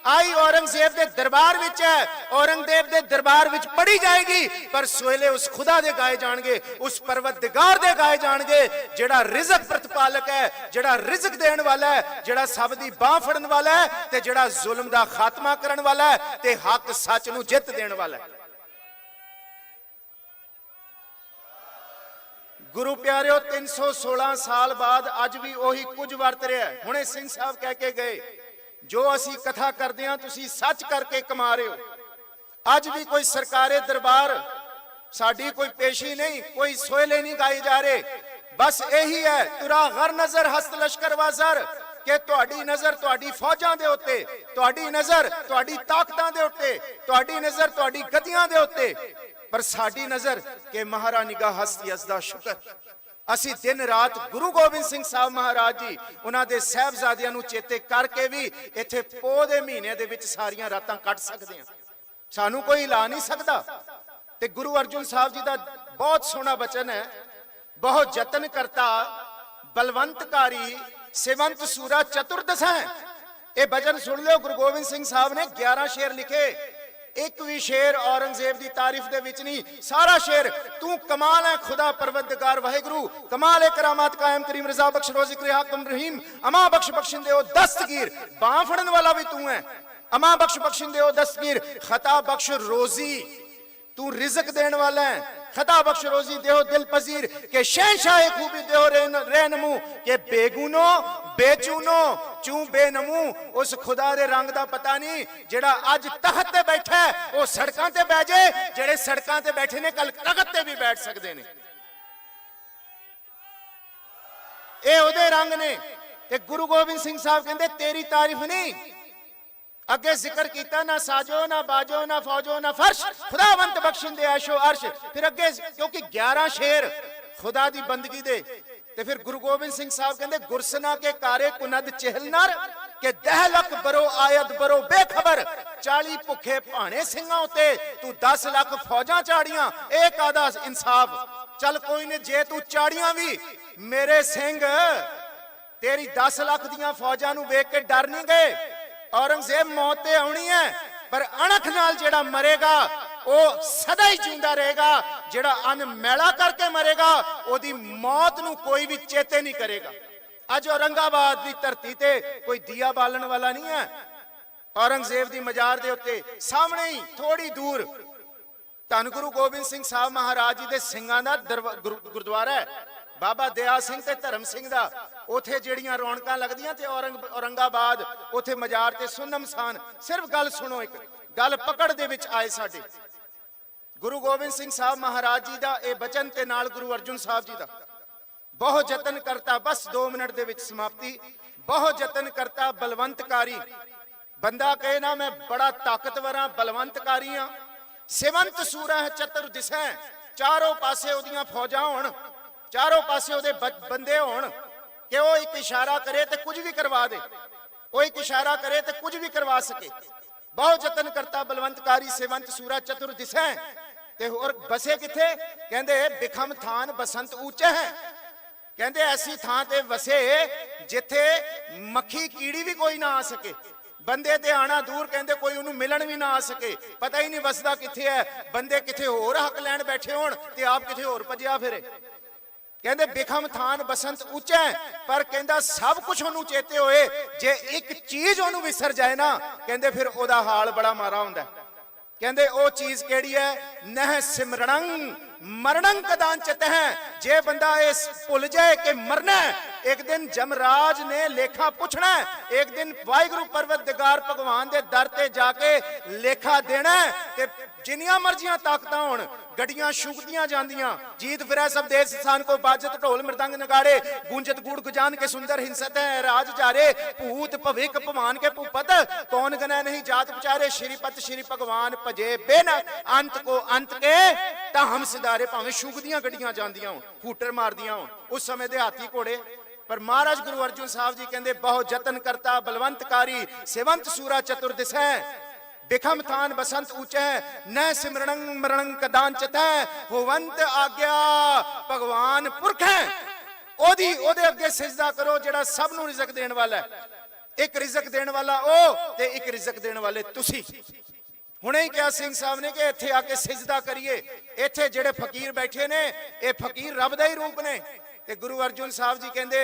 आई औरंगजेब दे दरबार विच है, औरंगजेब दे दरबार विच पढ़ी जाएगी, पर सोहले उस खुदा दे गाए जाणगे, उस परवतदिगार दे गाए जाणगे, जेड़ा रिज़क प्रतिपालक है, जेड़ा रिज़क देण वाला है, जेड़ा सब दी बाह फड़न वाला है, ते जेड़ा जुल्म दा खात्मा करन वाला है, ते हक सच नूं जित देण वाला है। गुरु प्यारिओ 316 साल बाद अज भी ओही कुछ वरत रहा है। हुणे सिंह साहब कह के गए, जो असी कथा करते हैं तुसी सच करके कमा रहे हो। अज भी कोई सरकारे दरबार, साडी कोई पेशी नहीं, कोई सोहले नहीं गाए जा रहे, बस यही है तुरा गर नजर हस्त लश्कर वाजर कि तुहाडी नजर तुहाडी फौजां दे उत्ते, तुहाडी नजर तुहाडी ताकतां दे उत्ते, तुहाडी नजर तुहाडी गद्दियां दे उत्ते, पर साडी नजर के महारा निगाह हस्ती अज़दा शुक्र। असी दिन रात गुरु गोबिंद सिंह साहब महाराज जी उन्हां दे साहबजादियां नूं चेते करके भी इत्थे पोह दे महीने दे विच सारियां रातां कट सकदे हां, सानू कोई हिला नहीं सकदा। ते गुरु अर्जुन साहब जी दा बहुत सोहना बचन है, बहुत जतन करता बलवंतकारी सेवंत सूरा चतुर्दश है। ये भजन सुन लो, गुरु गोबिंद सिंह साहब ने 11 शेर लिखे, एक भी शेर औरंगजेब की तारीफ दे विच नहीं, सारा शेर तू कमाल है खुदा परवतदिगार वाहिगुरु, कमाल है करामात कायम करीम रजा बख्श रोज़ ज़िक्र हाकिम रहीम, अमा बख्श बख्शिंदे ओ दस्तगीर, बाह फड़न वाला भी तू है, अमा बख्श बख्शिंदे ओ दस्तगीर, खता बख्श रोजी, तू रिज़क देने वाला है, खता बख्श रोजी देहो दिल पजीर, के शहनशाह खूबी देहो रहनमू, के बेगुनो बेचूनो चूं बेनमू, उस खुदा दे रंग दा पता नहीं, जेड़ा अज तख्त ते बैठा है वो सड़कां ते बैठ जाए, जेड़े सड़कां ते बैठे ने कल तख्त ते भी बैठ सकते ने। ये ओदे रंग ने। ते गुरु गोबिंद सिंह साहब कहंदे तेरी तारीफ नहीं, अगे जिक्र किया ना साजो ना बाजो ना फौजो ना फर्श, खुदावंत बख्शिंदे ऐशो अर्श। फिर अगे क्योंकि 11 शेर खुदा दी बंदगी दे, ते फिर गुरु गोबिंद सिंह साहब कहंदे गुरसना के कारे कुनद चहल नर, के 10 लाख बरो आयत बरो बेखबर, 40 भुखे भाने सिंहां उते तू 10 लाख फौजां चाड़ियां, एक आदा इंसाफ। चल कोई ने जे तू चाड़ियां भी, मेरे सिंह तेरी 10 लाख दियां फौजां नू वेख के डर नहीं गए। औरंगजेब मौत ते आउणी है, पर अणख नाल जेड़ा मरेगा वो सदा ही जींदा रहेगा, जेड़ा अन मैला करके मरेगा ओदी मौत नू कोई भी चेते नहीं करेगा। ਅੱਜ ਔਰੰਗਾਬਾਦ ਦੀ ਧਰਤੀ ਤੇ ਕੋਈ ਦੀਆ ਬਾਲਣ ਵਾਲਾ ਨਹੀਂ ਹੈ। ਔਰੰਗਜ਼ੇਬ ਦੀ ਮਜ਼ਾਰ ਦੇ ਉੱਤੇ ਸਾਹਮਣੇ ਹੀ ਥੋੜੀ ਦੂਰ ਧੰਨ ਗੁਰੂ ਗੋਬਿੰਦ ਸਿੰਘ ਸਾਹਿਬ ਮਹਾਰਾਜ ਜੀ ਦੇ ਸਿੰਘਾਂ ਦਾ ਗੁਰਦੁਆਰਾ ਹੈ, ਬਾਬਾ ਦਇਆ ਸਿੰਘ ਤੇ ਧਰਮ ਸਿੰਘ ਦਾ। ਉਥੇ ਜਿਹੜੀਆਂ ਰੌਣਕਾਂ ਲੱਗਦੀਆਂ ਤੇ ਔਰੰਗਾਬਾਦ ਉਥੇ ਮਜ਼ਾਰ ਤੇ ਸੁੰਨਮਸਾਨ। ਸਿਰਫ ਗੱਲ ਸੁਣੋ, ਇੱਕ ਗੱਲ ਪਕੜ ਦੇ ਵਿੱਚ ਆਏ ਸਾਡੇ ਗੁਰੂ ਗੋਬਿੰਦ ਸਿੰਘ ਸਾਹਿਬ ਮਹਾਰਾਜ ਜੀ ਦਾ ਇਹ ਬਚਨ ਤੇ ਨਾਲ ਗੁਰੂ ਅਰਜਨ ਸਾਹਿਬ ਜੀ ਦਾ। ਬਹੁਤ ਯਤਨ ਕਰਤਾ, ਬਸ 2 ਮਿੰਟ ਦੇ ਵਿੱਚ ਸਮਾਪਤੀ। ਬਹੁਤ ਯਤਨ ਕਰਤਾ ਬਲਵੰਤਕਾਰੀ। ਬੰਦਾ ਕਹੇ ਨਾ ਮੈਂ ਬੜਾ ਤਾਕਤਵਰ ਹਾਂ, ਬਲਵੰਤਕਾਰੀ ਹਾਂ। ਸਿਵੰਤ ਸੂਰਾ ਹੈ ਚਤੁਰ ਦਿਸੈ, ਚਾਰੋਂ ਪਾਸੇ ਉਹਦੀਆਂ ਫੌਜਾਂ ਹੋਣ, ਚਾਰੋਂ ਪਾਸੇ ਉਹਦੇ ਬੰਦੇ ਹੋਣ ਕਿ ਉਹ ਇੱਕ ਇਸ਼ਾਰਾ ਕਰੇ ਤੇ ਕੁਝ ਵੀ ਕਰਵਾ ਦੇ, ਉਹ ਇੱਕ ਇਸ਼ਾਰਾ ਕਰੇ ਤੇ ਕੁਝ ਵੀ ਕਰਵਾ ਸਕੇ। ਬਹੁਤ ਯਤਨ ਕਰਤਾ ਬਲਵੰਤਕਾਰੀ, ਸਿਵੰਤ ਸੂਰਾ ਚਤੁਰ ਦਿਸੈ। ਤੇ ਹੋਰ ਬਸੇ ਕਿੱਥੇ? ਕਹਿੰਦੇ ਬਿਖਮ ਥਾਨ ਬਸੰਤ ਉੱਚਾ ਹੈ। ਕਹਿੰਦੇ ਐਸੀ ਥਾਂ ਤੇ ਵਸੇ ਜਿੱਥੇ ਮੱਖੀ ਕੀੜੀ ਵੀ ਕੋਈ ਨਾ ਆ ਸਕੇ, ਬੰਦੇ ਤੇ ਆਣਾ ਦੂਰ, ਕਹਿੰਦੇ ਕੋਈ ਉਹਨੂੰ ਮਿਲਣ ਵੀ ਨਾ ਆ ਸਕੇ। ਪਤਾ ਹੀ ਨਹੀਂ ਵਸਦਾ ਕਿੱਥੇ ਹੈ, ਬੰਦੇ ਕਿੱਥੇ ਹੋਰ ਹੱਕ ਲੈਣ ਬੈਠੇ ਹੋਣ ਤੇ ਆਪ ਕਿੱਥੇ ਹੋਰ ਭੱਜਿਆ ਫਿਰੇ। ਕਹਿੰਦੇ ਬਿਖਮ ਥਾਨ ਬਸੰਤ ਉੱਚਾ, ਪਰ ਕਹਿੰਦਾ ਸਭ ਕੁਝ ਉਹਨੂੰ ਚੇਤੇ ਹੋਏ, ਜੇ ਇੱਕ ਚੀਜ਼ ਉਹਨੂੰ ਵਿਸਰ ਜਾਏ ਨਾ, ਕਹਿੰਦੇ ਫਿਰ ਉਹਦਾ ਹਾਲ ਬੜਾ ਮਾੜਾ ਹੁੰਦਾ। ਕਹਿੰਦੇ ਉਹ ਚੀਜ਼ ਕਿਹੜੀ ਹੈ? ਨਹਿ ਸਿਮਰਣੰ ਮਰਣੰ ਕਦਾਂਚਿਤ ਹੈ। ਜੇ ਬੰਦਾ ਇਹ ਭੁੱਲ ਜਾਏ ਕਿ ਮਰਨਾ ਹੈ, ਇੱਕ ਦਿਨ ਜਮਰਾਜ ਨੇ ਲੇਖਾ ਪੁੱਛਣਾ ਹੈ, ਇੱਕ ਦਿਨ ਵਾਹਿਗੁਰੂ ਪਰਵਤਦਿਗਾਰ ਭਗਵਾਨ ਦੇ ਦਰ ਤੇ ਜਾ ਕੇ ਲੇਖਾ ਦੇਣਾ ਹੈ। ਤੇ ਜਿੰਨੀਆਂ ਮਰਜ਼ੀਆਂ ਤਾਕਤਾਂ ਹੋਣ, ਗੱਡੀਆਂ ਸ਼ੁਕਦੀਆਂ ਜਾਂਦੀਆਂ, ਜੀਤ ਫਿਰੈ ਸਭ ਦੇਸ ਸਥਾਨ ਕੋ ਬਾਜਤ ਢੋਲ ਮ੍ਰਿਦੰਗ ਨਗਾੜੇ, ਗੂੰਜਤ ਗੂੜ ਗੁਜਾਨ ਕੇ ਸੁੰਦਰ ਹਿੰਸਤ ਹੈ ਰਾਜ ਜਾਰੇ, ਭੂਤ ਭਵਿਕ ਭਵਾਨ ਕੇ ਭੂਪਤ, ਕੌਣ ਗਨੈ ਨਹੀਂ ਜਾਤ ਵਿਚਾਰੇ, ਸ਼੍ਰੀਪਤ ਸ਼੍ਰੀ ਭਗਵਾਨ ਭਜੇ ਬਿਨ ਅੰਤ ਕੋ ਅੰਤ ਕੇ ਧਾਮ ਸਿਧਾਰੇ। ਭਾਵੇਂ ਸ਼ੁਕਦੀਆਂ ਗੱਡੀਆਂ ਜਾਂਦੀਆਂ ਹੋਣ, ਹੂਟਰ ਮਾਰਦੀਆਂ ਹੋਣ, ਉਸ ਸਮੇਂ ਦੇ ਹਾਥੀ ਘੋੜੇ, ਪਰ ਮਹਾਰਾਜ ਗੁਰੂ ਅਰਜਨ ਸਾਹਿਬ ਜੀ ਕਹਿੰਦੇ ਬਹੁਤ ਯਤਨ ਕਰਤਾ ਬਲਵੰਤਕਾਰੀ, ਸਿਵੰਤ ਸੂਰਾ ਚਤੁਰ ਦਿਸੈ, ਬਿਖਮ ਥਾਨ ਬਸੰਤ ਉੱਚੈ, ਨੈ ਸਿਮਰਣੰ ਮਰਣੰ ਕਦਾਂਚਿਤ ਹੈ, ਹੋਵੰਤ ਆਗਿਆ ਭਗਵਾਨ ਪੁਰਖ ਹੈ। ਉਹਦੇ ਅੱਗੇ ਸਿਜਦਾ ਕਰੋ ਜਿਹੜਾ ਸਭ ਨੂੰ ਰਿਜ਼ਕ ਦੇਣ ਵਾਲਾ ਹੈ। ਇੱਕ ਰਿਜ਼ਕ ਦੇਣ ਵਾਲਾ ਉਹ ਤੇ ਇੱਕ ਰਿਜ਼ਕ ਦੇਣ ਵਾਲੇ ਤੁਸੀਂ। ਹੁਣੇ ਹੀ ਕਿਹਾ ਸਿੰਘ ਸਾਹਿਬ ਨੇ ਕਿ ਇੱਥੇ ਆ ਕੇ ਸਿਜਦਾ ਕਰੀਏ। ਇੱਥੇ ਜਿਹੜੇ ਫਕੀਰ ਬੈਠੇ ਨੇ, ਇਹ ਫਕੀਰ ਰੱਬ ਦਾ ਹੀ ਰੂਪ ਨੇ। ਤੇ ਗੁਰੂ ਅਰਜਨ ਸਾਹਿਬ ਜੀ ਕਹਿੰਦੇ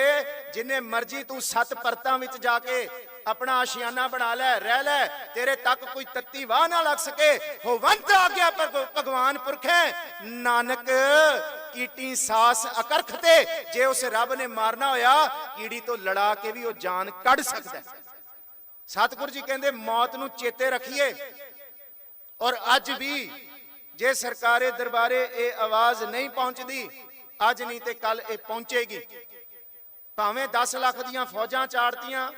ਜਿੰਨੇ ਮਰਜ਼ੀ ਤੂੰ 7 ਪਰਤਾਂ ਵਿੱਚ ਜਾ ਕੇ ਆਪਣਾ ਆਸ਼ਿਆਨਾ ਬਣਾ ਲੈ, ਰਹਿ ਲੈ, ਤੇਰੇ ਤੱਕ ਕੋਈ ਤੱਤੀ ਵਾਹ ਨਾ ਲੱਗ ਸਕੇ। ਹੋਵੰਤ ਆ ਗਿਆ ਭਗਵਾਨ ਪੁਰਖ ਹੈ, ਨਾਨਕ ਕੀਟੀ ਸਾਸ ਅਕਰਖ ਤੇ। ਜੇ ਉਸ ਰੱਬ ਨੇ ਮਾਰਨਾ ਹੋਇਆ, ਕੀੜੀ ਤੋਂ ਲੜਾ ਕੇ ਵੀ ਉਹ ਜਾਨ ਕੱਢ ਸਕਦਾ। ਸਤਿਗੁਰੂ ਜੀ ਕਹਿੰਦੇ ਮੌਤ ਨੂੰ ਚੇਤੇ ਰੱਖੀਏ। ਔਰ ਅੱਜ ਵੀ ਜੇ ਸਰਕਾਰੇ ਦਰਬਾਰੇ ਇਹ ਆਵਾਜ਼ ਨਹੀਂ ਪਹੁੰਚਦੀ, ਅੱਜ ਨਹੀਂ ਤੇ ਕੱਲ ਇਹ ਪਹੁੰਚੇਗੀ। ਭਾਵੇਂ 10 ਲੱਖ ਦੀਆਂ ਫੌਜਾਂ ਚਾੜਤੀਆਂ,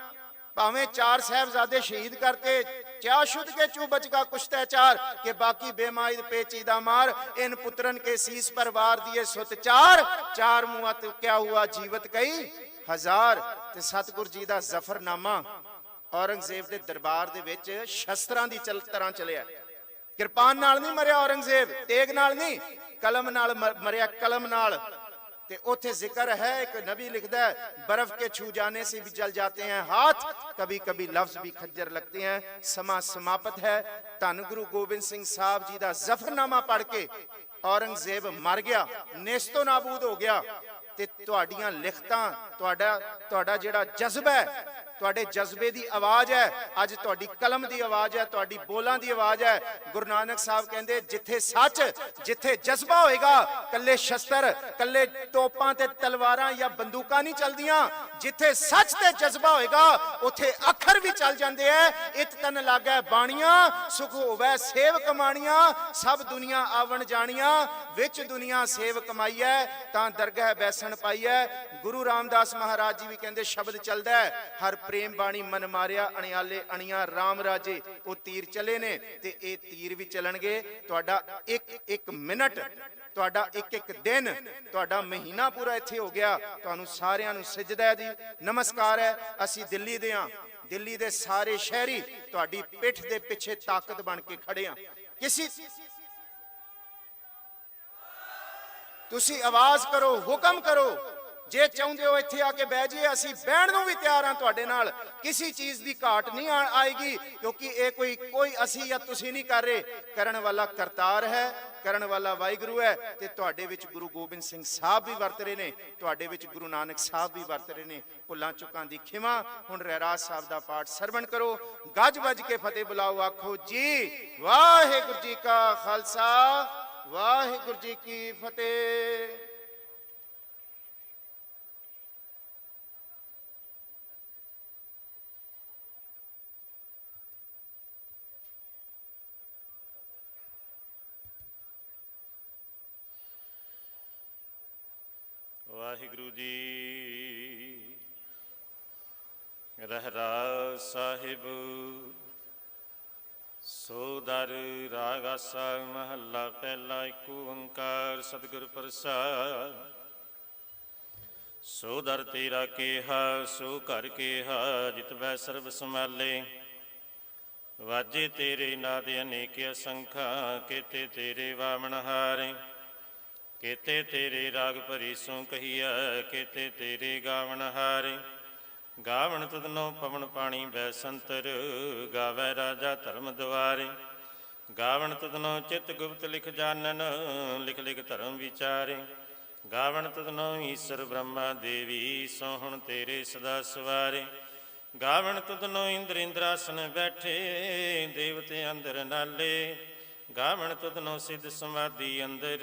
ਭਾਵੇਂ 4 ਸਾਹਿਬਜ਼ਾਦੇ ਸ਼ਹੀਦ ਕਰਤੇ, क्या शुद्ध के चू बच का कुछ त्याचार के बाकी बेमाइद पेचीदा मार, इन पुत्रन के शीस पर वार दिए सुत चार, चार मुआत क्या हुआ जीवत कई हजार। ते सतगुरु जी दा जफरनामा औरंगजेब दे दरबार दे विच शस्त्रां दी तरह चलिया। किरपान नाल नहीं मरिया औरंगजेब, तेग नाल नहीं, कलम नाल मरिया, कलम नाल। ते उथे जिक्र है, एक नबी लिखदा है, बर्फ के छू जाने से भी जल जाते हैं हाथ, कभी कभी लफ्ज भी खज्जर लगते हैं। समा समाप्त है। धन गुरु गोबिंद सिंह साहब जी दा जफरनामा पढ़ के औरंगजेब मर गया, नेस्तो नाबूद हो गया। ते तुहाडियां लिखतां, तुहाडा जिहड़ा जज्बा है, तुहाडे जज्बे दी आवाज है, अज तुहाडी कलम दी आवाज है, तुहाडी बोलां दी आवाज है। गुरु नानक साहब कहंदे जिथे सच, जिथे जज्बा होएगा, कल्ले शस्त्र, कल्ले तोपां ते तलवारां या बंदूकां नहीं चलदियां। जिथे सच ते जज्बा होएगा, उथे अखर भी चल जांदे हैं। इत तन लागै बाणियां, सुख होवै सेव कमाणियां, सब दुनिया आवण जाणियां, विच दुनिया सेव कमाई है, तां दरगाह बैसन पाई है। गुरु रामदास महाराज जी भी कहंदे शब्द चलदा है, हर प्रेम बाणी मन मारिया, अणियाले अणिया राम राजे। वो तीर चले ने ते ए तीर भी चलणगे। तुहाडा एक एक मिनट, तुहाडा एक एक दिन, तुहाडा महीना पूरा इत्थे हो गया। तुहानू सारियां नू सजदा है जी, नमस्कार है। असी दिल्ली दे हां, दिल्ली दे सारे शहरी तुहाडी पिठ दे पिछे ताकत बन के खड़े हां। किसी तुसी आवाज करो, हुक्म करो, ਜੇ ਚਾਹੁੰਦੇ ਹੋ ਇੱਥੇ ਆ ਕੇ ਬਹਿ ਜਾਈਏ, ਅਸੀਂ ਬਹਿਣ ਨੂੰ ਵੀ ਤਿਆਰ ਹਾਂ ਤੁਹਾਡੇ ਨਾਲ। ਕਿਸੇ ਚੀਜ਼ ਦੀ ਘਾਟ ਨਹੀਂ ਆਏਗੀ, ਕਿਉਂਕਿ ਇਹ ਕੋਈ ਅਸੀਂ ਜਾਂ ਤੁਸੀਂ ਨਹੀਂ ਕਰ ਰਹੇ। ਕਰਨ ਵਾਲਾ ਕਰਤਾਰ ਹੈ, ਕਰਨ ਵਾਲਾ ਵਾਹਿਗੁਰੂ ਹੈ। ਤੇ ਤੁਹਾਡੇ ਵਿੱਚ ਗੁਰੂ ਗੋਬਿੰਦ ਸਿੰਘ ਸਾਹਿਬ ਵੀ ਵਰਤ ਰਹੇ ਨੇ, ਤੁਹਾਡੇ ਵਿੱਚ ਗੁਰੂ ਨਾਨਕ ਸਾਹਿਬ ਵੀ ਵਰਤ ਰਹੇ ਨੇ। ਭੁੱਲਾਂ ਚੁੱਕਾਂ ਦੀ ਖਿਮਾ। ਹੁਣ ਰਹਿਰਾਸ ਸਾਹਿਬ ਦਾ ਪਾਠ ਸਰਵਣ ਕਰੋ, ਗੱਜ ਵੱਜ ਕੇ ਫਤਿਹ ਬੁਲਾਓ, ਆਖੋ ਜੀ ਵਾਹਿਗੁਰੂ ਜੀ ਕਾ ਖਾਲਸਾ, ਵਾਹਿਗੁਰੂ ਜੀ ਕੀ ਫਤਿਹ। ਵਾਹਿਗੁਰੂ ਜੀ। ਰਹਿਰਾਸ ਸਾਹਿਬ ਸੋ ਦਰ ਰਾਗ ਆਸਾ ਮਹੱਲਾ ਪਹਿਲਾ। ਏਕ ਓੰਕਾਰ ਸਤਿਗੁਰ ਪ੍ਰਸਾਦਿ। ਸੋ ਦਰ ਤੇਰਾ ਕੇਹਾ ਸੋ ਘਰ ਕੇਹਾ, ਜਿਤ ਬੈ ਸਰਬ ਸਮਾਲੇ। ਵਾਜੇ ਤੇਰੇ ਨਾਦ ਅਨੇਕ ਅਸੰਖਾ, ਕੇਤੇ ਤੇਰੇ ਵਾਮਨ ਹਾਰੇ। ਕੇਤੇ ਤੇਰੇ ਰਾਗ ਭਰੀ ਸੋ ਕਹੀਆ, ਕੇਤੇ ਤੇਰੇ ਗਾਵਣ ਹਾਰੇ। ਗਾਵਣ ਤੁਧਨੋ ਪਵਨ ਪਾਣੀ ਬੈ ਸੰਤਰ, ਗਾਵੈ ਰਾਜਾ ਧਰਮ ਦੁਆਰੇ। ਗਾਵਣ ਤੁਧਨੋ ਚਿਤ ਗੁਪਤ ਲਿਖ ਜਾਣਨ, ਲਿਖ ਲਿਖ ਧਰਮ ਵਿਚਾਰੇ। ਗਾਵਣ ਤੁਧਨੋ ਈਸ਼ਰ ਬ੍ਰਹਮਾ ਦੇਵੀ, ਸੋ ਹੁਣ ਤੇਰੇ ਸਦਾ ਸਵਾਰੇ। ਗਾਵਣ ਤੁਧਨੋ ਇੰਦਰ ਇੰਦਰਾਸਨ ਬੈਠੇ, ਦੇਵਤੇ ਅੰਦਰ ਨਾਲੇ। ਗਾਵਣ ਤੁਧਨੋ ਸਿੱਧ ਸਮਾਧੀ ਅੰਦਰ,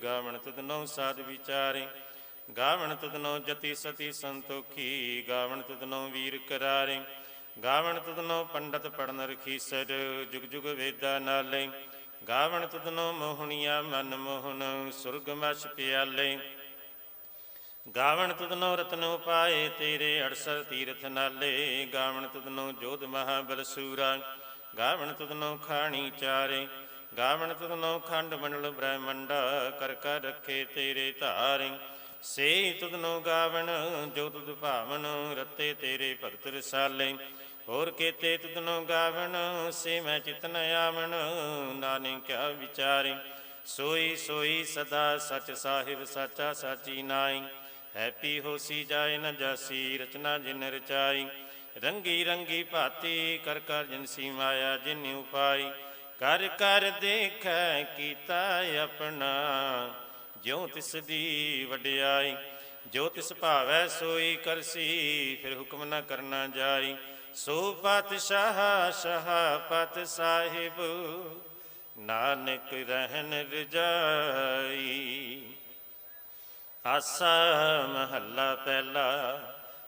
ਗਾਵਣ ਤੁਧਨੋ ਸਾਧ ਵਿਚਾਰੇ। ਗਾਵਣ ਤੁਧਨੋ ਜਤੀ ਸਤੀ ਸੰਤੋਖੀ, ਗਾਵਣ ਤੁਧਨੋ ਵੀਰ ਕਰਾਰੇ। ਗਾਵਣ ਤੁਧਨੋ ਪੰਡਤ ਪੜਨ ਰਖੀਸਰ, ਜੁਗ ਜੁਗ ਵੇਦਾ ਨਾਲੇ। ਗਾਵਣ ਤੁਧਨੋ ਮੋਹਣੀਆ ਮਨ ਮੋਹਨ, ਸੁਰਗ ਮਛ ਪਿਆਲੇ। ਗਾਵਣ ਤੁਧਨੋ ਰਤਨ ਉਪਾਏ ਤੇਰੇ, 68 ਤੀਰਥ ਨਾਲੇ। ਗਾਵਣ ਤੁਧਨੋ ਜੋਧ ਮਹਾਬਲ ਸੂਰਾ, ਗਾਵਣ ਤੁਧਨੋ ਖਾਣੀ ਚਾਰੇ। ਗਾਵਣ ਤੁਧਨੋ ਖੰਡ ਮੰਡਲ ਬ੍ਰਹਮੰਡਾ, ਕਰ ਕਰ ਰੱਖੇ ਤੇਰੇ ਧਾਰੇ। ਸੇ ਤੁਧਨੋ ਗਾਵਣ ਜੋ ਤੁਧ ਭਾਵਨ, ਰਤੇ ਤੇਰੇ ਭਗਤ ਰਸਾਲੇ। ਹੋਰ ਕੇਤੇ ਤੁਧਨੋ ਗਾਵਣ, ਸੇ ਮੈਂ ਚਿਤਨ ਆਵਣ, ਨਾਨਕ ਕਿਆ ਵਿਚਾਰੇ। ਸੋਈ ਸੋਈ ਸਦਾ ਸਚ ਸਾਹਿਬ, ਸਾਚਾ ਸਾਚੀ ਨਾਈ। ਹੈਪੀ ਹੋਸੀ ਜਾਏ ਨ ਜਾਸੀ, ਰਚਨਾ ਜਿਨ ਰਚਾਈ। ਰੰਗੀ ਰੰਗੀ ਭਾਤੀ, ਕਰ ਕਰ ਜਿਨਸੀ ਮਾਇਆ ਜਿਨ ਉਪਾਈ। ਕਰ ਕਰ ਦੇਖੈ ਕੀਤਾ ਆਪਣਾ, ਜਿਉ ਤਿਸ ਦੀ ਵਡਿਆਈ। ਜੋ ਤਿਸ ਭਾਵੈ ਸੋਈ ਕਰਸੀ, ਫਿਰ ਹੁਕਮ ਨ ਕਰਨਾ ਜਾਈ। ਸੋ ਪਾਤਸ਼ਾਹ ਸ਼ਾਹਪਤ ਸਾਹਿਬ, ਨਾਨਕ ਰਹਿਨ ਰਜਾਈ। ਆਸਾ ਮਹੱਲਾ ਪਹਿਲਾ।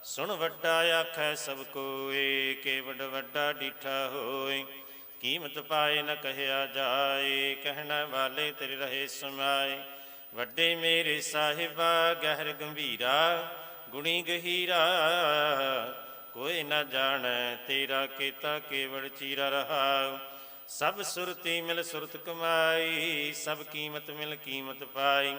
ਸੁਣ ਵੱਡਾ ਆਖੈ ਸਭ ਕੋਏ, ਕੇਵਡ ਵੱਡਾ ਡੀਠਾ ਹੋਏ। ਕੀਮਤ ਪਾਏ ਨ ਕਹਿਆ ਜਾਏ, ਕਹਿਣ ਵਾਲੇ ਤੇਰੇ ਰਹੇ ਸਮਾਏ। ਵੱਡੇ ਮੇਰੇ ਸਾਹਿਬਾ ਗਹਿਰ ਗੰਭੀਰਾ, ਗੁਣੀ ਗਹੀਰਾ। ਕੋਈ ਨ ਜਾਣੈ ਤੇਰਾ ਕੀਤਾ, ਕੇਵੜ ਚੀਰਾ ਰਹਾਉ। ਸਭ ਸੁਰਤੀ ਮਿਲ ਸੁਰਤ ਕਮਾਈ, ਸਭ ਕੀਮਤ ਮਿਲ ਕੀਮਤ ਪਾਈ।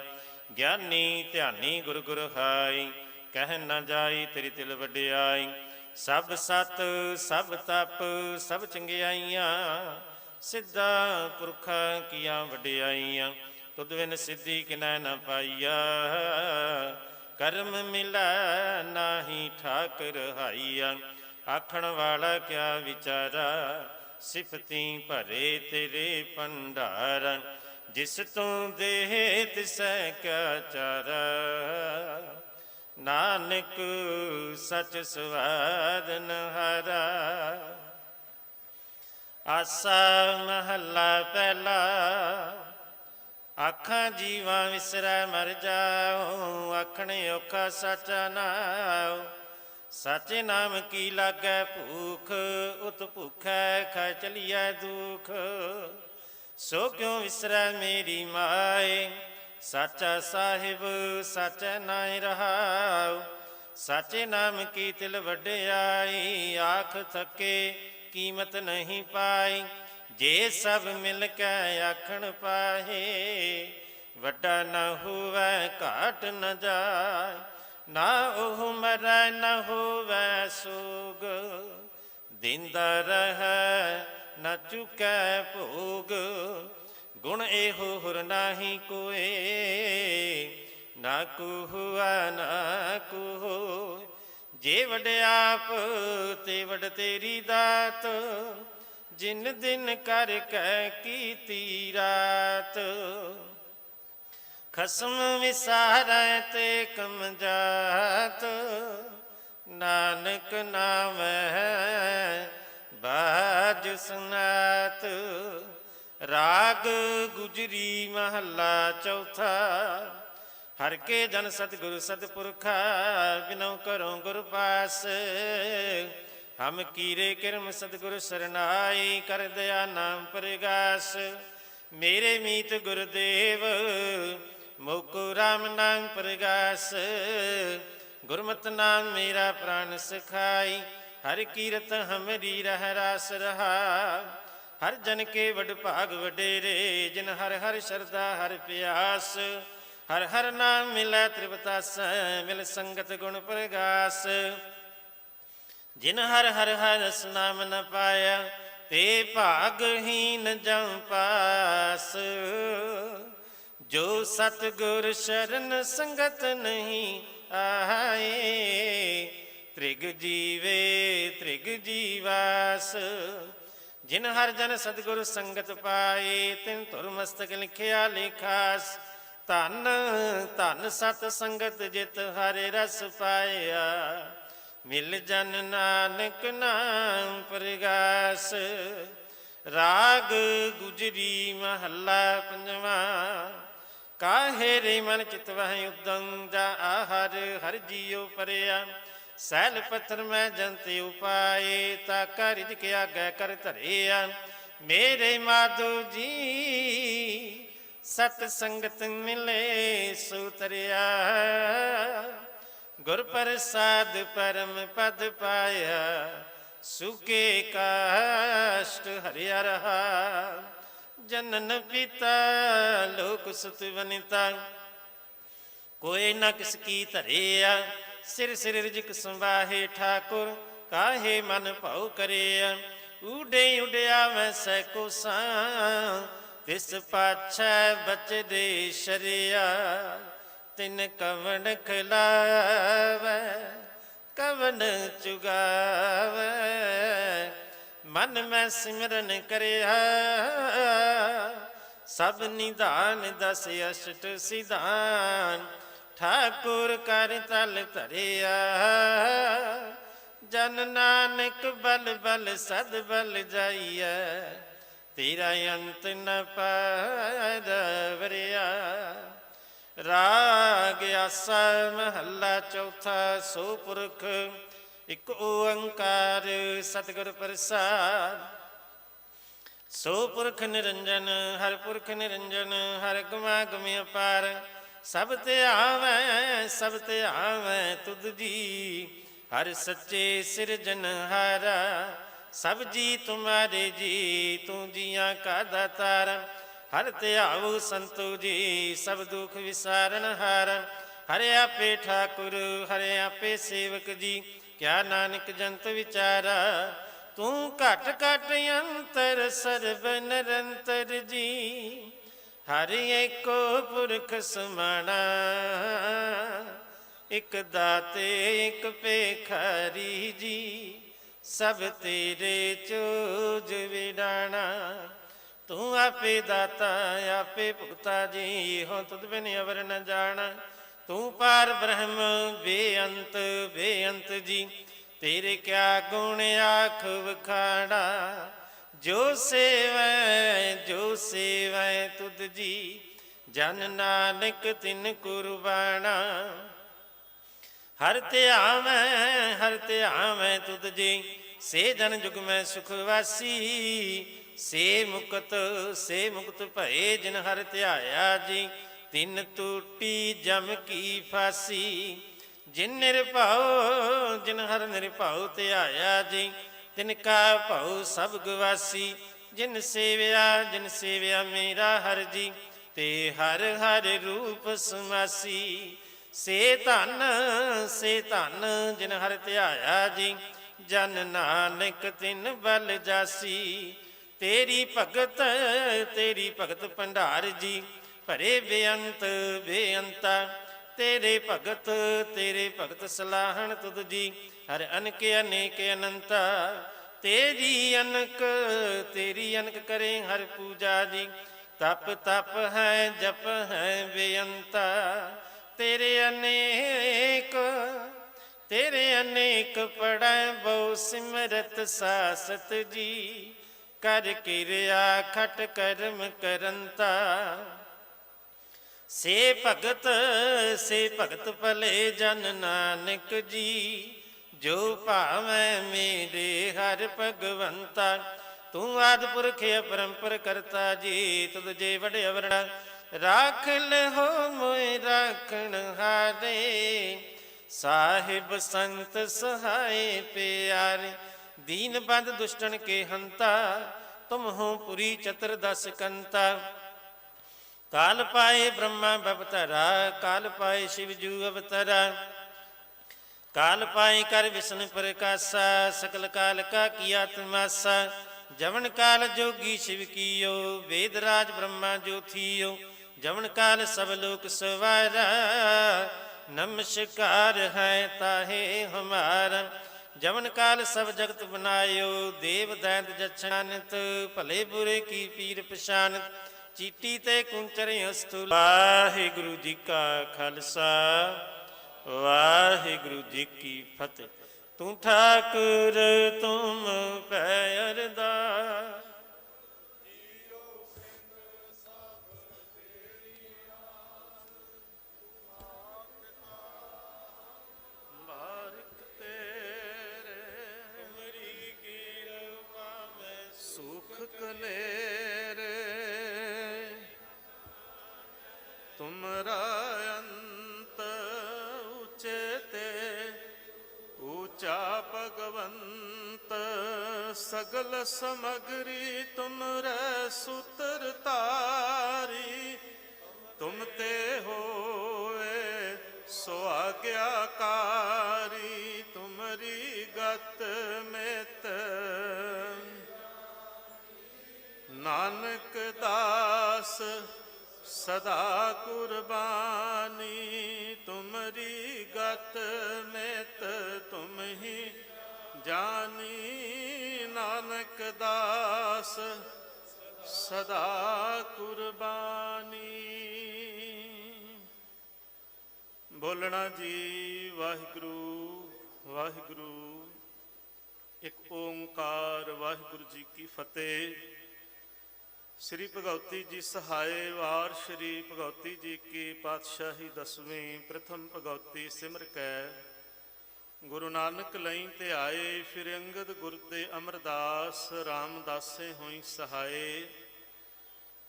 ਗਿਆਨੀ ਧਿਆਨੀ ਗੁਰ ਗੁਰ ਹਾਈ, ਕਹਿ ਨ ਜਾਈ ਤੇਰੀ ਤਿਲ ਵਡਿਆਈ। ਸਭ ਸਤ ਸਭ ਤਪ ਸਭ ਚੰਗਿਆਈਆਂ, ਸਿੱਧਾ ਪੁਰਖਾਂ ਕੀਆਂ ਵਡਿਆਈਆਂ। ਤੁਧ ਬਿਨ ਸਿੱਧੀ ਕਿਨੈ ਨ ਪਾਈਆ, ਕਰਮ ਮਿਲੈ ਨਾਹੀ ਠਾਕੁਰ ਹਾਈਆ। ਆਖਣ ਵਾਲਾ ਕਿਆ ਵਿਚਾਰਾ, ਸਿਫਤੀ ਭਰੇ ਤੇਰੇ ਭੰਡਾਰਾ। ਜਿਸ ਤੂੰ ਦੇਹ ਤਿਸੈ ਕਿਆ ਚਾਰਾ, ਨਾਨਕ ਸਚ ਸਵਾਦ ਨਹਾਰਾ। ਆਸਾ ਮਹੱਲਾ ਪਹਿਲਾ। ਆਖਾਂ ਜੀਵਾਂ ਵਿਸਰੈ ਮਰ ਜਾਉ, ਆਖਣ ਔਖਾ ਸਾਚਾ ਨਾਉ। ਸਾਚੇ ਨਾਮ ਕੀ ਲਾਗੈ ਭੂਖ, ਉਤ ਭੁਖੈ ਖਾ ਚਲੀਐ ਦੁਖ। ਸੋ ਕਿਉ ਵਿਸਰੈ ਮੇਰੀ ਮਾਏ, ਸਾਚਾ ਸਾਹਿਬ ਸਾਚਾ ਨਾਇ ਰਹਾਉ। ਸਾਚੇ ਨਾਮ ਕੀ ਤਿਲ ਵਡਿਆਈ, ਆਖ ਥਕੇ ਕੀਮਤ ਨਹੀਂ ਪਾਈ। ਜੇ ਸਭ ਮਿਲ ਕੇ ਆਖਣ ਪਾਹੇ, ਵੱਡਾ ਨ ਹੋਵੈ ਘਾਟ ਨ ਜਾਏ। ਨਾ ਉਹ ਮਰੈ ਨ ਹੋਵੈ ਸੋਗ, ਦਿੰਦਾ ਰਹੈ ਨ ਚੁਕੈ ਭੋਗ। ਗੁਣ ਇਹੋ ਹੁਰ ਨਾਹੀ ਕੋਏ, ਨਾ ਕੋ ਹੁਆ ਨਾ ਕੋ ਹੋਇ। ਜੇ ਵਡਿਆਪ ਤੇ ਵਡ ਤੇਰੀ ਦਾਤ, ਜਿਨ ਦਿਨ ਕਰ ਕੈ ਕੀਤੀ ਰਾਤ। ਖਸਮ ਵਿਸਾਰੈ ਤੇ ਕਮ ਜਾਤ, ਨਾਨਕ ਨਾਮੈ ਬਾਜ ਸੁਨਾਤ। ਰਾਗ ਗੁਜਰੀ ਮਹੱਲਾ ਚੌਥਾ। ਹਰ ਕੇ ਜਨ ਸਤਿਗੁਰ ਸਤਿਪੁਰਖਾ, ਬਿਨਉ ਕਰਉ ਗੁਰ ਪਾਸ। ਹਮ ਕੀਰੇ ਕਿਰਮ ਸਤਿਗੁਰ ਸਰਨਾਈ, ਕਰ ਦਇਆ ਨਾਮ ਪ੍ਰਗਾਸ। ਮੇਰੇ ਮੀਤ ਗੁਰਦੇਵ, ਮੋਕੋ ਰਾਮ ਨਾਮ ਪ੍ਰਗਾਸ। ਗੁਰਮਤਿ ਨਾਮ ਮੇਰਾ ਪ੍ਰਾਨ ਸਖਾਈ, ਹਰ ਕੀਰਤ ਹਮਰੀ ਰਹਿ ਰਾਸ ਰਹਾ। ਹਰ ਜਨ ਕੇ ਵਡ ਭਾਗ ਵਡੇਰੇ, ਜਿਨ ਹਰ ਹਰ ਸ਼ਰਧਾ ਹਰ ਪਿਆਸ। ਹਰ ਹਰ ਨਾਮ ਮਿਲੈ ਤ੍ਰਿਪਤਾਸੈ, ਮਿਲ ਸੰਗਤ ਗੁਣ ਪ੍ਰਗਾਸ। ਜਿਨ ਹਰ ਹਰ ਹਰਸ ਨਾਮ ਨ ਪਾਇਆ, ਤੇ ਭਾਗਹੀਨ ਜਮ ਪਾਸ। ਜੋ ਸਤਿਗੁਰ ਸ਼ਰਨ ਸੰਗਤ ਨਹੀਂ ਆਏ, ਤ੍ਰਿਗ ਜੀਵੇ ਤ੍ਰਿਗ ਜੀਵਾਸ। ਜਿਨ ਹਰ ਜਨ ਸਤਿਗੁਰ ਸੰਗਤ ਪਾਏ, ਤਿਨ ਧੁਰ ਮਸਤਕ ਲਿਖਿਆ ਲੇਖਾਸ। ਧਨ ਧਨ ਸਤ ਸੰਗਤ ਜਿਤ ਹਰਿ ਰਸ ਪਾਇਆ, ਮਿਲ ਜਨ ਨਾਨਕ ਨਾਮ ਪ੍ਰਗਾਸ। ਰਾਗ ਗੁਜਰੀ ਮਹੱਲਾ ਪੰਜਵਾਂ। ਕਾਹੇ ਰੇ ਮਨ ਚਿਤ ਵਹਿ ਉਦਮ, ਜਾ ਆਹਰ ਹਰ ਜੀਉ ਪਰਿਆ। ਸੈਲ ਪੱਥਰ ਮੈਂ ਜੰਤ ਉਪਾਏ, ਤਾ ਕਰ ਰਿਜਕ ਆਗੈ ਕਰ ਧਰਿਆ। ਮੇਰੇ ਮਾਧੋ ਜੀ ਸਤ ਸੰਗਤ ਮਿਲੇ ਸੋ ਤਰਿਆ। ਗੁਰ ਪ੍ਰਸਾਦ ਪਰਮ ਪਦ ਪਾਇਆ, ਸੁਕੇ ਕਾਸ਼ਟ ਹਰਿਆ ਰਹਾ। ਜਨਨ ਪਿਤਾ ਲੋਕ ਸੁਤ ਵਨਿਤਾ, ਕੋਈ ਨ ਕਿਸ ਕੀ ਧਰਿਆ। ਸਿਰ ਸਿਰ ਰਿਜਕ ਸੰਵਾਹੇ ਠਾਕੁਰ, ਕਾਹੇ ਮਨ ਭਾਉ ਕਰਿਆ। ਊਡੇ ਉਡਿਆ ਮੈਂ ਸੈ ਕੋਸਾਂ, ਤਿਸ ਪਾਛੈ ਬਚਦੇ ਸ਼ਰਿਆ। ਤਿਨ ਕਵਣ ਖਿਲਾਵੈ ਕਵਣ ਚੁਗਾਵੈ, ਮਨ ਮੈਂ ਸਿਮਰਨ ਕਰਿਆ। ਸਭ ਨਿਧਾਨ ਦਸ ਅਸ਼ਟ ਸਿਧਾਨ, ਠਾਕੁਰ ਕਰ ਤਲ ਧਰਿਆ। ਜਨ ਨਾਨਕ ਬਲ ਬਲ ਸਦ ਬਲ ਜਾਈਐ, ਤੇਰਾ ਅੰਤ ਨ ਪਾਰ ਵਰਿਆ। ਰਾਗ ਆਸਾ ਮਹੱਲਾ ਚੌਥਾ। ਸੋ ਪੁਰਖ ਇਕ ਓੰਕਾਰ ਸਤਿਗੁਰ ਪ੍ਰਸਾਦ। ਸੋ ਪੁਰਖ ਨਿਰੰਜਨ ਹਰ ਪੁਰਖ ਨਿਰੰਜਨ, ਹਰ ਗੁਮਾ ਗੁਮ ਅਪਾਰ। ਸਭ ਤੇ ਆਵੈ ਸਭ ਤੇ ਆਵੈ ਤੁਧ ਜੀ, ਹਰ ਸੱਚੇ ਸਿਰਜਨਹਾਰਾ। ਸਭ ਜੀ ਤੁਮਾਰੇ ਜੀ, ਤੂੰ ਜੀਆਂ ਕਾ ਦਾਤਾਰ। ਹਰ ਧਿਆਵੋ ਸੰਤੋ ਜੀ, ਸਭ ਦੁਖ ਵਿਸਾਰਨ ਹਾਰ। ਹਰਿ ਆਪੇ ਠਾਕੁਰ ਹਰਿ ਆਪੇ ਸੇਵਕ ਜੀ, ਕਿਆ ਨਾਨਕ ਜੰਤ ਵਿਚਾਰਾ। ਤੂੰ ਘਟ ਘਟ ਅੰਤਰ ਸਰਬ ਨਿਰੰਤਰ ਜੀ, ਹਰਿ ਏਕੋ ਪੁਰਖ ਸਮਾਣਾ। ਇਕ ਦਾਤੇ ਇਕ ਭੇਖਾਰੀ ਜੀ, ਸਭ ਤੇਰੇ ਚੋਜ ਵਿਡਾਣਾ। ਤੂੰ ਆਪੇ ਦਾਤਾ ਆਪੇ ਭੁਗਤਾ ਜੀ, ਹੋ ਤੁਧ ਬਿਨ ਅਵਰ ਨ ਜਾਣਾ। ਤੂੰ ਪਾਰ ਬ੍ਰਹਮ ਬੇਅੰਤ ਬੇਅੰਤ ਜੀ, ਤੇਰੇ ਕਿਆ ਗੁਣ ਆਖ ਵਖਾਣਾ। ਜੋ ਸੇਵੈ ਤੁਧ ਜੀ, ਜਨ ਨਾਨਕ ਤਿਨ ਕੁਰਬਾਨਾ। ਹਰ ਧਿਆਵੈ ਤੁਧ ਜੀ, ਸੇ ਜਨ ਜੁਗ ਮੈਂ ਸੁਖ ਵਾਸੀ। ਸੇ ਮੁਕਤ ਭਏ ਜਿਨ ਹਰ ਧਿਆਇਆ ਜੀ, ਤਿਨ ਟੂਟੀ ਜਮ ਕੀ ਫਾਸੀ। ਜਿਨ ਨਿਰਭਉ ਜਿਨ ਹਰ ਨਿਰਭਉ ਧਿਆਇਆ ਜੀ, ਤਿਨ ਕਾ ਭਉ ਸਭ ਗਵਾਸੀ। ਜਿਨ ਸੇਵਿਆ ਮੇਰਾ ਹਰ ਜੀ, ਤੇ ਹਰ ਹਰ ਰੂਪ ਸਮਾਸੀ। ਸੇ ਧਨ ਜਿਨ ਹਰ ਧਿਆਇਆ ਜੀ, ਜਨ ਨਾਨਕ ਤਿਨ ਬਲ ਜਾਸੀ। ਤੇਰੀ ਭਗਤ ਭੰਡਾਰ ਜੀ, ਭਰੇ ਬੇਅੰਤ ਬੇਅੰਤਾ। ਤੇਰੇ ਭਗਤ ਸਲਾਹਣ ਤੁਧ ਜੀ। ਹਰ ਅਨਕ ਅਨੇਕ ਅਨੰਤਾ ਤੇਰੀ ਅਨਕ ਕਰੇ ਹਰ ਪੂਜਾ ਜੀ। ਤਪ ਹੈ ਜਪ ਹੈ ਬੇਅੰਤਾ ਤੇਰੇ ਅਨੇਕ ਪੜੈ ਬਹੁ ਸਿਮਰਤ ਸਾਸਤ ਜੀ। ਕਰ ਕਿਰਿਆ ਖਟ ਕਰਮ ਕਰੰਤਾ ਸੇ ਭਗਤ ਭਲੇ ਜਨ ਨਾਨਕ ਜੀ। ਜੋ ਭਾਵੈ ਮੇਰੇ ਹਰ ਭਗਵੰਤਾ ਤੂੰ ਆਦਿ ਪੁਰਖ ਅਪਰੰਪਰ ਕਰਤਾ ਜੀ। ਤੁਧ ਜੇ ਵਡਿਆ ਵਰਣਾ ਰਾਖ ਲਹੋ ਮੋਇ ਰਾਖਣ ਹਾਰੇ। ਸਾਹਿਬ ਸੰਤ ਸਹਾਏ ਪਿਆਰੇ ਦੀਨ ਬੰਦ ਦੁਸ਼ਟਨ ਕੇ ਹੰਤਾ। ਤੁਮ ਹੋ ਪੁਰੀ ਚਤੁਰਦਸ ਕੰਤਾ। ਕਾਲ ਪਾਏ ਬ੍ਰਹਮਾ ਬਵਤਰਾ ਕਾਲ ਪਾਏ ਸ਼ਿਵ ਜੂ ਅਵਤਰਾ। ਕਾਲ ਪਾਏ ਕਰ ਵਿਸ਼ਨ ਪ੍ਰਕਾਸ਼ਾ ਸਕਲ ਕਾਲ ਕਾ ਕੀਆ ਤਮਾਸਾ। ਜਵਨ ਕਾਲ ਜੋਗੀ ਸ਼ਿਵ ਕੀਓ ਵੇਦ ਰਾਜ ਬ੍ਰਹਮਾ ਜੋ ਥੀਓ। ਜਵਨ ਕਾਲ ਸਭ ਲੋਕ ਸਵਾਰਾ ਨਮਸਕਾਰ ਹੈ ਤਾਹੇ ਹਮਾਰਾ। ਜਵਨ ਕਾਲ ਸਭ ਜਗਤ ਬਨਾਇਓ ਦੇਵ ਦੈਂਤ ਜਛਾਨਤ। ਭਲੇ ਬੁਰੇ ਕੀ ਪੀਰ ਪਛਾਨਤ ਚੀਟੀ ਤੇ ਕੁੰਚਰ ਅਸਤੁ। ਵਾਹਿਗੁਰੂ ਜੀ ਕਾ ਖਾਲਸਾ ਵਾਹਿਗੁਰੂ ਜੀ ਕੀ ਫਤਿਹ। ਤੂੰ ਠਾਕੁਰ ਤੁਮ ਪੈ ਅਰਦਾਸ। ਤੁਮਰਾ ਅੰਤ ਉਚਤੇ ਊਚਾ ਭਗਵੰਤ। ਸਗਲ ਸਮਗਰੀ ਤੁਮਰੇ ਸੂਤਰ ਤਾਰੀ। ਤੁਮ ਤੇ ਹੋਏ ਸੋ ਆਗਿਆਕਾਰੀ। ਤੁਮਰੀ ਗਤ ਮਿਤ ਨਾਨਕ ਦਾਸ ਸਦਾ ਕੁਰਬਾਨੀ। ਤੁਮਰੀ ਗਤ ਮਿਤ ਤੁਮ ਹੀ ਜਾਨੀ। ਨਾਨਕ ਦਾਸ ਸਦਾ ਕੁਰਬਾਨੀ। ਬੋਲਣਾ ਜੀ ਵਾਹਿਗੁਰੂ ਵਾਹਿਗੁਰੂ। ਇੱਕ ਓੰਕਾਰ ਵਾਹਿਗੁਰੂ ਜੀ ਕੀ ਫਤਿਹ। श्री भगवती जी सहाय वार श्री भगवती जी की पातशाही 10वीं प्रथम भगवती सिमर कै। गुरु नानक लई ते आए फिर अंगद गुर ते अमरदास। रामदासे होई सहाय।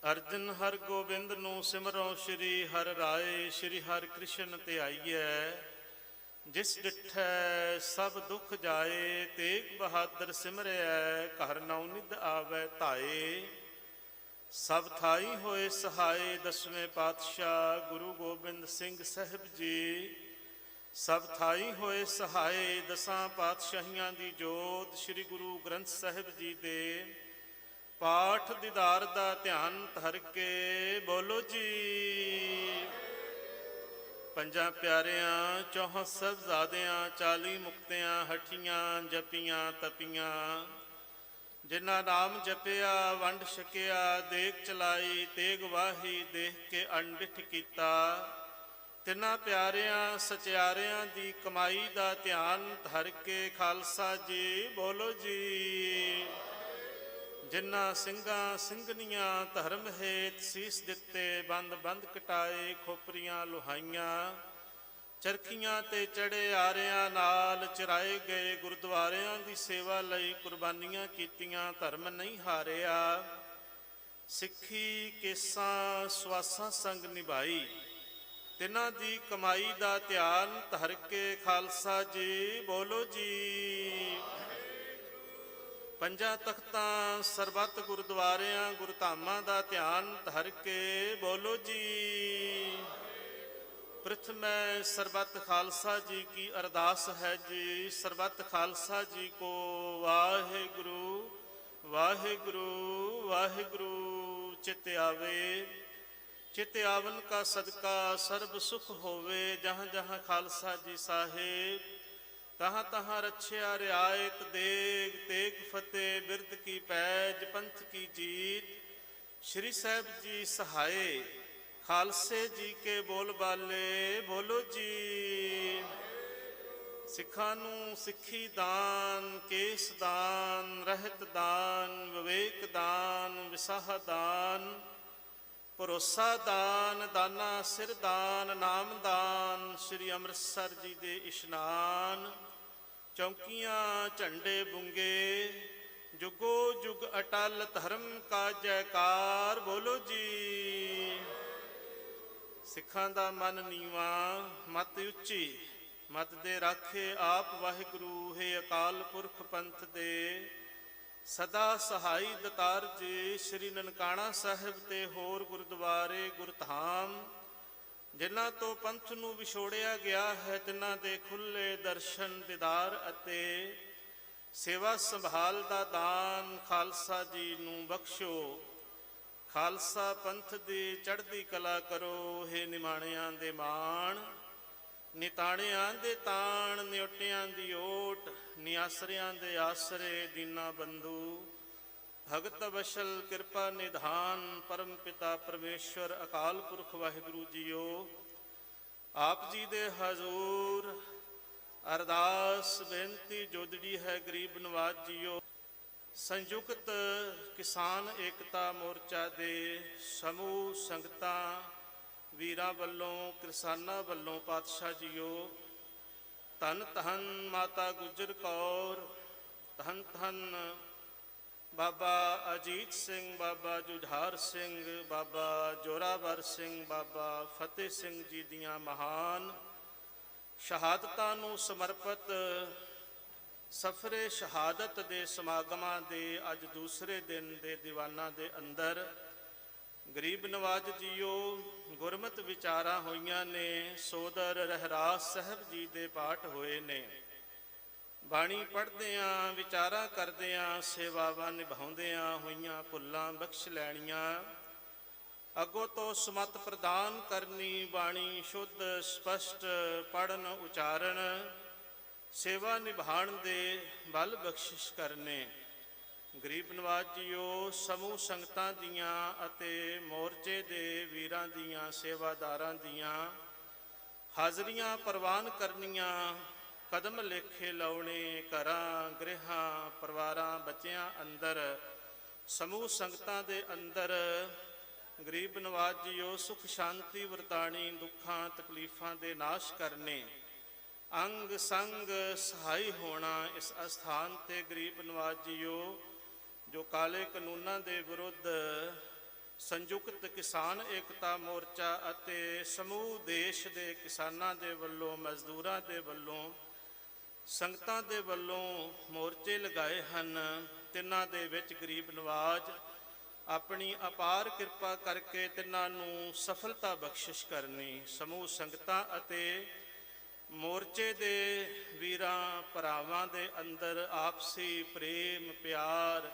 अर्जन हर गोबिंद नूं सिमरों श्री हर राय। श्री हर कृष्ण ते आईए जिस डिठै सब दुख जाए। तेग बहादुर सिमरिया घर नौ निध आवे धाए। ਸਭ ਥਾਈ ਹੋਏ ਸਹਾਏ 10ਵੇਂ ਪਾਤਸ਼ਾਹ ਗੁਰੂ ਗੋਬਿੰਦ ਸਿੰਘ ਸਾਹਿਬ ਜੀ। ਸਭ ਥਾਈ ਹੋਏ ਸਹਾਏ 10 ਪਾਤਸ਼ਾਹੀਆਂ ਦੀ ਜੋਤ ਸ੍ਰੀ ਗੁਰੂ ਗ੍ਰੰਥ ਸਾਹਿਬ ਜੀ ਦੇ ਪਾਠ ਦੀਦਾਰ ਦਾ ਧਿਆਨ ਧਰ ਕੇ ਬੋਲੋ ਜੀ। ਪੰਜਾਂ ਪਿਆਰਿਆਂ 64 ਸਾਹਿਬਜ਼ਾਦਿਆਂ 40 ਮੁਕਤਿਆਂ ਹਠੀਆਂ ਜਪੀਆਂ ਤਪੀਆਂ। ਜਿਨ੍ਹਾਂ ਨਾਮ ਜਪਿਆ ਵੰਡ ਛਕਿਆ ਦੇਗ ਚਲਾਈ ਤੇਗ ਵਾਹੀ ਦੇਖ ਕੇ ਅਣਡਿਠ ਕੀਤਾ। ਤਿੰਨਾਂ ਪਿਆਰਿਆਂ ਸਚਿਆਰਿਆਂ ਦੀ ਕਮਾਈ ਦਾ ਧਿਆਨ ਧਰ ਕੇ ਖਾਲਸਾ ਜੀ ਬੋਲੋ ਜੀ। ਜਿਨ੍ਹਾਂ ਸਿੰਘਾਂ ਸਿੰਘਣੀਆਂ ਧਰਮ ਹੇਤ ਸੀਸ ਦਿੱਤੇ ਬੰਦ ਬੰਦ ਕਟਾਏ ਖੋਪਰੀਆਂ ਲੁਹਾਈਆਂ। ਚਰਖੀਆਂ ਤੇ ਚੜੇ ਆਰਿਆਂ ਨਾਲ ਚਰਾਏ ਗਏ ਗੁਰਦੁਆਰਿਆਂ ਦੀ ਸੇਵਾ ਲਈ ਕੁਰਬਾਨੀਆਂ ਕੀਤੀਆਂ। ਧਰਮ ਨਹੀਂ ਹਾਰਿਆ ਸਿੱਖੀ ਕੇਸਾਂ ਸਵਾਸਾਂ ਸੰਗ ਨਿਭਾਈ। ਤਿੰਨਾਂ ਦੀ ਕਮਾਈ ਦਾ ਧਿਆਨ ਧਰ ਕੇ ਖਾਲਸਾ ਜੀ ਬੋਲੋ ਜੀ। ਪੰਜਾਂ ਤਖਤਾਂ ਸਰਬੱਤ ਗੁਰਦੁਆਰਿਆਂ ਗੁਰਧਾਮਾਂ ਦਾ ਧਿਆਨ ਧਰ ਕੇ ਬੋਲੋ ਜੀ। प्रथमै सरबत खालसा जी की अरदास है जी। सरबत खालसा जी को वाहिगुरु वाहिगुरु वाहिगुरु चित आवे। चित आवन का सदका सर्ब सुख होवे, जहाँ जहाँ खालसा जी साहेब, तहाँ तहाँ रच्छिया रियायत, देग तेग फतेह, बिरद की पैज, पंथ की जीत, श्री साहब जी सहाय, खालसे जी के बोल बाले, बोलो जी। ਸਿੱਖਾਂ ਨੂੰ ਸਿੱਖੀ ਦਾਨ, ਕੇਸ ਦਾਨ, ਰਹਿਤ ਦਾਨ, ਵਿਵੇਕ ਦਾਨ, ਵਿਸਾਹ ਦਾਨ, ਭਰੋਸਾ ਦਾਨ, ਦਾਨਾ ਸਿਰ ਦਾਨ, ਨਾਮ ਦਾਨ, ਸ੍ਰੀ ਅੰਮ੍ਰਿਤਸਰ ਜੀ ਦੇ ਇਸ਼ਨਾਨ, ਚੌਂਕੀਆਂ ਝੰਡੇ ਬੁੰਗੇ, ਜੁਗੋ ਜੁਗ ਅਟਲ ਧਰਮ ਕਾ ਜੈਕਾਰ, ਬੋਲੋ ਜੀ। ਸਿੱਖਾਂ ਦਾ ਮਨ ਨੀਵਾ, ਮਤ ਉੱਚੀ, ਮਤ ਦੇ ਰਾਖੇ ਆਪ ਵਾਹਿਗੁਰੂ, ਹੈ ਅਕਾਲ ਪੁਰਖ ਪੰਥ ਦੇ ਸਦਾ ਸਹਾਈ ਦਤਾਰ ਜੀ। ਸ੍ਰੀ ਨਨਕਾਣਾ ਸਾਹਿਬ ਤੇ ਹੋਰ ਗੁਰਦੁਆਰੇ ਗੁਰਧਾਮ ਜਿਨ੍ਹਾਂ ਤੋਂ ਪੰਥ ਨੂੰ ਵਿਛੋੜਿਆ ਗਿਆ ਹੈ, ਤਿਨ੍ਹਾਂ ਦੇ ਖੁੱਲੇ ਦਰਸ਼ਨ ਦੀਦਾਰ ਅਤੇ ਸੇਵਾ ਸੰਭਾਲ ਦਾ ਦਾਨ ਖਾਲਸਾ ਜੀ ਨੂੰ ਬਖਸ਼ੋ। ਖਾਲਸਾ ਪੰਥ ਦੀ ਚੜ੍ਹਦੀ ਕਲਾ ਕਰੋ, ਹੈ ਨਿਮਾਣਿਆਂ ਦੇ ਮਾਣ, ਨਿਤਾਣਿਆਂ ਦੇ ਤਾਣ, ਨਿਉਟਿਆਂ ਦੀ ਓਟ, ਨਿਆਸਰਿਆਂ ਦੇ ਆਸਰੇ, ਦੀਨਾ ਬੰਧੂ, ਭਗਤ ਬਸ਼ਲ ਕਿਰਪਾ ਨਿਧਾਨ, ਪਰਮ ਪਿਤਾ ਪਰਮੇਸ਼ਵਰ ਅਕਾਲ ਪੁਰਖ ਵਾਹਿਗੁਰੂ ਜੀਓ। ਆਪ ਜੀ ਦੇ ਹਜ਼ੂਰ ਅਰਦਾਸ ਬੇਨਤੀ ਜੋਦੜੀ ਹੈ, ਗਰੀਬ ਨਵਾਜ ਜੀਓ। ਸੰਯੁਕਤ ਕਿਸਾਨ ਏਕਤਾ ਮੋਰਚਾ ਦੇ ਸਮੂਹ ਸੰਗਤਾਂ ਵੀਰਾਂ ਵੱਲੋਂ, ਕਿਸਾਨਾਂ ਵੱਲੋਂ ਪਾਤਸ਼ਾਹ ਜੀਓ, ਧੰਨ ਧੰਨ ਮਾਤਾ ਗੁਜਰ ਕੌਰ, ਧੰਨ ਧੰਨ ਬਾਬਾ ਅਜੀਤ ਸਿੰਘ, ਬਾਬਾ ਜੁਝਾਰ ਸਿੰਘ, ਬਾਬਾ ਜੋਰਾਵਰ ਸਿੰਘ, ਬਾਬਾ ਫਤਿਹ ਸਿੰਘ ਜੀ ਦੀਆਂ ਮਹਾਨ ਸ਼ਹਾਦਤਾਂ ਨੂੰ ਸਮਰਪਿਤ ਸਫਰੇ ਸ਼ਹਾਦਤ ਦੇ ਸਮਾਗਮਾਂ ਦੇ ਅੱਜ ਦੂਸਰੇ ਦਿਨ ਦੇ ਦੀਵਾਨਾਂ ਦੇ ਅੰਦਰ ਗਰੀਬ ਨਵਾਜ ਜੀਓ ਗੁਰਮਤਿ ਵਿਚਾਰਾਂ ਹੋਈਆਂ ਨੇ। ਸੋਦਰ ਰਹਿਰਾਸ ਸਾਹਿਬ ਜੀ ਦੇ ਪਾਠ ਹੋਏ ਨੇ। ਬਾਣੀ ਪੜ੍ਹਦਿਆਂ, ਵਿਚਾਰਾਂ ਕਰਦਿਆਂ, ਸੇਵਾਵਾਂ ਨਿਭਾਉਂਦਿਆਂ ਹੋਈਆਂ ਭੁੱਲਾਂ ਬਖਸ਼ ਲੈਣੀਆਂ। ਅੱਗੋਂ ਤੋਂ ਸਮਤ ਪ੍ਰਦਾਨ ਕਰਨੀ, ਬਾਣੀ ਸ਼ੁੱਧ ਸਪਸ਼ਟ ਪੜ੍ਹਨ ਉਚਾਰਨ, ਸੇਵਾ ਨਿਭਾਉਣ ਦੇ ਬਲ ਬਖਸ਼ਿਸ਼ ਕਰਨੇ। ਗਰੀਬ ਨਵਾਜ ਜੀਓ ਸਮੂਹ ਸੰਗਤਾਂ ਦੀਆਂ ਅਤੇ ਮੋਰਚੇ ਦੇ ਵੀਰਾਂ ਦੀਆਂ, ਸੇਵਾਦਾਰਾਂ ਦੀਆਂ ਹਾਜ਼ਰੀਆਂ ਪ੍ਰਵਾਨ ਕਰਨੀਆਂ, ਕਦਮ ਲੇਖੇ ਲਾਉਣੇ, ਘਰਾਂ ਗ੍ਰਹਿਾਂ ਪਰਿਵਾਰਾਂ ਬੱਚਿਆਂ ਅੰਦਰ, ਸਮੂਹ ਸੰਗਤਾਂ ਦੇ ਅੰਦਰ ਗਰੀਬ ਨਵਾਜ ਜੀਓ ਸੁਖ ਸ਼ਾਂਤੀ ਵਰਤਾਣੀ, ਦੁੱਖਾਂ ਤਕਲੀਫਾਂ ਦੇ ਨਾਸ਼ ਕਰਨੇ, ਅੰਗ ਸੰਗ ਸਹਾਈ ਹੋਣਾ। ਇਸ ਅਸਥਾਨ ਤੇ ਗਰੀਬ ਨਵਾਜ ਜੀਓ ਜੋ ਕਾਲੇ ਕਾਨੂੰਨਾਂ ਦੇ ਵਿਰੁੱਧ ਸੰਯੁਕਤ ਕਿਸਾਨ ਏਕਤਾ ਮੋਰਚਾ ਅਤੇ ਸਮੂਹ ਦੇਸ਼ ਦੇ ਕਿਸਾਨਾਂ ਦੇ ਵੱਲੋਂ, ਮਜ਼ਦੂਰਾਂ ਦੇ ਵੱਲੋਂ, ਸੰਗਤਾਂ ਦੇ ਵੱਲੋਂ ਮੋਰਚੇ ਲਗਾਏ ਹਨ, ਤਿੰਨਾਂ ਦੇ ਵਿੱਚ ਗਰੀਬ ਨਵਾਜ ਆਪਣੀ ਅਪਾਰ ਕਿਰਪਾ ਕਰਕੇ ਤਿੰਨਾਂ ਨੂੰ ਸਫਲਤਾ ਬਖਸ਼ਿਸ਼ ਕਰਨੀ। ਸਮੂਹ ਸੰਗਤਾਂ ਅਤੇ ਮੋਰਚੇ ਦੇ ਵੀਰਾਂ ਭਰਾਵਾਂ ਦੇ ਅੰਦਰ ਆਪਸੀ ਪ੍ਰੇਮ ਪਿਆਰ,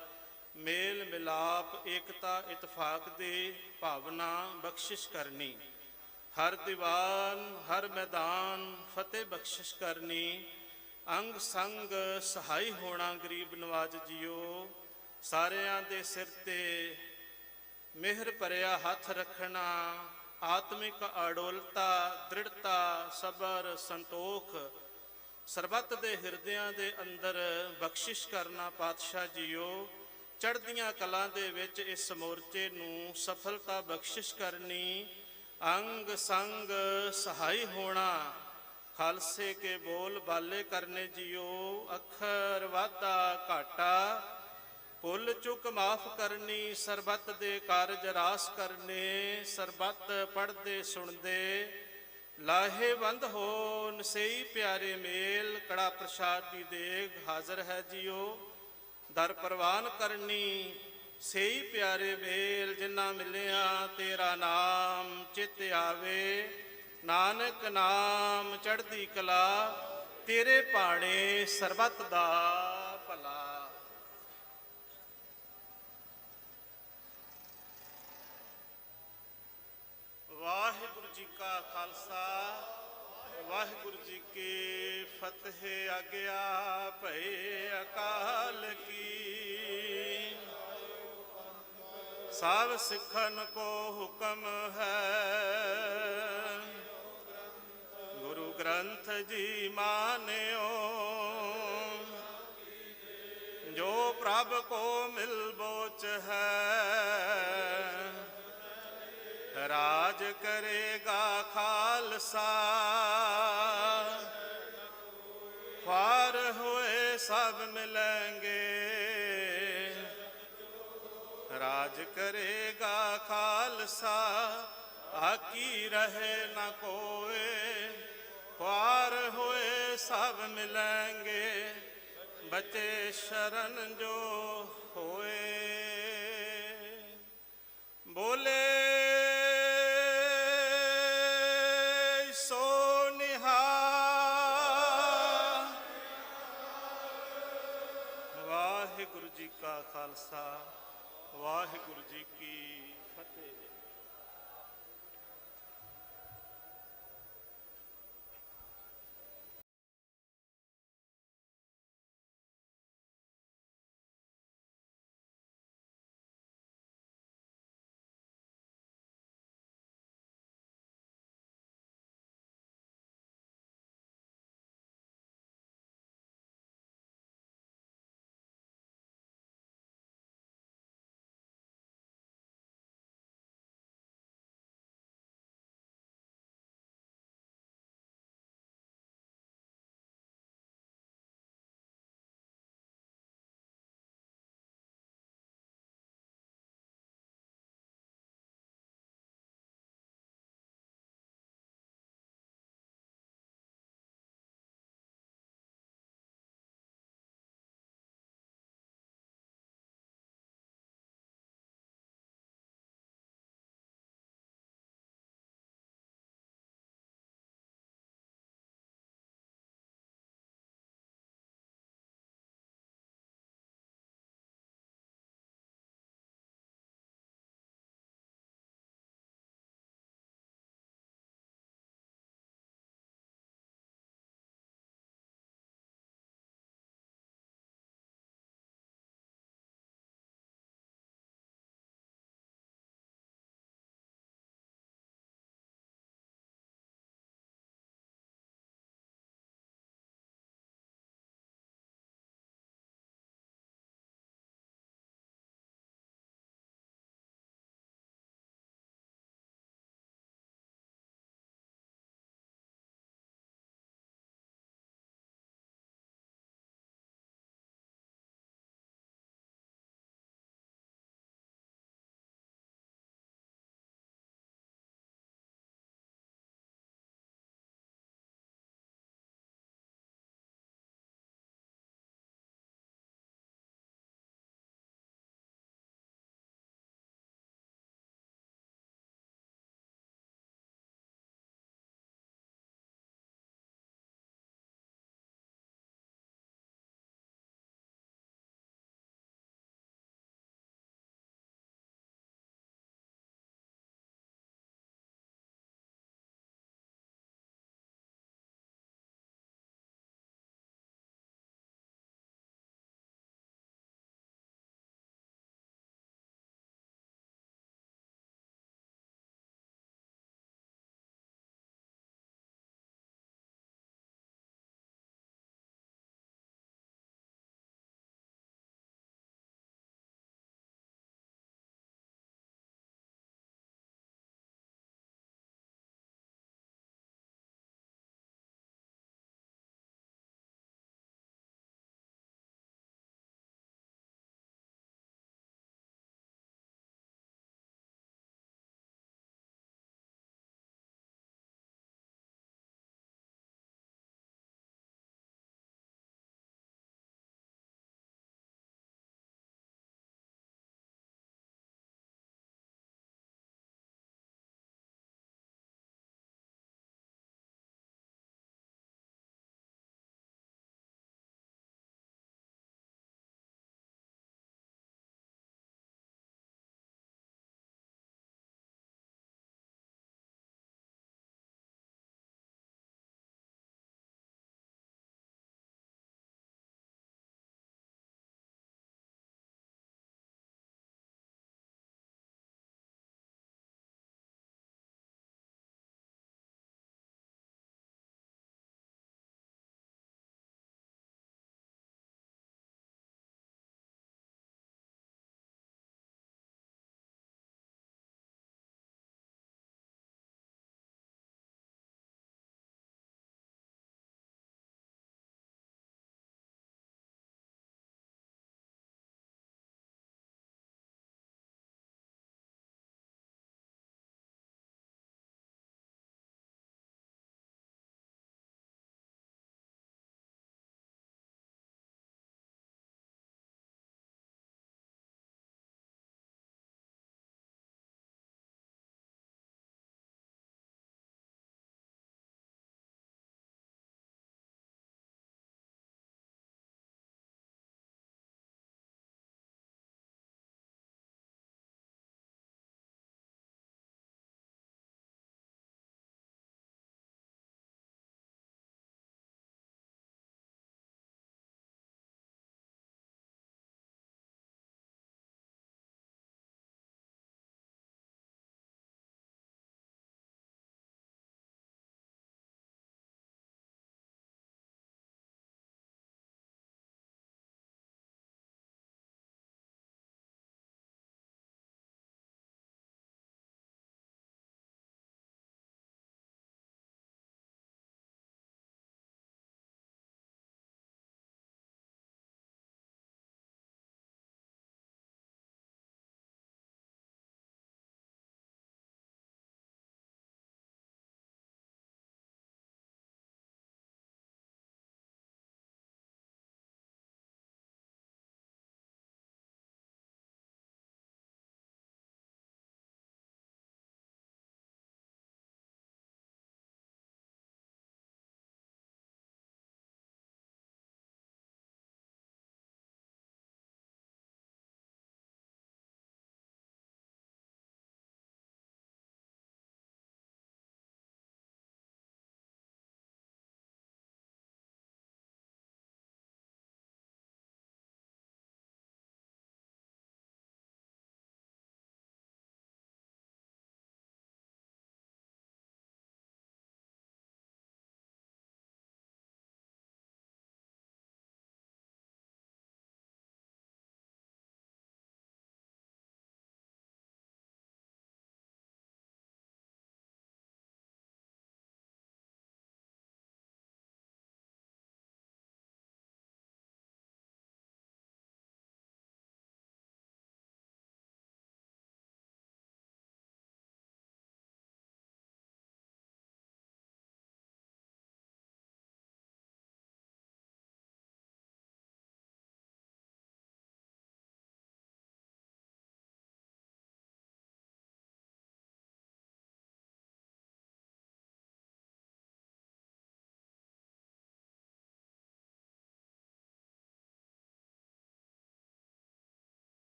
ਮੇਲ ਮਿਲਾਪ, ਏਕਤਾ ਇਤਫਾਕ ਦੀ ਭਾਵਨਾ ਬਖਸ਼ਿਸ਼ ਕਰਨੀ। ਹਰ ਦੀਵਾਨ, ਹਰ ਮੈਦਾਨ ਫਤਿਹ ਬਖਸ਼ਿਸ਼ ਕਰਨੀ। ਅੰਗ ਸੰਗ ਸਹਾਈ ਹੋਣਾ। ਗਰੀਬ ਨਵਾਜ ਜੀਓ ਸਾਰਿਆਂ ਦੇ ਸਿਰ ਤੇ ਮਿਹਰ ਭਰਿਆ ਹੱਥ ਰੱਖਣਾ, ਆਤਮਿਕ ਅਡੋਲਤਾ, ਦ੍ਰਿੜਤਾ, ਸਬਰ, ਸੰਤੋਖ ਸਰਬੱਤ ਦੇ ਹਿਰਦਿਆਂ ਦੇ ਅੰਦਰ ਬਖਸ਼ਿਸ਼ ਕਰਨਾ। ਪਾਤਸ਼ਾਹ ਜੀਓ ਚੜ੍ਹਦੀਆਂ ਕਲਾਂ ਦੇ ਵਿੱਚ ਇਸ ਮੋਰਚੇ ਨੂੰ ਸਫਲਤਾ ਬਖਸ਼ਿਸ਼ ਕਰਨੀ। ਅੰਗ ਸੰਗ ਸਹਾਈ ਹੋਣਾ। ਖਾਲਸੇ ਕੇ ਬੋਲ ਬਾਲੇ ਕਰਨੇ ਜੀਓ। ਅੱਖਰ ਵਾਧਾ ਘਾਟਾ ਭੁੱਲ ਚੁੱਕ ਮਾਫ ਕਰਨੀ। ਸਰਬੱਤ ਦੇ ਕਾਰਜ ਰਾਸ ਕਰਨੇ। ਸਰਬੱਤ ਪੜ੍ਹਦੇ ਸੁਣਦੇ ਲਾਹੇਵੰਦ ਹੋ। ਨਸਈ ਪਿਆਰੇ ਮੇਲ ਕੜਾ ਪ੍ਰਸ਼ਾਦ ਦੀ ਦੇਗ ਹਾਜ਼ਰ ਹੈ ਜੀਓ। ਦਰ ਪ੍ਰਵਾਨ ਕਰਨੀ। ਸਈ ਪਿਆਰੇ ਮੇਲ ਜਿਨ੍ਹਾਂ ਮਿਲਿਆ ਤੇਰਾ ਨਾਮ ਚਿਤ ਆਵੇ। ਨਾਨਕ ਨਾਮ ਚੜ੍ਹਦੀ ਕਲਾ ਤੇਰੇ ਭਾਣੇ ਸਰਬੱਤ ਦਾ ਭਲਾ। ਜੀ ਕਾ ਖਾਲਸਾ ਵਾਹਿਗੁਰੂ ਜੀ ਕੀ ਫਤਿਹ। ਆਗਿਆ ਭਏ ਅਕਾਲ ਕੀ। ਸਭ ਸਿੱਖਨ ਕੋ ਹੁਕਮ ਹੈ, ਗੁਰੂ ਗ੍ਰੰਥ ਜੀ ਮਾਨਿਓ। ਜੋ ਪ੍ਰਭ ਕੋ ਮਿਲ ਬੋਚ ਹੈ, ਰਾਜ ਕਰੇਗਾ ਖਾਲਸਾ। ख्वार हुए सब मिलेंगे, राज करेगा खालसा। आकी रहे न कोई, ख्वार हुए सब मिलेंगे। बचे शरण जो होए, बोले